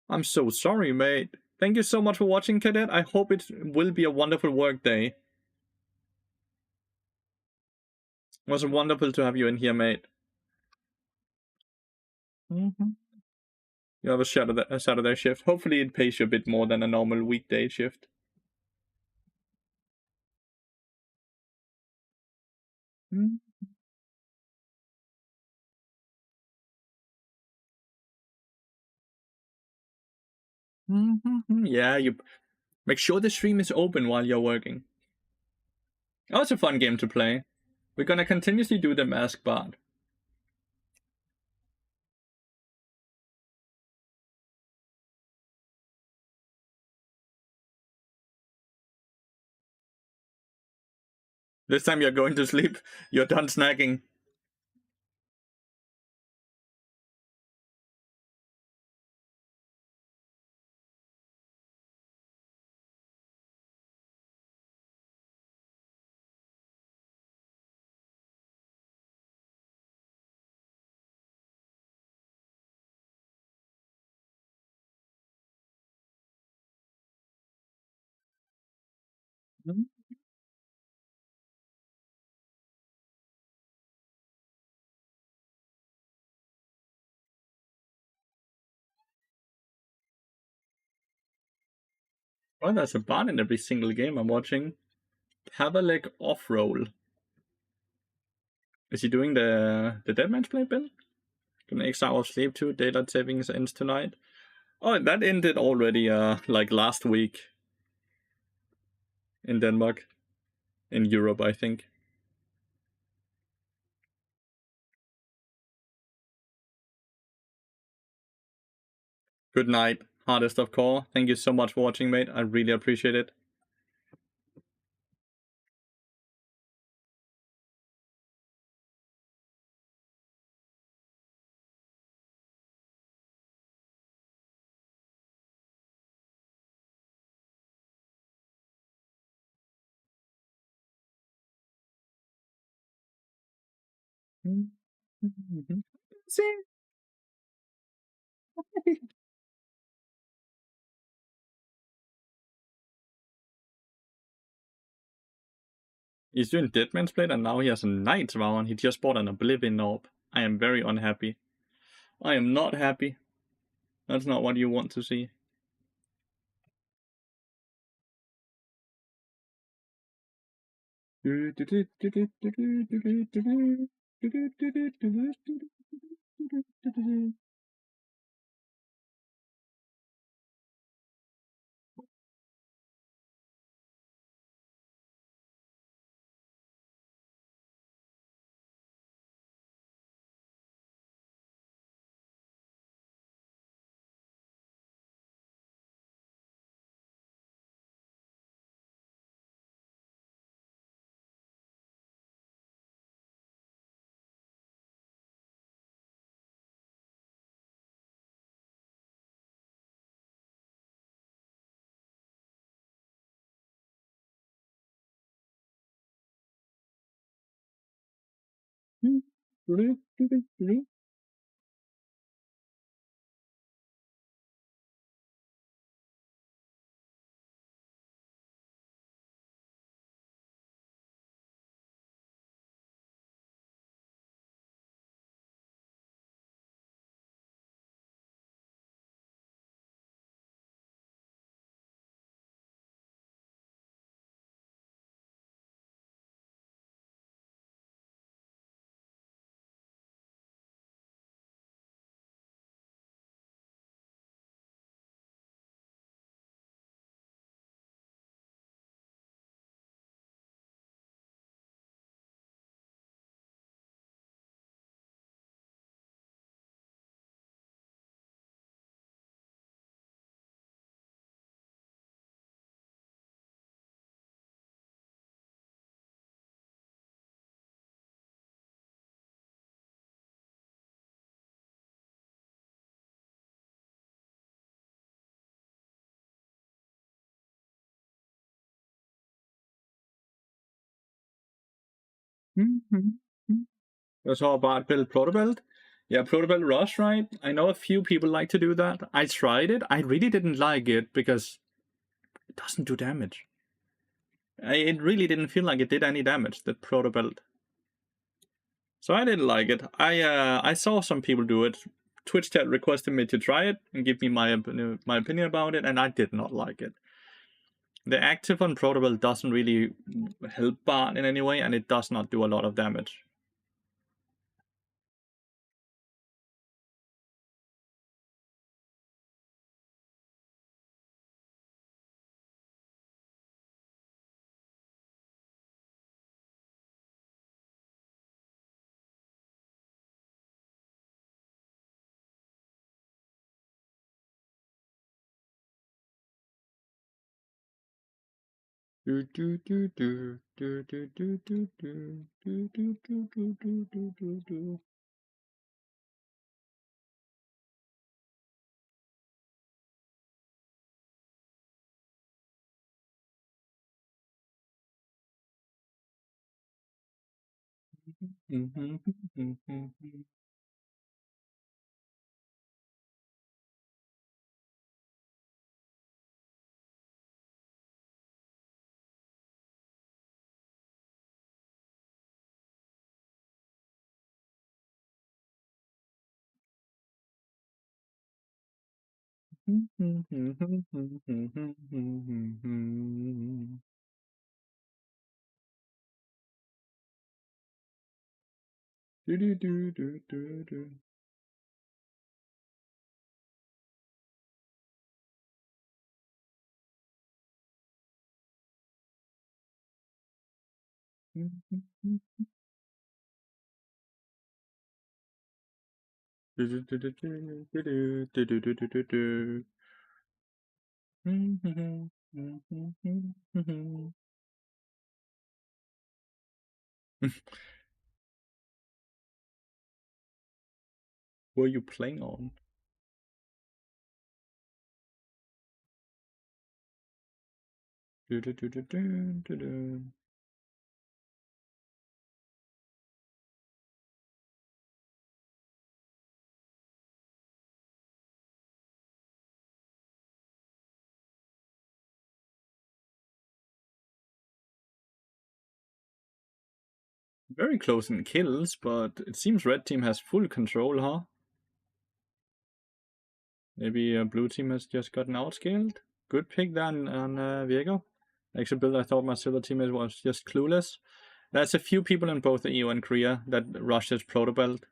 I'm so sorry, mate. Thank you so much for watching, Cadet. I hope it will be a wonderful work day. It was wonderful to have you in here, mate. Mm-hmm. You have a Saturday shift. Hopefully it pays you a bit more than a normal weekday shift. Mm-hmm. Yeah, you make sure the stream is open while you're working. Oh, it's a fun game to play. We're gonna continuously do the mask bard. This time you're going to sleep. You're done snacking. Oh, there's a bard in every single game I'm watching. Pavalek off-roll. Is he doing the Deadman's Play bin? Gonna exile of sleep too. Daylight savings ends tonight. Oh, that ended already, like last week. In Denmark. In Europe, I think. Good night, hardest of core. Thank you so much for watching, mate. I really appreciate it. See? He's doing Deadman's Blade and now he has a Night's Vow and he just bought an Oblivion Orb. I am very unhappy. I am not happy. That's not what you want to see. That's all about build Protobelt. Yeah, Protobelt Rush, right? I know a few people like to do that. I tried it. I really didn't like it because it doesn't do damage. It really didn't feel like it did any damage, the Protobelt. So I didn't like it. I saw some people do it. Twitch chat requested me to try it and give me my opinion about it, and I did not like it. The active on Protobelt doesn't really help Bard in any way, and it does not do a lot of damage. What are you playing on? Very close in kills, but it seems red team has full control, huh? Maybe blue team has just gotten outscaled. Good pick then on Viego. Actually, build I thought my silver teammate was just clueless. There's a few people in both the EU and Korea that rushes Protobelt.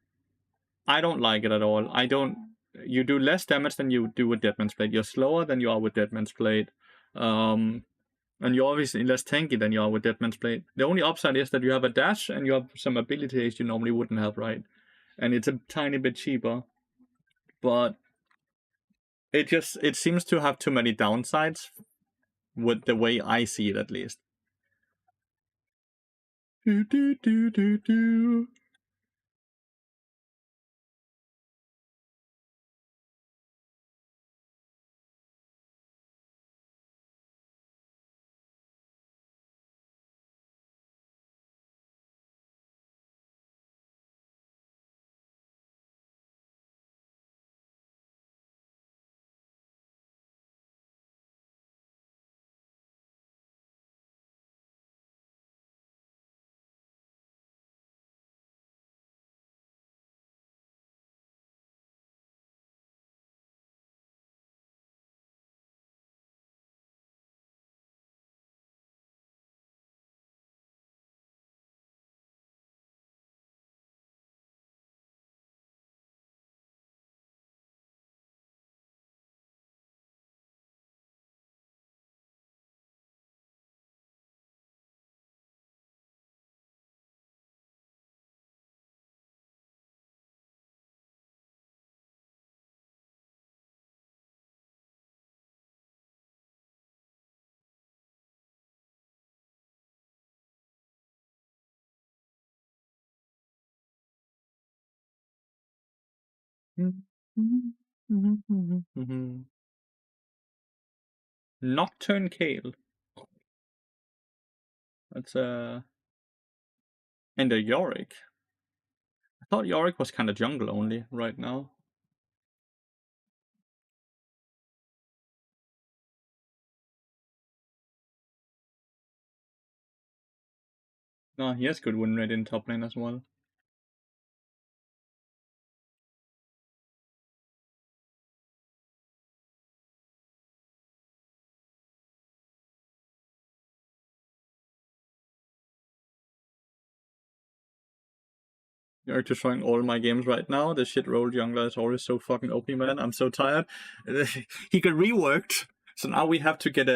I don't like it at all. I don't. You do less damage than you do with Deadman's Blade. You're slower than you are with Deadman's Blade. And you're obviously less tanky than you are with Deadman's Blade. The only upside is that you have a dash and you have some abilities you normally wouldn't have, right? And it's a tiny bit cheaper. But it seems to have too many downsides with the way I see it, at least. Do, do, do, do, do. Nocturne Kale. That's And the Yorick. I thought Yorick was kind of jungle only right now. No, he has good win rate in top lane as well. You're destroying all my games right now. The shit roll jungler is always so fucking OP, man. I'm so tired. He got reworked, so now we have to get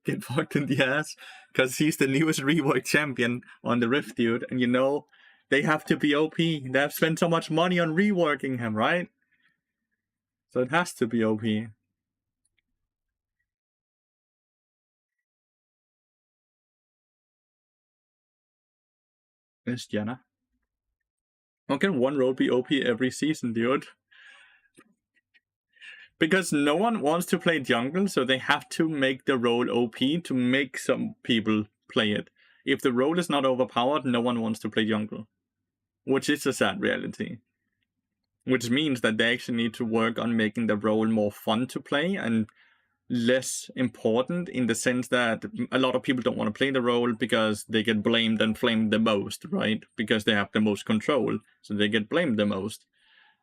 get fucked in the ass because he's the newest reworked champion on the Rift, dude. And you know they have to be OP. They have spent so much money on reworking him, right? So it has to be OP. It's Janna. How can one role be OP every season, dude? Because no one wants to play jungle, so they have to make the role OP to make some people play it. If the role is not overpowered, no one wants to play jungle. Which is a sad reality. Which means that they actually need to work on making the role more fun to play and less important, in the sense that a lot of people don't want to play the role because they get blamed and flamed the most, right? Because they have the most control, so they get blamed the most.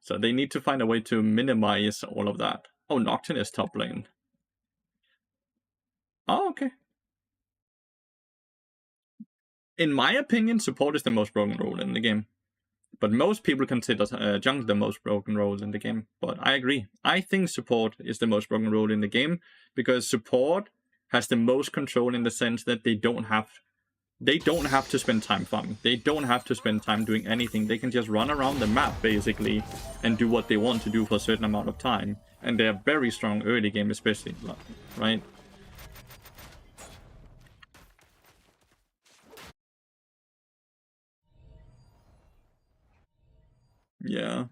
So they need to find a way to minimize all of that. Oh, Nocturne is top lane. Oh, okay. In my opinion, support is the most broken role in the game. But most people consider jungle the most broken role in the game. But I agree. I think support is the most broken role in the game, because support has the most control in the sense that they don't have to spend time farming. They don't have to spend time doing anything. They can just run around the map, basically, and do what they want to do for a certain amount of time. And they're very strong early game, especially, right? Yeah,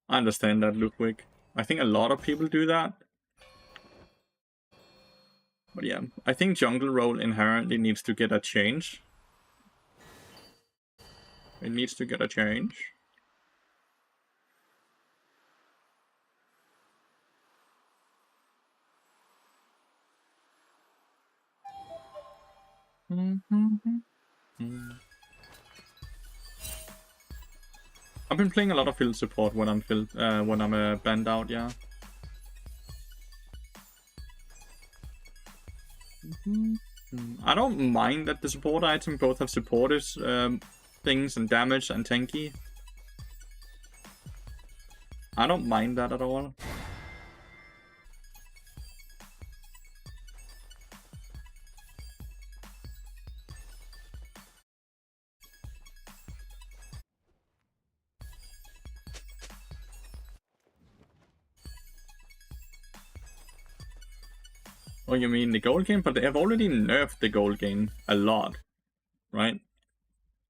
I understand that, Ludwig. I think a lot of people do that. But yeah, I think jungle role inherently needs to get a change. It needs to get a change. I've been playing a lot of field support when I'm banned out, yeah. I don't mind that the support item both have supportive things and damage and tanky. I don't mind that at all. Oh, you mean the gold game? But they have already nerfed the gold game a lot, right?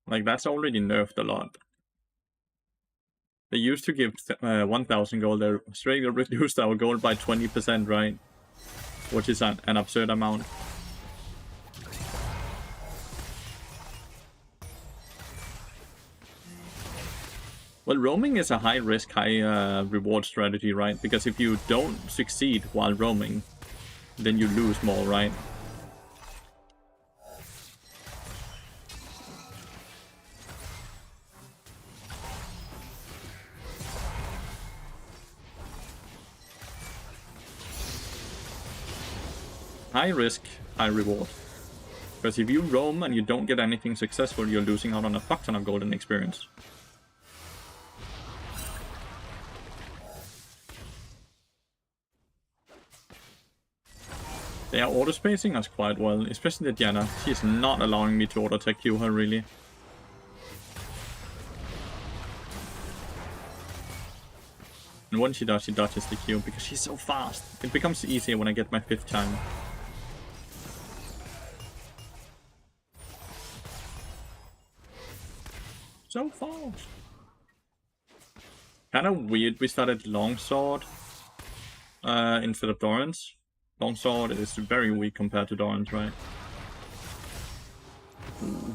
Like, that's already nerfed a lot. They used to give 1,000 gold. They straight reduced our gold by 20%, right? Which is an absurd amount. Well, roaming is a high risk, high reward strategy, right? Because if you don't succeed while roaming, then you lose more, right? High risk, high reward. Because if you roam and you don't get anything successful, you're losing out on a fuck ton of golden experience. They are auto-spacing us quite well, especially the Diana. She's not allowing me to auto-attack Q her, really. And when she does, she dodges the Q because she's so fast. It becomes easier when I get my 5th time. So fast. Kinda weird we started Longsword instead of Doran's. Longsword is very weak compared to Doran's, right? Ooh.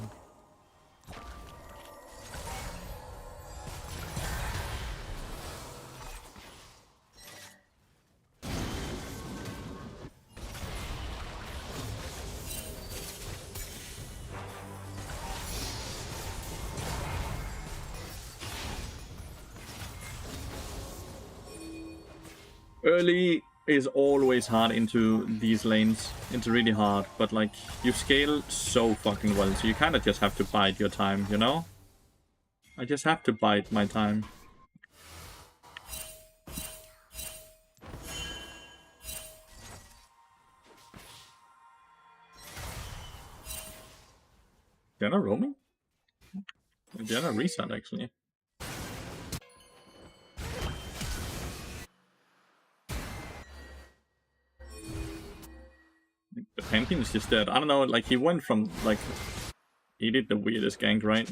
Early is always hard into these lanes. It's really hard, but like you scale so fucking well, so you kind of just have to bide your time, you know? I just have to bide my time. They're not roaming? They're not reset actually. The Pantheon is just dead. I don't know, like he went from like he did the weirdest gank, right?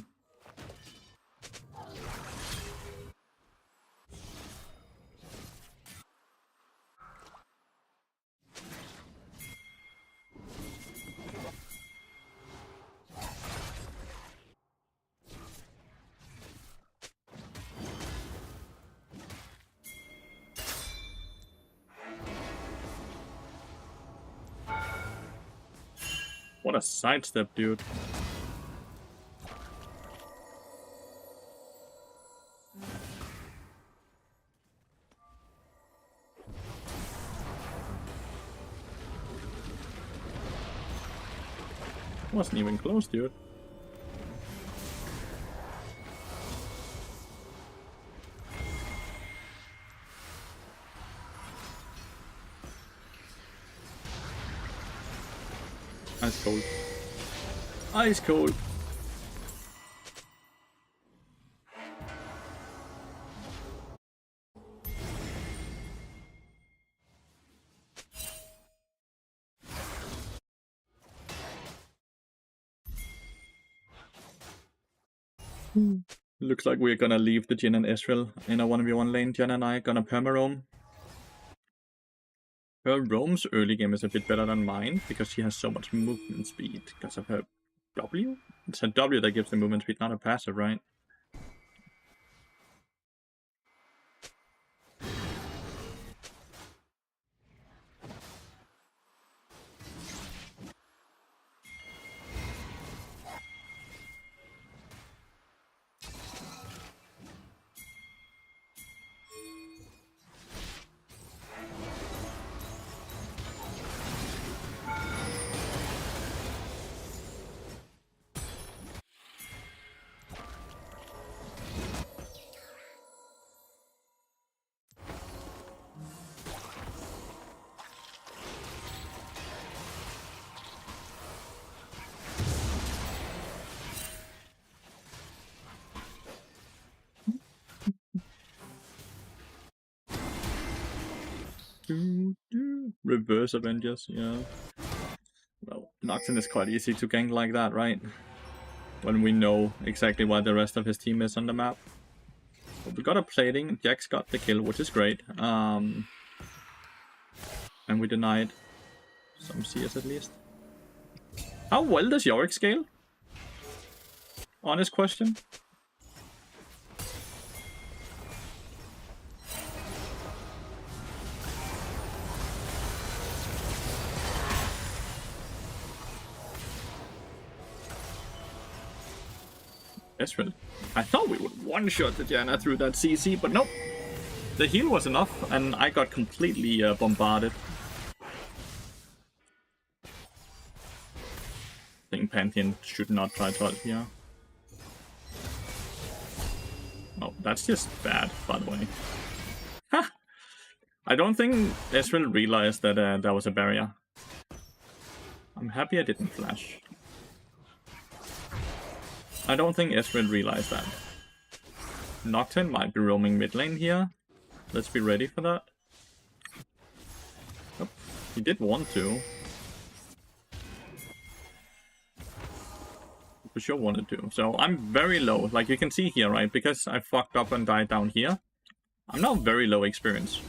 What a sidestep, dude. Wasn't even close, dude. Ice cold. Ice cold. Looks like we're gonna leave the Jhin and Ezreal in a 1v1 lane. Jen and I gonna perma-roam. Her roam's early game is a bit better than mine because she has so much movement speed because of her W? It's her W that gives the movement speed, not her passive, right? Reverse Avengers, yeah. Well, Nocturne is quite easy to gank like that, right? When we know exactly why the rest of his team is on the map. But we got a plating, Jax got the kill, which is great. And we denied some CS at least. How well does Yorick scale? Honest question. Ezreal. I thought we would one-shot the Janna through that CC, but nope. The heal was enough, and I got completely bombarded. I think Pantheon should not try to ult here. Oh, that's just bad, by the way. Ha! I don't think Ezreal realized that there was a barrier. I'm happy I didn't flash. I don't think Ezreal realized that. Nocturne might be roaming mid lane here. Let's be ready for that. Oh, he did want to. For sure wanted to. So I'm very low. Like you can see here, right? Because I fucked up and died down here. I'm now very low experience.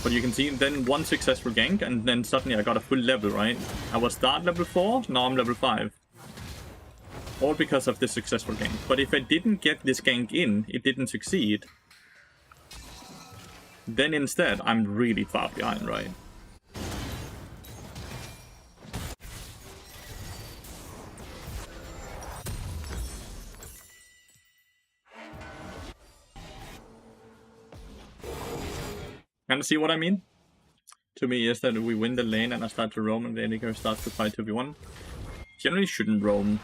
But you can see then one successful gank and then suddenly I got a full level, right? I was start level 4, now I'm level 5. All because of this successful gank. But if I didn't get this gank in, it didn't succeed. then instead I'm really far behind, right? And see what I mean? To me is that we win the lane and I start to roam and the Indigo starts to fight 2v1. Generally shouldn't roam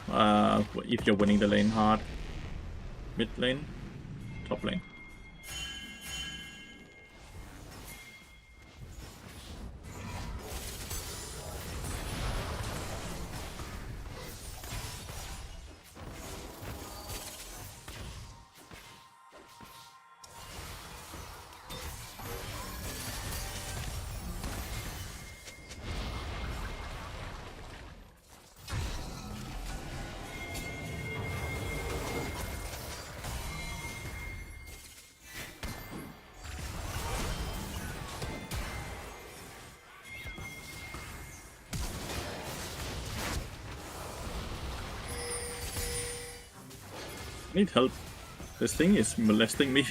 if you're winning the lane hard. Mid lane, top lane. I need help. This thing is molesting me.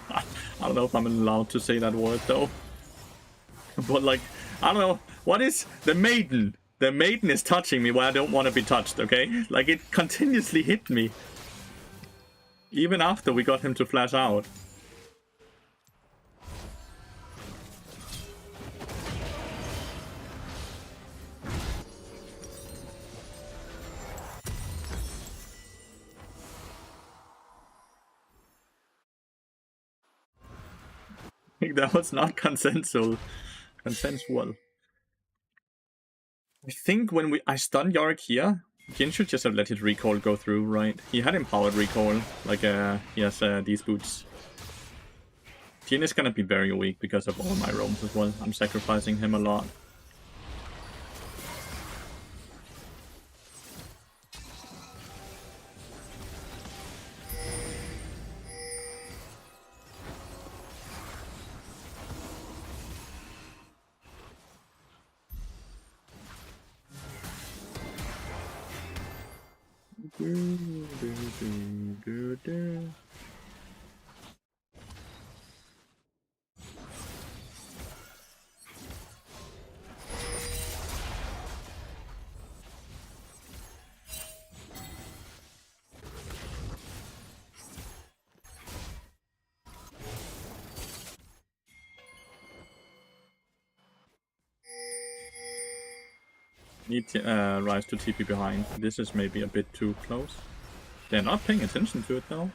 I don't know if I'm allowed to say that word though. But like, I don't know. What is the maiden? The maiden is touching me where I don't want to be touched, okay? Like it continuously hit me. Even after we got him to flash out. That was not consensual. Consensual. I think when I stunned Yorick here, Jin should just have let his recall go through, right? He had empowered recall, like he has these boots. Jin is gonna be very weak because of all my roams as well. I'm sacrificing him a lot. Need Rise to TP behind. This is maybe a bit too close. They're not paying attention to it though.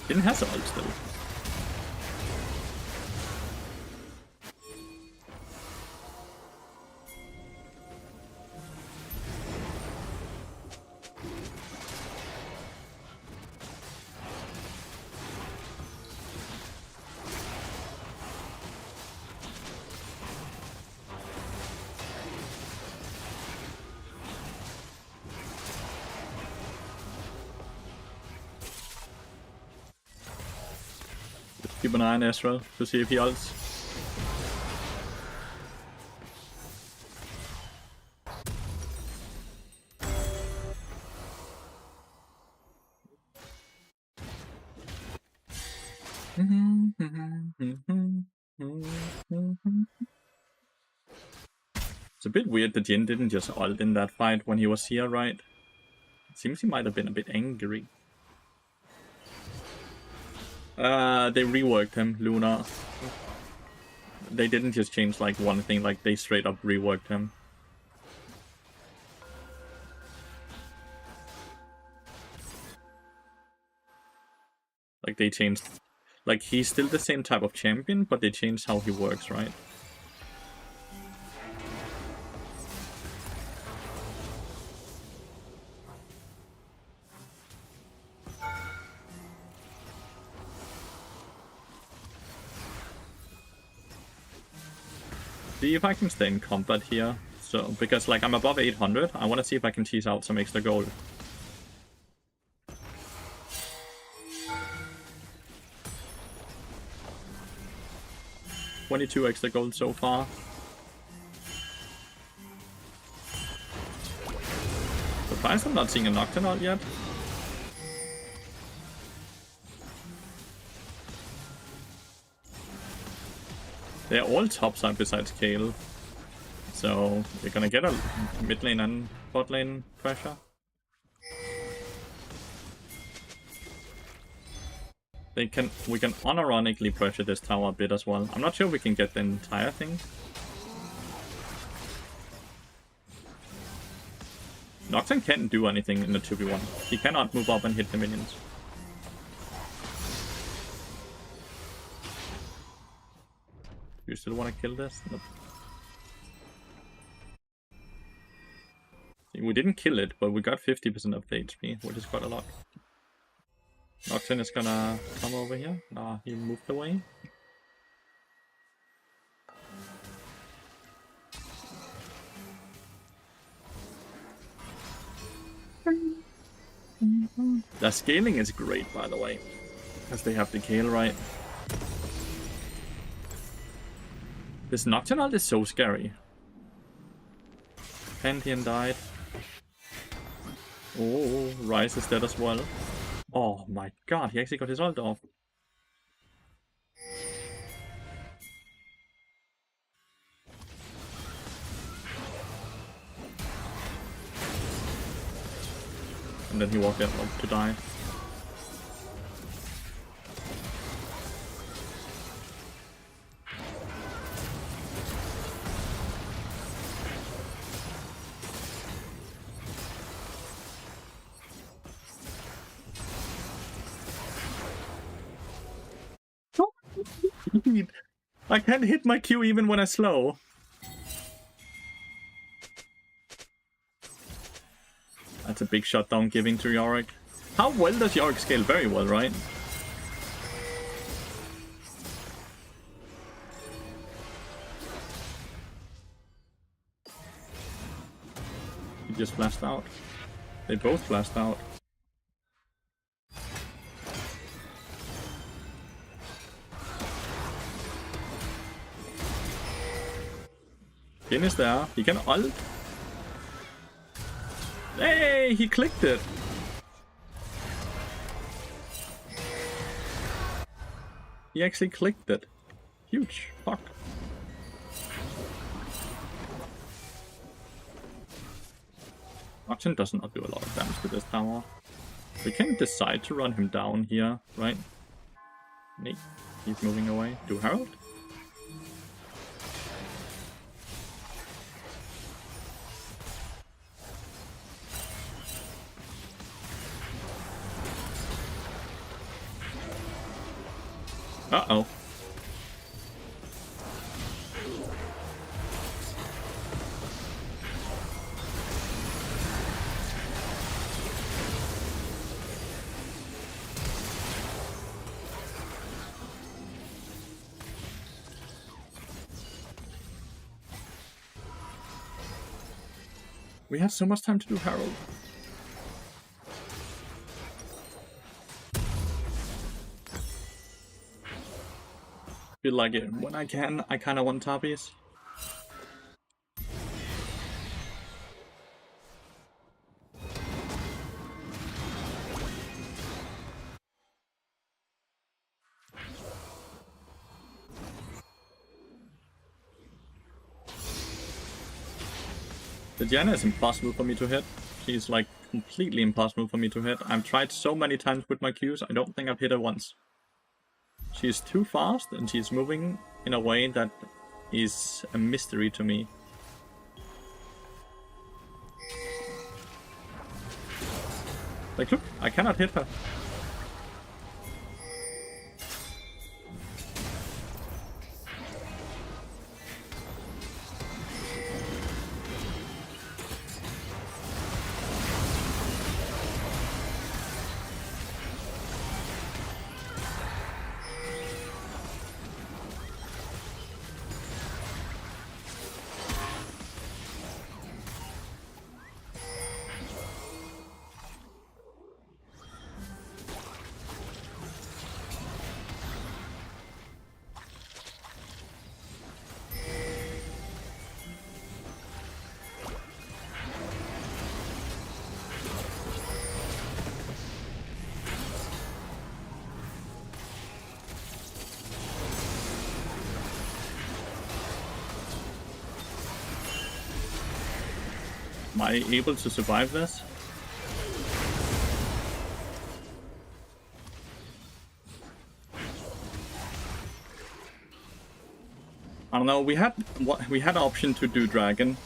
Didn't have ult still. Keep an eye on Ezreal to see if he ults. It's a bit weird that Jin didn't just ult in that fight when he was here, right? It seems he might have been a bit angry. They reworked him, Luna. They didn't just change like one thing, like they straight up reworked him. Like they changed, like he's still the same type of champion, but they changed how he works, right? See if I can stay in combat here. So, because like I'm above 800, I want to see if I can tease out some extra gold. $22 extra gold so far. Surprised I'm not seeing a Nocturnaut yet. They're all topside besides Kale. So we're gonna get a mid lane and bot lane pressure. We can unironically pressure this tower a bit as well. I'm not sure we can get the entire thing. Nocturne can't do anything in the 2v1. He cannot move up and hit the minions. You still want to kill this? Nope. We didn't kill it, but we got 50% of the HP, which is quite a lot. Nocturne is gonna come over here. Nah, he moved away. The scaling is great, by the way, because they have the Kale, right? This Nocturnaut is so scary. Pantheon died. Oh, Rise is dead as well. Oh my god, he actually got his ult off. And then he walked out to die. I can't hit my Q even when I slow. That's a big shutdown giving to Yorick. How well does Yorick scale? Very well, right? He just flashed out. They both flashed out. Finn is there. He can ult. Hey, he clicked it. He actually clicked it. Huge. Fuck. Nocturne does not do a lot of damage to this tower. We can decide to run him down here, right? Nee, he's moving away. Do Herald? Uh-oh. We have so much time to do Herald. Feel like it. When I can, I kind of want toppies. The Diana is impossible for me to hit. She's like completely impossible for me to hit. I've tried so many times with my Qs, I don't think I've hit her once. She's too fast and she's moving in a way that is a mystery to me. Like, look, I cannot hit her. Am I able to survive this? I don't know. We had option to do dragon,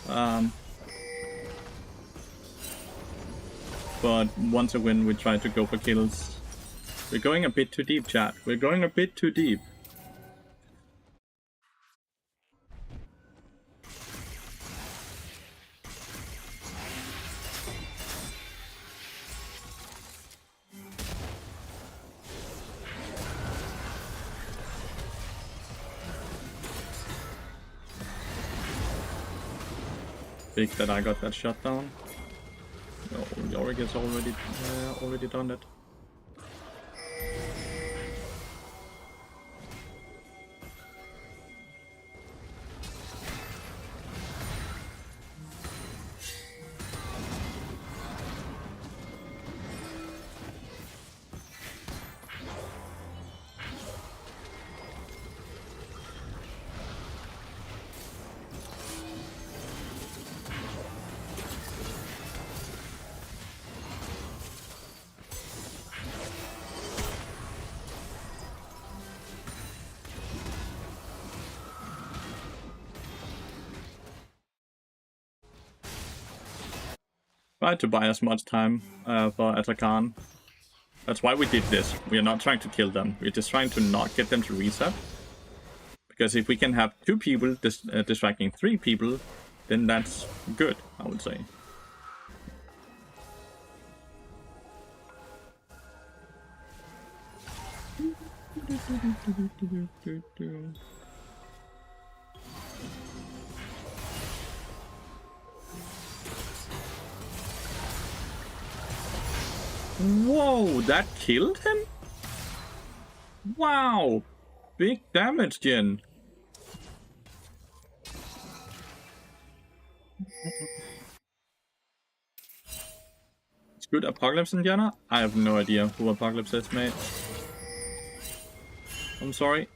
but once a win, we tried to go for kills. We're going a bit too deep, chat. We're going a bit too deep. Big that I got that shut down. No, Yorick has already done it. Try to buy as much time for Atakan. That's why we did this. We are not trying to kill them. We're just trying to not get them to reset. Because if we can have 2 people distracting 3 people, then that's good, I would say. Whoa, that killed him? Wow, big damage, Jin. It's good Apocalypse Indiana? I have no idea who Apocalypse is, mate. I'm sorry.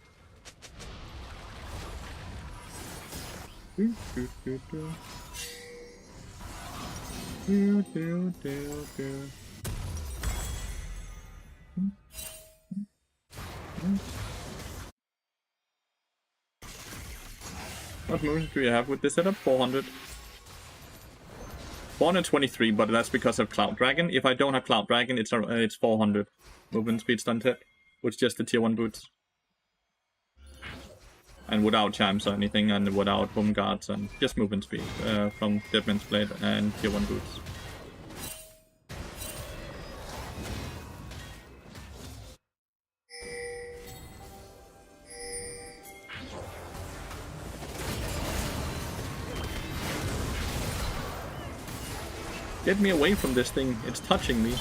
What moves do we have with this setup? 400. 423, but that's because of Cloud Dragon. If I don't have Cloud Dragon, it's 400 movement speed stun tip, with just the tier 1 boots. And without charms or anything, and without home guards, and just movement speed from Deadman's Blade and tier 1 boots. Get me away from this thing, it's touching me.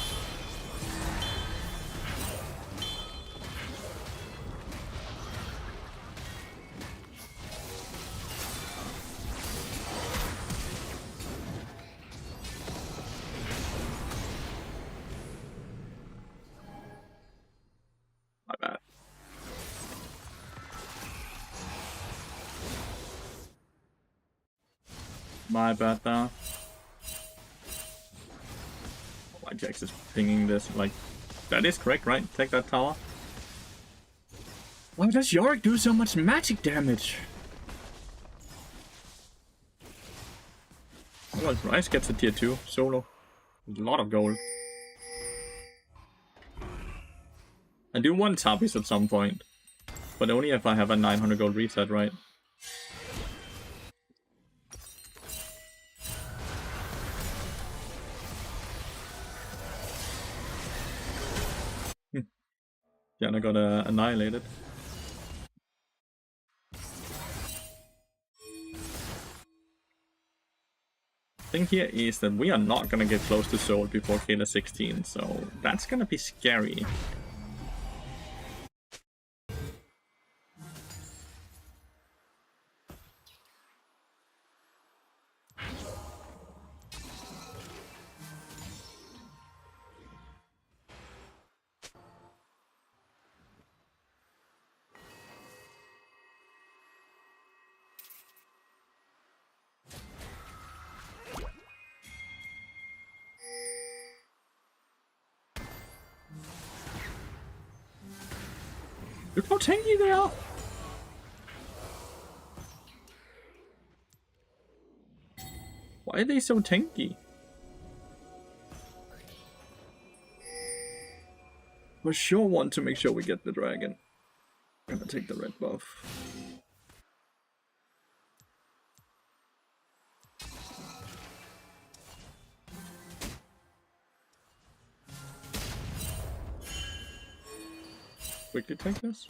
My bad. My bad now. Why Jax is pinging this? Like, that is correct, right? Take that tower. Why does Yorick do so much magic damage? Well, Rice gets a tier 2 solo. A lot of gold. I do want Tapis at some point, but only if I have a 900 gold reset, right? Diana got annihilated. Thing here is that we are not gonna get close to Soul before Kayla 16, so that's gonna be scary. Look how tanky they are! Why are they so tanky? We sure want to make sure we get the dragon. I'm gonna take the red buff. Quickly take this.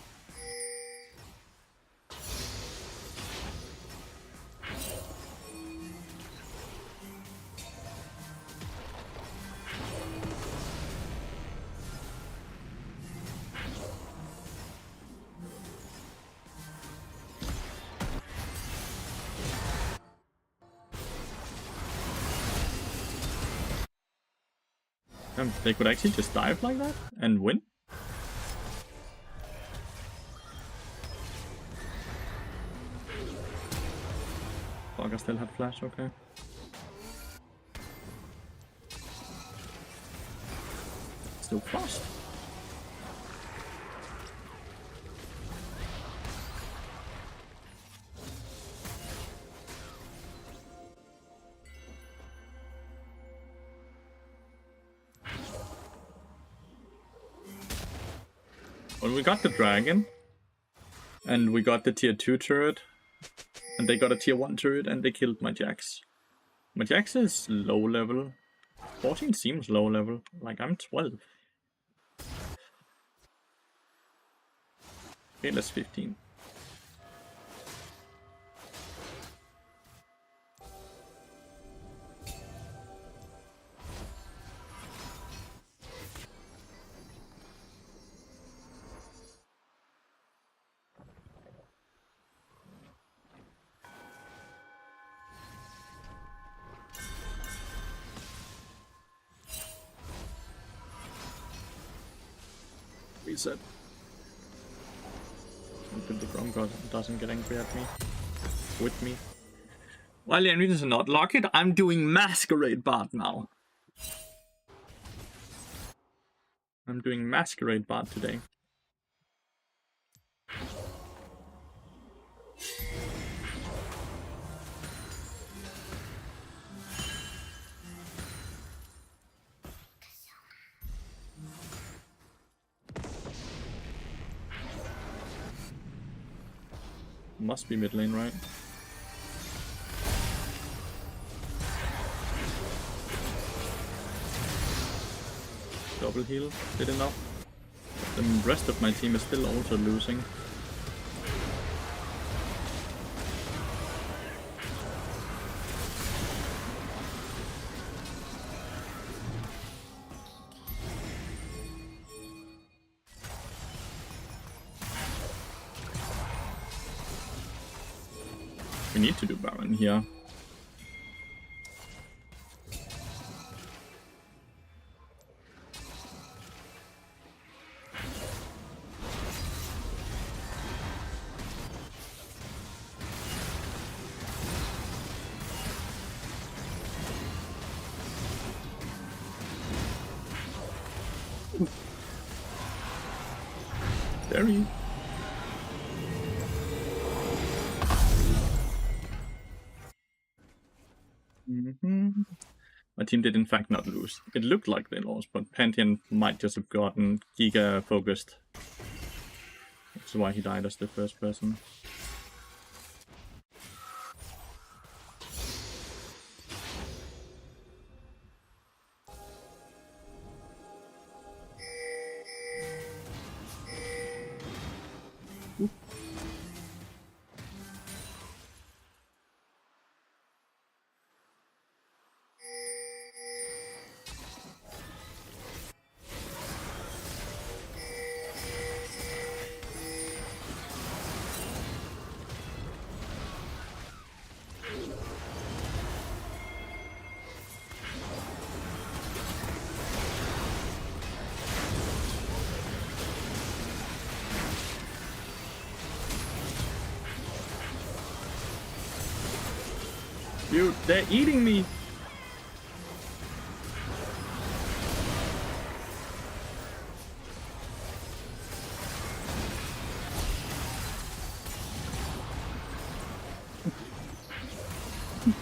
They could actually just dive like that and win. Fuck, I still had flash, okay. Still fast. Well, we got the dragon, and we got the tier 2 turret, and they got a tier 1 turret, and they killed my Jax. My Jax is low level. 14 seems low level, like I'm 12. Okay, let's 15. Reset. Until the Grom God doesn't get angry at me. With me. While the enemies are not locked, I'm doing Masquerade Bard now. I'm doing Masquerade Bard today. Must be mid lane, right? Double heal, did enough. The rest of my team is still also losing. We need to do Baron here. Very. My team did in fact not lose. It looked like they lost, but Pantheon might just have gotten Giga focused. That's why he died as the first person. Dude, they're eating me!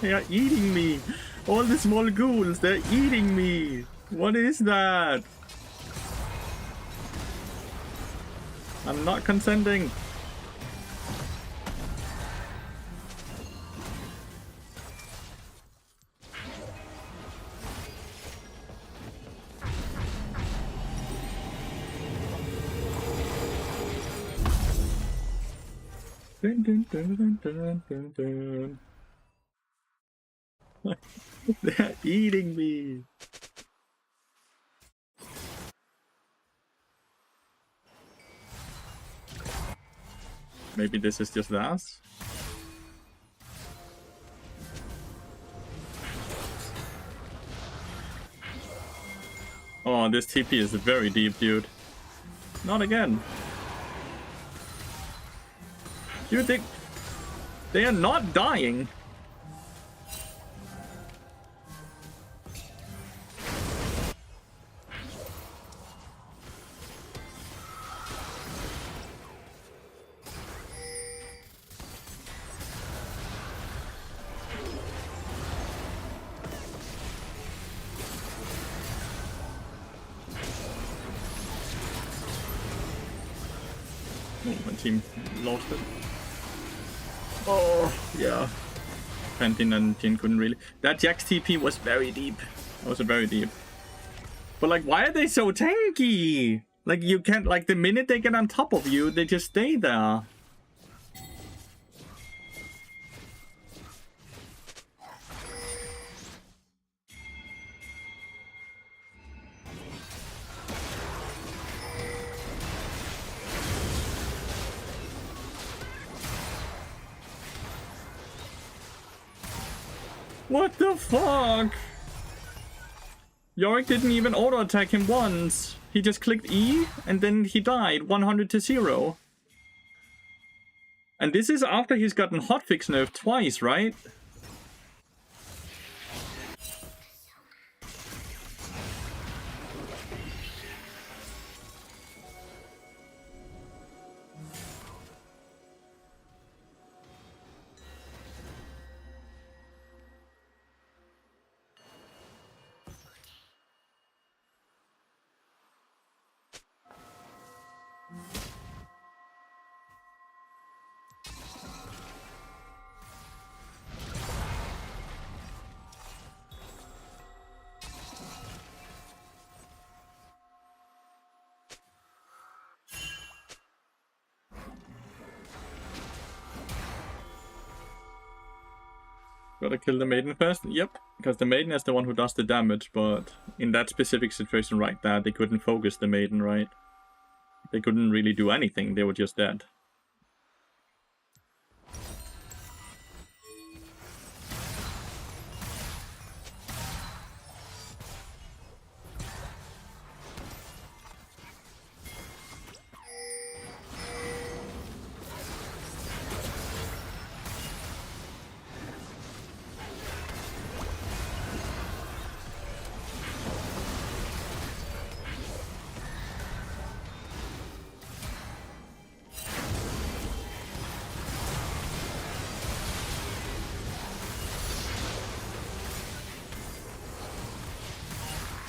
They are eating me. All the small ghouls, they're eating me. What is that? I'm not consenting. Dun, dun, dun, dun, dun, dun, dun. They're eating me. Maybe this is just us. Oh, this TP is very deep, dude. Not again. You think they are not dying? Oh, my team lost it. Oh, yeah. Pantheon and Jin couldn't really. That Jax TP was very deep. That was very deep. But like, why are they so tanky? Like, you can't, like, the minute they get on top of you, they just stay there. What the fuck? Yorick didn't even auto-attack him once. He just clicked E, and then he died 100-0. And this is after he's gotten hotfix nerfed twice, right? Gotta kill the maiden first? Yep, because the maiden is the one who does the damage, but in that specific situation right there, they couldn't focus the maiden, right? They couldn't really do anything, they were just dead.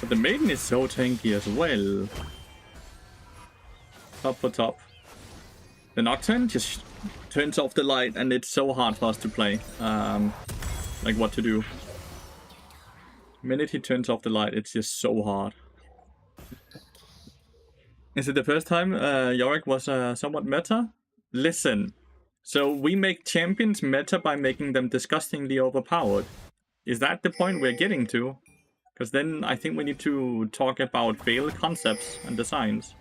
But the maiden is so tanky as well. Top for top. The Nocturne just turns off the light and it's so hard for us to play. Like what to do. The minute he turns off the light, it's just so hard. Is it the first time Yorick was somewhat meta? Listen. So we make champions meta by making them disgustingly overpowered. Is that the point we're getting to? Because then I think we need to talk about fail concepts and designs.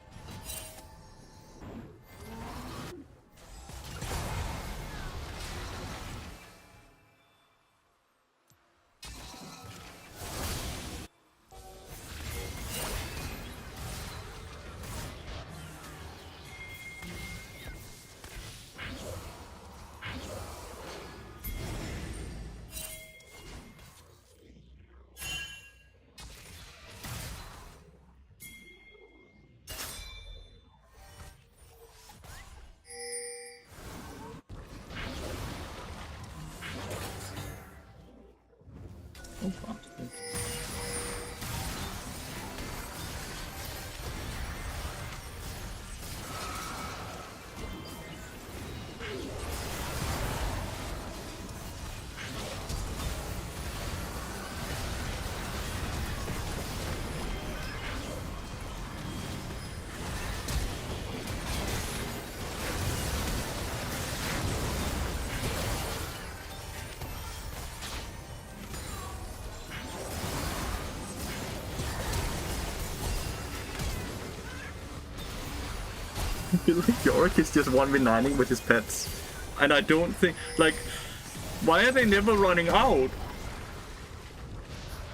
feel like Yorick is just 1v9ing with his pets. And I don't think, like, why are they never running out?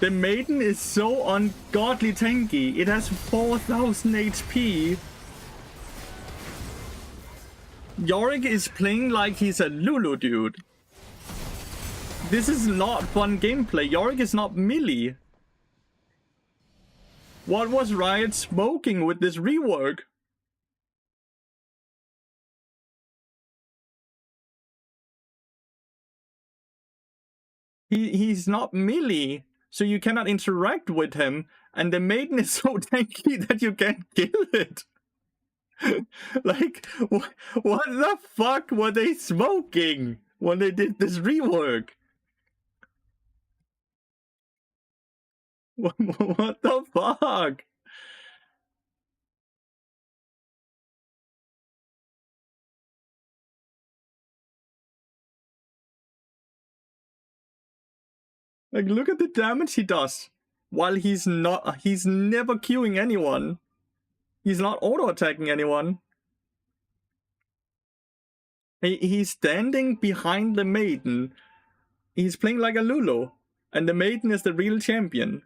The Maiden is so ungodly tanky. It has 4000 HP. Yorick is playing like he's a Lulu dude. This is not fun gameplay. Yorick is not melee. What was Riot smoking with this rework? He's not melee, so you cannot interact with him, and the Maiden is so tanky that you can't kill it. Like, what the fuck were they smoking when they did this rework? What the fuck? Like, look at the damage he does. While he's never queuing anyone. He's not auto-attacking anyone. He's standing behind the Maiden. He's playing like a Lulu. And the Maiden is the real champion.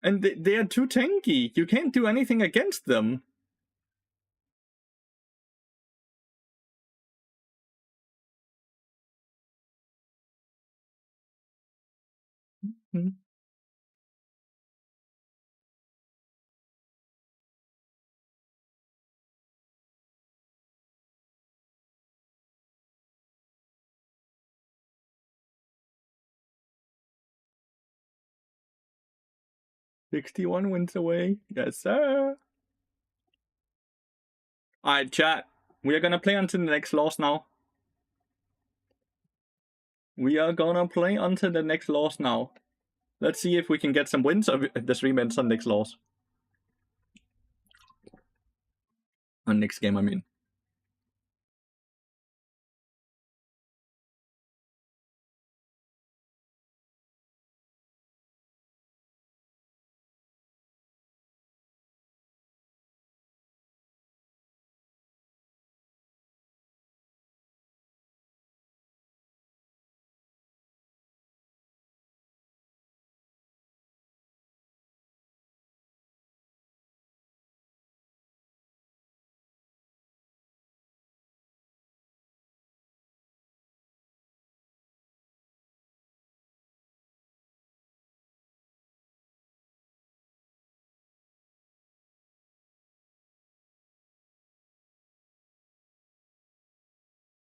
And they are too tanky. You can't do anything against them. Hmm. 61 wins away. Yes, sir. Alright, chat. We are gonna play until the next loss now. We are gonna play until the next loss now. Let's see if we can get some wins of the 3 minutes on next loss. On next game, I mean.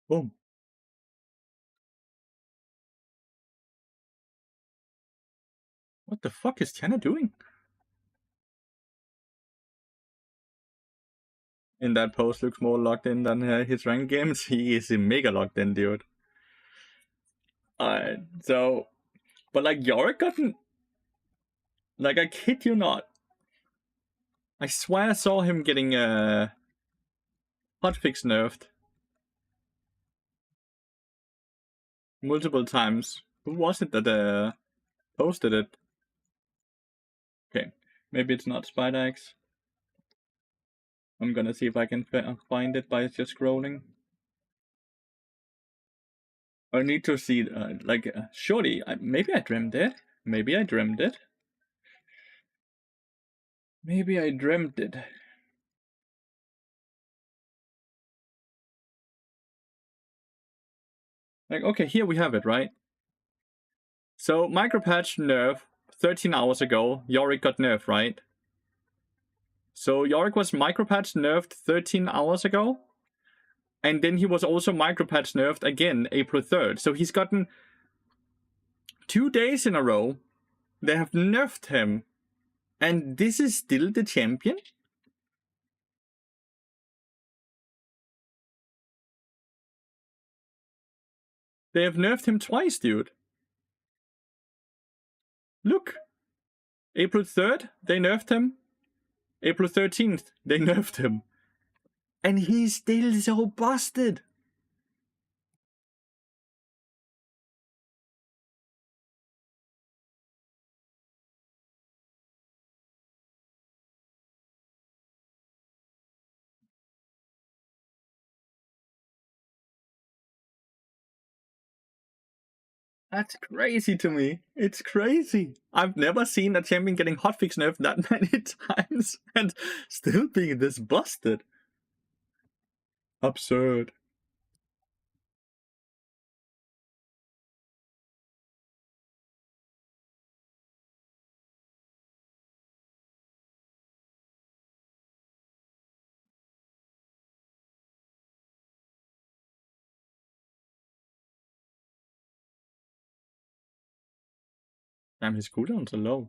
Boom. What the fuck is Tiana doing? In that post looks more locked in than his ranked games. He is mega locked in, dude. Alright, so... But like, Yorick gotten... Like, I kid you not. I swear I saw him getting hotfix nerfed. Multiple times. Who was it that posted it? Okay, maybe it's not Spider X. I'm gonna see if I can find it by just scrolling. I need to see, surely, maybe I dreamt it. Maybe I dreamt it. Maybe I dreamt it. Like, okay, here we have it, right? So, micropatch nerf 13 hours ago, Yorick got nerfed, right? So, Yorick was micropatch nerfed 13 hours ago. And then he was also micropatch nerfed again, April 3rd. So, he's gotten 2 days in a row. They have nerfed him. And this is still the champion? They have nerfed him twice, dude. Look. April 3rd, they nerfed him. April 13th, they nerfed him. And he's still so busted. That's crazy to me. It's crazy. I've never seen a champion getting hotfix nerfed that many times and still being this busted. Absurd. Damn, his cooldowns are low.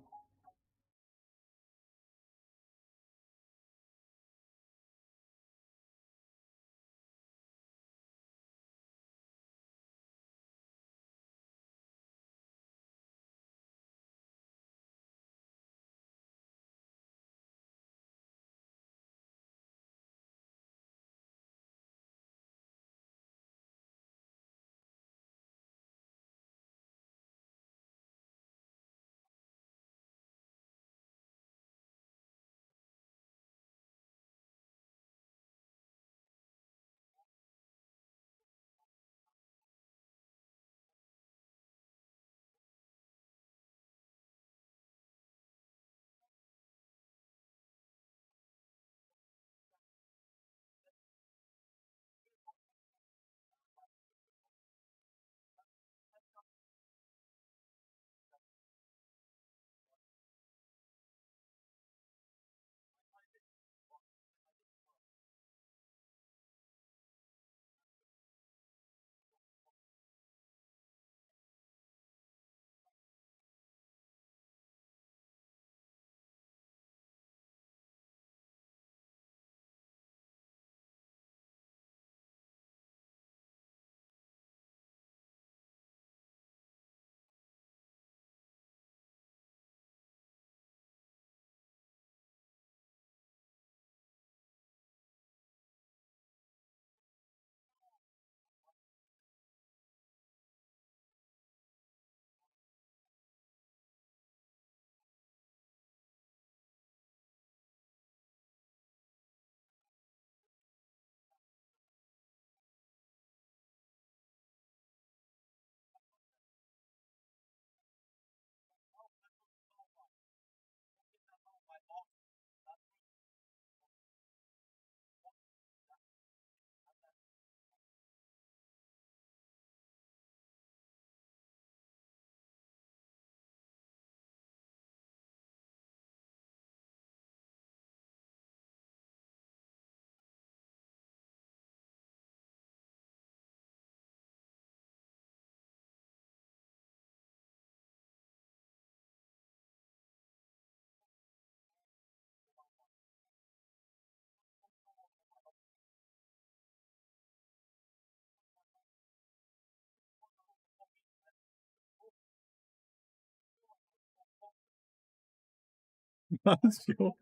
Sure.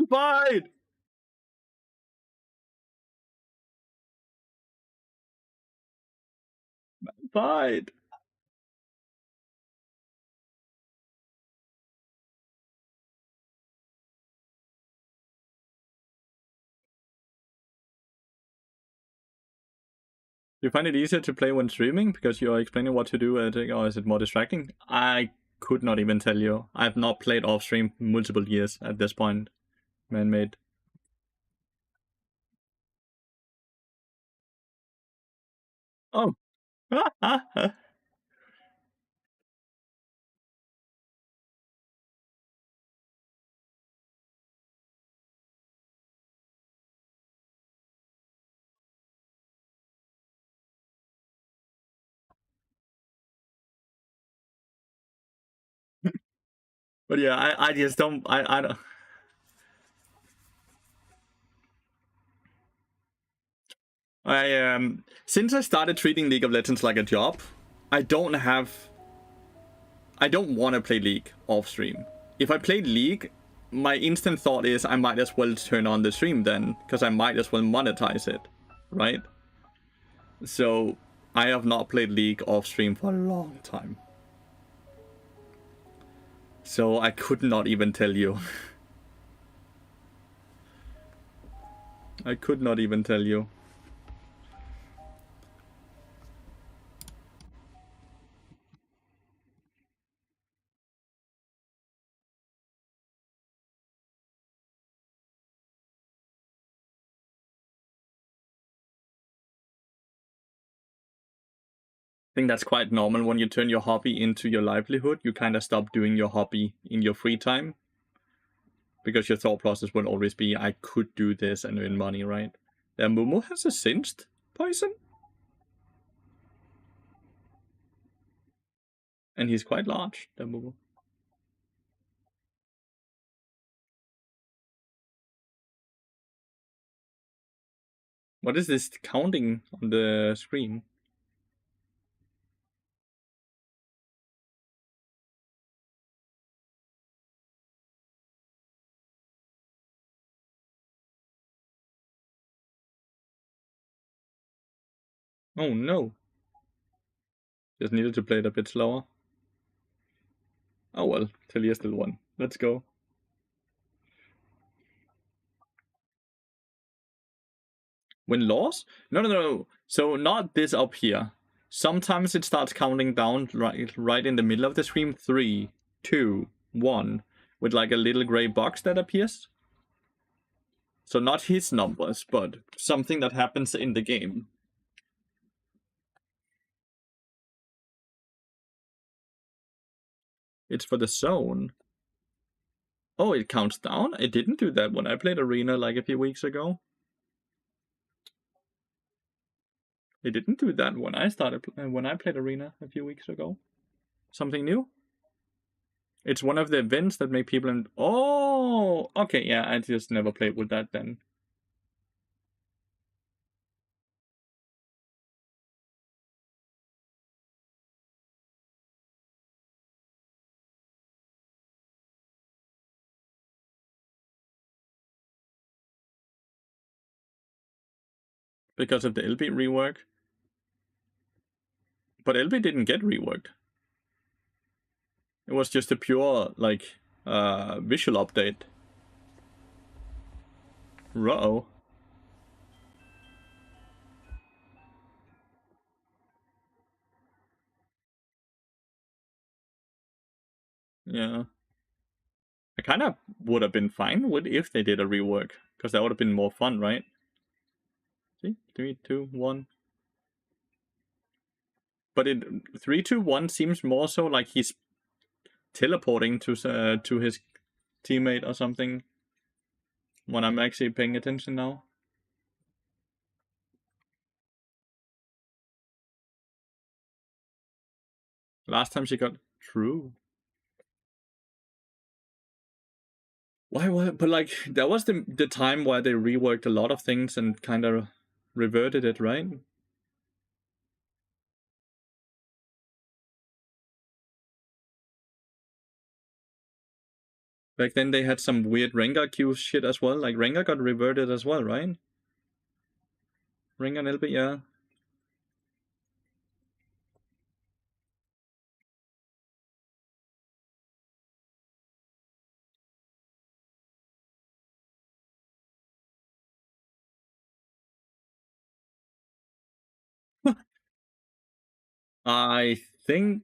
Fight! Fight! Do you find it easier to play when streaming because you're explaining what to do, or is it more distracting? I could not even tell you. I've not played off stream multiple years at this point. Man-made. Oh. But yeah, I just don't. I don't. Since I started treating League of Legends like a job, I don't have. I don't want to play League off stream. If I played League, my instant thought is I might as well turn on the stream then, because I might as well monetize it, right? So I have not played League off stream for a long time. So I could not even tell you. I could not even tell you. think that's quite normal when you turn your hobby into your livelihood. You kind of stop doing your hobby in your free time. Because your thought process will always be, I could do this and earn money, right? Momo has a singed poison. And he's quite large, Momo. What is this counting on the screen? Oh no. Just needed to play it a bit slower. Oh well, Talia still won. Let's go. Win loss? No. So not this up here. Sometimes it starts counting down right in the middle of the screen. 3, 2, 1. With like a little gray box that appears. So not his numbers, but something that happens in the game. It's for the zone. Oh, it counts down? It didn't do that when I played Arena like a few weeks ago. It didn't do that when I played Arena a few weeks ago. Something new? It's one of the events that make people oh, okay, yeah, I just never played with that then. Because of the LB rework. But LB didn't get reworked. It was just a pure, like, visual update. Ruh-oh. Yeah. I kind of would have been fine with if they did a rework, because that would have been more fun, right? See, 3, 2, 1. But 3, 2, 1 seems more so like he's teleporting to his teammate or something. When I'm actually paying attention now. Last time she got true. Why? But like that was the time where they reworked a lot of things and kind of reverted it, right? Back then they had some weird Rengar Q shit as well. Like Rengar got reverted as well, right? Rengar and LB, yeah. I think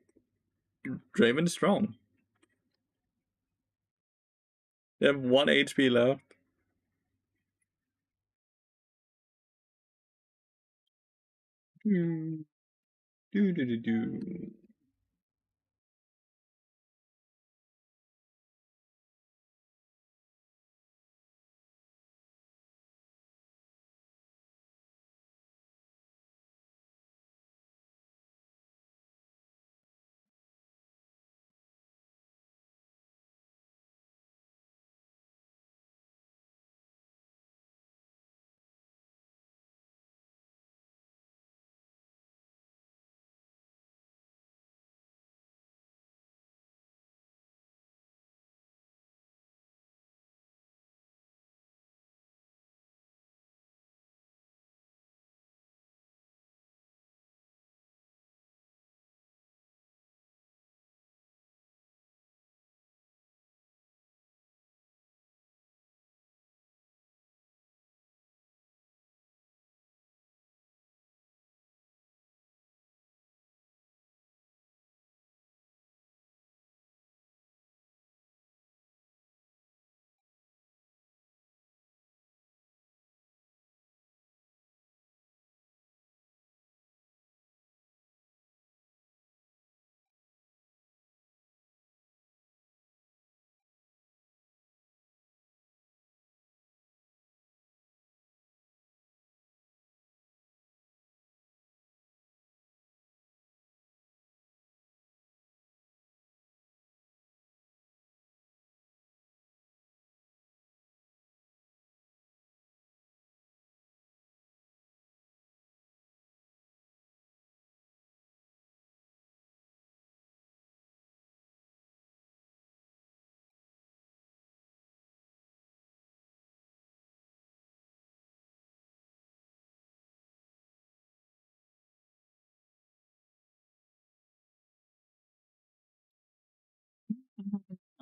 Draven is strong. They have 1 HP left. Do, do, do, do, do.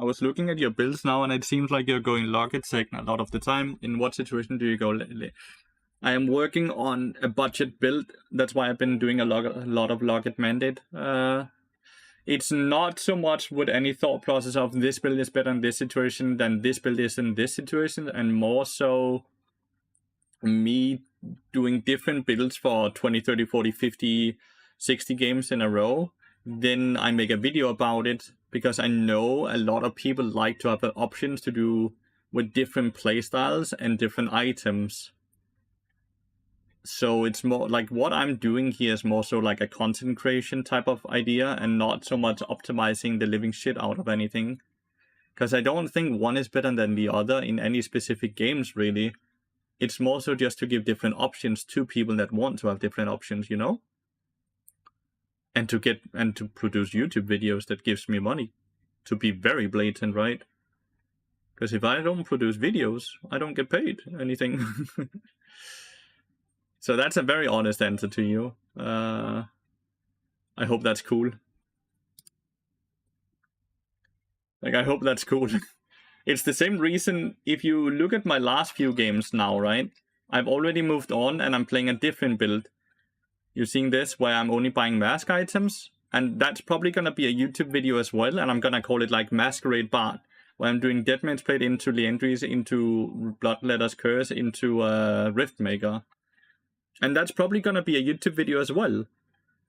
I was looking at your builds now, and it seems like you're going Lathyrus a lot of the time. In what situation do you go lately? I am working on a budget build. That's why I've been doing a lot of Lathyrus Mandate. It's not so much with any thought process of this build is better in this situation than this build is in this situation, and more so me doing different builds for 20, 30, 40, 50, 60 games in a row. Then I make a video about it because I know a lot of people like to have options to do with different playstyles and different items. So it's more like what I'm doing here is more so like a content creation type of idea and not so much optimizing the living shit out of anything. Because I don't think one is better than the other in any specific games, really. It's more so just to give different options to people that want to have different options, you know? And to produce YouTube videos that gives me money. To be very blatant, right? Because if I don't produce videos, I don't get paid anything. So that's a very honest answer to you. I hope that's cool. Like, I hope that's cool. It's the same reason, if you look at my last few games now, right? I've already moved on and I'm playing a different build. You're seeing this, where I'm only buying mask items. And that's probably going to be a YouTube video as well. And I'm going to call it like Masquerade Bard, where I'm doing Deadman's Plate into Lathyrus, into Bloodletter's Curse, into Riftmaker. And that's probably going to be a YouTube video as well.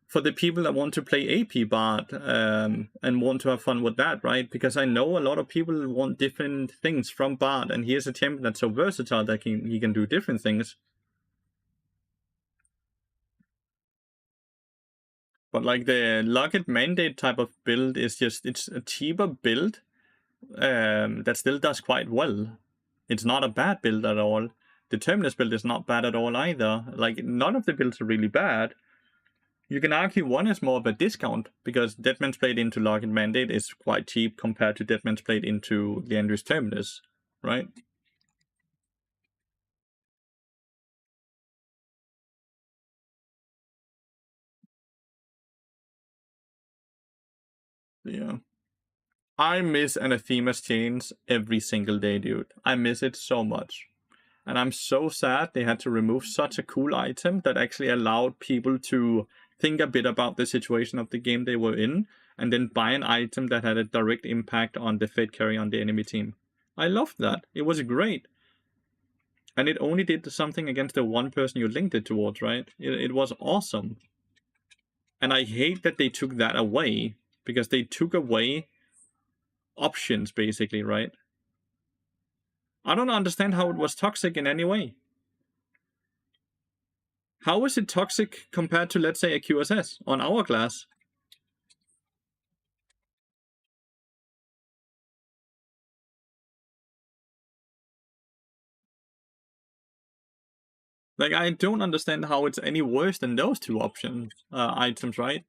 For the people that want to play AP Bard and want to have fun with that, right? Because I know a lot of people want different things from Bard. And here's a champion that's so versatile that he can do different things. But like the Lathyrus Mandate type of build is just, it's a cheaper build that still does quite well. It's not a bad build at all. The Terminus build is not bad at all either. Like, none of the builds are really bad. You can argue one is more of a discount, because Deadman's Plate into Lathyrus Mandate is quite cheap compared to Deadman's Plate into Lathyrus Terminus, right? Yeah. I miss Anathema's chains every single day, dude. I miss it so much. And I'm so sad they had to remove such a cool item that actually allowed people to think a bit about the situation of the game they were in, and then buy an item that had a direct impact on the Fate carry on the enemy team. I loved that. It was great. And it only did something against the one person you linked it towards, right? It was awesome. And I hate that they took that away, because they took away options, basically, right? I don't understand how it was toxic in any way. How is it toxic compared to, let's say, a QSS on Hourglass? Like, I don't understand how it's any worse than those two options, items, right?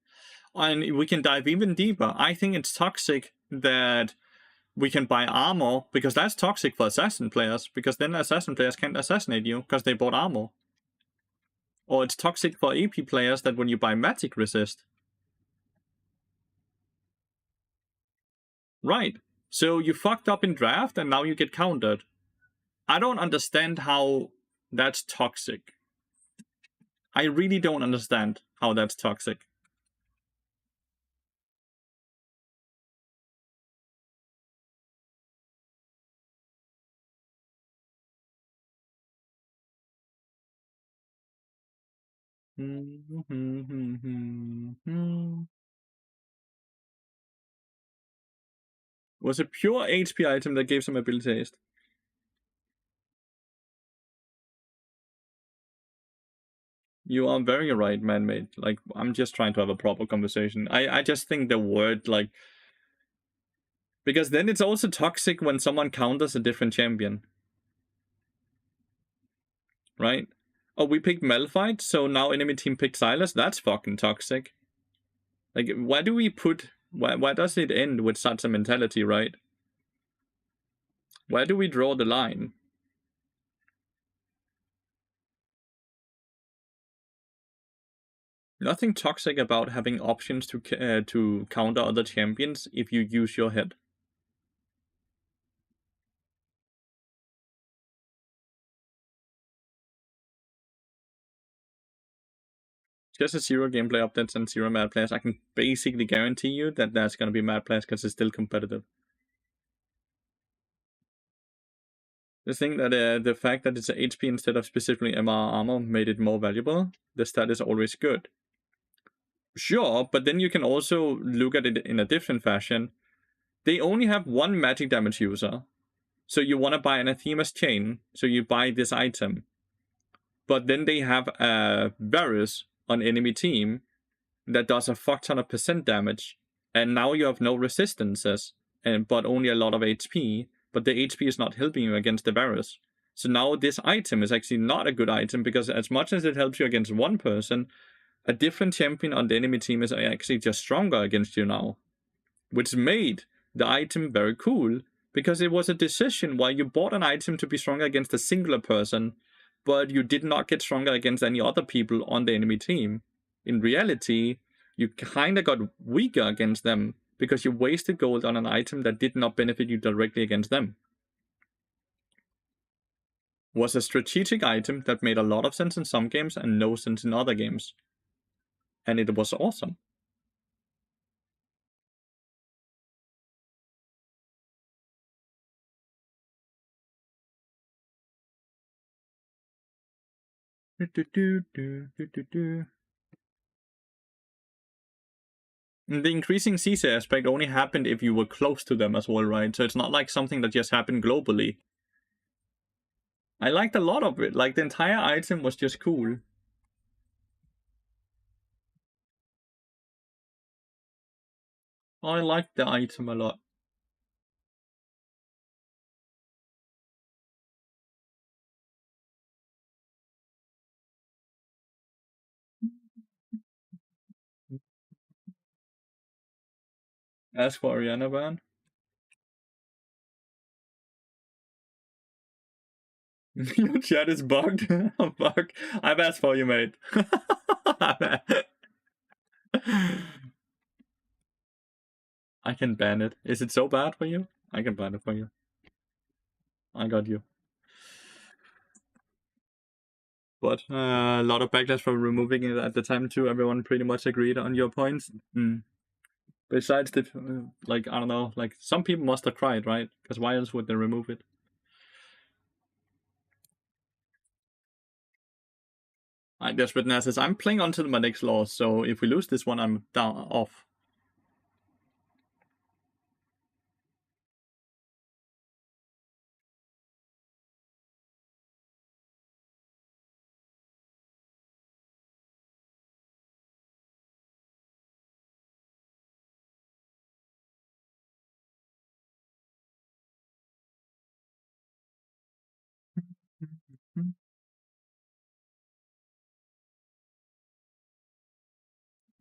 And we can dive even deeper. I think it's toxic that we can buy armor, because that's toxic for assassin players, because then assassin players can't assassinate you because they bought armor. Or it's toxic for AP players that when you buy magic resist. Right. So you fucked up in draft and now you get countered. I don't understand how that's toxic. I really don't understand how that's toxic. Was a pure HP item that gave some ability haste. You are very right, man-made. Like, I'm just trying to have a proper conversation. I just think the word, like... Because then it's also toxic when someone counters a different champion. Right? Oh, we picked Malphite, so now enemy team picked Silas? That's fucking toxic. Like, where do we put... Where does it end with such a mentality, right? Where do we draw the line? Nothing toxic about having options to counter other champions if you use your head. just a 0 gameplay updates and 0 mad players, I can basically guarantee you that there's gonna be mad players because it's still competitive. The thing that the fact that it's a HP instead of specifically MR armor made it more valuable. The stat is always good. Sure, but then you can also look at it in a different fashion. They only have one magic damage user. So you want to buy an Anathema's Chain, so you buy this item. But then they have a Varus on enemy team that does a fuck ton of percent damage. And now you have no resistances, but only a lot of HP. But the HP is not helping you against the Varus. So now this item is actually not a good item because as much as it helps you against one person, a different champion on the enemy team is actually just stronger against you now. Which made the item very cool because it was a decision why you bought an item to be stronger against a singular person, but you did not get stronger against any other people on the enemy team. In reality, you kind of got weaker against them because you wasted gold on an item that did not benefit you directly against them. Was a strategic item that made a lot of sense in some games and no sense in other games. And it was awesome. The increasing CC aspect only happened if you were close to them as well, right? So it's not like something that just happened globally. I liked a lot of it. Like, the entire item was just cool. I liked the item a lot. Ask for Ariana ban. Your chat is bugged. Fuck. I've asked for you, mate. I can ban it. Is it so bad for you? I can ban it for you. I got you. But a lot of backlash for removing it at the time too. Everyone pretty much agreed on your points. Besides the, like, I don't know, like, some people must have cried, right? Because why else would they remove it? I guess Witness says, I'm playing onto my next law, so if we lose this one, I'm down off.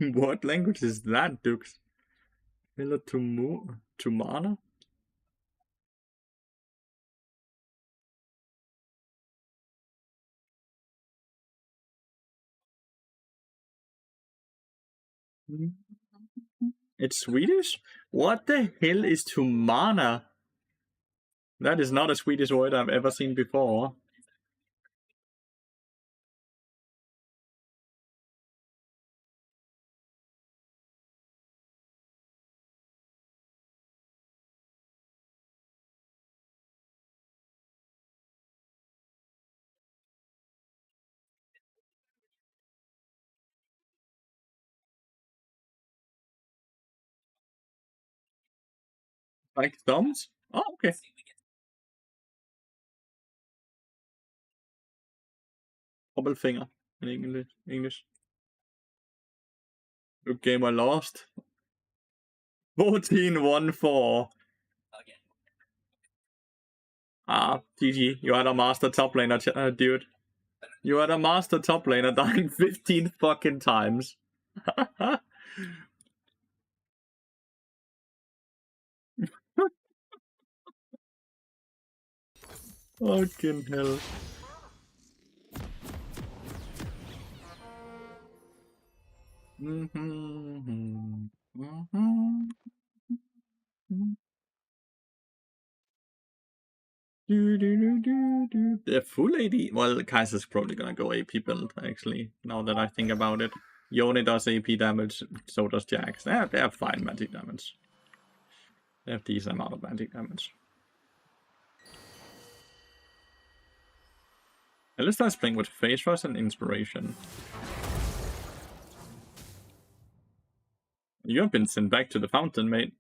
What language is that, Dukes? Hello to Tumana? It's Swedish? What the hell is Tumana? That is not a Swedish word I've ever seen before. Like thumbs? Oh, okay. Double finger in English. Good game I lost. 14-1-4. Ah, GG. You had a master top laner, dude. You had a master top laner dying 15 fucking times. Fucking hell. The full AD. Well, Kaiser's probably gonna go AP build, actually, now that I think about it. Yone does AP damage, so does Jax. They have fine magic damage. They have decent amount of magic damage. Alistar is playing with Phase Rush and Inspiration. You have been sent back to the fountain, mate.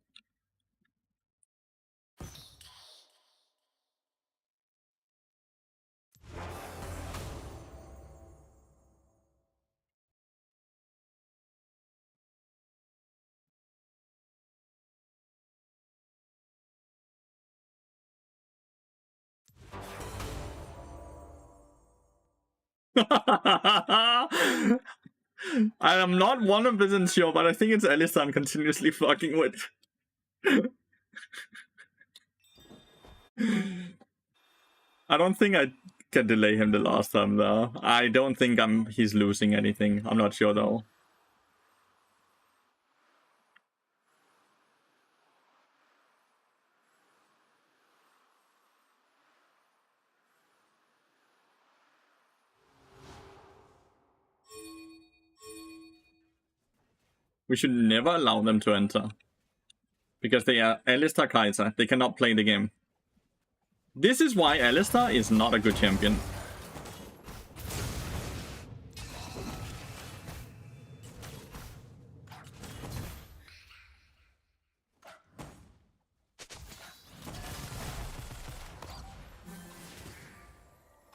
I am not 100% sure, but I think it's Alistar I'm continuously fucking with. I don't think I can delay him the last time, though. I don't think he's losing anything. I'm not sure, though. We should never allow them to enter. Because they are Alistar Kaiser. They cannot play the game. This is why Alistar is not a good champion.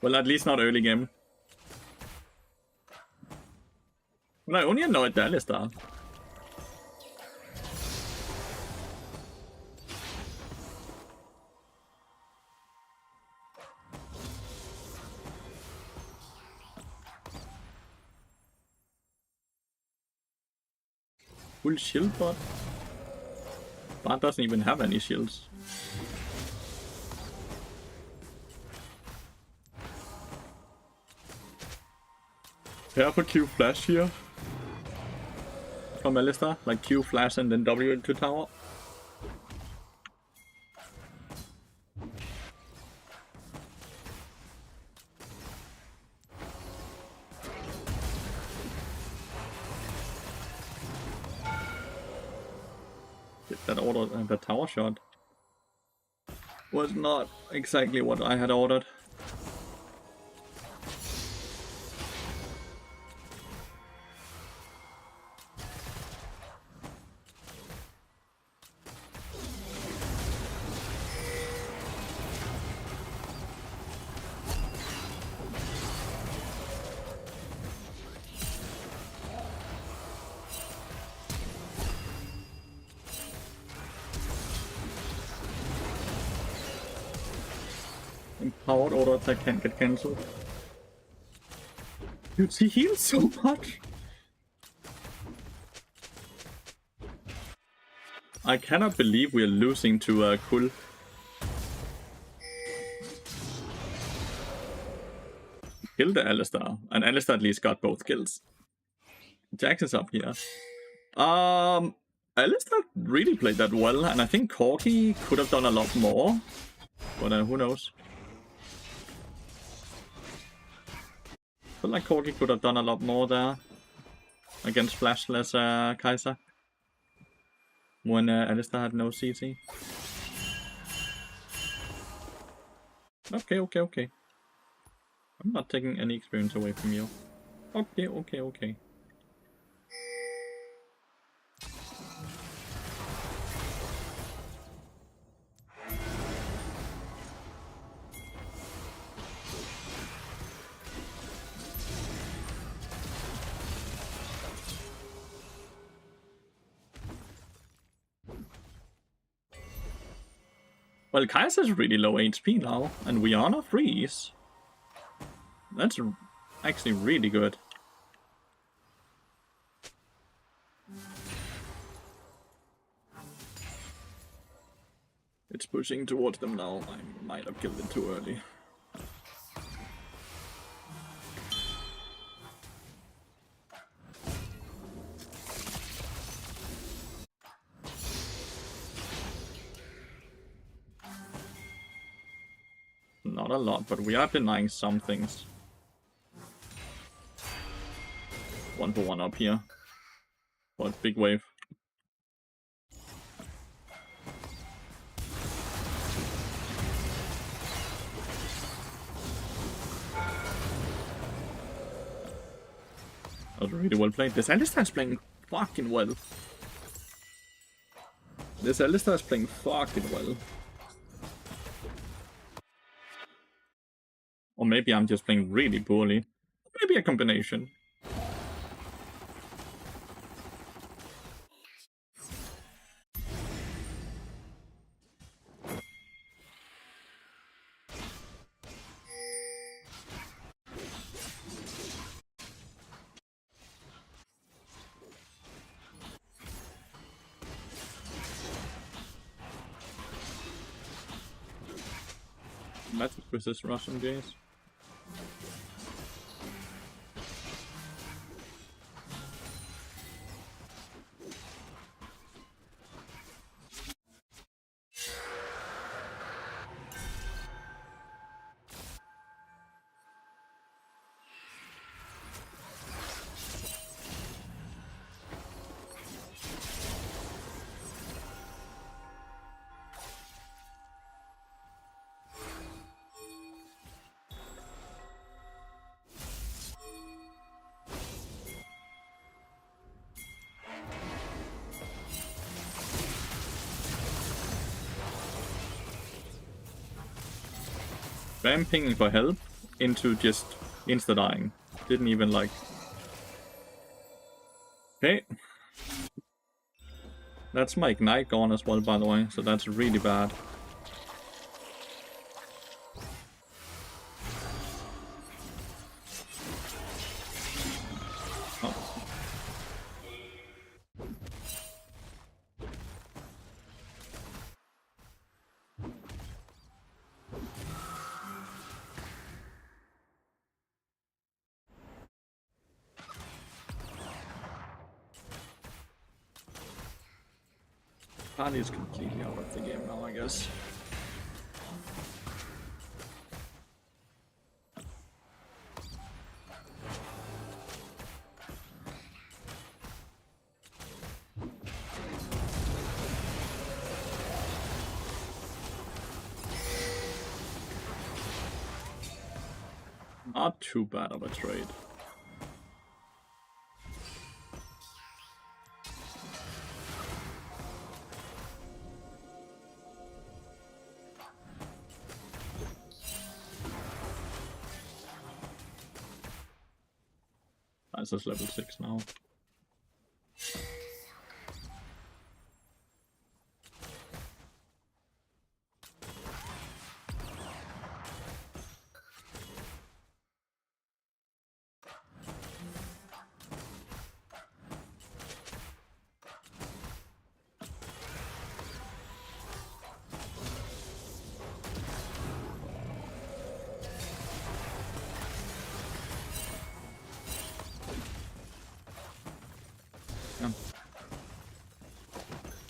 Well, at least not early game. Well, I only annoyed the Alistar. Full shield bot? Bot doesn't even have any shields. Prepare for Q flash here. From Alistar, like Q flash and then W into tower. That order, the tower shot was not exactly what I had ordered. Empowered auto attack can't get cancelled. Dude, he heals so much. I cannot believe we are losing to Kul. Kill the Alistar, and Alistar at least got both kills. Jax is up here. Alistar really played that well, and I think Corki could have done a lot more, but who knows. I feel like Corki could have done a lot more there against Flashless Kaiser when Alistar had no CC. Okay. I'm not taking any experience away from you. Okay. Well, Kaiser's really low HP now, and we are on a freeze. That's actually really good. It's pushing towards them now. I might have killed it too early. Not a lot, but we are denying some things. 1-for-1 up here. But big wave. That was really well played. This Alistar is playing fucking well. This Alistar is playing fucking well. Or maybe I'm just playing really poorly. Maybe a combination. Lathyrus versus Russian Jays. Spam pinging for help into just insta-dying. Didn't even like... Okay. That's my Ignite gone as well, by the way, so that's really bad. Oh. Party is completely out of the game now, I guess. Not too bad of a trade. That's just level 6 now.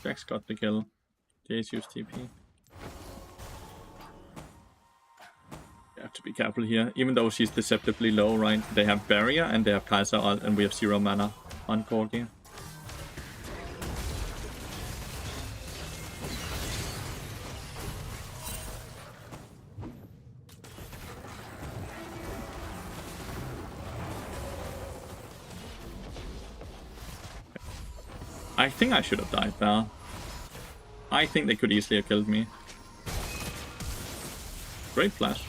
Jack's got the kill. Jace used TP. You have to be careful here. Even though she's deceptively low, right? They have Barrier and they have Kaiser ult and we have 0 mana on Corgi. I think I should have died there. I think they could easily have killed me. Great flash.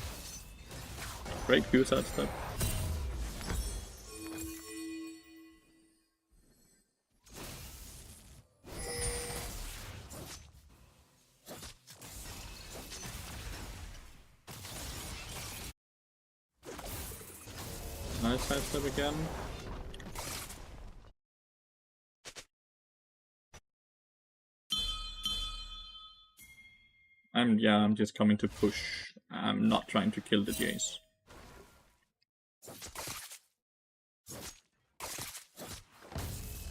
Great Q side step. Nice side step again. I'm just coming to push. I'm not trying to kill the Jace.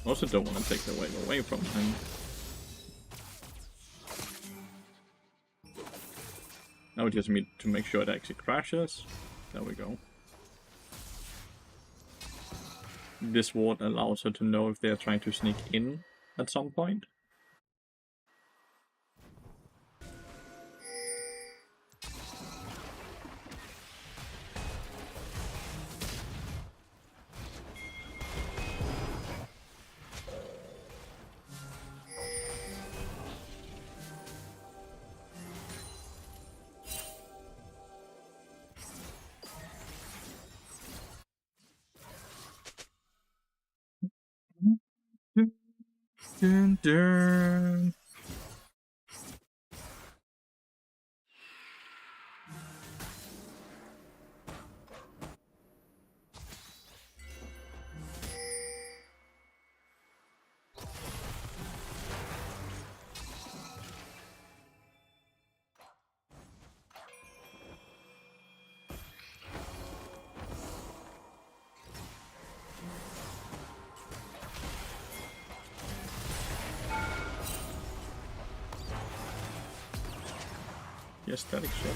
Also don't want to take the wave away from him. Now we just need to make sure it actually crashes. There we go. this ward allows her to know if they are trying to sneak in at some point. Dun, dun. Yes, static shot.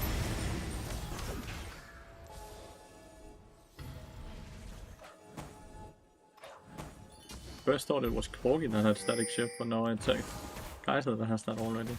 First thought it was Corgi that had static shift, but no, it's a Kaiser that has that already.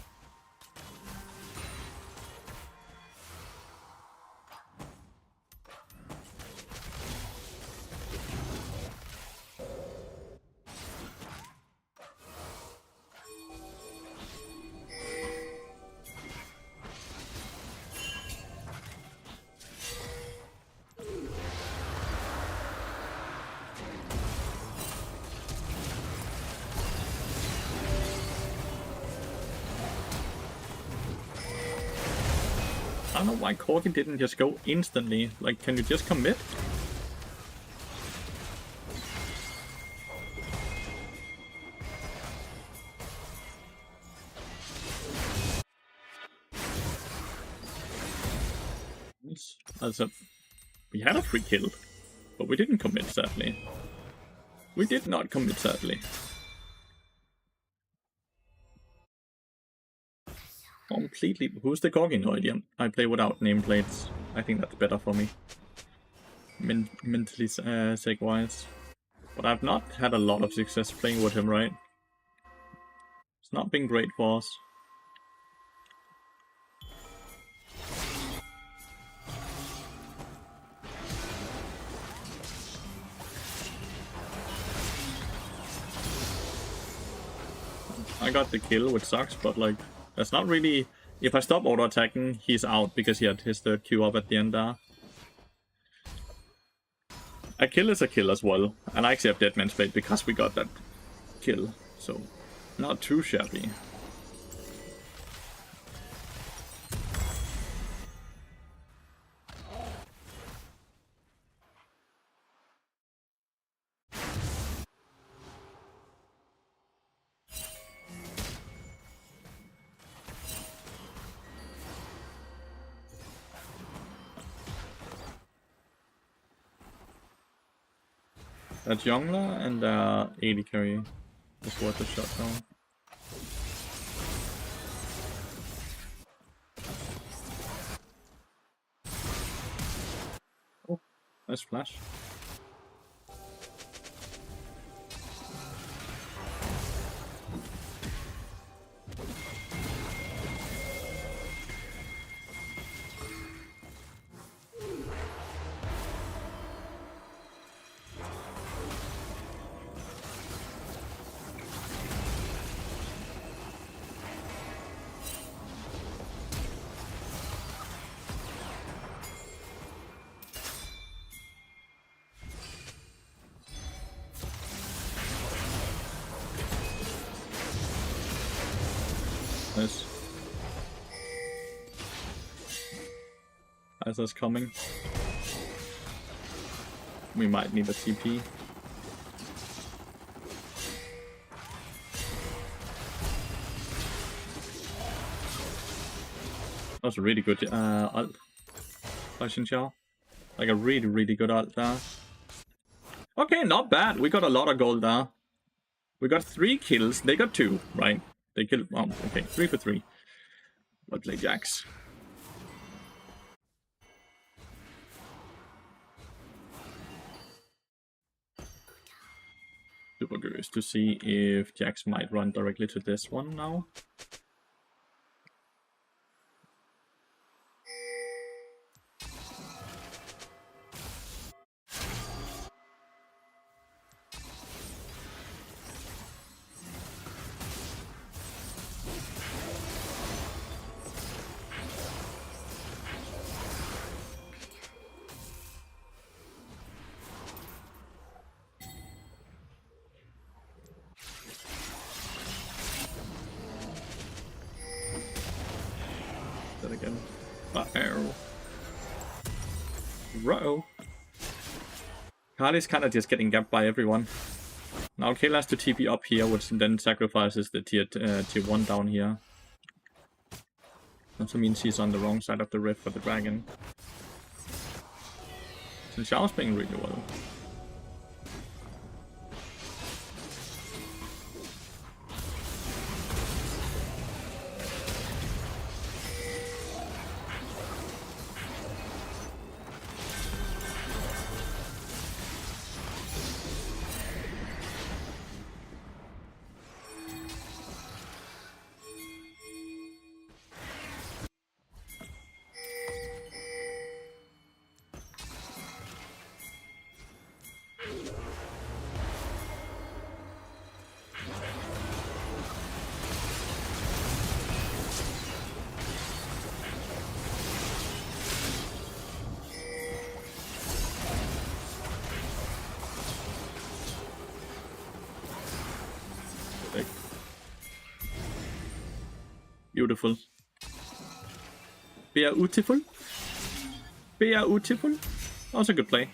I don't know why Corgi didn't just go instantly. Like, can you just commit? Also, we had a free kill, but we didn't commit, sadly. We did not commit, sadly. Completely. Who's the Corgi? No idea. I play without nameplates. I think that's better for me. Mentally sake-wise. But I've not had a lot of success playing with him, right? It's not been great for us. I got the kill, which sucks, but like, that's not really... If I stop auto-attacking, he's out because he had his third Q up at the end there. A kill is a kill as well, and I actually have Dead Man's Blade because we got that kill, so not too shabby. That jungler and 80 carry is worth a shot down. Oh, nice flash. Nice. As us coming. We might need a TP. That was a really good ult by Xinjiao. Like a really good ult there. Okay, not bad. We got a lot of gold there. We got 3 kills. They got 2, right? They killed... Oh, okay. 3 for 3. But play Jax. Super curious to see if Jax might run directly to this one now. That again. Uh-oh. Kali's kind of just getting gapped by everyone. Now Kayla has to TP up here, which then sacrifices the tier 1 down here. Also means she's on the wrong side of the rift for the dragon. So Xiao's playing really well. Beautiful. Beautiful. Beautiful. That was a good play.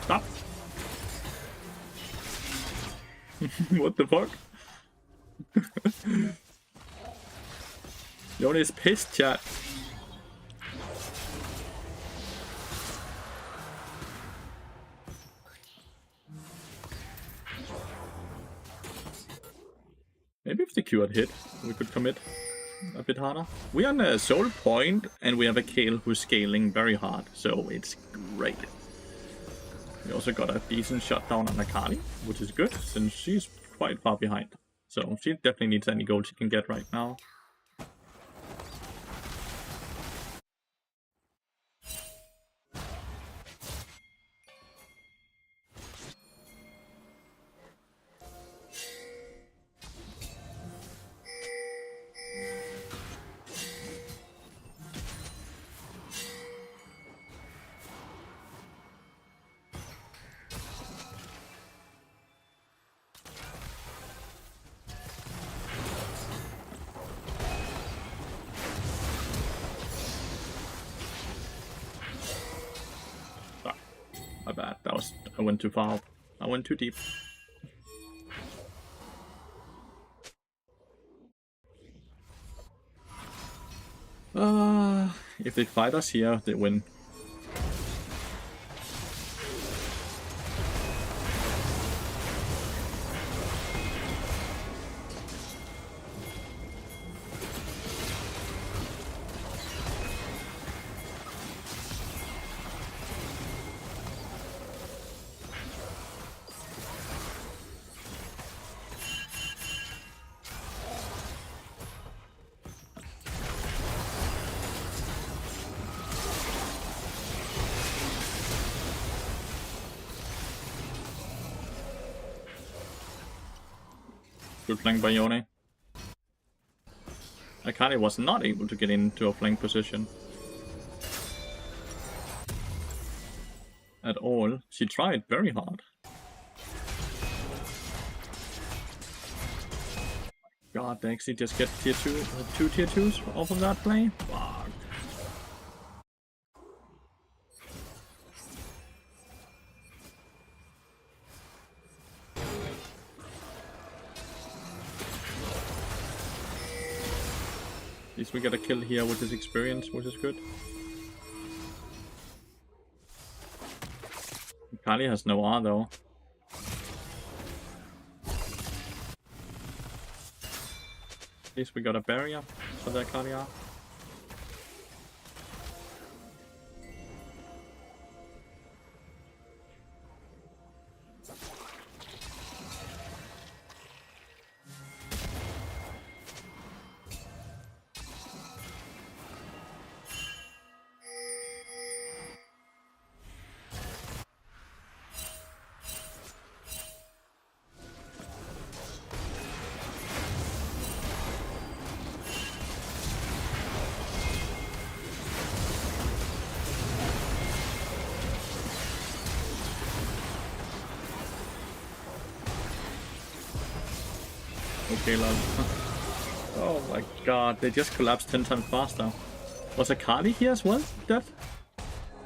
Stop. What the fuck? Yone is pissed, chat. Maybe if the Q had hit, we could commit a bit harder. We are on a soul point, and we have a Kayle who's scaling very hard, so it's great. We also got a decent shutdown on Akali, which is good, since she's quite far behind. So she definitely needs any gold she can get right now. My bad, I went too far. I went too deep. If they fight us here, they win. Good flank by Yone. Akali was not able to get into a flank position. At all. She tried very hard. God, they actually just get tier 2 tier 2s off of that play? Fuck. At least we got a kill here with his experience, which is good. Kali has no R though. At least we got a barrier for the Kali R. Okay, love. Oh my god, they just collapsed 10 times faster. Was Akali here as well? Dead?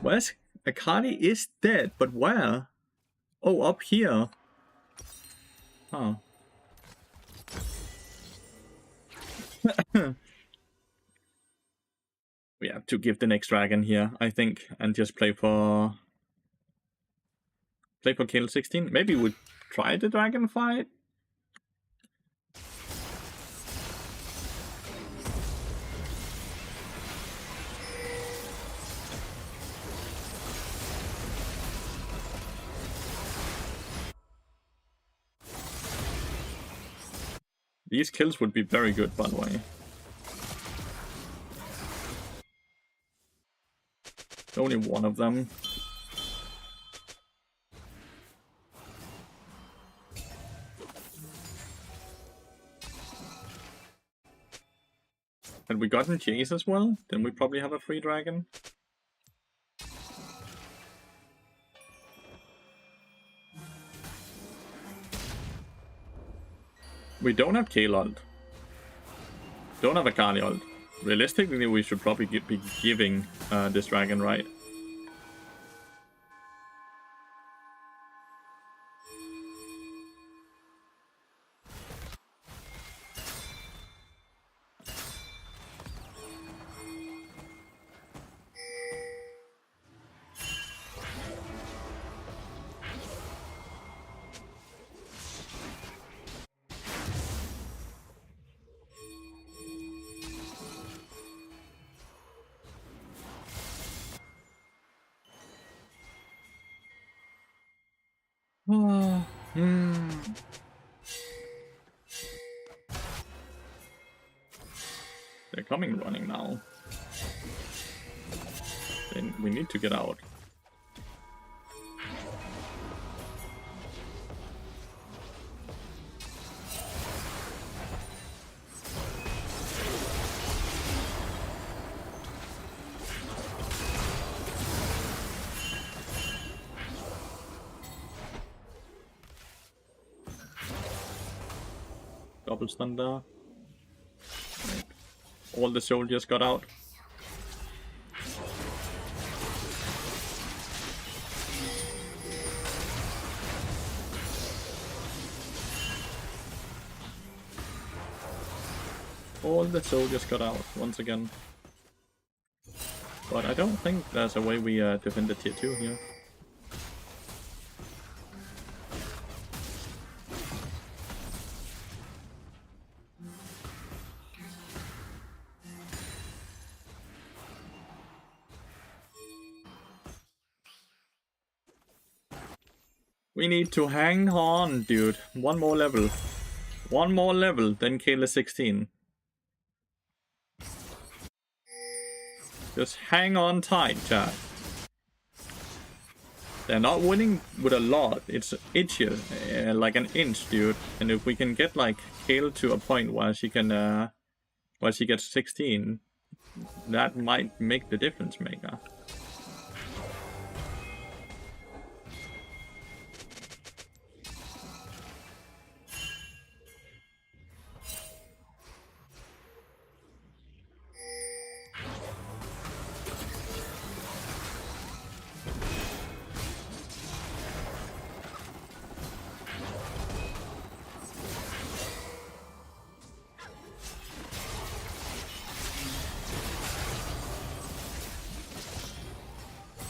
Where's Akali is dead, but where? Oh, up here. Huh. We have to give the next dragon here, I think, and just play for kill 16. Maybe we try the dragon fight. These kills would be very good, by the way. Only one of them. Had we gotten Jace as well, then we probably have a free dragon. We don't have Kayle ult. Don't have a Akali ult. Realistically, we should probably be giving this dragon, right? They're coming running now. Then we need to get out. Double stun there. Right. All the soldiers got out. All the soldiers got out once again. But I don't think there's a way we defend the tier 2 here. We need to hang on, dude. One more level. One more level, then kill 16. Just hang on tight, chat. They're not winning with a lot. It's inches, like an inch, dude. And if we can get like Kayle to a point where she can, where she gets 16, that might make the difference maker.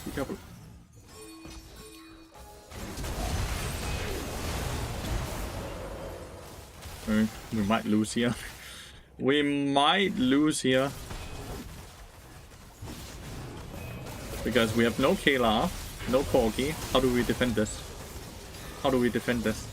Be careful. We might lose here. We might lose here. Because we have no Kayla, no Corgi. How do we defend this? How do we defend this?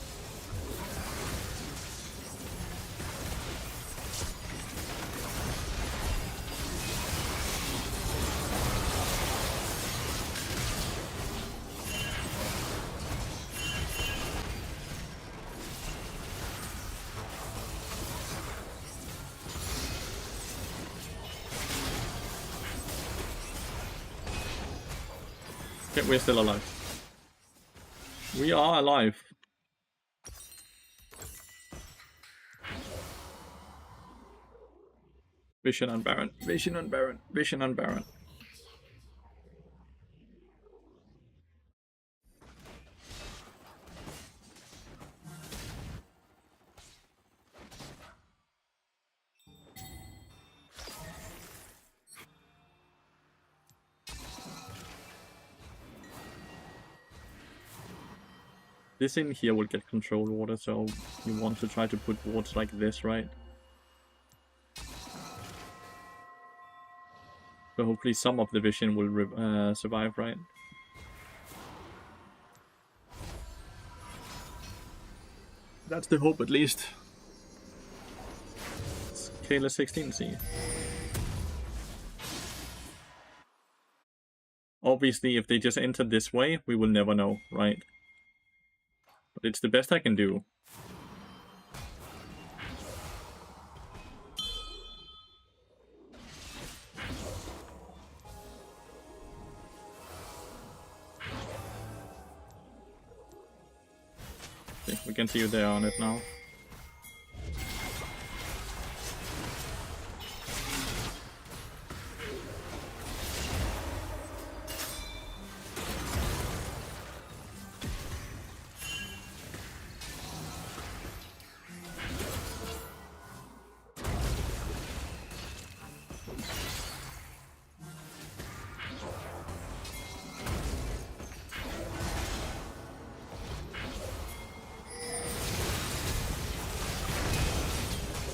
Okay, we're still alive. We are alive. Vision on Baron. Vision on Baron. Vision on Baron. This in here will get control water, so you want to try to put wards like this, right? So hopefully some of the vision will survive, right? That's the hope, at least. It's Kayla 16C. Obviously, if they just enter this way, we will never know, right? But it's the best I can do. Okay, we can see you there on it now.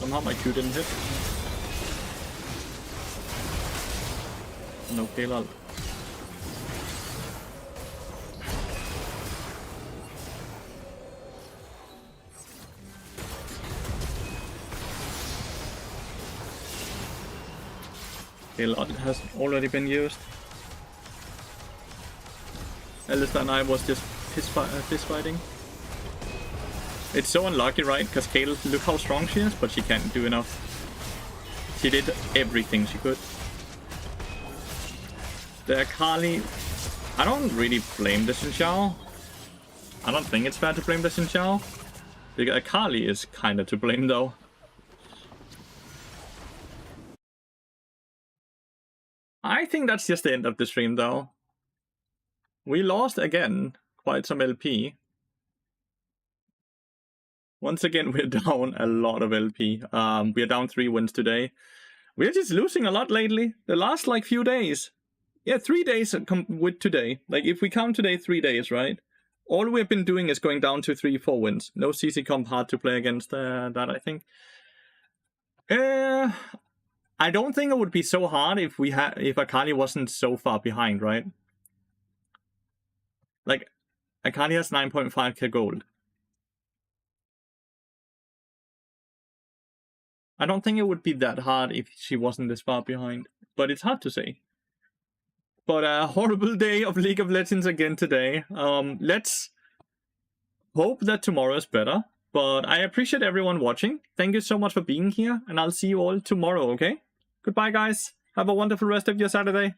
Somehow my Q didn't hit. No Kayla. Kayla has already been used. Alistair and I was just fist fighting. It's so unlucky, right? Because Kale, look how strong she is, but she can't do enough. She did everything she could. The Akali... I don't really blame the Xin Xiao. I don't think it's fair to blame the Xin Xiao. The Akali is kind of to blame, though. I think that's just the end of the stream, though. We lost again quite some LP. Once again, we're down a lot of LP. We're down 3 wins today. We're just losing a lot lately. The last, like, few days. Yeah, 3 days with today. Like, if we count today 3 days, right? All we've been doing is going down to 3-4 wins. No CC comp hard to play against that, I think. I don't think it would be so hard if Akali wasn't so far behind, right? Like, Akali has 9.5k gold. I don't think it would be that hard if she wasn't this far behind, but it's hard to say. But a horrible day of League of Legends again today. Let's hope that tomorrow is better. But I appreciate everyone watching. Thank you so much for being here, and I'll see you all tomorrow, okay? Goodbye, guys. Have a wonderful rest of your Saturday.